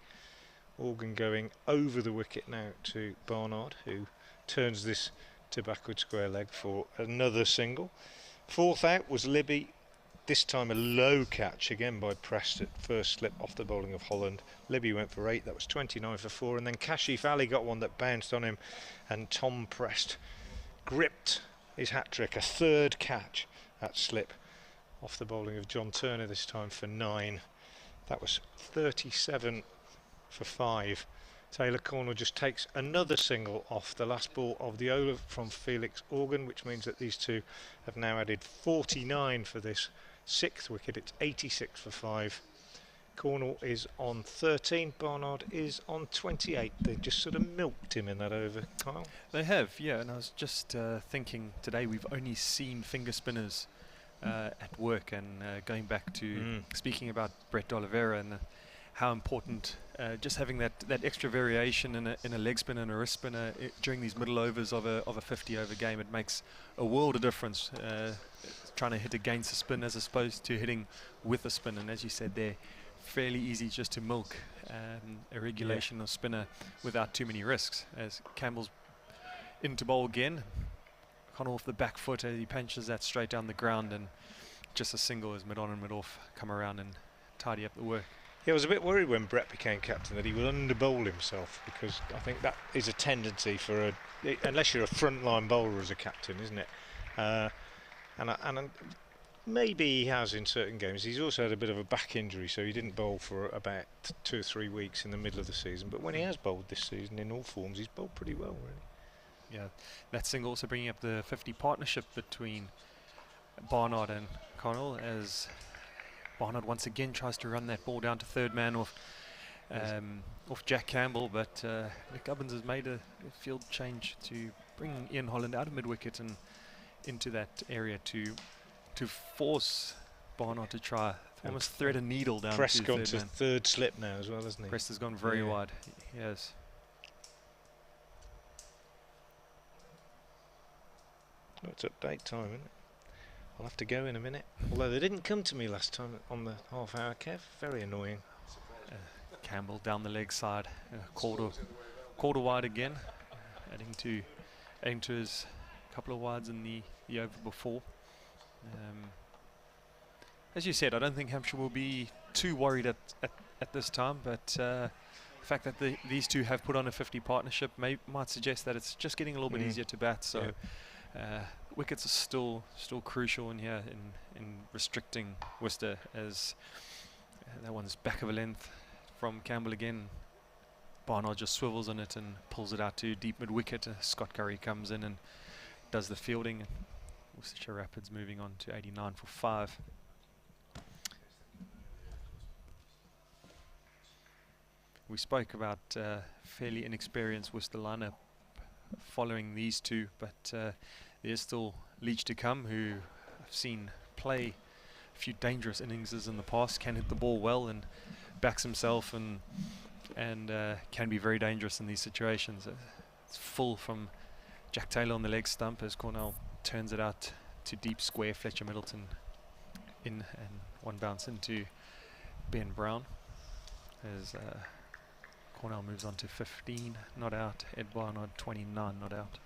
Organ going over the wicket now to Barnard, who turns this to backward square leg for another single. Fourth out was Libby. This time a low catch again by Prest at first slip off the bowling of Holland. Libby went for 8, that was 29 for 4, and then Kashif Ali got one that bounced on him, and Tom Prest gripped his hat-trick, a third catch at slip off the bowling of John Turner, this time for 9. That was 37 for 5. Taylor Cornell just takes another single off the last ball of the over from Felix Organ, which means that these two have now added 49 for this 6th wicket. It's 86 for 5. Cornell is on 13, Barnard is on 28. They just sort of milked him in that over, Kyle. They have, yeah, and I was just thinking today we've only seen finger spinners at work, and going back to speaking about Brett D'Oliveira and how important just having that extra variation in a leg spin and a wrist spinner during these middle overs of a 50 over game, it makes a world of difference. Trying to hit against the spin as opposed to hitting with a spin, and as you said, they're fairly easy just to milk a regulation or spinner without too many risks. As Campbell's into bowl again, kind of off the back foot as he punches that straight down the ground, and just a single as mid on and mid off come around and tidy up the work. Yeah, I was a bit worried when Brett became captain that he would under-bowl himself, because I think that is a tendency for unless you're a frontline bowler as a captain, isn't it? And maybe he has in certain games. He's also had a bit of a back injury, so he didn't bowl for about 2 or 3 weeks in the middle of the season. But when he has bowled this season in all forms, he's bowled pretty well, really. Yeah, that single also bringing up the 50 partnership between Barnard and Connell, as Barnard once again tries to run that ball down to third man off Jack Campbell, but Nick Gubbins has made a field change to bring Ian Holland out of mid-wicket and into that area to force Barnard to try almost thread a needle down Press to gone third to man. third slip now as well, hasn't he? Press has gone very wide. Yes. Oh, it's update time, isn't it? I'll have to go in a minute. Although they didn't come to me last time on the half-hour, Kev. Very annoying. Campbell down the leg side, quarter wide again, adding to his couple of wides in the over before. As you said, I don't think Hampshire will be too worried at this time, but the fact that these two have put on a 50 partnership might suggest that it's just getting a little bit easier to bat. So wickets are still crucial in here in restricting Worcester, as that one's back of a length from Campbell again, Barnard just swivels on it and pulls it out to deep mid-wicket. Scott Curry comes in and does the fielding. Worcestershire Rapids moving on to 89 for 5. We spoke about fairly inexperienced Worcester lineup following these two, but there's still Leach to come, who I've seen play a few dangerous innings in the past, can hit the ball well and backs himself and can be very dangerous in these situations. It's full from Jack Taylor on the leg stump as Cornell turns it out to deep square. Fletcher Middleton in and one bounce into Ben Brown as Cornell moves on to 15 not out. Ed Barnard 29 not out.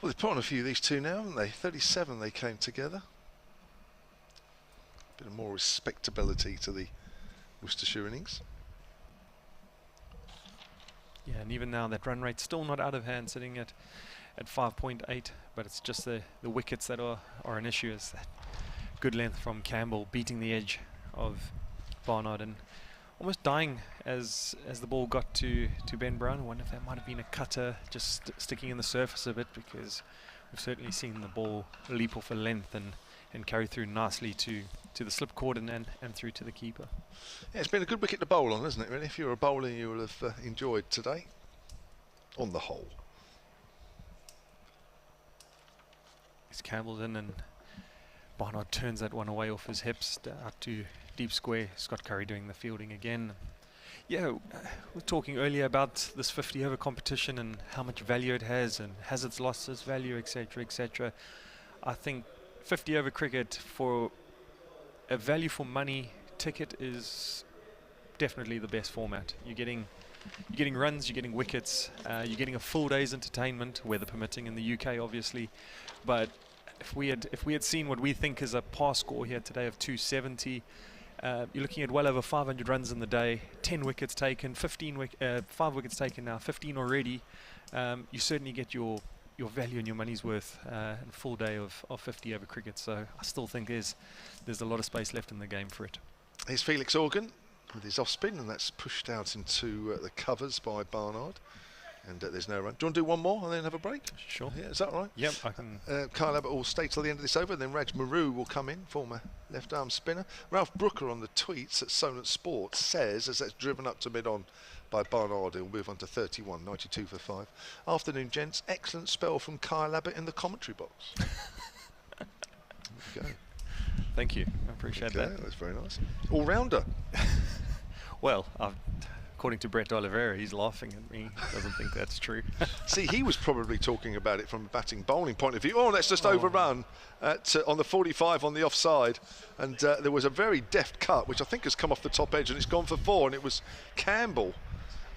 Well, they've put on a few of these two now, haven't they? 37 they came together. Bit of more respectability to the Worcestershire innings. Yeah, and even now that run rate still not out of hand, sitting at 5.8, but it's just the wickets that are an issue. Is that good length from Campbell beating the edge of Barnard and almost dying as the ball got to Ben Brown. I wonder if that might have been a cutter just sticking in the surface a bit, because we've certainly seen the ball leap off a length and carry through nicely to the slip cord and through to the keeper. Yeah, it's been a good wicket to bowl on, hasn't it, really? If you're a bowler, you will have enjoyed today, on the whole. It's Campbell's in and Barnard turns that one away off his hips out to deep square. Scott Curry doing the fielding again. Yeah, we were talking earlier about this 50 over competition and how much value it has and has it's lost its value, etc, etc. I think 50 over cricket, for a value for money ticket, is definitely the best format. You're getting runs, you're getting wickets, you're getting a full day's entertainment, weather permitting in the UK obviously. But if we had seen what we think is a par score here today of 270, you're looking at well over 500 runs in the day, 10 wickets taken, 5 wickets taken now, 15 already. You certainly get your value and your money's worth in a full day of 50 over cricket. So I still think there's a lot of space left in the game for it. Here's Felix Organ with his off spin, and that's pushed out into the covers by Barnard. And there's no run. Do you want to do one more and then have a break? Sure. Yeah, is that right? Yep, I can. Kyle Abbott will stay till the end of this over, then Raj Maru will come in, former left arm spinner. Ralph Brooker on the tweets at Solent Sports says, as that's driven up to mid-on by Barnard, he'll move on to 31, 92 for 5. Afternoon, gents. Excellent spell from Kyle Abbott in the commentary box. There we go. Thank you. I appreciate that. That's very nice. All-rounder. Well, according to Brett Oliveira, he's laughing at me. Doesn't think that's true. See, he was probably talking about it from a batting bowling point of view. Oh, let's just overrun on the 45 on the offside. And there was a very deft cut, which I think has come off the top edge, and it's gone for 4. And it was Campbell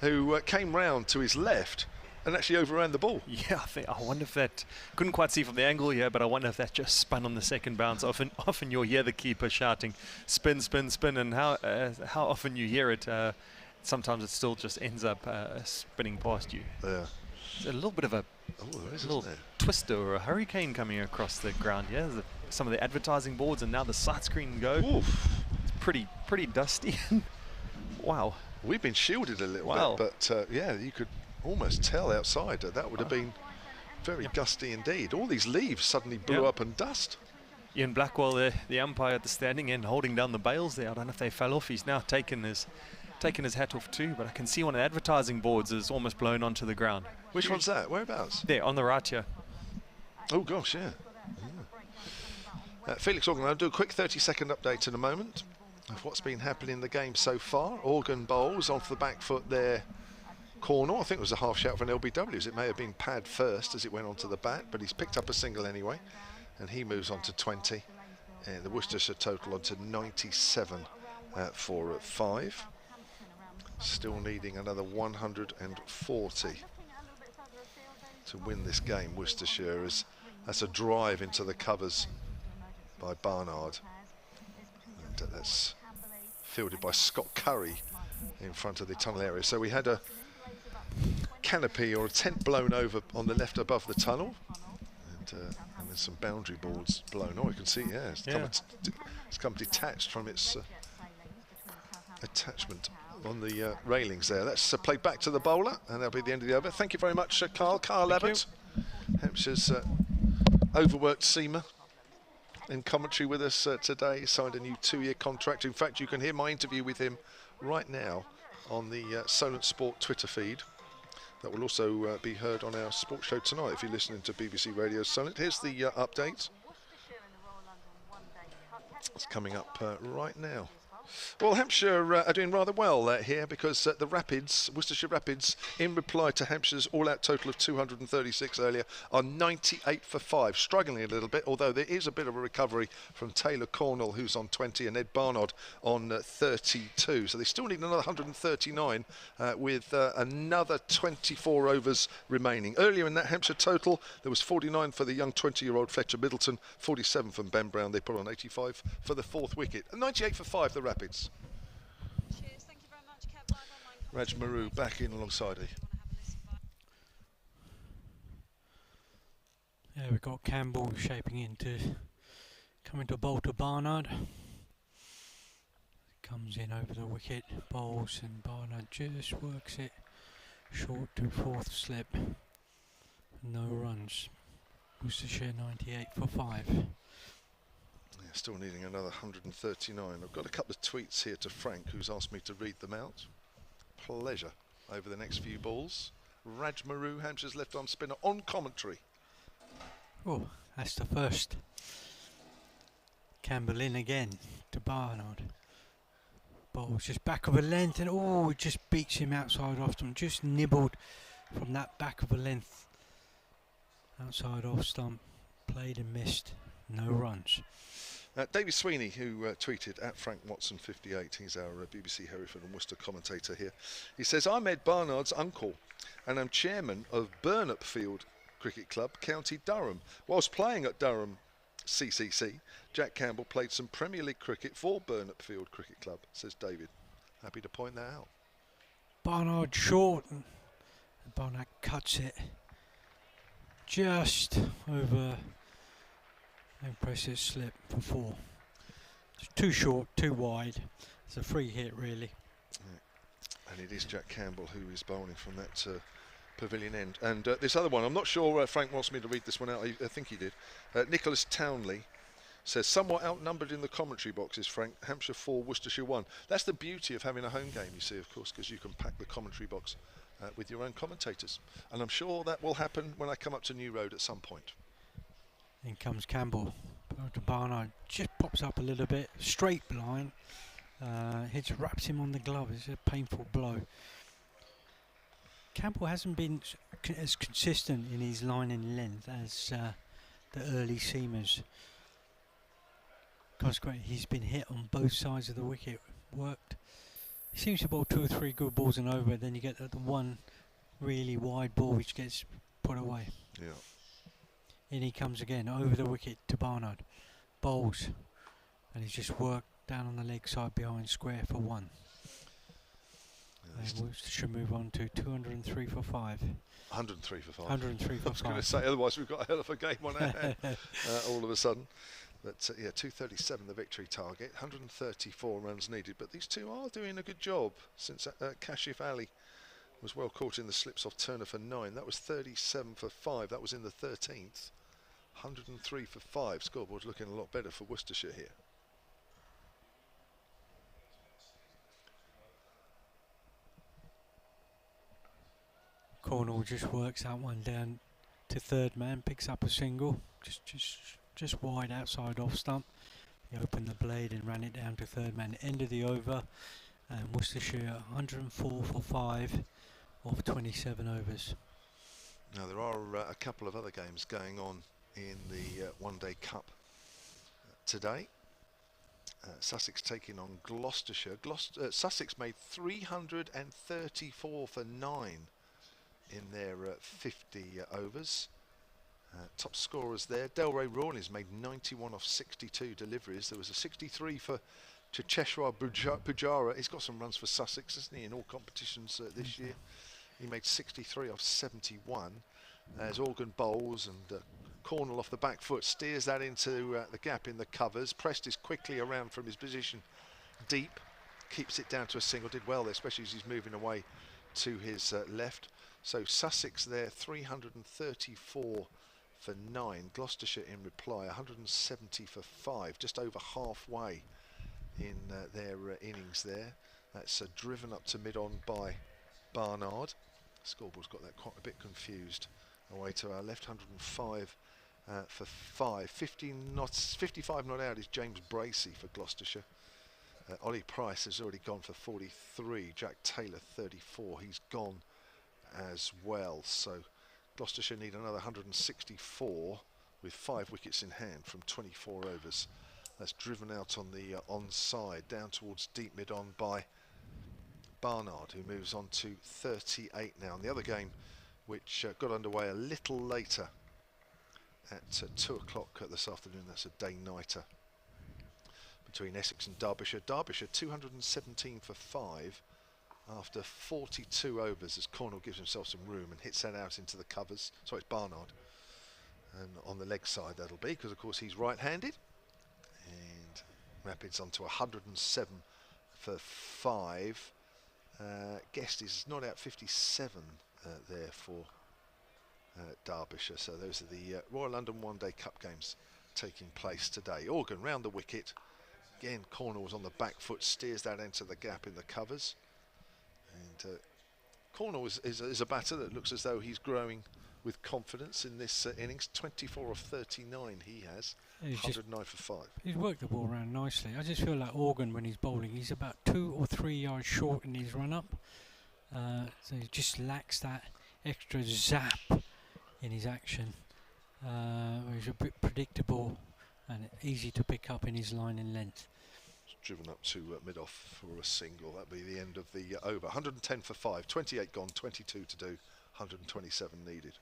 who came round to his left and actually overran the ball. Yeah, I wonder if that, couldn't quite see from the angle here, but I wonder if that just spun on the second bounce. Often you'll hear the keeper shouting, spin, spin, spin, and how often you hear it, sometimes it still just ends up spinning past you. Yeah. It's a little bit of a little twister or a hurricane coming across the ground. Yeah, some of the advertising boards and now the sight screen go. Oof. It's pretty dusty. Wow. We've been shielded a little bit, but yeah, you could almost tell outside that would have been very gusty indeed. All these leaves suddenly blew up and dust. Ian Blackwell, the umpire at the standing end, holding down the bails there. I don't know if they fell off. He's now taken his hat off too, but I can see one of the advertising boards is almost blown onto the ground. Which one's that? Whereabouts? There, on the right here. Oh gosh, yeah. Felix Organ, I'll do a quick 30-second update in a moment of what's been happening in the game so far. Organ bowls off the back foot there. Corner, I think it was a half shout for an LBWs. It may have been pad first as it went onto the bat, but he's picked up a single anyway, and he moves on to 20. And the Worcestershire total on to 97 for 5. Still needing another 140 to win this game. Worcestershire, as that's a drive into the covers by Barnard, and that's fielded by Scott Curry in front of the tunnel area. So we had a canopy or a tent blown over on the left above the tunnel, and then some boundary boards blown. Oh, you can see, it's come detached from its attachment on the railings there. That's played back to the bowler, and that'll be the end of the over. Thank you very much, Carl. Carl Abbott, Hampshire's overworked seamer, in commentary with us today. He signed a new 2-year contract. In fact, you can hear my interview with him right now on the Solent Sport Twitter feed. That will also be heard on our sports show tonight if you're listening to BBC Radio Solent. Here's the update. It's coming up right now. Well, Hampshire are doing rather well here because the Rapids, Worcestershire Rapids, in reply to Hampshire's all-out total of 236 earlier, are 98 for 5, struggling a little bit, although there is a bit of a recovery from Taylor Cornell, who's on 20, and Ed Barnard on 32. So they still need another 139 with another 24 overs remaining. Earlier in that Hampshire total, there was 49 for the young 20-year-old Fletcher Middleton, 47 from Ben Brown. They put on 85 for the 4th wicket. 98 for 5, the Rapids. Cheers, thank you very much. Kev, live online Raj Maru back in alongside me. Yeah, we've got Campbell shaping into coming to bowl to Barnard. Comes in over the wicket, bowls, and Barnard just works it short to 4th slip. No runs. Worcestershire 98 for 5. Yeah, still needing another 139. I've got a couple of tweets here to Frank, who's asked me to read them out. Pleasure over the next few balls. Raj Maru, Hampshire's left-arm spinner, on commentary. Oh, that's the first. Campbell in again to Barnard. Bowls just back of a length, and oh, it just beats him outside off stump. Just nibbled from that back of a length. Outside off stump, played and missed. No runs. David Sweeney, who tweeted at Frank Watson 58, he's our BBC Hereford and Worcester commentator here. He says, I'm Ed Barnard's uncle and I'm chairman of Burnop Field Cricket Club, County Durham. Whilst playing at Durham CCC, Jack Campbell played some Premier League cricket for Burnop Field Cricket Club, says David. Happy to point that out. Barnard short, and Barnard cuts it just over. Impressive slip for 4. It's too short, too wide. It's a free hit, really. Yeah. And it is Jack Campbell who is bowling from that pavilion end. And this other one, I'm not sure Frank wants me to read this one out. I think he did. Nicholas Townley says, somewhat outnumbered in the commentary boxes, Frank. Hampshire 4, Worcestershire 1. That's the beauty of having a home game, you see, of course, because you can pack the commentary box with your own commentators. And I'm sure that will happen when I come up to New Road at some point. In comes Campbell. To Barnard, just pops up a little bit, straight line. It wraps him on the glove. It's a painful blow. Campbell hasn't been as consistent in his line and length as the early seamers. Consequently, he's been hit on both sides of the wicket. Worked. He seems to bowl 2 or 3 good balls and over. Then you get the one really wide ball which gets put away. Yeah. In he comes again, over the wicket to Barnard. Bowls. And he's just worked down on the leg side behind square for 1. And Worcestershire move on to 203 for 5. 103 for 5. 103 for 5. I was going to say, otherwise we've got a hell of a game on our hand all of a sudden. But yeah, 237 the victory target, 134 runs needed. But these two are doing a good job since Kashif Ali was well caught in the slips off Turner for 9. That was 37 for 5. That was in the 13th. 103 for 5. Scoreboard's looking a lot better for Worcestershire here. Cornell just works that one down to 3rd man, picks up a single, just wide outside off stump. He opened the blade and ran it down to 3rd man. End of the over, and Worcestershire 104 for 5 of 27 overs. Now there are a couple of other games going on in the One Day Cup today. Sussex taking on Gloucestershire. Sussex made 334 for 9 in their 50 overs. Top scorers there. Delray Rawlings made 91 off 62 deliveries. There was a 63 for Cheshire Pujara. He's got some runs for Sussex, hasn't he, in all competitions this year. He made 63 off 71. As Organ bowls and Cornell off the back foot steers that into the gap in the covers. Pressed is quickly around from his position deep. keeps it down to a single. Did well there, especially as he's moving away to his left. So Sussex there, 334 for 9. Gloucestershire in reply, 170 for 5, just over halfway in their innings there. That's driven up to mid-on by Barnard. Scoreboard's got that quite a bit confused. Away to our left, 105 for 5. 55 not out is James Bracey for Gloucestershire. Ollie Price has already gone for 43. Jack Taylor 34. He's gone as well. So Gloucestershire need another 164 with 5 wickets in hand from 24 overs. That's driven out on the onside, down towards deep mid-on by Barnard, who moves on to 38 now. And the other game, which got underway a little later at 2 o'clock this afternoon, that's a day-nighter between Essex and Derbyshire. Derbyshire 217 for 5 after 42 overs, as Cornwall gives himself some room and hits that out into the covers. So it's Barnard, and on the leg side that'll be, because of course he's right-handed. And Rapids on to 107 for 5. Guest is not out 57 there for Derbyshire. So those are the Royal London One Day Cup games taking place today. Organ round the wicket. Again, Cornwall's on the back foot, steers that into the gap in the covers. And Cornwall is a batter that looks as though he's growing with confidence in this innings. 24 of 39 he has, 109 for 5. He's worked the ball around nicely. I just feel like Organ, when he's bowling, he's about 2 or 3 yards short in his run-up. So he just lacks that extra zap in his action. He's a bit predictable and easy to pick up in his line and length. Driven up to mid-off for a single. That'll be the end of the over. 110 for 5, 28 gone, 22 to do, 127 needed.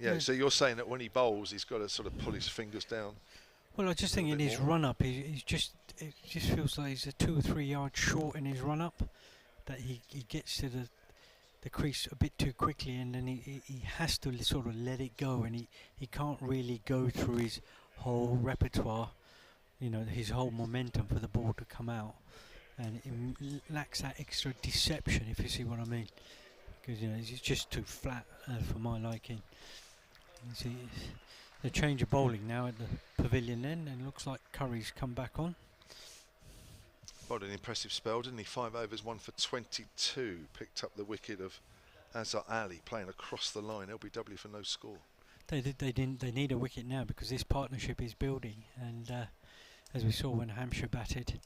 Yeah, so you're saying that when he bowls, he's got to sort of pull his fingers down. Well, I just think in his run-up, it just feels like he's 2 or 3 yards short in his run-up. That he gets to the crease a bit too quickly, and then he has to sort of let it go, and he can't really go through his whole repertoire, you know, his whole momentum for the ball to come out, and it lacks that extra deception, if you see what I mean, because you know it's just too flat for my liking. You see the change of bowling now at the pavilion end, and looks like Curry's come back on. What an impressive spell, didn't he? 5 overs, 1 for 22. Picked up the wicket of Azhar Ali playing across the line. LBW for no score. They need a wicket now because this partnership is building, and as we saw when Hampshire batted,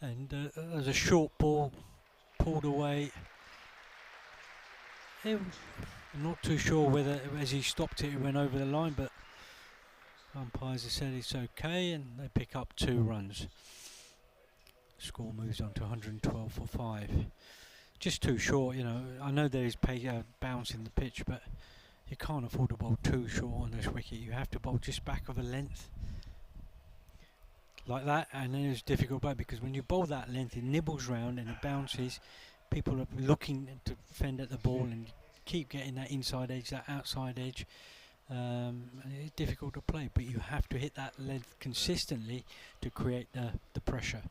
and there's a short ball pulled away. I'm not too sure whether as he stopped it went over the line, but umpires have said it's okay, and they pick up 2 runs. Score moves on to 112 for 5. Just too short, you know. I know there is bounce in the pitch, but you can't afford to bowl too short on this wicket. You have to bowl just back of a length like that, and then it's difficult back, because when you bowl that length, it nibbles round and it bounces. People are looking to fend at the ball and keep getting that inside edge, that outside edge. It's difficult to play, but you have to hit that length consistently to create the pressure.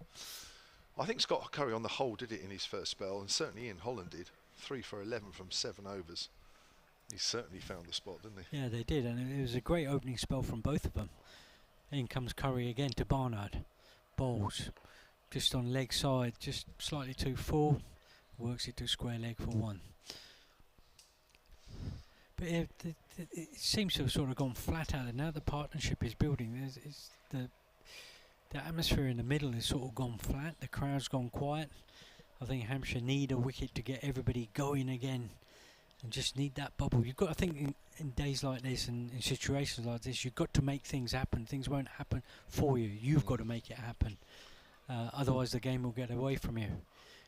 I think Scott Curry on the whole did it in his first spell, and certainly Ian Holland did. 3 for 11 from 7 overs. He certainly found the spot, didn't he? Yeah, they did, and it was a great opening spell from both of them. In comes Curry again to Barnard. Bowls just on leg side, just slightly too full. Works it to square leg for 1. But it seems to have sort of gone flat out, and now the partnership is building. The atmosphere in the middle has sort of gone flat. The crowd's gone quiet. I think Hampshire need a wicket to get everybody going again, and just need that bubble. You've got to think in days like this and in situations like this, you've got to make things happen. Things won't happen for you. You've got to make it happen. Otherwise, the game will get away from you.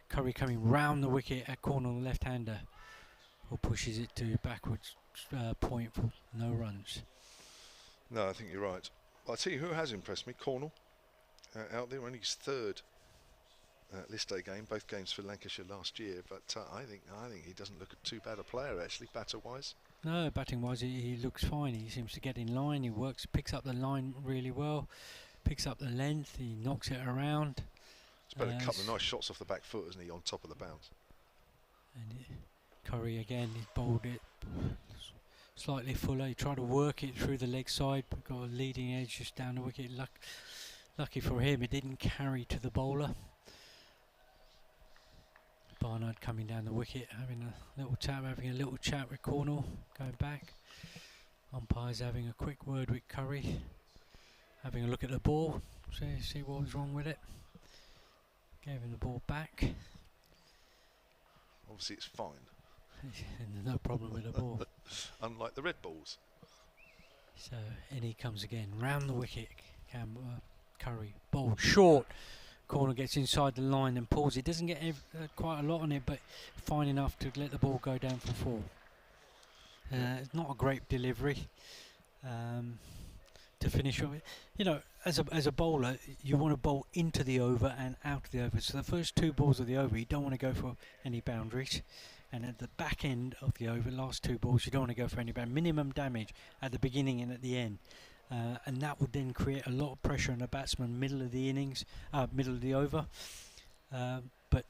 Curry coming round the wicket at Cornwall, left-hander, or pushes it to backwards point for no runs. No, I think you're right. I'll tell you who has impressed me, Cornwall. Out there, only his 3rd list day game, both games for Lancashire last year, but I think he doesn't look too bad a player actually, batter-wise. No, batting-wise he looks fine. He seems to get in line. He picks up the line really well. picks up the length, he knocks it around. He's put a couple of nice shots off the back foot, isn't he, on top of the bounce? And Curry again, he bowled it slightly fuller. He tried to work it through the leg side, but got a leading edge just down the wicket. Lucky for him, it didn't carry to the bowler. Barnard coming down the wicket, having a little chat with Cornell, going back. Umpire's having a quick word with Curry, having a look at the ball, see what was wrong with it. Gave him the ball back. Obviously it's fine. And no problem with the ball. Unlike the red balls. So in he comes again, round the wicket. Curry, ball short. Corner gets inside the line and pulls. He doesn't get quite a lot on it, but fine enough to let the ball go down for 4. It's not a great delivery to finish off it. You know, as a bowler, you want to bowl into the over and out of the over. So the first 2 balls of the over, you don't want to go for any boundaries. And at the back end of the over, last 2 balls, you don't want to go for any minimum damage at the beginning and at the end. And that would then create a lot of pressure on the batsman middle of the innings, middle of the over. But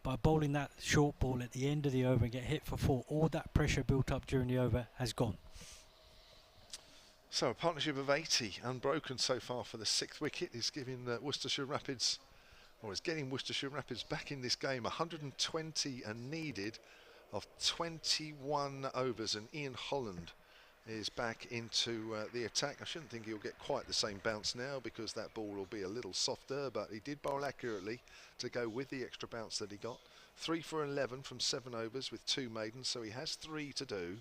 by bowling that short ball at the end of the over and get hit for 4, all that pressure built up during the over has gone. So a partnership of 80 unbroken so far for the 6th wicket is giving Worcestershire Rapids, or is getting Worcestershire Rapids back in this game. 120 are needed of 21 overs, and Ian Holland is back into the attack. I shouldn't think he'll get quite the same bounce now because that ball will be a little softer, but he did bowl accurately to go with the extra bounce that he got. 3 for 11 from 7 overs with 2 maidens, so he has 3 to do.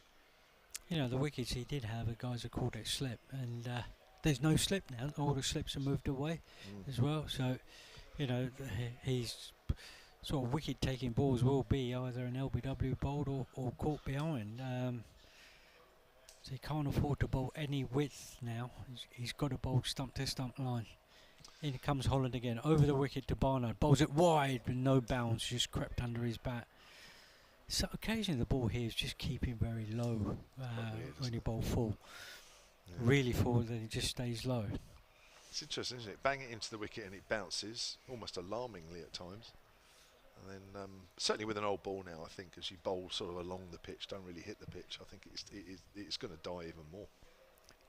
You know, the wickets he did have, the guys have called it slip, and there's no slip now. All the slips are moved away as well. So, you know, he's sort of wicket taking balls will be either an LBW bowled or caught behind. So he can't afford to bowl any width now. He's got to bowl stump to stump line. In comes Holland again, over the wicket to Barnard. Bowls it wide with no bounce, just crept under his bat. So occasionally the ball here is just keeping very low when you bowl full. Yeah. Really full, then it just stays low. It's interesting, isn't it? Bang it into the wicket and it bounces, almost alarmingly at times. And then certainly with an old ball now, I think as you bowl sort of along the pitch, don't really hit the pitch, I think it's going to die even more.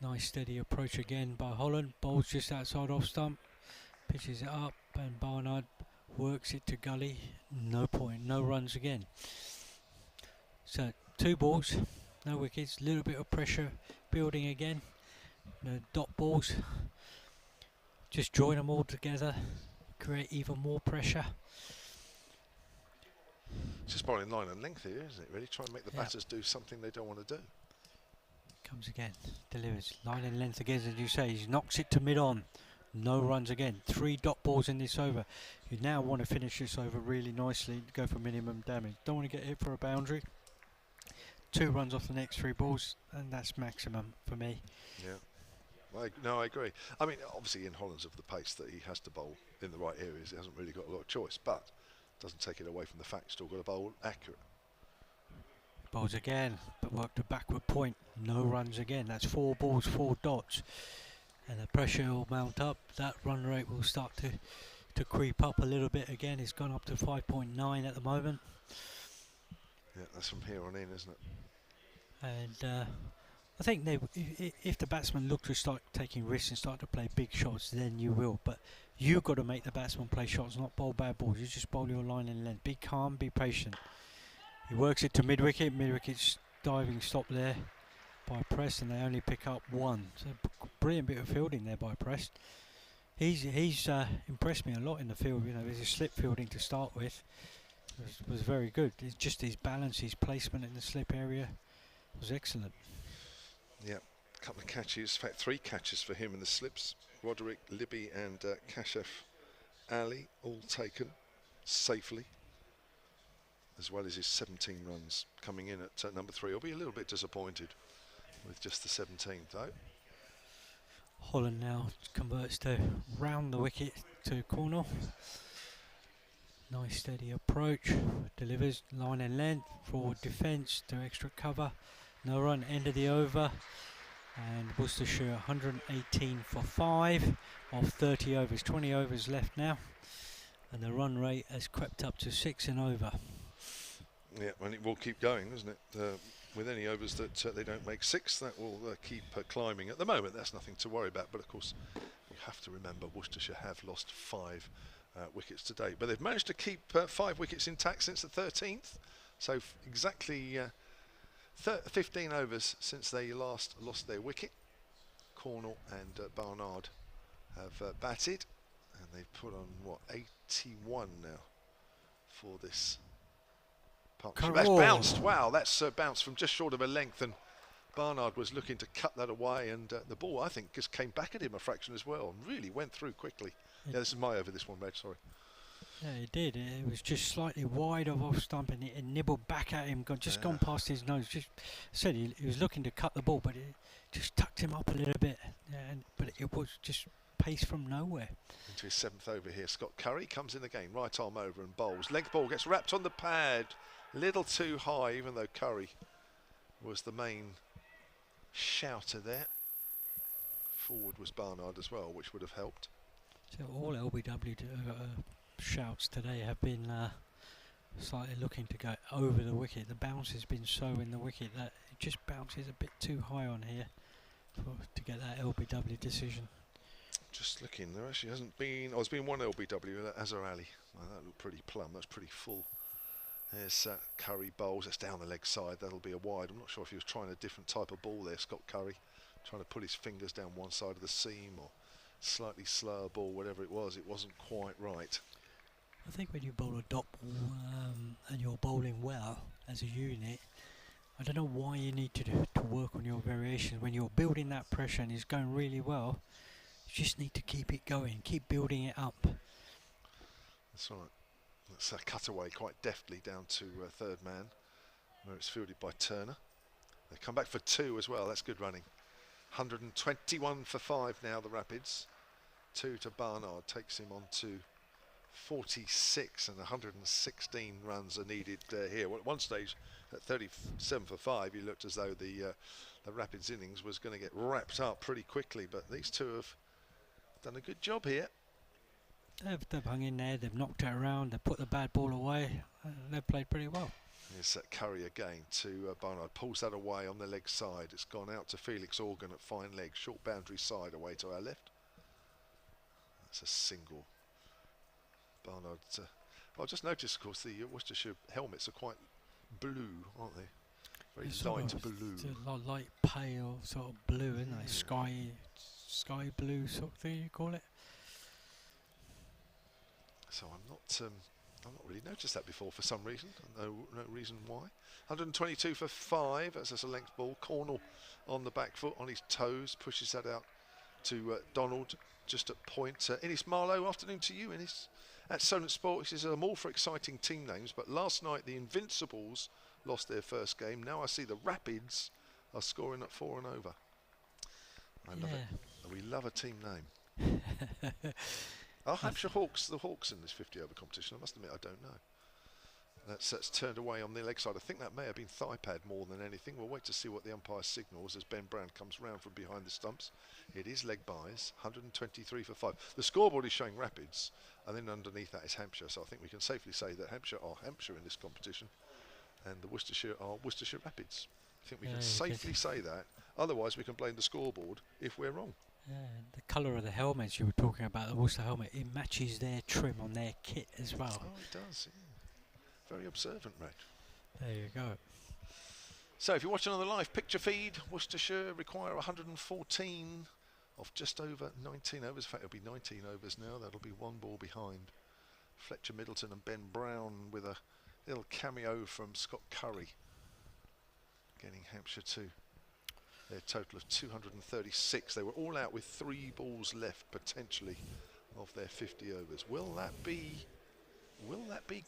Nice steady approach again by Holland. Bowls just outside off stump, pitches it up, and Barnard works it to gully. No point, no runs again. So 2 balls, no wickets, little bit of pressure building again. No dot balls. Just join them all together, create even more pressure. It's just bowling line and length here, isn't it? Really try and make the batters do something they don't want to do. Comes again, delivers line and length again, as you say. He knocks it to mid on. No runs again. 3 dot balls in this over. You now want to finish this over really nicely, go for minimum damage. Don't want to get hit for a boundary. 2 runs off the next 3 balls, and that's maximum for me. Yeah. No, I agree. I mean, obviously Ian Holland's of the pace that he has to bowl in the right areas. He hasn't really got a lot of choice, but doesn't take it away from the fact still got to bowl accurate. Bowls again, but worked a backward point. No runs again. That's 4 balls, 4 dots. And the pressure will mount up. That run rate will start to creep up a little bit again. It's gone up to 5.9 at the moment. Yeah, that's from here on in, isn't it? And I think if the batsman look to start taking risks and start to play big shots, then you will. But you've got to make the batsman play shots, not bowl bad balls. You just bowl your line and length. Be calm, be patient. He works it to mid-wicket. Mid-wicket's diving stop there by Prest, and they only pick up 1. So brilliant bit of fielding there by Prest. He's impressed me a lot in the field. You know, there's a slip fielding to start with. Was very good. It's just his balance, his placement in the slip area was excellent. Yeah, a couple of catches, in fact 3 catches for him in the slips. Roderick, Libby and Kashif Ali all taken safely, as well as his 17 runs coming in at number 3. He'll be a little bit disappointed with just the 17th though. Holland now converts to round the wicket to Cornell. Nice steady approach, delivers line and length, forward defence to extra cover. No run, end of the over. And Worcestershire 118 for 5 of 30 overs. 20 overs left now. And the run rate has crept up to 6 and over. Yeah, and it will keep going, doesn't it? With any overs that they don't make 6, that will keep climbing. At the moment, that's nothing to worry about. But of course, we have to remember Worcestershire have lost 5 wickets to date. But they've managed to keep 5 wickets intact since the 13th. So exactly 15 overs since they last lost their wicket. Cornell and Barnard have batted. And they've put on, what, 81 now for this partnership. That's bounced. Wow, that's bounced from just short of a length, and Barnard was looking to cut that away, and the ball, I think, just came back at him a fraction as well and really went through quickly. Yeah, this is my over, this one, Reg, sorry. Yeah, it did. It was just slightly wide of off stump, and it nibbled back at him, gone past his nose. Just said he was looking to cut the ball, but it just tucked him up a little bit. But it was just pace from nowhere. Into his 7th over here, Scott Curry comes in again, right arm over and bowls. Length ball gets wrapped on the pad, little too high, even though Curry was the main shouter there. Forward was Barnard as well, which would have helped. So all LBW shouts today have been slightly looking to go over the wicket. The bounce has been so in the wicket that it just bounces a bit too high on here to get that LBW decision. Just looking, there actually hasn't been. Oh, there's been one LBW, that Azhar Ali. Oh, that looked pretty plumb. That's pretty full. There's Curry bowls. That's down the leg side. That'll be a wide. I'm not sure if he was trying a different type of ball there, Scott Curry, trying to put his fingers down one side of the seam or slightly slower ball, whatever it was. It wasn't quite right. I think when you bowl a dot ball and you're bowling well as a unit, I don't know why you need to work on your variations when you're building that pressure and it's going really well. You just need to keep it going, keep building it up. That's right. That's a cutaway quite deftly down to third man, where it's fielded by Turner. They come back for 2 as well. That's good running. 121 for 5 now, the Rapids. 2 to Barnard takes him on to 46, and 116 runs are needed here. Well, at one stage, at 37 for 5, you looked as though the Rapids innings was going to get wrapped up pretty quickly, but these two have done a good job here. They've hung in there, they've knocked it around, they've put the bad ball away, they've played pretty well. Here's Curry again to Barnard, pulls that away on the leg side. It's gone out to Felix Organ at fine leg, short boundary side away to our left. That's a single. Barnard, I just noticed, of course, the Worcestershire helmets are quite blue, aren't they? Very light blue. It's a light pale sort of blue, isn't it? Sky blue sort of thing, you call it. So I've not really noticed that before for some reason. No reason why. 122 for 5. That's a length ball. Cornell on the back foot, on his toes, pushes that out to Donald just at point. Innes Marlowe, afternoon to you, Innes. At Solent Sport, he says I'm all for exciting team names, but last night the Invincibles lost their first game. Now I see the Rapids are scoring at 4 and over. I love it. We love a team name. Are Hampshire Hawks the Hawks in this 50 over competition? I must admit I don't know. That's turned away on the leg side. I think that may have been thigh pad more than anything. We'll wait to see what the umpire signals as Ben Brown comes round from behind the stumps. It is leg buys, 123 for 5. The scoreboard is showing Rapids, and then underneath that is Hampshire. So I think we can safely say that Hampshire are Hampshire in this competition, and the Worcestershire are Worcestershire Rapids. I think we can safely say that. Otherwise, we can blame the scoreboard if we're wrong. Yeah, the colour of the helmets you were talking about, the Worcester helmet, it matches their trim on their kit as well. Oh, it does, yeah. Very observant, Reg. There you go. So if you're watching on the live picture feed, Worcestershire require 114 of just over 19 overs. In fact, it'll be 19 overs now. That'll be 1 ball behind. Fletcher Middleton and Ben Brown with a little cameo from Scott Curry, getting Hampshire to their total of 236. They were all out with 3 balls left potentially of their 50 overs. Will that be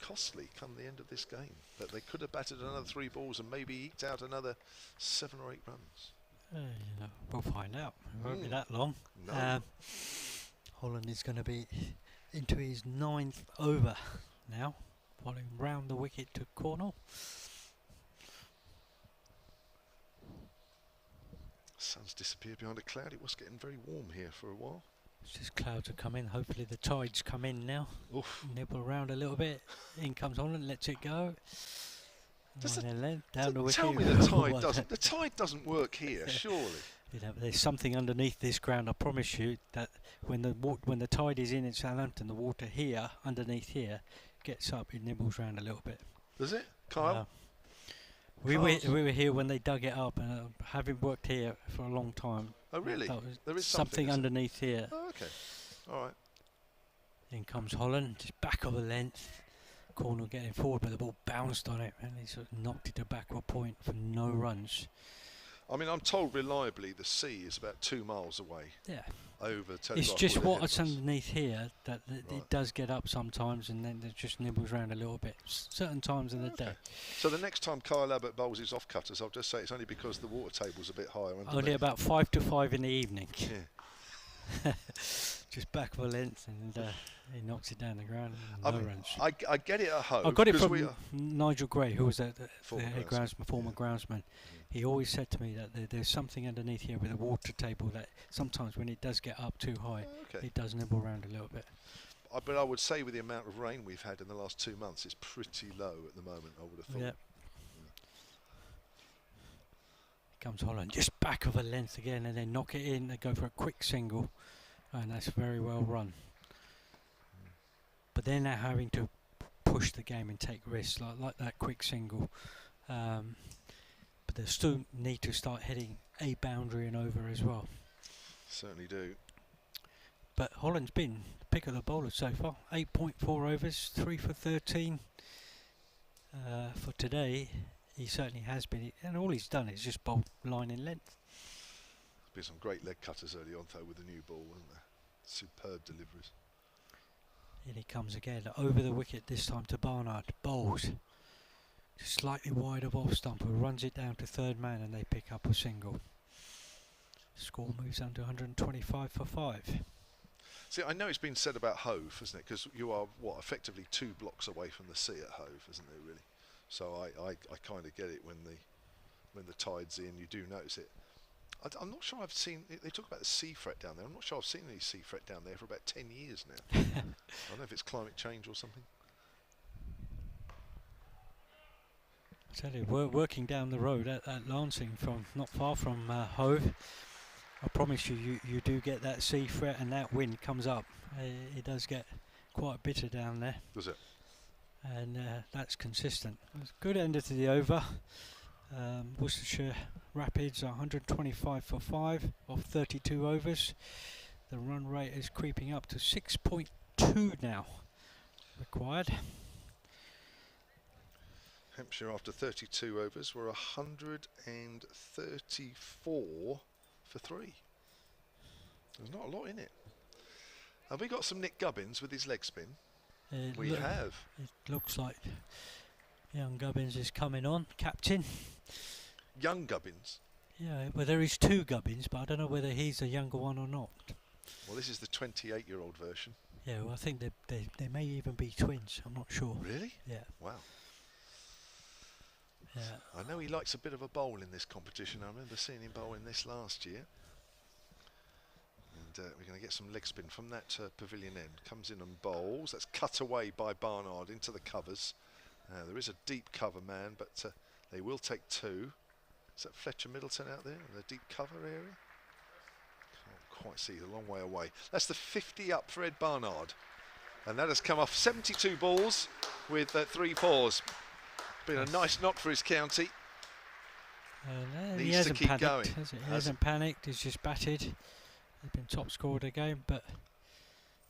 costly come the end of this game? That they could have batted another 3 balls and maybe eked out another 7 or 8 runs? We'll find out. It won't be that long. No. Holland is going to be into his 9th over now, following round the wicket to Cornell. Sun's disappeared behind a cloud. It was getting very warm here for a while. It's just clouds are coming. Hopefully the tides come in now. Oof. Nibble around a little bit. In comes Holland, lets it go. Does And then down the Don't wicket. tell me the tide doesn't. The tide doesn't work here, surely. You know, there's something underneath this ground. I promise you that when the tide is in Southampton, the water here, underneath here, gets up. It nibbles around a little bit. Does it, Kyle? We were here when they dug it up, and having worked here for a long time. Oh, really? There is something underneath here. Oh, okay. All right. In comes Holland, just back of a length. Cornell getting forward, but the ball bounced on it, and he sort of knocked it to backward point for no runs. I mean, I'm told reliably the sea is about 2 miles away. Yeah. Over Telegraph. It's just Wood what's ahead of us. underneath here that it does get up sometimes, and then it just nibbles around a little bit. Certain times in the day. So the next time Kyle Abbott bowls his off cutters, I'll just say it's only because the water table's a bit higher. Underneath. Only about 5 to 5 in the evening. Yeah. Just back of a length, and he knocks it down the ground. No runs. I get it at home. I got it from Nigel Gray, who was the former groundsman. He always said to me that there's something underneath here with the water table that sometimes when it does get up too high, it does nibble around a little bit. But I would say with the amount of rain we've had in the last 2 months, it's pretty low at the moment, I would have thought. Yep. Comes Holland, just back of a length again, and they knock it in. They go for a quick single, and that's very well run. But they're now having to push the game and take risks, like that quick single. But they still need to start hitting a boundary and over as well. Certainly do. But Holland's been the pick of the bowlers so far. 8.4 overs, 3 for 13 for today. He certainly has been, and all he's done is just bowl line in length. There's been some great leg cutters early on though with the new ball, wasn't there? Superb deliveries. In he comes again, over the wicket this time to Barnard. Bowls just slightly wide of off stump, who runs it down to third man, and they pick up a single. Score moves under 125 for 5. See, I know it's been said about Hove, isn't it? Because you are, effectively 2 blocks away from the sea at Hove, isn't it, really? So I kind of get it when the tide's in, you do notice it. I'm not sure I've seen, they talk about the sea fret down there. I'm not sure I've seen any sea fret down there for about 10 years now. I don't know if it's climate change or something. I tell you, we're working down the road at Lancing, from not far from Hove. I promise you do get that sea fret, and that wind comes up. It does get quite bitter down there. Does it? And that's consistent. It's a good end to the over. Worcestershire Rapids are 125 for 5 off 32 overs. The run rate is creeping up to 6.2 now required. Hampshire, after 32 overs, were 134 for 3. There's not a lot in it. Have we got some Nick Gubbins with his leg spin? We have. It looks like young Gubbins is coming on, captain. Young Gubbins? Yeah, well, there is 2 Gubbins, but I don't know whether he's a younger one or not. Well, this is the 28-year-old version. Yeah, well, I think they may even be twins. I'm not sure. Really? Yeah. Wow. Yeah. I know he likes a bit of a bowl in this competition. I remember seeing him bowl in this last year. And we're going to get some leg spin from that pavilion end. Comes in and bowls. That's cut away by Barnard into the covers. There is a deep cover man, but they will take 2. Is that Fletcher Middleton out there in the deep cover area? Can't quite see, a long way away. That's the 50 up for Ed Barnard. And that has come off 72 balls with 3 fours. Been a nice knock for his county. He Needs to hasn't keep panicked, going. Has he? He hasn't panicked, he's just batted. He's been top scorer of the game, but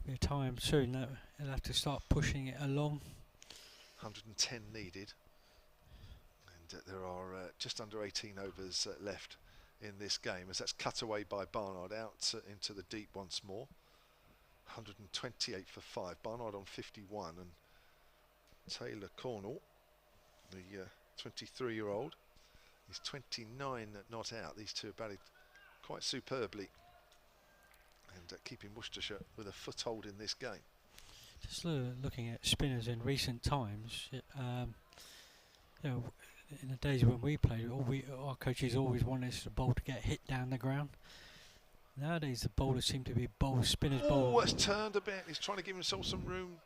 we'll time soon. He'll have to start pushing it along. 110 needed. And there are just under 18 overs left in this game, as that's cut away by Barnard out into the deep once more. 128 for 5. Barnard on 51, and Taylor Cornell, the 23-year-old, is 29 not out. These two have batted quite superbly, and keeping Worcestershire with a foothold in this game. Just looking at spinners in recent times, you know, in the days when we played, our coaches always wanted us to bowl to get hit down the ground. Nowadays the bowlers seem to be spinners bowl. Oh, it's turned a bit. He's trying to give himself some room.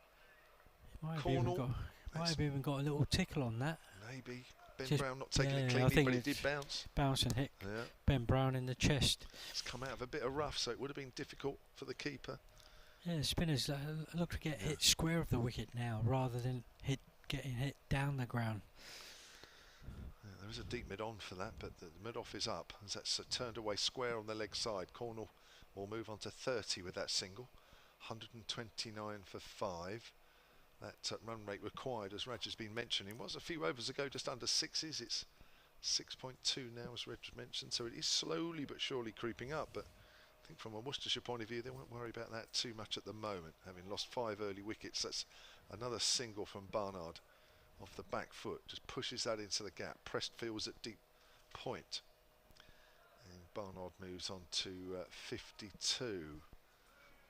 Might Cornell. have even got a little tickle on that. Maybe. Ben Just- Brown not taking it I cleanly, think but it it's did bounce. Bounce and hit Yeah. Ben Brown in the chest. It's come out of a bit of rough, so it would have been difficult for the keeper. Yeah, spinners look to get hit square of the wicket now, rather than getting hit down the ground. Yeah, there is a deep mid-on for that, but the mid-off is up, as that's turned away square on the leg side. Cornell will move on to 30 with that single. 129 for 5. That run rate required, as Raj has been mentioning, was a few overs ago just under 6s. It's 6.2 now, as Raj mentioned, so it is slowly but surely creeping up. But I think from a Worcestershire point of view, they won't worry about that too much at the moment, having lost 5 early wickets. That's another single from Barnard off the back foot, just pushes that into the gap. Prest feels at deep point, and Barnard moves on to 52.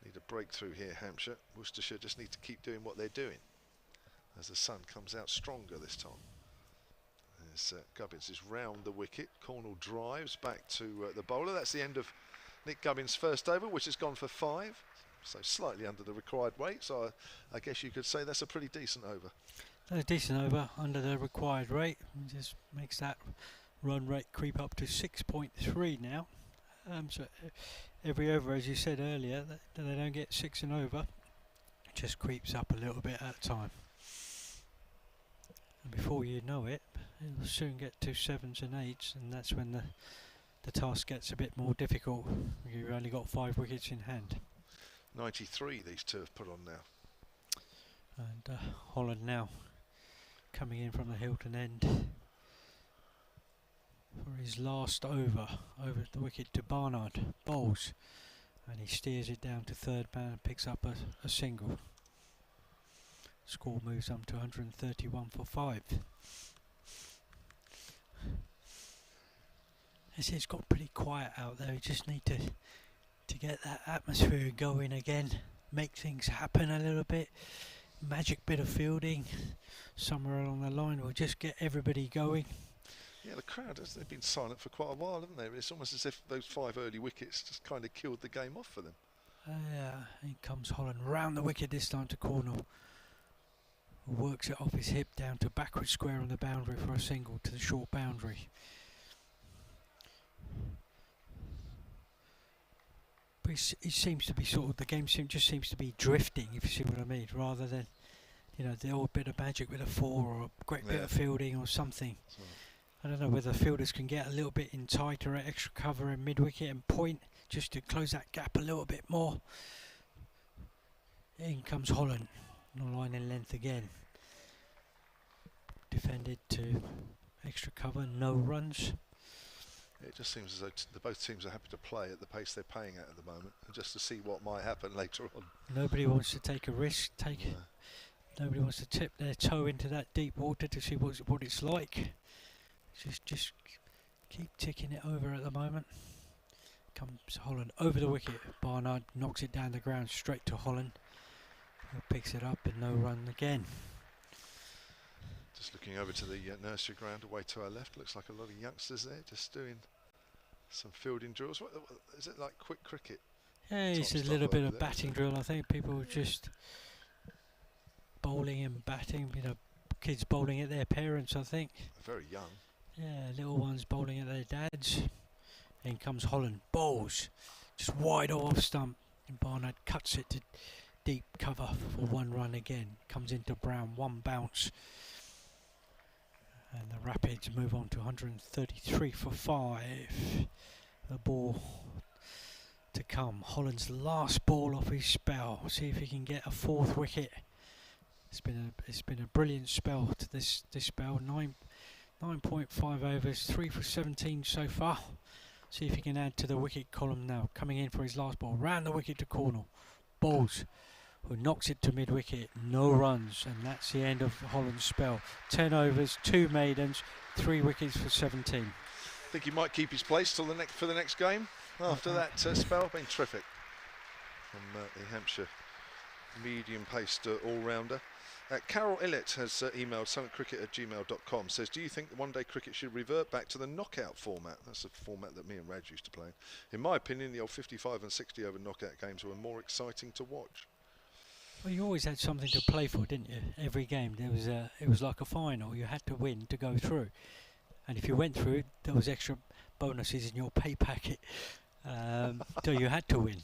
Need a breakthrough here, Hampshire. Worcestershire just need to keep doing what they're doing, as the sun comes out stronger this time. As Gubbins is round the wicket. Cornell drives back to the bowler. That's the end of Nick Gubbins' first over, which has gone for 5, so slightly under the required weight. So I guess you could say that's a pretty decent over. A decent over under the required rate. Just makes that run rate creep up to 6.3 now. So every over, as you said earlier, that they don't get 6 and over, it just creeps up a little bit at a time. And before you know it, it'll soon get to 7s and 8s, and that's when the task gets a bit more difficult. You've only got 5 wickets in hand. 93 these two have put on now. And Holland now coming in from the Hilton end for his last over the wicket to Barnard. Bowls, and he steers it down to third man and picks up a single. Score moves up to 131 for 5. It's got pretty quiet out there. You just need to get that atmosphere going again, make things happen a little bit. Magic bit of fielding somewhere along the line will just get everybody going. Yeah, the crowd, they've been silent for quite a while, haven't they? It's almost as if those 5 early wickets just kind of killed the game off for them. Yeah, in comes Holland round the wicket this time to Cornell. Works it off his hip down to backward square on the boundary for a single to the short boundary. But it seems to be sort of, the game just seems to be drifting, if you see what I mean, rather than, the old bit of magic with a 4 or a great bit of fielding or something. I don't know whether fielders can get a little bit in tighter, extra cover in mid-wicket and point, just to close that gap a little bit more. In comes Holland, on line in length again. Defended to extra cover, no runs. It just seems as though both teams are happy to play at the pace they're playing at the moment, and just to see what might happen later on. Nobody wants to take a risk. Nobody wants to tip their toe into that deep water to see what it's like. Just keep ticking it over at the moment. Comes Holland over the wicket. Barnard knocks it down the ground straight to Holland, who picks it up and no run again. Just looking over to the nursery ground away to our left, looks like a lot of youngsters there just doing some fielding drills. What is it, like quick cricket? Yeah, it's a little bit of batting drill. I think people just bowling and batting, kids bowling at their parents, I think. Very young. Yeah, little ones bowling at their dads. In comes Holland, bowls, just wide off stump, and Barnard cuts it to deep cover for 1 run again. Comes into Brown, 1 bounce. And the Rapids move on to 133 for 5. The ball to come. Holland's last ball off his spell. See if he can get a 4th wicket. It's been a brilliant spell to this spell. 9.5 overs, 3 for 17 so far. See if he can add to the wicket column now. Coming in for his last ball, round the wicket to Cornell. Bowls, who knocks it to mid-wicket, no runs, and that's the end of Holland's spell. 10 overs, 2 maidens, 3 wickets for 17. I think he might keep his place till for the next game. After that spell, been terrific from the Hampshire medium-paced all-rounder. Carol Illett has emailed suncricket@gmail.com, says, do you think that one-day cricket should revert back to the knockout format? That's a format that me and Raj used to play. In my opinion, the old 55 and 60 over knockout games were more exciting to watch. Well, you always had something to play for, didn't you? Every game it was like a final. You had to win to go through, and if you went through, there was extra bonuses in your pay packet. So you had to win.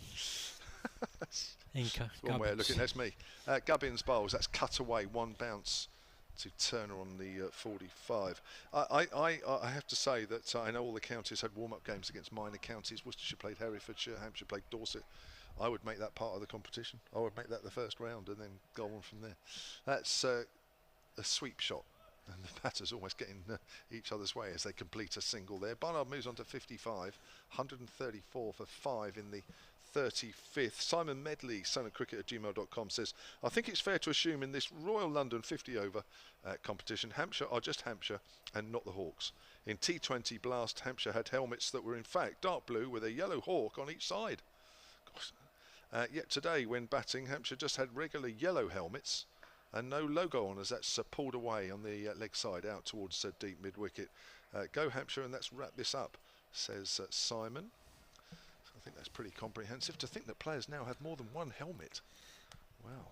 One way of looking, that's me. Gubbins bowls, that's cut away, one bounce to Turner on the 45. I have to say that I know all the counties had warm-up games against minor counties. Worcestershire played Herefordshire, Hampshire played Dorset. I would make that part of the competition. I would make that the first round and then go on from there. That's a sweep shot, and the batters almost getting each other's way as they complete a single there. Barnard moves on to 55, 134 for 5 in the 35th. Simon Medley, suncricket@gmail.com, says, I think it's fair to assume in this Royal London 50 over competition, Hampshire are just Hampshire and not the Hawks. In T20 Blast, Hampshire had helmets that were in fact dark blue with a yellow hawk on each side. Yet today, when batting, Hampshire just had regular yellow helmets and no logo on, as that's pulled away on the leg side out towards deep mid-wicket. Go Hampshire, and let's wrap this up, says Simon. I think that's pretty comprehensive. To think that players now have more than one helmet. Wow.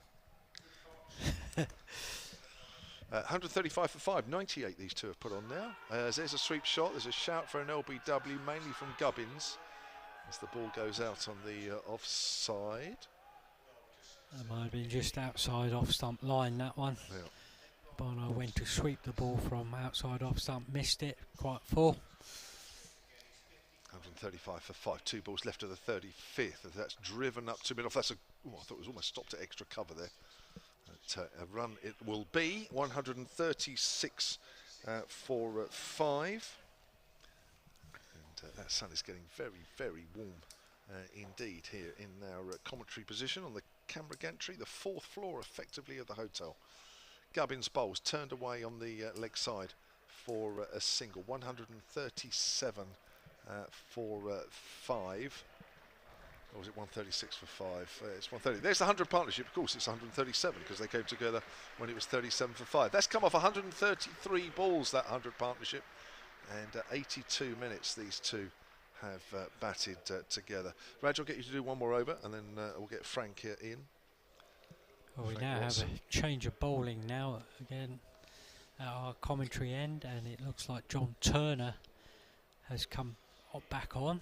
135 for 5, 98 these two have put on now. There's a sweep shot, there's a shout for an LBW, mainly from Gubbins, as the ball goes out on the offside. That might have been just outside off stump line, that one. Yeah. Barnard went to sweep the ball from outside off stump, missed it, quite full. 135 for 5, 2 balls left of the 35th. That's driven up to mid-off. That's I thought it was almost stopped at extra cover there. But, a run it will be. 136 for 5. And that sun is getting very, very warm indeed here in our commentary position on the camera gantry, the 4th floor effectively of the hotel. Gubbins bowls turned away on the leg side for a single. 137 for 5. Or was it 136 for 5? It's 130. There's the 100 partnership. Of course, it's 137 because they came together when it was 37 for 5. That's come off 133 balls, that 100 partnership. And 82 minutes these two have batted together. Raj, I'll get you to do one more over, and then we'll get Frank here in. Well, we Frank now Watson. have a change of bowling now again at our commentary end, and it looks like John Turner has come back on,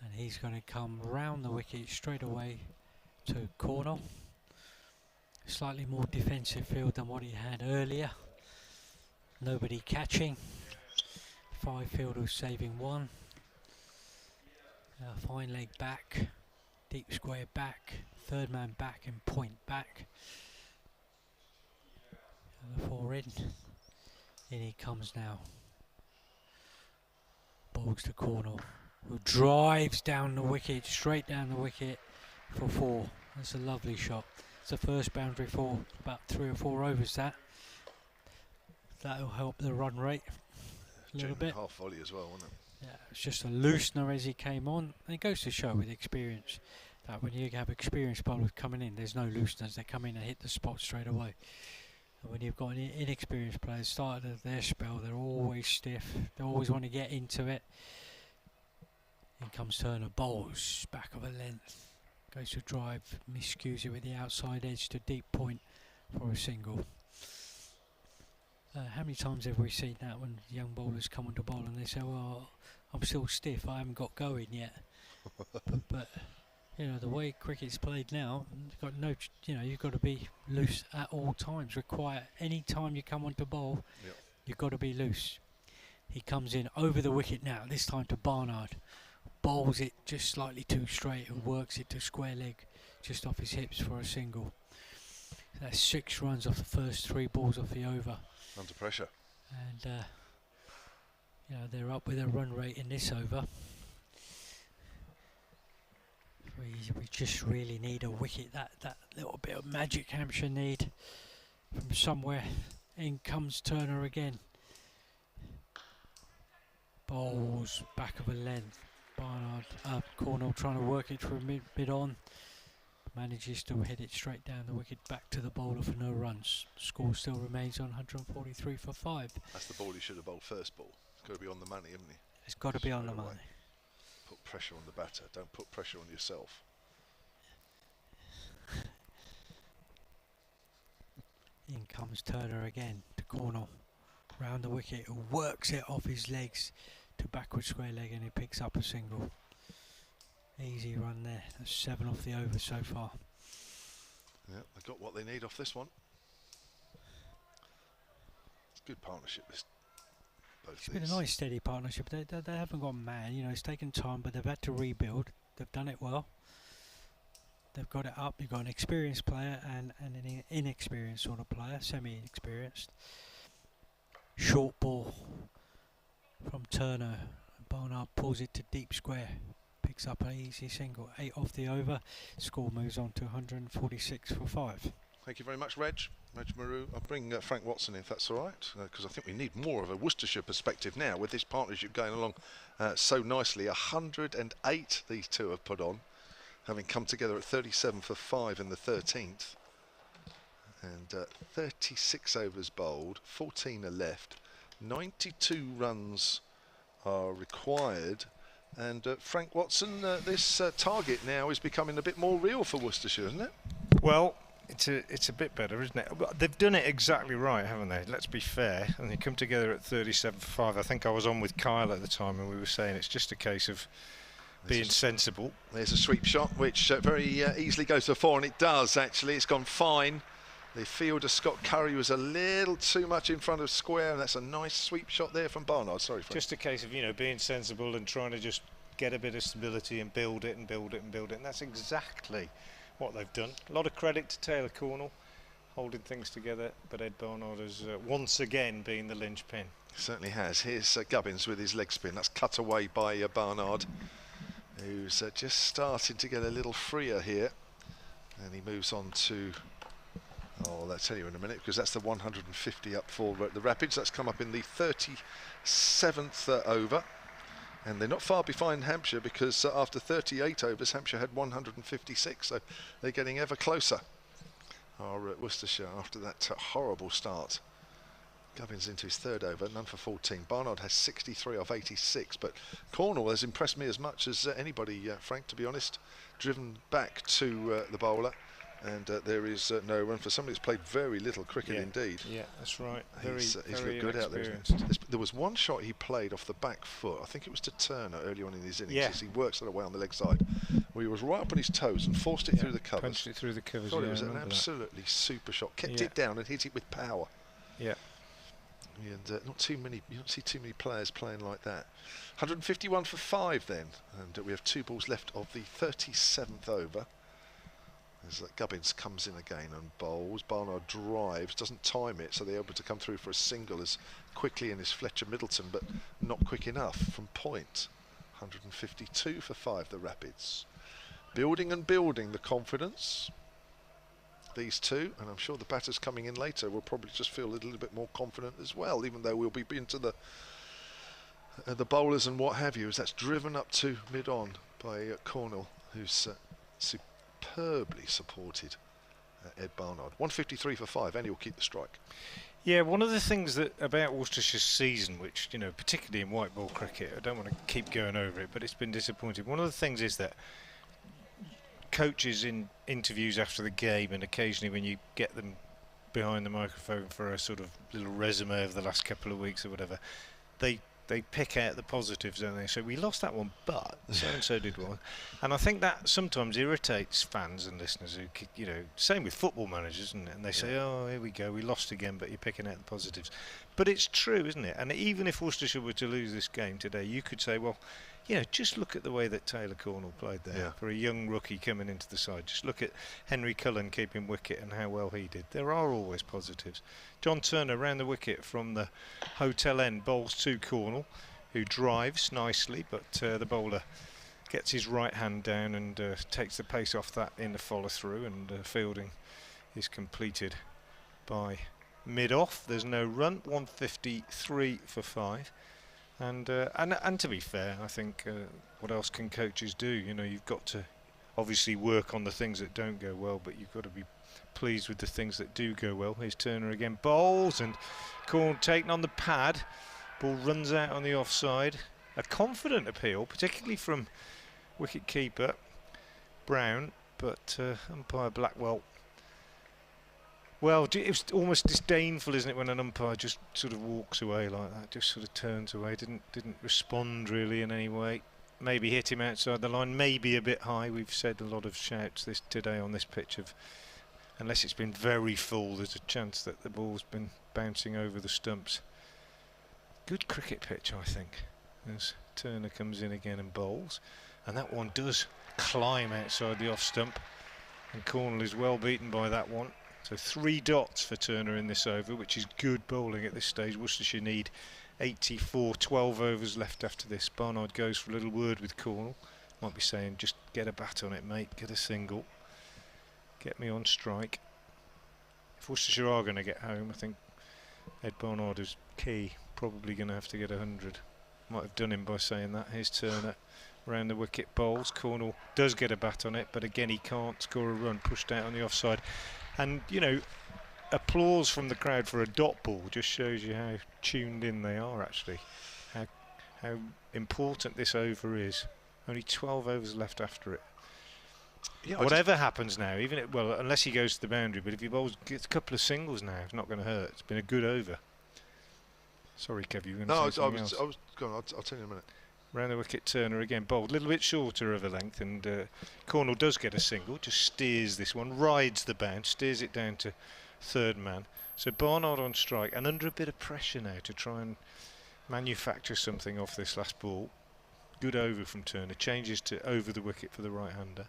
and he's going to come round the wicket straight away to corner. Slightly more defensive field than what he had earlier. Nobody catching. 5 fielders saving 1. Fine leg back, deep square back, third man back and point back. The 4 in. In he comes now. Bowls to corner, who drives down the wicket, straight down the wicket for 4. That's a lovely shot. It's the first boundary for about 3 or 4 overs. That'll help the run rate a little bit. Half volley as well, wasn't it? Yeah, it's just a loosener as he came on. And it goes to show with experience that when you have experienced bowlers coming in, there's no looseners. They come in and hit the spot straight away. And when you've got an inexperienced players started their spell, they're always stiff. They always want to get into it. In comes Turner, bowls back of a length, goes to drive, miscues it with the outside edge to deep point for a single. How many times have we seen that when young bowlers come onto bowl and they say, well, I'm still stiff, I haven't got going yet. but you know, the way cricket's played now, you've got no, you've got to be loose at all times. Require any time you come onto bowl, you've got to be loose. He comes in over the wicket now, this time to Barnard. Bowls it just slightly too straight and works it to square leg just off his hips for a single. That's 6 runs off the first 3 balls off the over. Under pressure. And they're up with a run rate in this over. We just really need a wicket, that little bit of magic Hampshire need from somewhere. In comes Turner again. Bowls back of a length. Barnard, Cornell trying to work it through mid on. manages to hit it straight down the wicket back to the bowler for no runs. Score still remains on 143 for 5. That's the ball he should have bowled first ball. It's got to be on the money, hasn't he? It's got to be on the Straight away. money. Put pressure on the batter. Don't put pressure on yourself. In comes Turner again to Cornell. Round the wicket, who works it off his legs to backward square leg, and he picks up a single. Easy run there. That's 7 off the over so far. Yeah, they got what they need off this one. It's a good partnership. It's been a nice steady partnership. They haven't gone mad. You know, it's taken time, but they've had to rebuild. They've done it well. They've got it up. You've got an experienced player and an inexperienced sort of player, semi-experienced. Short ball from Turner. Barnard pulls it to deep square. Picks up an easy single. 8 off the over. Score moves on to 146 for 5. Thank you very much, Reg Maru. I'll bring Frank Watson in, if that's all right, because I think we need more of a Worcestershire perspective now with this partnership going along so nicely. 108 these two have put on, having come together at 37 for 5 in the 13th. And 36 overs bowled, 14 are left, 92 runs are required. And Frank Watson, this target now is becoming a bit more real for Worcestershire, isn't it? Well, it's a bit better, isn't it? But they've done it exactly right, haven't they? Let's be fair. And they come together at 37 for 5. I think I was on with Kyle at the time, and we were saying it's just a case of being sensible. There's a sweep shot, which very easily goes to 4, and it does, actually. It's gone fine. The fielder, Scott Curry, was a little too much in front of square, and that's a nice sweep shot there from Barnard. Sorry, Frank. Just a case of, you know, being sensible and trying to just get a bit of stability and build it and build it and build it, and that's exactly what they've done. A lot of credit to Taylor Cornell, holding things together, but Ed Barnard has once again been the linchpin. Certainly has. Here's Gubbins with his leg spin. That's cut away by Barnard, who's just starting to get a little freer here, and he moves on to... Oh, I'll tell you in a minute, because that's the 150 up for the Rapids. That's come up in the 37th over. And they're not far behind Hampshire, because after 38 overs, Hampshire had 156. So they're getting ever closer. Our Worcestershire, after that horrible start. Gubbins into his 3rd over, none for 14. Barnard has 63 off 86. But Cornwall has impressed me as much as anybody, Frank, to be honest. Driven back to the bowler. And there is no run for somebody who's played very little cricket indeed. Yeah, that's right. He's very looked good out there. There was one shot he played off the back foot. I think it was to Turner early on in his innings. As he works that away on the leg side, where he was right up on his toes and forced it through the covers. Punched it through the covers. Thought it was an absolutely super shot. Kept it down and hit it with power. Yeah. And not too many. You don't see too many players playing like that. 151 for 5 then, and we have 2 balls left of the 37th over. As Gubbins comes in again and bowls. Barnard drives, doesn't time it, so they're able to come through for a single as quickly in as Fletcher Middleton, but not quick enough from point. 152 for 5, the Rapids. Building and building the confidence. These two, and I'm sure the batters coming in later will probably just feel a little bit more confident as well, even though we'll be into the bowlers and what have you, as that's driven up to mid-on by Cornell, who's superbly supported Ed Barnard. 153 for 5, and he'll keep the strike. Yeah, one of the things that about Worcestershire's season, which, you know, particularly in white ball cricket, I don't want to keep going over it, but it's been disappointing. One of the things is that coaches in interviews after the game, and occasionally when you get them behind the microphone for a sort of little resume of the last couple of weeks or whatever, they pick out the positives, don't they? So we lost that one, but so and so did one. And I think that sometimes irritates fans and listeners who, you know, same with football managers, isn't it? And they say, oh, here we go, we lost again, but you're picking out the positives. But it's true, isn't it? And even if Worcestershire were to lose this game today, you could say, well, you know, just look at the way that Taylor Cornell played there for a young rookie coming into the side. Just look at Henry Cullen keeping wicket and how well he did. There are always positives. John Turner round the wicket from the hotel end, bowls to Cornell, who drives nicely, but the bowler gets his right hand down and takes the pace off that in the follow through, and fielding is completed by mid-off. There's no run. 153 for 5. And to be fair, I think what else can coaches do? You know, you've got to obviously work on the things that don't go well, but you've got to be pleased with the things that do go well. Here's Turner again, bowls, and Corn taken on the pad. Ball runs out on the offside. A confident appeal, particularly from wicket keeper Brown, but umpire Blackwell. Well, it's almost disdainful, isn't it, when an umpire just sort of walks away like that, just sort of turns away, didn't respond really in any way. Maybe hit him outside the line, maybe a bit high. We've said a lot of shouts today on this pitch of, unless it's been very full, there's a chance that the ball's been bouncing over the stumps. Good cricket pitch, I think, as Turner comes in again and bowls, and that one does climb outside the off stump, and Cornwall is well beaten by that one. So 3 dots for Turner in this over, which is good bowling at this stage. Worcestershire need 84, 12 overs left after this. Barnard goes for a little word with Cornwall. Might be saying, just get a bat on it, mate, get a single, get me on strike. If Worcestershire are going to get home, I think Ed Barnard is key, probably going to have to get 100. Might have done him by saying that. Here's Turner around the wicket, bowls. Cornwall does get a bat on it, but again he can't score a run, pushed out on the offside. And, you know, applause from the crowd for a dot ball just shows you how tuned in they are, actually. How important this over is. Only 12 overs left after it. Yeah, whatever happens now, even well, unless he goes to the boundary, but if he bowls, gets a couple of singles now, it's not going to hurt. It's been a good over. Sorry, Kev, you were going to say something else. I was going. I'll tell you in a minute. Round the wicket, Turner again bowled, a little bit shorter of a length, and Cornwall does get a single, just steers this one, rides the bounce, steers it down to third man. So Barnard on strike, and under a bit of pressure now to try and manufacture something off this last ball. Good over from Turner, changes to over the wicket for the right-hander.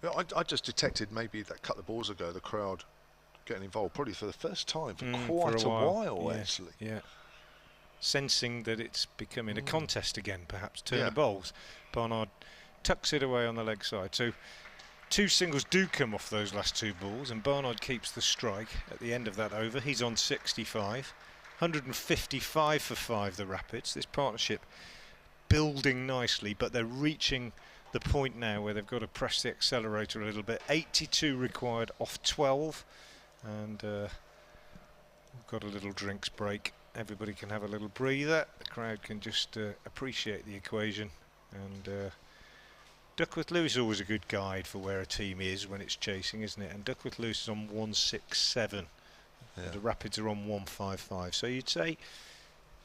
Yeah, I just detected maybe that couple of balls ago the crowd getting involved, probably for the first time for quite a while yeah, actually. Yeah. Sensing that it's becoming a contest again, perhaps. Turner bowls. Barnard tucks it away on the leg side. So 2 singles do come off those last 2 balls, and Barnard keeps the strike at the end of that over. He's on 65. 155 for 5, the Rapids. This partnership building nicely, but they're reaching the point now where they've got to press the accelerator a little bit. 82 required off 12, and we've got a little drinks break. Everybody can have a little breather. The crowd can just appreciate the equation. And Duckworth Lewis is always a good guide for where a team is when it's chasing, isn't it? And Duckworth Lewis is on 167. Yeah. The Rapids are on 155. So you'd say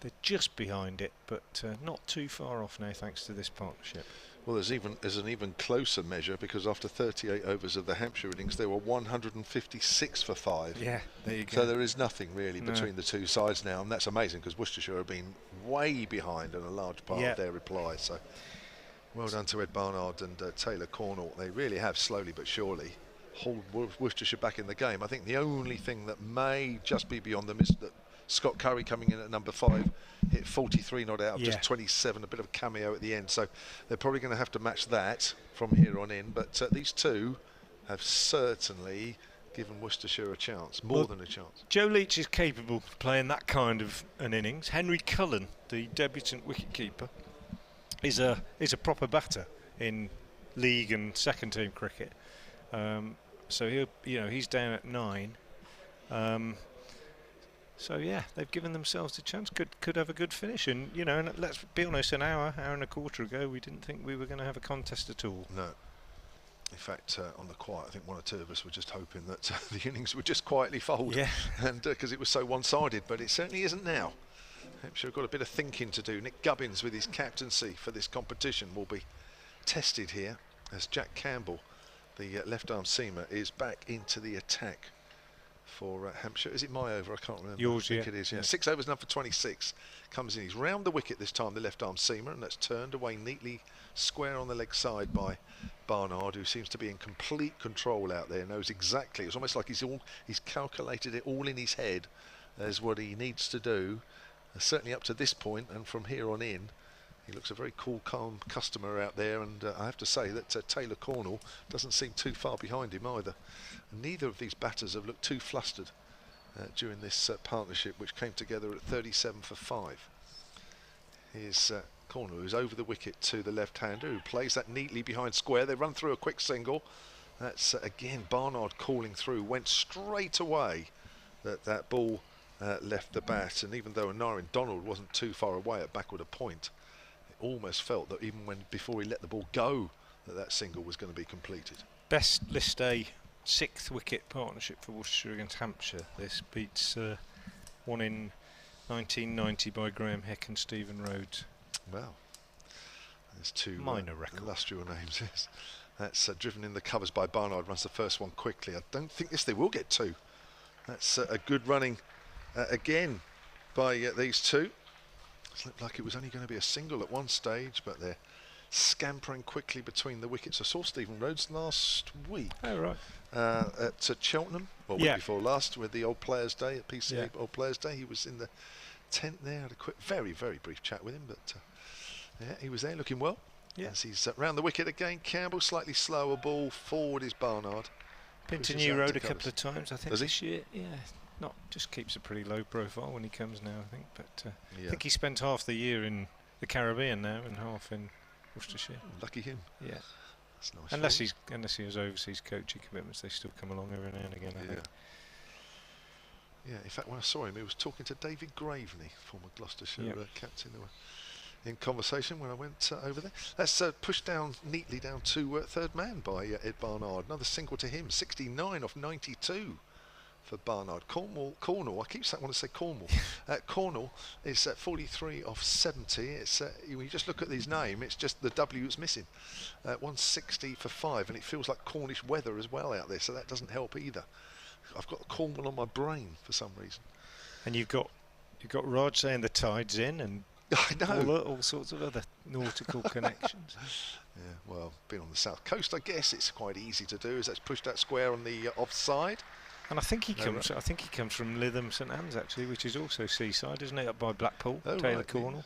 they're just behind it, but not too far off now, thanks to this partnership. Well, there's an even closer measure, because after 38 overs of the Hampshire innings, they were 156 for 5. Yeah, there you go. So there is nothing really between the two sides now, and that's amazing, because Worcestershire have been way behind in a large part of their reply. So well done to Ed Barnard and Taylor Cornwall. They really have slowly but surely hauled Worcestershire back in the game. I think the only thing that may just be beyond them is that Scott Curry coming in at number 5 hit 43 not out of just 27, a bit of a cameo at the end, so they're probably going to have to match that from here on in. But these two have certainly given Worcestershire a chance, more than a chance. Joe Leach is capable of playing that kind of an innings. Henry Cullen, the debutant wicketkeeper, is a proper batter in league and second team cricket. So he's down at 9. So yeah, they've given themselves a chance. Could have a good finish, and and let's be honest, an hour and a quarter ago, we didn't think we were going to have a contest at all. No. In fact, on the quiet, I think 1 or 2 of us were just hoping that the innings would just quietly fold, and because it was so one-sided, but it certainly isn't now. Hampshire have got a bit of thinking to do. Nick Gubbins, with his captaincy for this competition, will be tested here as Jack Campbell, the left-arm seamer, is back into the attack for Hampshire. Is it my over? I can't remember. Yours, I think it is, yeah. 6 overs now for 26. Comes in, he's round the wicket this time, the left-arm seamer, and that's turned away neatly square on the leg side by Barnard, who seems to be in complete control out there, knows exactly. It's almost like he's calculated it all in his head as what he needs to do, certainly up to this point, and from here on in. He looks a very cool, calm customer out there, and I have to say that Taylor Cornwall doesn't seem too far behind him either. Neither of these batters have looked too flustered during this partnership, which came together at 37 for 5. Here's Cornwall, who's over the wicket to the left-hander, who plays that neatly behind square. They run through a quick single. That's again Barnard calling through. Went straight away. That ball left the bat, and even though Anarin Donald wasn't too far away at backward a point, it almost felt that even before he let the ball go, that single was going to be completed. Best List A 6th wicket partnership for Worcestershire against Hampshire. This beats one in 1990 by Graham Hick and Stephen Rhodes. Well, there's two minor record illustrious names. Yes. That's driven in the covers by Barnard. Runs the first one quickly. I don't think they will get two. That's a good running again by these two. It looked like it was only going to be a single at one stage, but they're scampering quickly between the wickets. I saw Stephen Rhodes last week. Oh, right. At Cheltenham, or week before last, with the Old Players' Day at PCA Old Players' Day. He was in the tent there. Had a quick, very brief chat with him, but yeah, he was there looking well. Yeah. As he's round the wicket again. Campbell, slightly slower ball. Forward is Barnard. Been to Pushes New out Road to a couple covers. of times, I think, Does he? this year. Yeah, just keeps a pretty low profile when he comes now, I think. But Yeah. I think he spent half the year in the Caribbean now and half in Worcestershire. Lucky him. Yeah. That's nice. Unless he has overseas coaching commitments, they still come along every now and again, I think. Yeah, in fact, when I saw him, he was talking to David Graveney, former Gloucestershire captain. They were in conversation when I went over there. That's pushed down neatly down to third man by Ed Barnard. Another single to him, 69 off 92 for Barnard. Cornwall, I keep saying, I want to say Cornwall. Cornwall is 43 off 70. It's when you just look at his name, it's just the W that's missing. 160 for 5, and it feels like Cornish weather as well out there, so that doesn't help either. I've got Cornwall on my brain for some reason. And you've got Raj saying the tide's in, and I know. all sorts of other nautical connections. Yeah, well, being on the south coast, I guess it's quite easy to do. As that's pushed that square on the offside. And I think he comes. I think he comes from Lytham St Anne's actually, which is also seaside, isn't it? Up by Blackpool, Taylor Cornwall.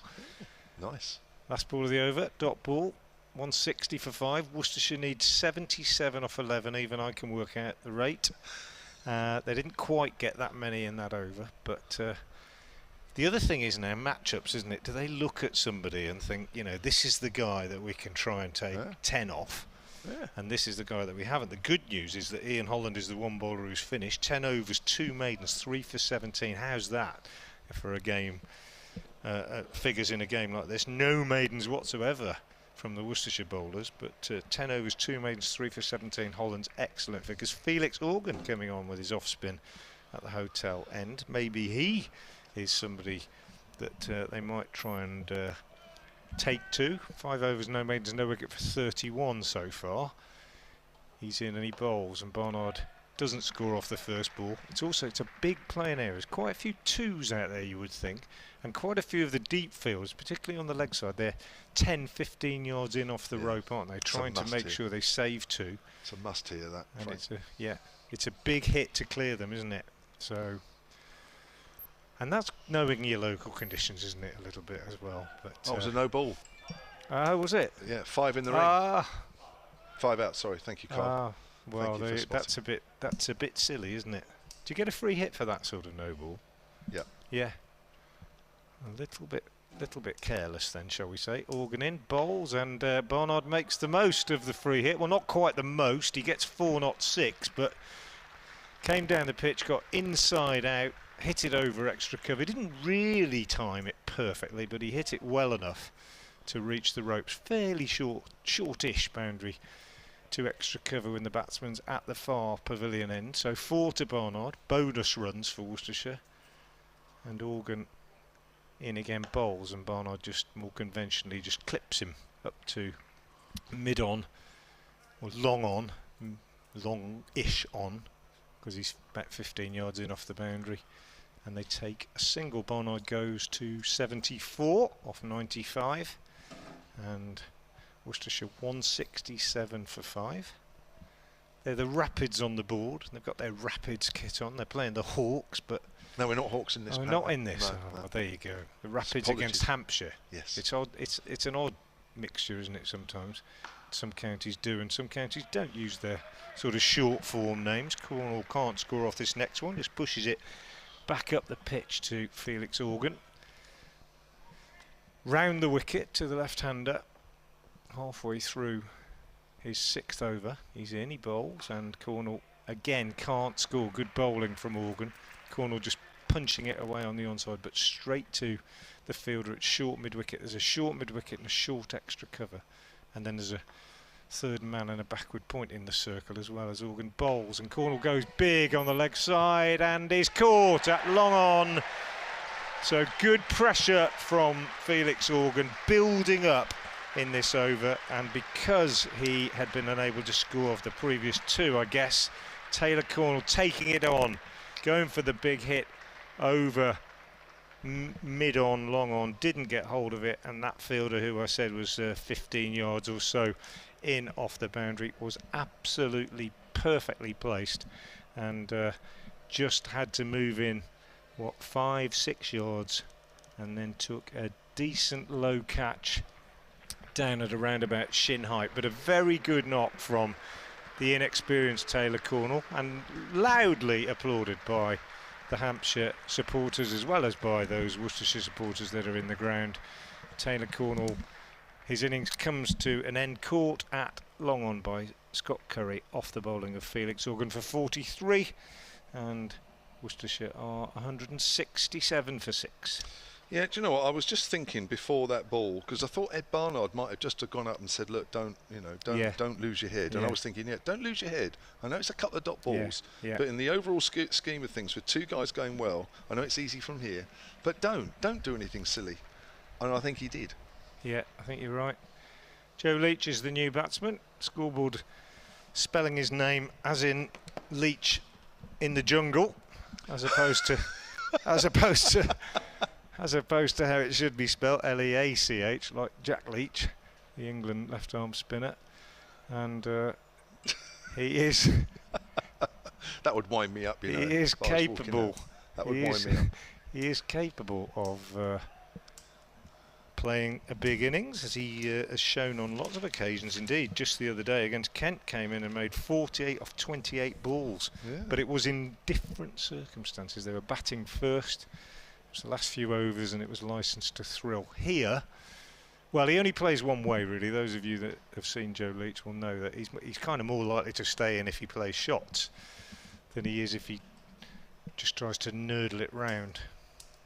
Nice. Last ball of the over, dot ball, 160 for 5. Worcestershire needs 77 off 11. Even I can work out the rate. They didn't quite get that many in that over, but the other thing is now matchups, isn't it? Do they look at somebody and think, this is the guy that we can try and take 10 off, and this is the guy that we haven't? The good news is that Ian Holland is the one bowler who's finished 10 overs, 2 maidens, 3 for 17. How's that for a game? Figures in a game like this, no maidens whatsoever from the Worcestershire bowlers, but 10 overs, 2 maidens, 3 for 17. Holland's excellent figures. Felix Organ coming on with his off spin at the hotel end. Maybe he is somebody that they might try and take to. 5 overs, no maidens, no wicket for 31 so far. He's in and he bowls, and Barnard doesn't score off the first ball. It's a big playing area. There's quite a few twos out there, you would think, and quite a few of the deep fields, particularly on the leg side. They're 10, 15 yards in off the rope, aren't they? Trying to make sure they save 2. It's a must here, that. And it's a big hit to clear them, isn't it? So, and that's knowing your local conditions, isn't it, a little bit as well? But it was a no ball. Was it? Yeah, 5 in the ring. 5 out. Sorry, thank you, Carl. Well, that's a bit silly, isn't it? Do you get a free hit for that sort of no ball? Yeah. Yeah. A little bit careless then, shall we say. Organ in, bowls, and Barnard makes the most of the free hit. Well, not quite the most. He gets 4, not 6, but came down the pitch, got inside out, hit it over extra cover. He didn't really time it perfectly, but he hit it well enough to reach the ropes. Fairly shortish boundary to extra cover when the batsman's at the far pavilion end. So 4 to Barnard. Bonus runs for Worcestershire. And Organ in again, bowls, and Barnard just more conventionally just clips him up to mid-on, or long-on, long-ish on, because he's about 15 yards in off the boundary. And they take a single. Barnard goes to 74 off 95, and Worcestershire 167 for 5. They're the Rapids on the board. They've got their Rapids kit on. They're playing the Hawks, but no, we're not Hawks in this. Oh, not in this. No. There you go. The Rapids against Hampshire. Yes. It's odd. It's an odd mixture, isn't it? Sometimes some counties do, and some counties don't use their sort of short form names. Cornwall can't score off this next one. Just pushes it back up the pitch to Felix Organ. round the wicket to the left-hander, halfway through his 6th over. He's in, he bowls, and Cornell again can't score. Good bowling from Organ. Cornell just punching it away on the onside, but straight to the fielder. It's short mid-wicket. There's a short mid-wicket and a short extra cover, and then there's a third man and a backward point in the circle as well as Organ bowls, and Cornell goes big on the leg side and is caught at long on. So good pressure from Felix Organ building up in this over, and because he had been unable to score off the previous 2, I guess, Taylor Cornell taking it on, going for the big hit over mid on, long on, didn't get hold of it, and that fielder, who I said was 15 yards or so in off the boundary, was absolutely perfectly placed, and just had to move in, what, 5-6 yards, and then took a decent low catch down at around about shin height, but a very good knock from the inexperienced Taylor Cornell, and loudly applauded by the Hampshire supporters as well as by those Worcestershire supporters that are in the ground. Taylor Cornell, his innings comes to an end, caught at long on by Scott Curry off the bowling of Felix Organ for 43, and Worcestershire are 167 for 6. Yeah, do you know what? I was just thinking before that ball, because I thought Ed Barnard might have just have gone up and said, "Look, don't lose your head." And I was thinking, yeah, don't lose your head. I know it's a couple of dot balls, but in the overall scheme of things, with 2 guys going well, I know it's easy from here, but don't do anything silly. And I think he did. Yeah, I think you're right. Joe Leach is the new batsman. Scoreboard spelling his name as in Leach in the jungle, as opposed to how it should be spelt, Leach, like Jack Leach, the England left-arm spinner. And he is... that would wind me up, you know. He is capable. That would wind me up. He is capable of playing a big innings, as he has shown on lots of occasions indeed. Just the other day against Kent, came in and made 48 off 28 balls. Yeah. But it was in different circumstances. They were batting first. It was the last few overs and it was licensed to thrill. Here, well, he only plays one way, really. Those of you that have seen Joe Leach will know that he's kind of more likely to stay in if he plays shots than he is if he just tries to nurdle it round.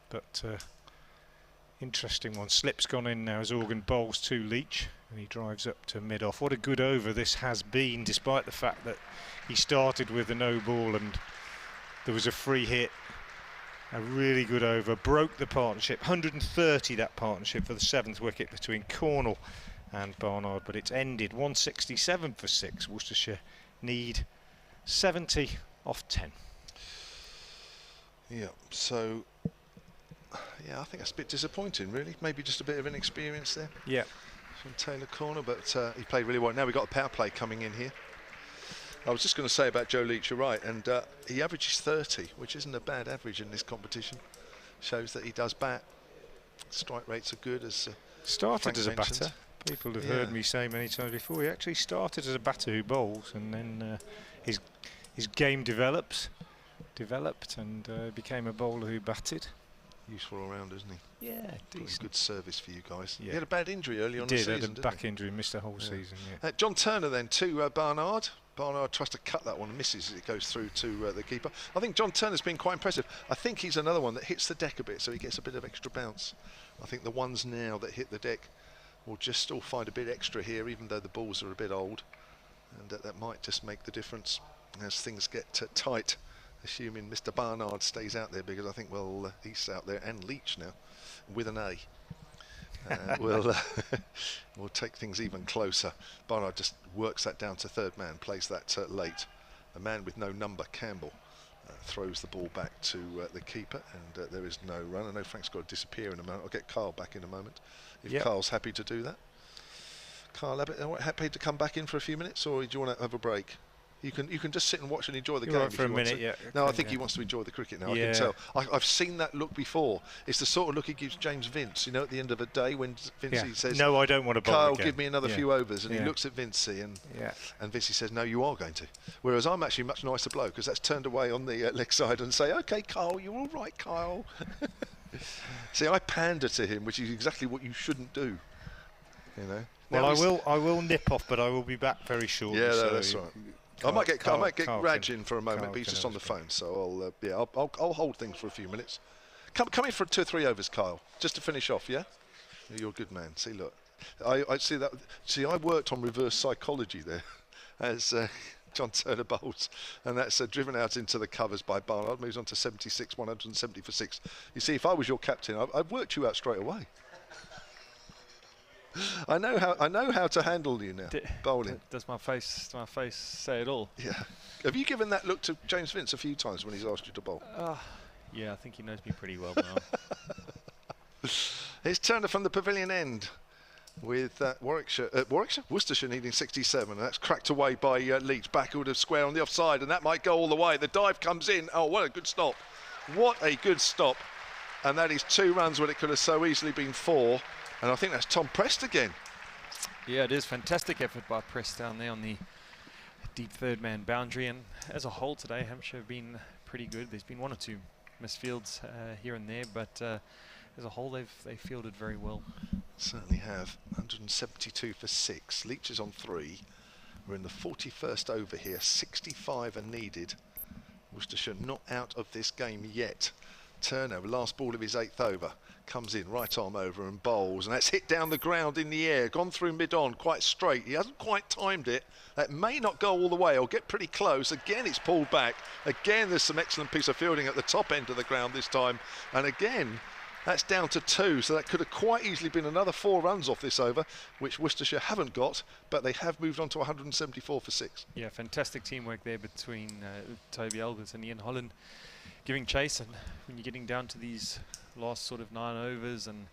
But interesting one. Slip's gone in now as Organ bowls to Leach, and he drives up to mid-off. What a good over this has been, despite the fact that he started with a no ball and there was a free hit. A really good over, broke the partnership, 130 that partnership for the 7th wicket between Cornell and Barnard, but it's ended 167 for 6. Worcestershire need 70 off 10. Yeah, so yeah, I think that's a bit disappointing, really. Maybe just a bit of inexperience there. Yeah, from Taylor Cornell, but he played really well. Now we've got a power play coming in here. I was just going to say about Joe Leach, you're right, and he averages 30, which isn't a bad average in this competition. Shows that he does bat. Strike rates are good, as started Frank as a mentioned. batter. People have heard me say many times before, he actually started as a batter who bowls, and then his game developed and became a bowler who batted. Useful all round, isn't he? Yeah, decent. Good service for you guys. Yeah. He had a bad injury early on in the season, had a back injury, missed the whole season. Yeah. John Turner then to Barnard. Barnard tries to cut that one and misses as it goes through to the keeper. I think John Turner's been quite impressive. I think he's another one that hits the deck a bit, so he gets a bit of extra bounce. I think the ones now that hit the deck will just still find a bit extra here, even though the balls are a bit old, and that might just make the difference as things get tight, assuming Mr. Barnard stays out there, because I think, well, he's out there, and Leach now with an A. We'll take things even closer. Barnard just works that down to third man, plays that late. A man with no number, Campbell, throws the ball back to the keeper, and there is no run. I know Frank's got to disappear in a moment. I'll get Carl back in a moment, if Carl's happy to do that. Carl, happy to come back in for a few minutes, or do you want to have a break? You can just sit and watch and enjoy the game. Right for a minute, yeah. No, I think he wants to enjoy the cricket now. I can tell. I've seen that look before. It's the sort of look he gives James Vince. You know, at the end of a day when Vincey says, "No, I don't want to bowl Kyle, again. give me another few overs," and he looks at Vincey and Vincey says, "No, you are going to." Whereas I'm actually a much nicer bloke, because that's turned away on the leg side and say, "Okay, Kyle, you're all right, Kyle." See, I pander to him, which is exactly what you shouldn't do. You know. Well, I will nip off, but I will be back very shortly. Yeah, so that's right. I might get Raj in for a moment, but he's just on the phone, so I'll hold things for a few minutes. Come in for 2 or 3 overs, Kyle, just to finish off. Yeah, you're a good man. See, look, I see that. See, I worked on reverse psychology there, as John Turner bowls, and that's driven out into the covers by Barnard. Moves on to 76, 170 for 6. You see, if I was your captain, I'd worked you out straight away. I know how to handle you now. Bowling. Does my face say it all? Yeah. Have you given that look to James Vince a few times when he's asked you to bowl? Yeah, I think he knows me pretty well now. It's Turner from the pavilion end with Worcestershire needing 67, and that's cracked away by Leach. Backward of square on the offside, and that might go all the way. The dive comes in. Oh, what a good stop. What a good stop. And that is 2 runs when it could have so easily been 4. And I think that's Tom Prest again. Yeah, it is fantastic effort by Prest down there on the deep third-man boundary. And as a whole today, Hampshire have been pretty good. There's been 1 or 2 missed fields here and there, but as a whole, they've fielded very well. Certainly have. 172 for 6. Leach is on 3. We're in the 41st over here. 65 are needed. Worcestershire not out of this game yet. Turner, last ball of his 8th over, comes in, right arm over and bowls, and that's hit down the ground in the air, gone through mid-on, quite straight. He hasn't quite timed it. That may not go all the way or get pretty close. Again, it's pulled back. Again, there's some excellent piece of fielding at the top end of the ground this time. And again, that's down to 2, so that could have quite easily been another 4 runs off this over, which Worcestershire haven't got, but they have moved on to 174 for 6. Yeah, fantastic teamwork there between Toby Albers and Ian Holland giving chase. And when you're getting down to these last sort of 9 overs, and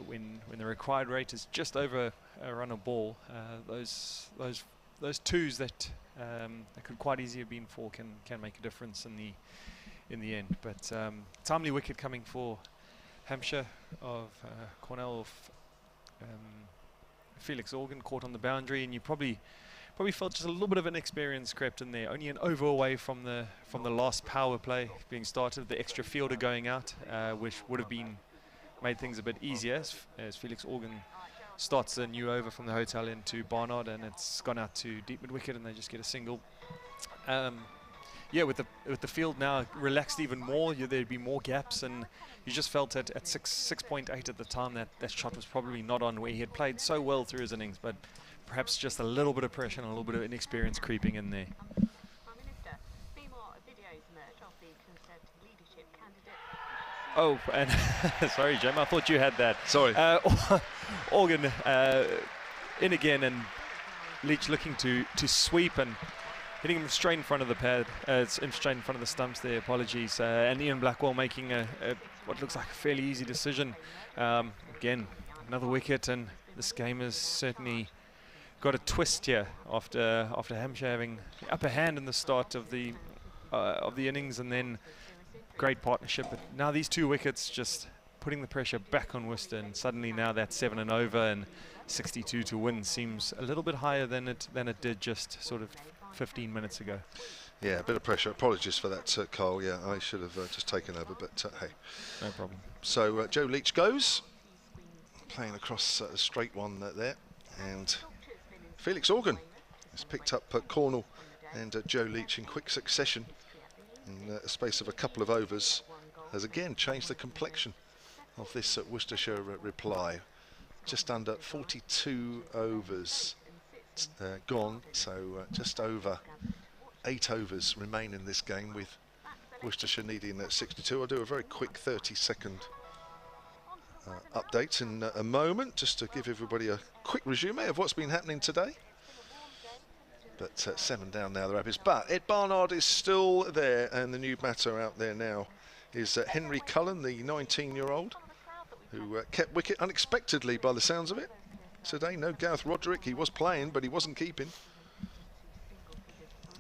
when the required rate is just over a run a ball, those 2s that could quite easily have been 4 can make a difference in the end. But timely wicket coming for Hampshire of Cornell of Felix Organ, caught on the boundary, and you probably felt just a little bit of inexperience crept in there. Only an over away from the last power play being started, the extra fielder going out, which would have made things a bit easier as Felix Organ starts a new over from the hotel into Barnard, and it's gone out to deep mid wicket, and they just get a single. Yeah, with the field now relaxed even more, there'd be more gaps, and you just felt at 6.8 at the time that shot was probably not on, where he had played so well through his innings, but perhaps just a little bit of pressure and a little bit of inexperience creeping in there. Oh, and sorry, Jim, I thought you had that. Sorry. Organ in again, and Leach looking to sweep and hitting him straight in front of the pad, straight in front of the stumps there, apologies. And Ian Blackwell making what looks like a fairly easy decision. Again, another wicket, and this game has certainly got a twist here after Hampshire having the upper hand in the start of the innings, and then great partnership. But now these 2 wickets just putting the pressure back on Worcester, and suddenly now that 7 and over and 62 to win seems a little bit higher than it did just sort of 15 minutes ago. Yeah, a bit of pressure. Apologies for that, Carl. Yeah, I should have just taken over, but hey. No problem. So Joe Leach goes, playing across the straight one there, and Felix Organ has picked up Cornell and Joe Leach in quick succession in a space of a couple of overs, has again changed the complexion of this Worcestershire reply. Just under 42 overs gone, so just over 8 overs remain in this game, with Worcestershire needing 62. I'll do a very quick 30-second update in a moment, just to give everybody a quick resume of what's been happening today. But 7 down now, the Rapids. But Ed Barnard is still there, and the new batter out there now is Henry Cullen, the 19-year-old, who kept wicket unexpectedly by the sounds of it today. No Gareth Roderick, he was playing, but he wasn't keeping.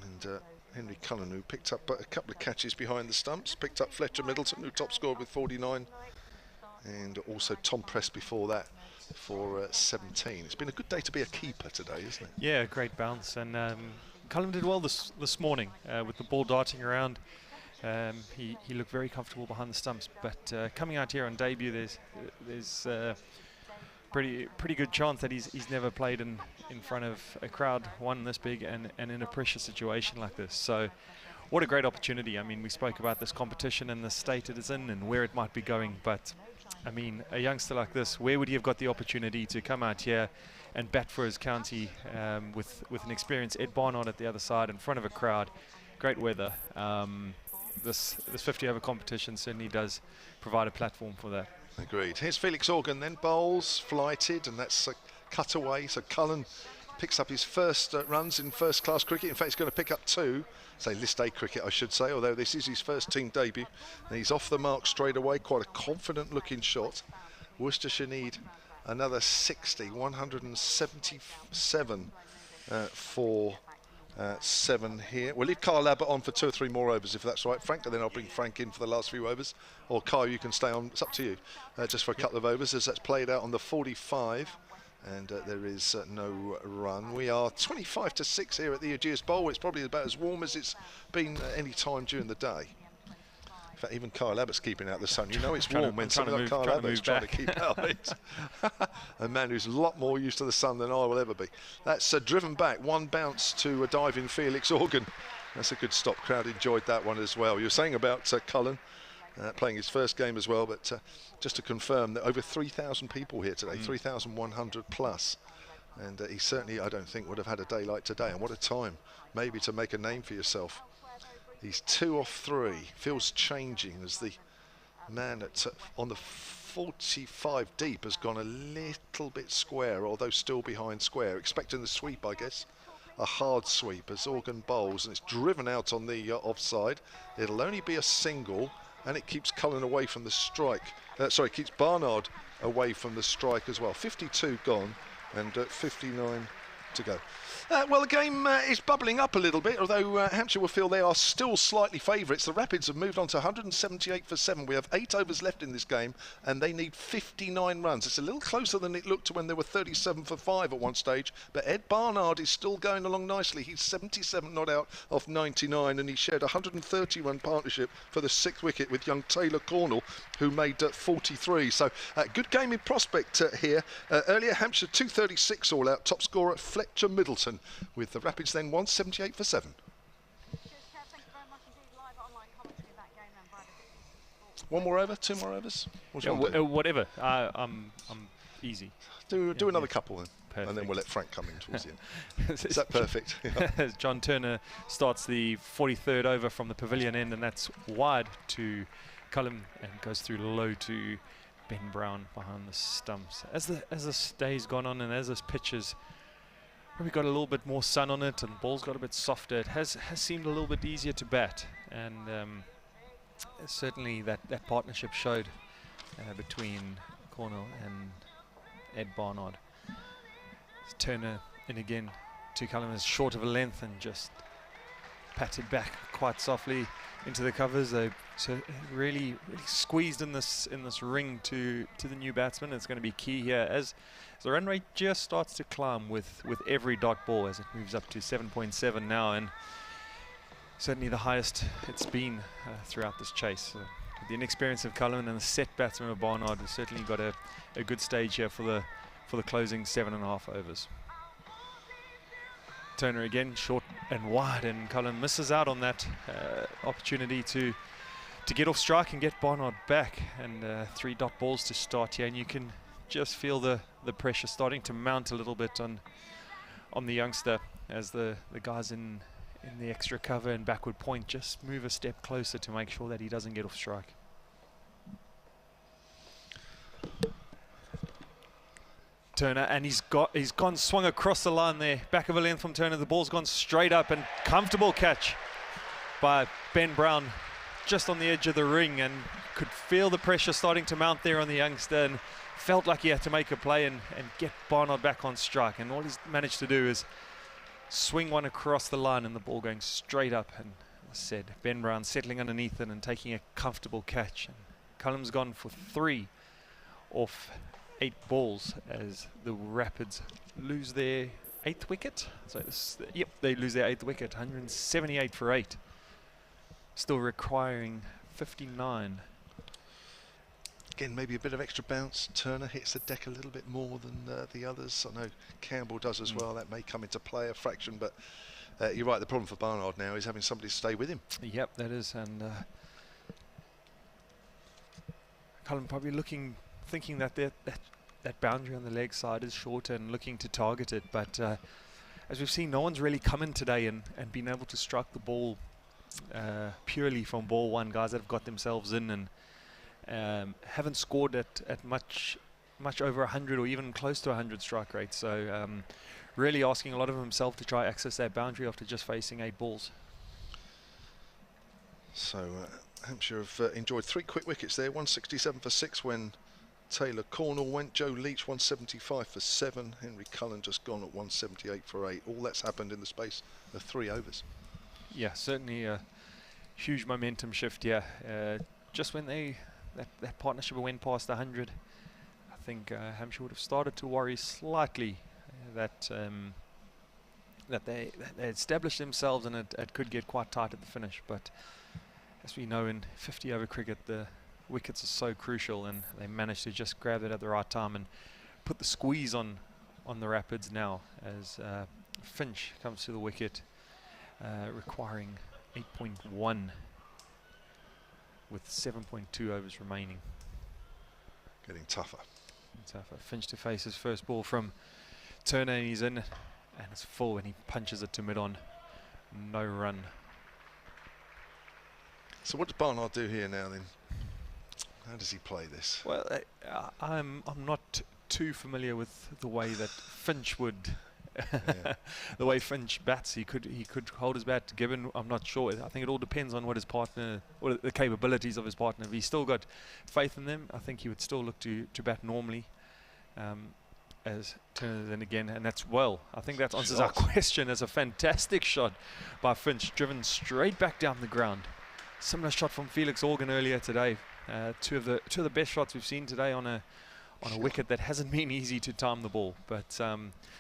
And Henry Cullen, who picked up a couple of catches behind the stumps, picked up Fletcher Middleton, who top scored with 49, and also Tom Prest before that for 17. It's been a good day to be a keeper today, isn't it? Yeah, great bounce, and Cullen did well this morning with the ball darting around. He looked very comfortable behind the stumps, but coming out here on debut, there's pretty good chance that he's never played in front of a crowd, one this big, and in a pressure situation like this. So what a great opportunity. I mean, we spoke about this competition and the state it is in and where it might be going, but I mean, a youngster like this, where would he have got the opportunity to come out here and bat for his county with an experienced Ed Barnard at the other side in front of a crowd? Great weather. This 50 over competition certainly does provide a platform for that. Agreed. Here's Felix Organ then, bowls, flighted, and that's a cutaway. So Cullen picks up his first runs in first class cricket. In fact, he's going to pick up 2, say list A cricket I should say, although this is his first team debut. And he's off the mark straight away, quite a confident looking shot. Worcestershire need another 60, 177 for 7 here. We'll leave Kyle Abbott on for 2 or 3 more overs if that's right, Frank, and then I'll bring Frank in for the last few overs. Or Kyle, you can stay on, it's up to you, just for a couple of overs as that's played out on the 45. And there is no run. We are 25 to 6 here at the Ageas Bowl. It's probably about as warm as it's been any time during the day. In fact, even Kyle Abbott's keeping out the sun. You know it's warm when someone like Kyle Abbott's trying to keep out it. A man who's a lot more used to the sun than I will ever be. That's driven back. 1 bounce to a diving Felix Organ. That's a good stop. Crowd enjoyed that one as well. You were saying about Cullen playing his first game as well, but just to confirm that over 3,000 people here today, 3,100 plus. And he certainly, I don't think, would have had a day like today. And what a time, maybe, to make a name for yourself. He's 2 off 3. Feels changing as the man on the 45 deep has gone a little bit square, although still behind square. Expecting the sweep, I guess. A hard sweep as Organ bowls, and it's driven out on the offside. It'll only be a single, and it keeps Cullen away from the strike. Keeps Barnard away from the strike as well. 52 gone, and 59 to go. Well, the game is bubbling up a little bit, although Hampshire will feel they are still slightly favourites. The Rapids have moved on to 178 for 7. We have 8 overs left in this game, and they need 59 runs. It's a little closer than it looked when they were 37 for 5 at one stage, but Ed Barnard is still going along nicely. He's 77 not out off 99, and he shared a 130-run partnership for the 6th wicket with young Taylor Cornell, who made 43. So, good game in prospect here. Earlier, Hampshire 236 all out, top scorer at Fletcher Middleton, with the Rapids then 178 for 7. One more over, 2 more overs? Whatever. I'm easy. Do another couple then. Perfect. And then we'll let Frank come in towards the end. Is that perfect? As John Turner starts the 43rd over from the pavilion end, and that's wide to Cullen and goes through low to Ben Brown behind the stumps. As this day's gone on and as this pitch has probably got a little bit more sun on it and the ball's got a bit softer, it has seemed a little bit easier to bat, and certainly that partnership showed between Cornell and Ed Barnard. Turner in again to Cullen is short of a length and just patted back quite softly into the covers. They really squeezed in this ring to the new batsman. It's going to be key here as the run rate just starts to climb with every dot ball as it moves up to 7.7 now, and certainly the highest it's been throughout this chase. With the inexperience of Cullen and the set batsman of Barnard, we've certainly got a good stage here for the closing 7.5 overs. Turner again, short and wide, and Cullen misses out on that opportunity to get off strike and get Barnard back, and 3 dot balls to start here, and you can just feel the pressure starting to mount a little bit on the youngster as the guys in the extra cover and backward point just move a step closer to make sure that he doesn't get off strike. Turner, and he's swung across the line there, back of a length from Turner. The ball's gone straight up, and comfortable catch by Ben Brown just on the edge of the ring, and could feel the pressure starting to mount there on the youngster, and felt like he had to make a play and get Barnard back on strike, and all he's managed to do is swing one across the line and the ball going straight up, and as I said, Ben Brown settling underneath it and taking a comfortable catch. And Cullen's gone for 3 off 8 balls as the Rapids lose their 8th wicket. So yep, they lose their 8th wicket, 178 for 8. still requiring 59. Again, maybe a bit of extra bounce. Turner hits the deck a little bit more than the others. I know Campbell does as well. That may come into play a fraction, but you're right. The problem for Barnard now is having somebody stay with him. Yep, that is. And Cullen probably thinking that that boundary on the leg side is shorter and looking to target it. But as we've seen, no one's really come in today and been able to strike the ball purely from ball one. Guys that have got themselves in and haven't scored at much over 100 or even close to 100 strike rate. So really asking a lot of himself to try access that boundary after just facing 8 balls. So Hampshire have enjoyed 3 quick wickets there. 167 for 6 when Taylor Cornell went. Joe Leach 175 for 7. Henry Cullen just gone at 178 for 8. All that's happened in the space of 3 overs. Yeah, certainly a huge momentum shift here. Just when that partnership went past 100, I think Hampshire would have started to worry slightly that they established themselves and it could get quite tight at the finish. But as we know, in 50 over cricket, the wickets are so crucial, and they managed to just grab it at the right time and put the squeeze on the Rapids now as Finch comes to the wicket, requiring 8.1 with 7.2 overs remaining. Getting tougher. Finch to face his first ball from Turner, and he's in, and it's full, and he punches it to mid-on. No run. So what does Barnard do here now then? How does he play this? Well, I'm not too familiar with the way that Finch would, the way Finch bats. He could hold his bat. Given, I'm not sure. I think it all depends on what his partner, or the capabilities of his partner. If he's still got faith in them, I think he would still look to bat normally. As Turner then again, and that's well. I think that answers our question. It's a fantastic shot by Finch, driven straight back down the ground. Similar shot from Felix Organ earlier today. Two of the best shots we've seen today on a wicket that hasn't been easy to time the ball. But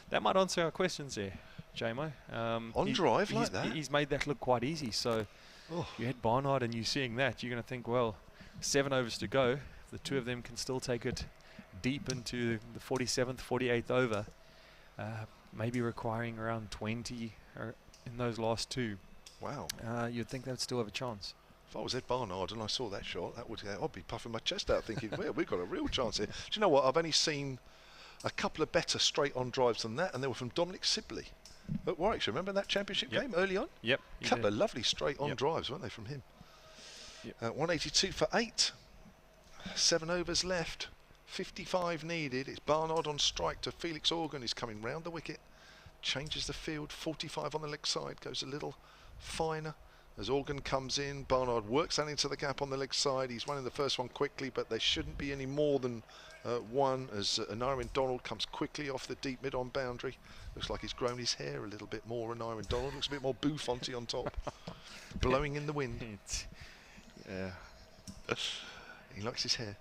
that might answer our questions there, JMO. On drive like that? He's made that look quite easy. So you had Barnard and you're seeing that, you're going to think, well, 7 overs to go. If the two of them can still take it deep into the 47th, 48th over, maybe requiring around 20 in those last 2. Wow. You'd think they'd still have a chance. If I was Ed Barnard and I saw that shot, I'd be puffing my chest out thinking, well, we've got a real chance here. Do you know what? I've only seen a couple of better straight-on drives than that, and they were from Dominic Sibley at Warwickshire. Remember that championship game early on? Yep. A couple of lovely straight-on drives, weren't they, from him? 182 for 8. 7 overs left. 55 needed. It's Barnard on strike to Felix Organ. He's coming round the wicket. Changes the field. 45 on the leg side. Goes a little finer. As Organ comes in, Barnard works that into the gap on the leg side. He's running the first one quickly, but there shouldn't be any more than one as Anarian Donald comes quickly off the deep mid-on boundary. Looks like he's grown his hair a little bit more. Anarian Donald looks a bit more Buffon-y on top. Blowing in the wind. Yeah. He likes his hair.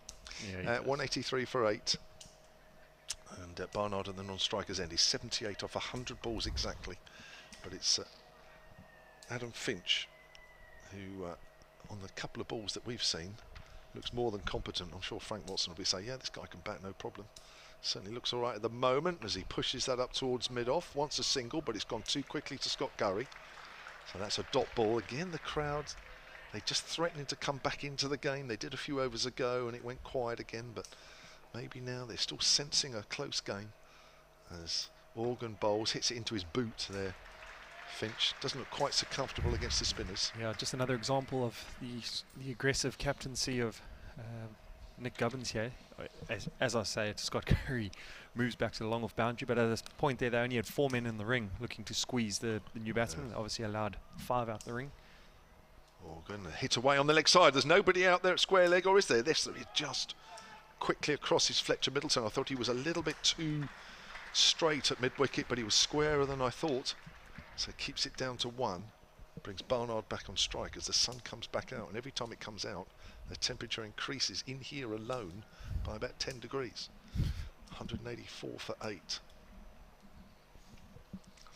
Yeah, 183 for 8. And Barnard and the non-strikers end. He's 78 off 100 balls exactly. But it's Adam Finch who, on the couple of balls that we've seen, looks more than competent. I'm sure Frank Watson will be saying, yeah, this guy can bat no problem. Certainly looks all right at the moment as he pushes that up towards mid-off. Wants a single, but it's gone too quickly to Scott Curry. So that's a dot ball. Again, the crowd, they just threatening to come back into the game. They did a few overs ago and it went quiet again, but maybe now they're still sensing a close game as Organ bowls, hits it into his boot there. Finch doesn't look quite so comfortable against the spinners. Yeah, just another example of the aggressive captaincy of Nick Gubbins here. As I say, Scott Curry moves back to the long-off boundary, but at this point there, they only had 4 men in the ring looking to squeeze the new batsman. Obviously allowed 5 out the ring. Organ hit away on the leg side. There's nobody out there at square leg, or is there? This just quickly across his Fletcher Middleton. I thought he was a little bit too straight at mid-wicket, but he was squarer than I thought. So keeps it down to 1, brings Barnard back on strike as the sun comes back out, and every time it comes out the temperature increases in here alone by about 10 degrees. 184 for 8.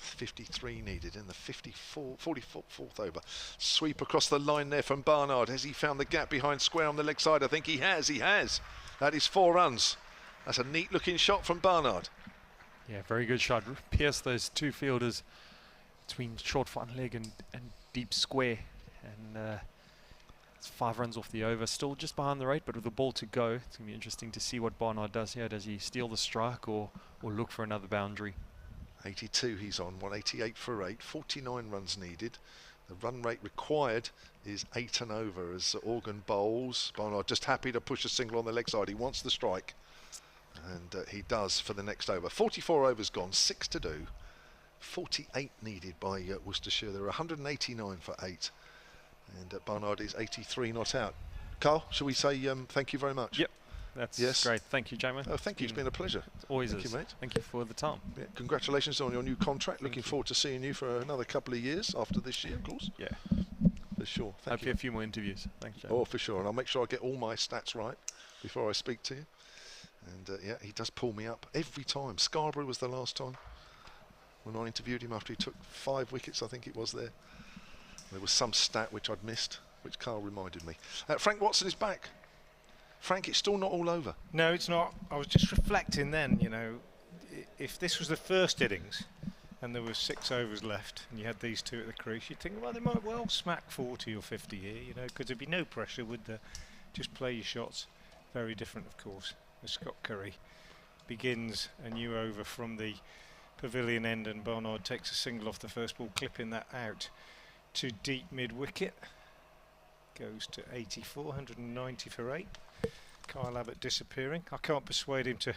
53 needed in the 44th over. Sweep across the line there from Barnard. Has he found the gap behind square on the leg side? I think he has. That is 4 runs. That's a neat looking shot from Barnard. Yeah, very good shot. Pierced those 2 fielders between short front leg and deep square. And it's 5 runs off the over. Still just behind the rate, but with the ball to go, it's going to be interesting to see what Barnard does here. Does he steal the strike or look for another boundary? 82 he's on, 188 for 8, 49 runs needed. The run rate required is 8 and over as Organ bowls. Barnard just happy to push a single on the leg side. He wants the strike, and he does for the next over. 44 overs gone, 6 to do. 48 needed by Worcestershire. There are 189 for 8, and Barnard is 83 not out. Carl, shall we say thank you very much? Yep. That's great. Thank you, Jamie. Oh, thank you. It's been a pleasure. It always thank is. you, mate. Thank you for the time. Yeah, congratulations on your new contract. Looking forward to seeing you for another couple of years after this year, of course. Yeah. For sure. Hope you have a few more interviews. Thanks, Jamie. Oh, for sure. And I'll make sure I get all my stats right before I speak to you. And yeah, he does pull me up every time. Scarborough was the last time when I interviewed him after he took 5 wickets, I think it was there. There was some stat which I'd missed, which Carl reminded me. Frank Watson is back. Frank, it's still not all over. No, it's not. I was just reflecting then, you know, if this was the first innings and there were 6 overs left and you had these 2 at the crease, you'd think, well, they might well smack 40 or 50 here, you know, because there'd be no pressure, would there? Just play your shots. Very different, of course. As Scott Curry begins a new over from the pavilion end, and Barnard takes a single off the first ball, clipping that out to deep mid-wicket. Goes to 84, 190 for 8. Kyle Abbott disappearing. I can't persuade him to.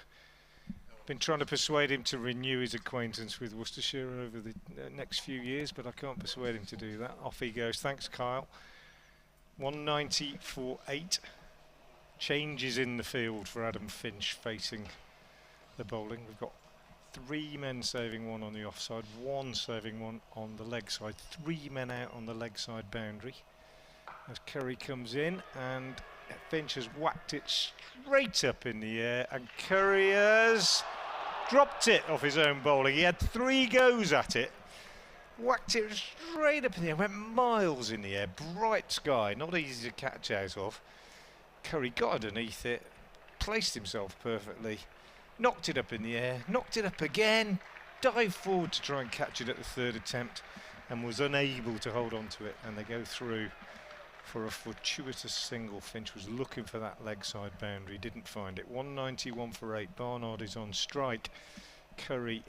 Been trying to persuade him to renew his acquaintance with Worcestershire over the next few years, but I can't persuade him to do that. Off he goes. Thanks, Kyle. 190 for 8. Changes in the field for Adam Finch facing the bowling. We've got 3 men saving 1 on the offside, 1 saving 1 on the leg side, 3 men out on the leg side boundary. As Curry comes in, and Finch has whacked it straight up in the air, and Curry has dropped it off his own bowling. He had 3 goes at it, whacked it straight up in the air, went miles in the air, bright sky, not easy to catch out of. Curry got underneath it, placed himself perfectly, knocked it up in the air, knocked it up again, dived forward to try and catch it at the 3rd attempt, and was unable to hold on to it, and they go through for a fortuitous single. Finch was looking for that leg side boundary, didn't find it. 191 for 8. Barnard is on strike. Curry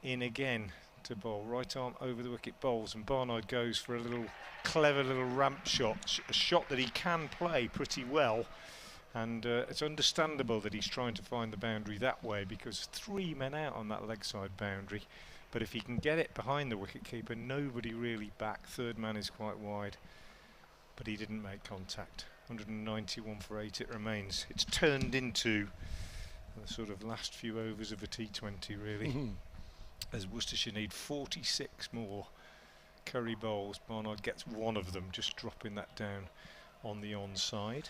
in again to bowl. Right arm over the wicket, bowls, and Barnard goes for a little clever little ramp shot, a shot that he can play pretty well. And it's understandable that he's trying to find the boundary that way, because 3 men out on that leg side boundary. But if he can get it behind the wicket keeper, nobody really back. 3rd man is quite wide. But he didn't make contact. 191 for 8 it remains. It's turned into the sort of last few overs of a T20 really. As Worcestershire need 46 more. Curry bowls, Barnard gets 1 of them, just dropping that down on the onside.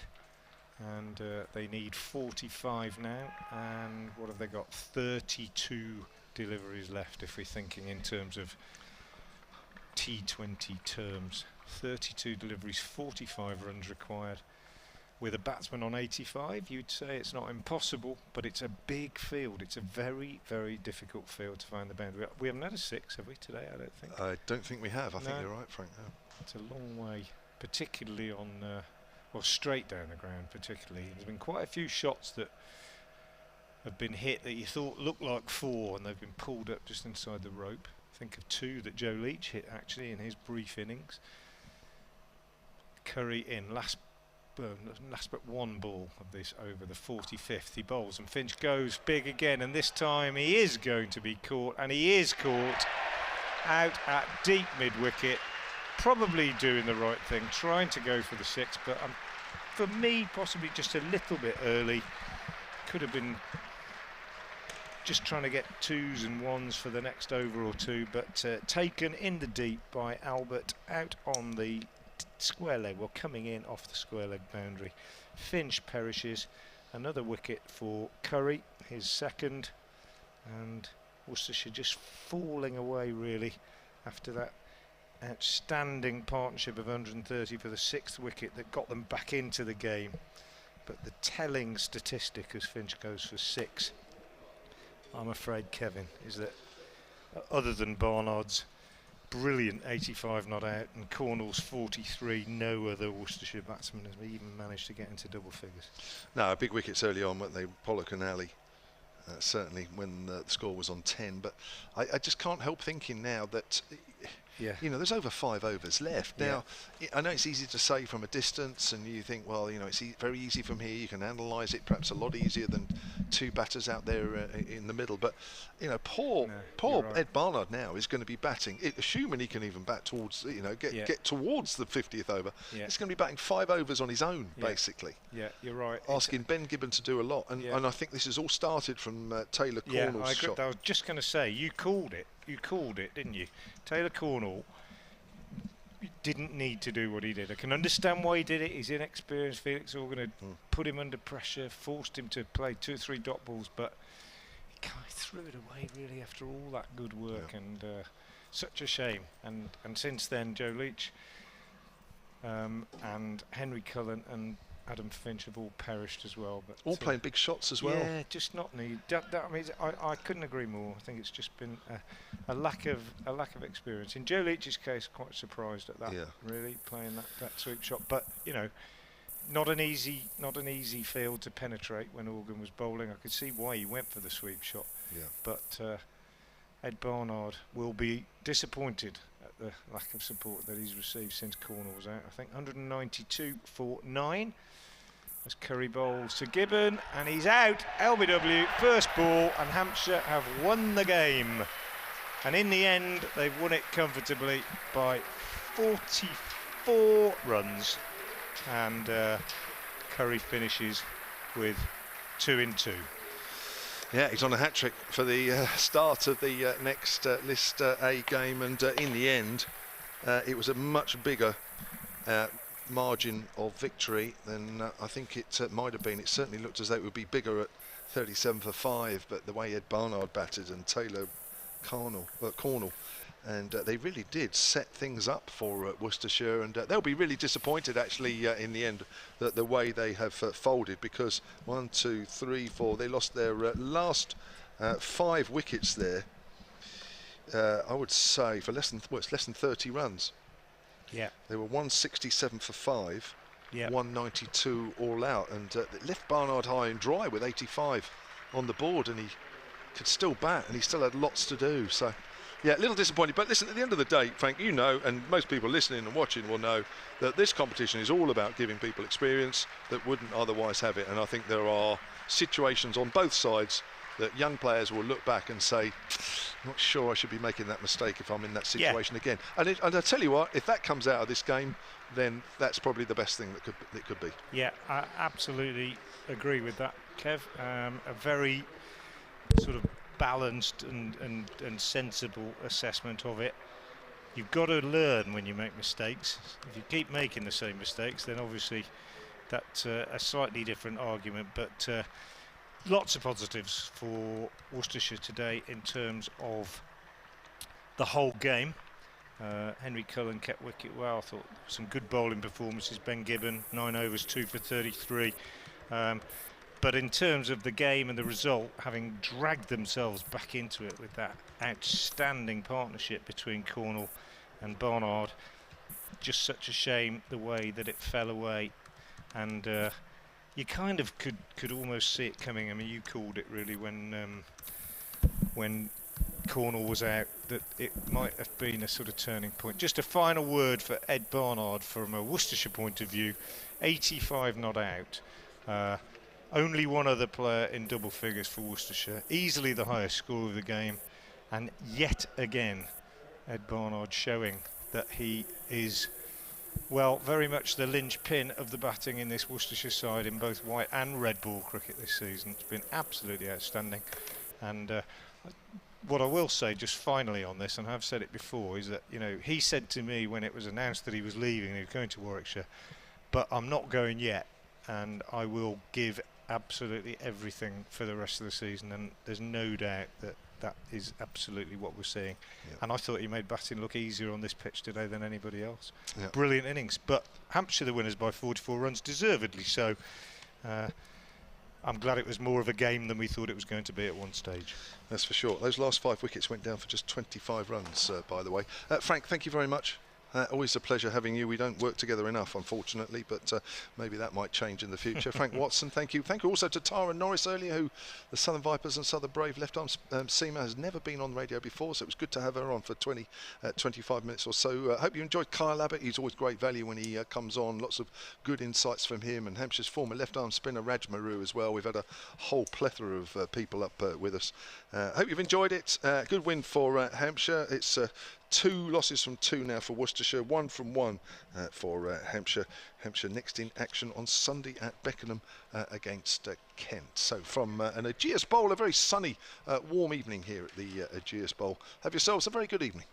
And they need 45 now, and what have they got? 32 deliveries left if we're thinking in terms of T20 terms. 32 deliveries, 45 runs required. With a batsman on 85, you'd say it's not impossible, but it's a big field. It's a very, very difficult field to find the boundary. We haven't had a 6, have we, today? I don't think. I don't think we have. I think you're right, Frank. No. It's a long way, particularly on, well, straight down the ground, particularly. There's been quite a few shots that have been hit that you thought looked like 4, and they've been pulled up just inside the rope. Think of 2 that Joe Leach hit, actually, in his brief innings. Curry in, last but 1 ball of this over, the 45th. He bowls and Finch goes big again, and this time he is going to be caught, and he is caught out at deep mid-wicket. Probably doing the right thing, trying to go for the 6, but for me possibly just a little bit early. Could have been just trying to get 2s and 1s for the next over or 2, but taken in the deep by Albert out on the square leg, well, coming in off the square leg boundary. Finch perishes. Another wicket for Curry, his 2nd, and Worcestershire just falling away really after that outstanding partnership of 130 for the 6th wicket that got them back into the game. But the telling statistic as Finch goes for 6, I'm afraid, Kevin, is that other than Barnard's brilliant 85 not out and Cornwall's 43, no other Worcestershire batsman has even managed to get into double figures. No, big wickets early on, weren't they? Pollock and Ali, certainly when the score was on 10. But I just can't help thinking now that, you know, there's over 5 overs left. Now, I know it's easy to say from a distance, and you think, well, you know, it's very easy from here. You can analyse it perhaps a lot easier than 2 batters out there in the middle. But, you know, poor right. Ed Barnard now is going to be batting, assuming he can even bat towards, you know, get towards the 50th over. He's going to be batting 5 overs on his own, basically. Yeah, you're right. Asking Ben Gibbon to do a lot. And I think this has all started from Taylor Cornwall's shot. I was just going to say, you called it, didn't you? Taylor Cornwall didn't need to do what he did. I can understand why he did it. He's inexperienced. Felix Organ had put him under pressure, forced him to play 2 or 3 dot balls, but he kind of threw it away really after all that good work, and such a shame. And since then, Joe Leach and Henry Cullen and Adam Finch have all perished as well. But all playing big shots as well. Yeah, just not need. I mean, I couldn't agree more. I think it's just been a lack of experience. In Joe Leach's case, quite surprised at that. Really playing that sweep shot, but you know, not an easy field to penetrate when Organ was bowling. I could see why he went for the sweep shot. Yeah. But Ed Barnard will be disappointed at the lack of support that he's received since Cornwall was out. I think 192 for 9. As Curry bowls to Gibbon, and he's out. LBW, first ball, and Hampshire have won the game. And in the end, they've won it comfortably by 44 runs. And Curry finishes with 2 in 2. Yeah, he's on a hat-trick for the start of the next List A game, and in the end, it was a much bigger margin of victory than I think it might have been. It certainly looked as though it would be bigger at 37 for 5, but the way Ed Barnard batted and Taylor Cornwall, and they really did set things up for Worcestershire, and they'll be really disappointed actually in the end that the way they have folded, because 1, 2, 3, 4, they lost their last 5 wickets there. I would say for less than 30 runs. Yeah, they were 167 for 5, 192 all out, and they left Barnard high and dry with 85 on the board, and he could still bat, and he still had lots to do. So, yeah, a little disappointing. But listen, at the end of the day, Frank, you know, and most people listening and watching will know that this competition is all about giving people experience that wouldn't otherwise have it. And I think there are situations on both sides that young players will look back and say, not sure I should be making that mistake if I'm in that situation again. And I tell you what, if that comes out of this game, then that's probably the best thing that could be. Yeah, I absolutely agree with that, Kev. A very sort of balanced and sensible assessment of it. You've got to learn when you make mistakes. If you keep making the same mistakes, then obviously that's a slightly different argument, but lots of positives for Worcestershire today in terms of the whole game. Henry Cullen kept wicket well. I thought some good bowling performances. Ben Gibbon, 9 overs, 2 for 33. But in terms of the game and the result, having dragged themselves back into it with that outstanding partnership between Cornwall and Barnard, just such a shame the way that it fell away. And you kind of could almost see it coming. I mean, you called it really when Cornwall was out, that it might have been a sort of turning point. Just a final word for Ed Barnard from a Worcestershire point of view. 85 not out. Only one other player in double figures for Worcestershire. Easily the highest score of the game. And yet again, Ed Barnard showing that he is, well, very much the linchpin of the batting in this Worcestershire side in both white and red ball cricket this season. It's been absolutely outstanding. And what I will say just finally on this, and I've said it before, is that, you know, he said to me when it was announced that he was leaving, he was going to Warwickshire, but I'm not going yet, and I will give absolutely everything for the rest of the season, and there's no doubt that that is absolutely what we're seeing. Yeah. And I thought he made batting look easier on this pitch today than anybody else. Yeah. Brilliant innings, but Hampshire the winners by 44 runs, deservedly so. I'm glad it was more of a game than we thought it was going to be at one stage. That's for sure. Those last 5 wickets went down for just 25 runs, by the way. Frank, thank you very much. Always a pleasure having you. We don't work together enough, unfortunately, but maybe that might change in the future. Frank Watson, thank you. Thank you also to Tara Norris earlier, who the Southern Vipers and Southern Brave left-arm seamer, has never been on radio before, so it was good to have her on for 25 minutes or so. I hope you enjoyed Kyle Abbott. He's always great value when he comes on. Lots of good insights from him, and Hampshire's former left-arm spinner Raj Maru as well. We've had a whole plethora of people up with us. Hope you've enjoyed it. Good win for Hampshire. It's 2 losses from 2 now for Worcestershire, 1 from 1 for Hampshire. Hampshire next in action on Sunday at Beckenham against Kent. So from an Ageas Bowl, a very sunny, warm evening here at the Ageas Bowl. Have yourselves a very good evening.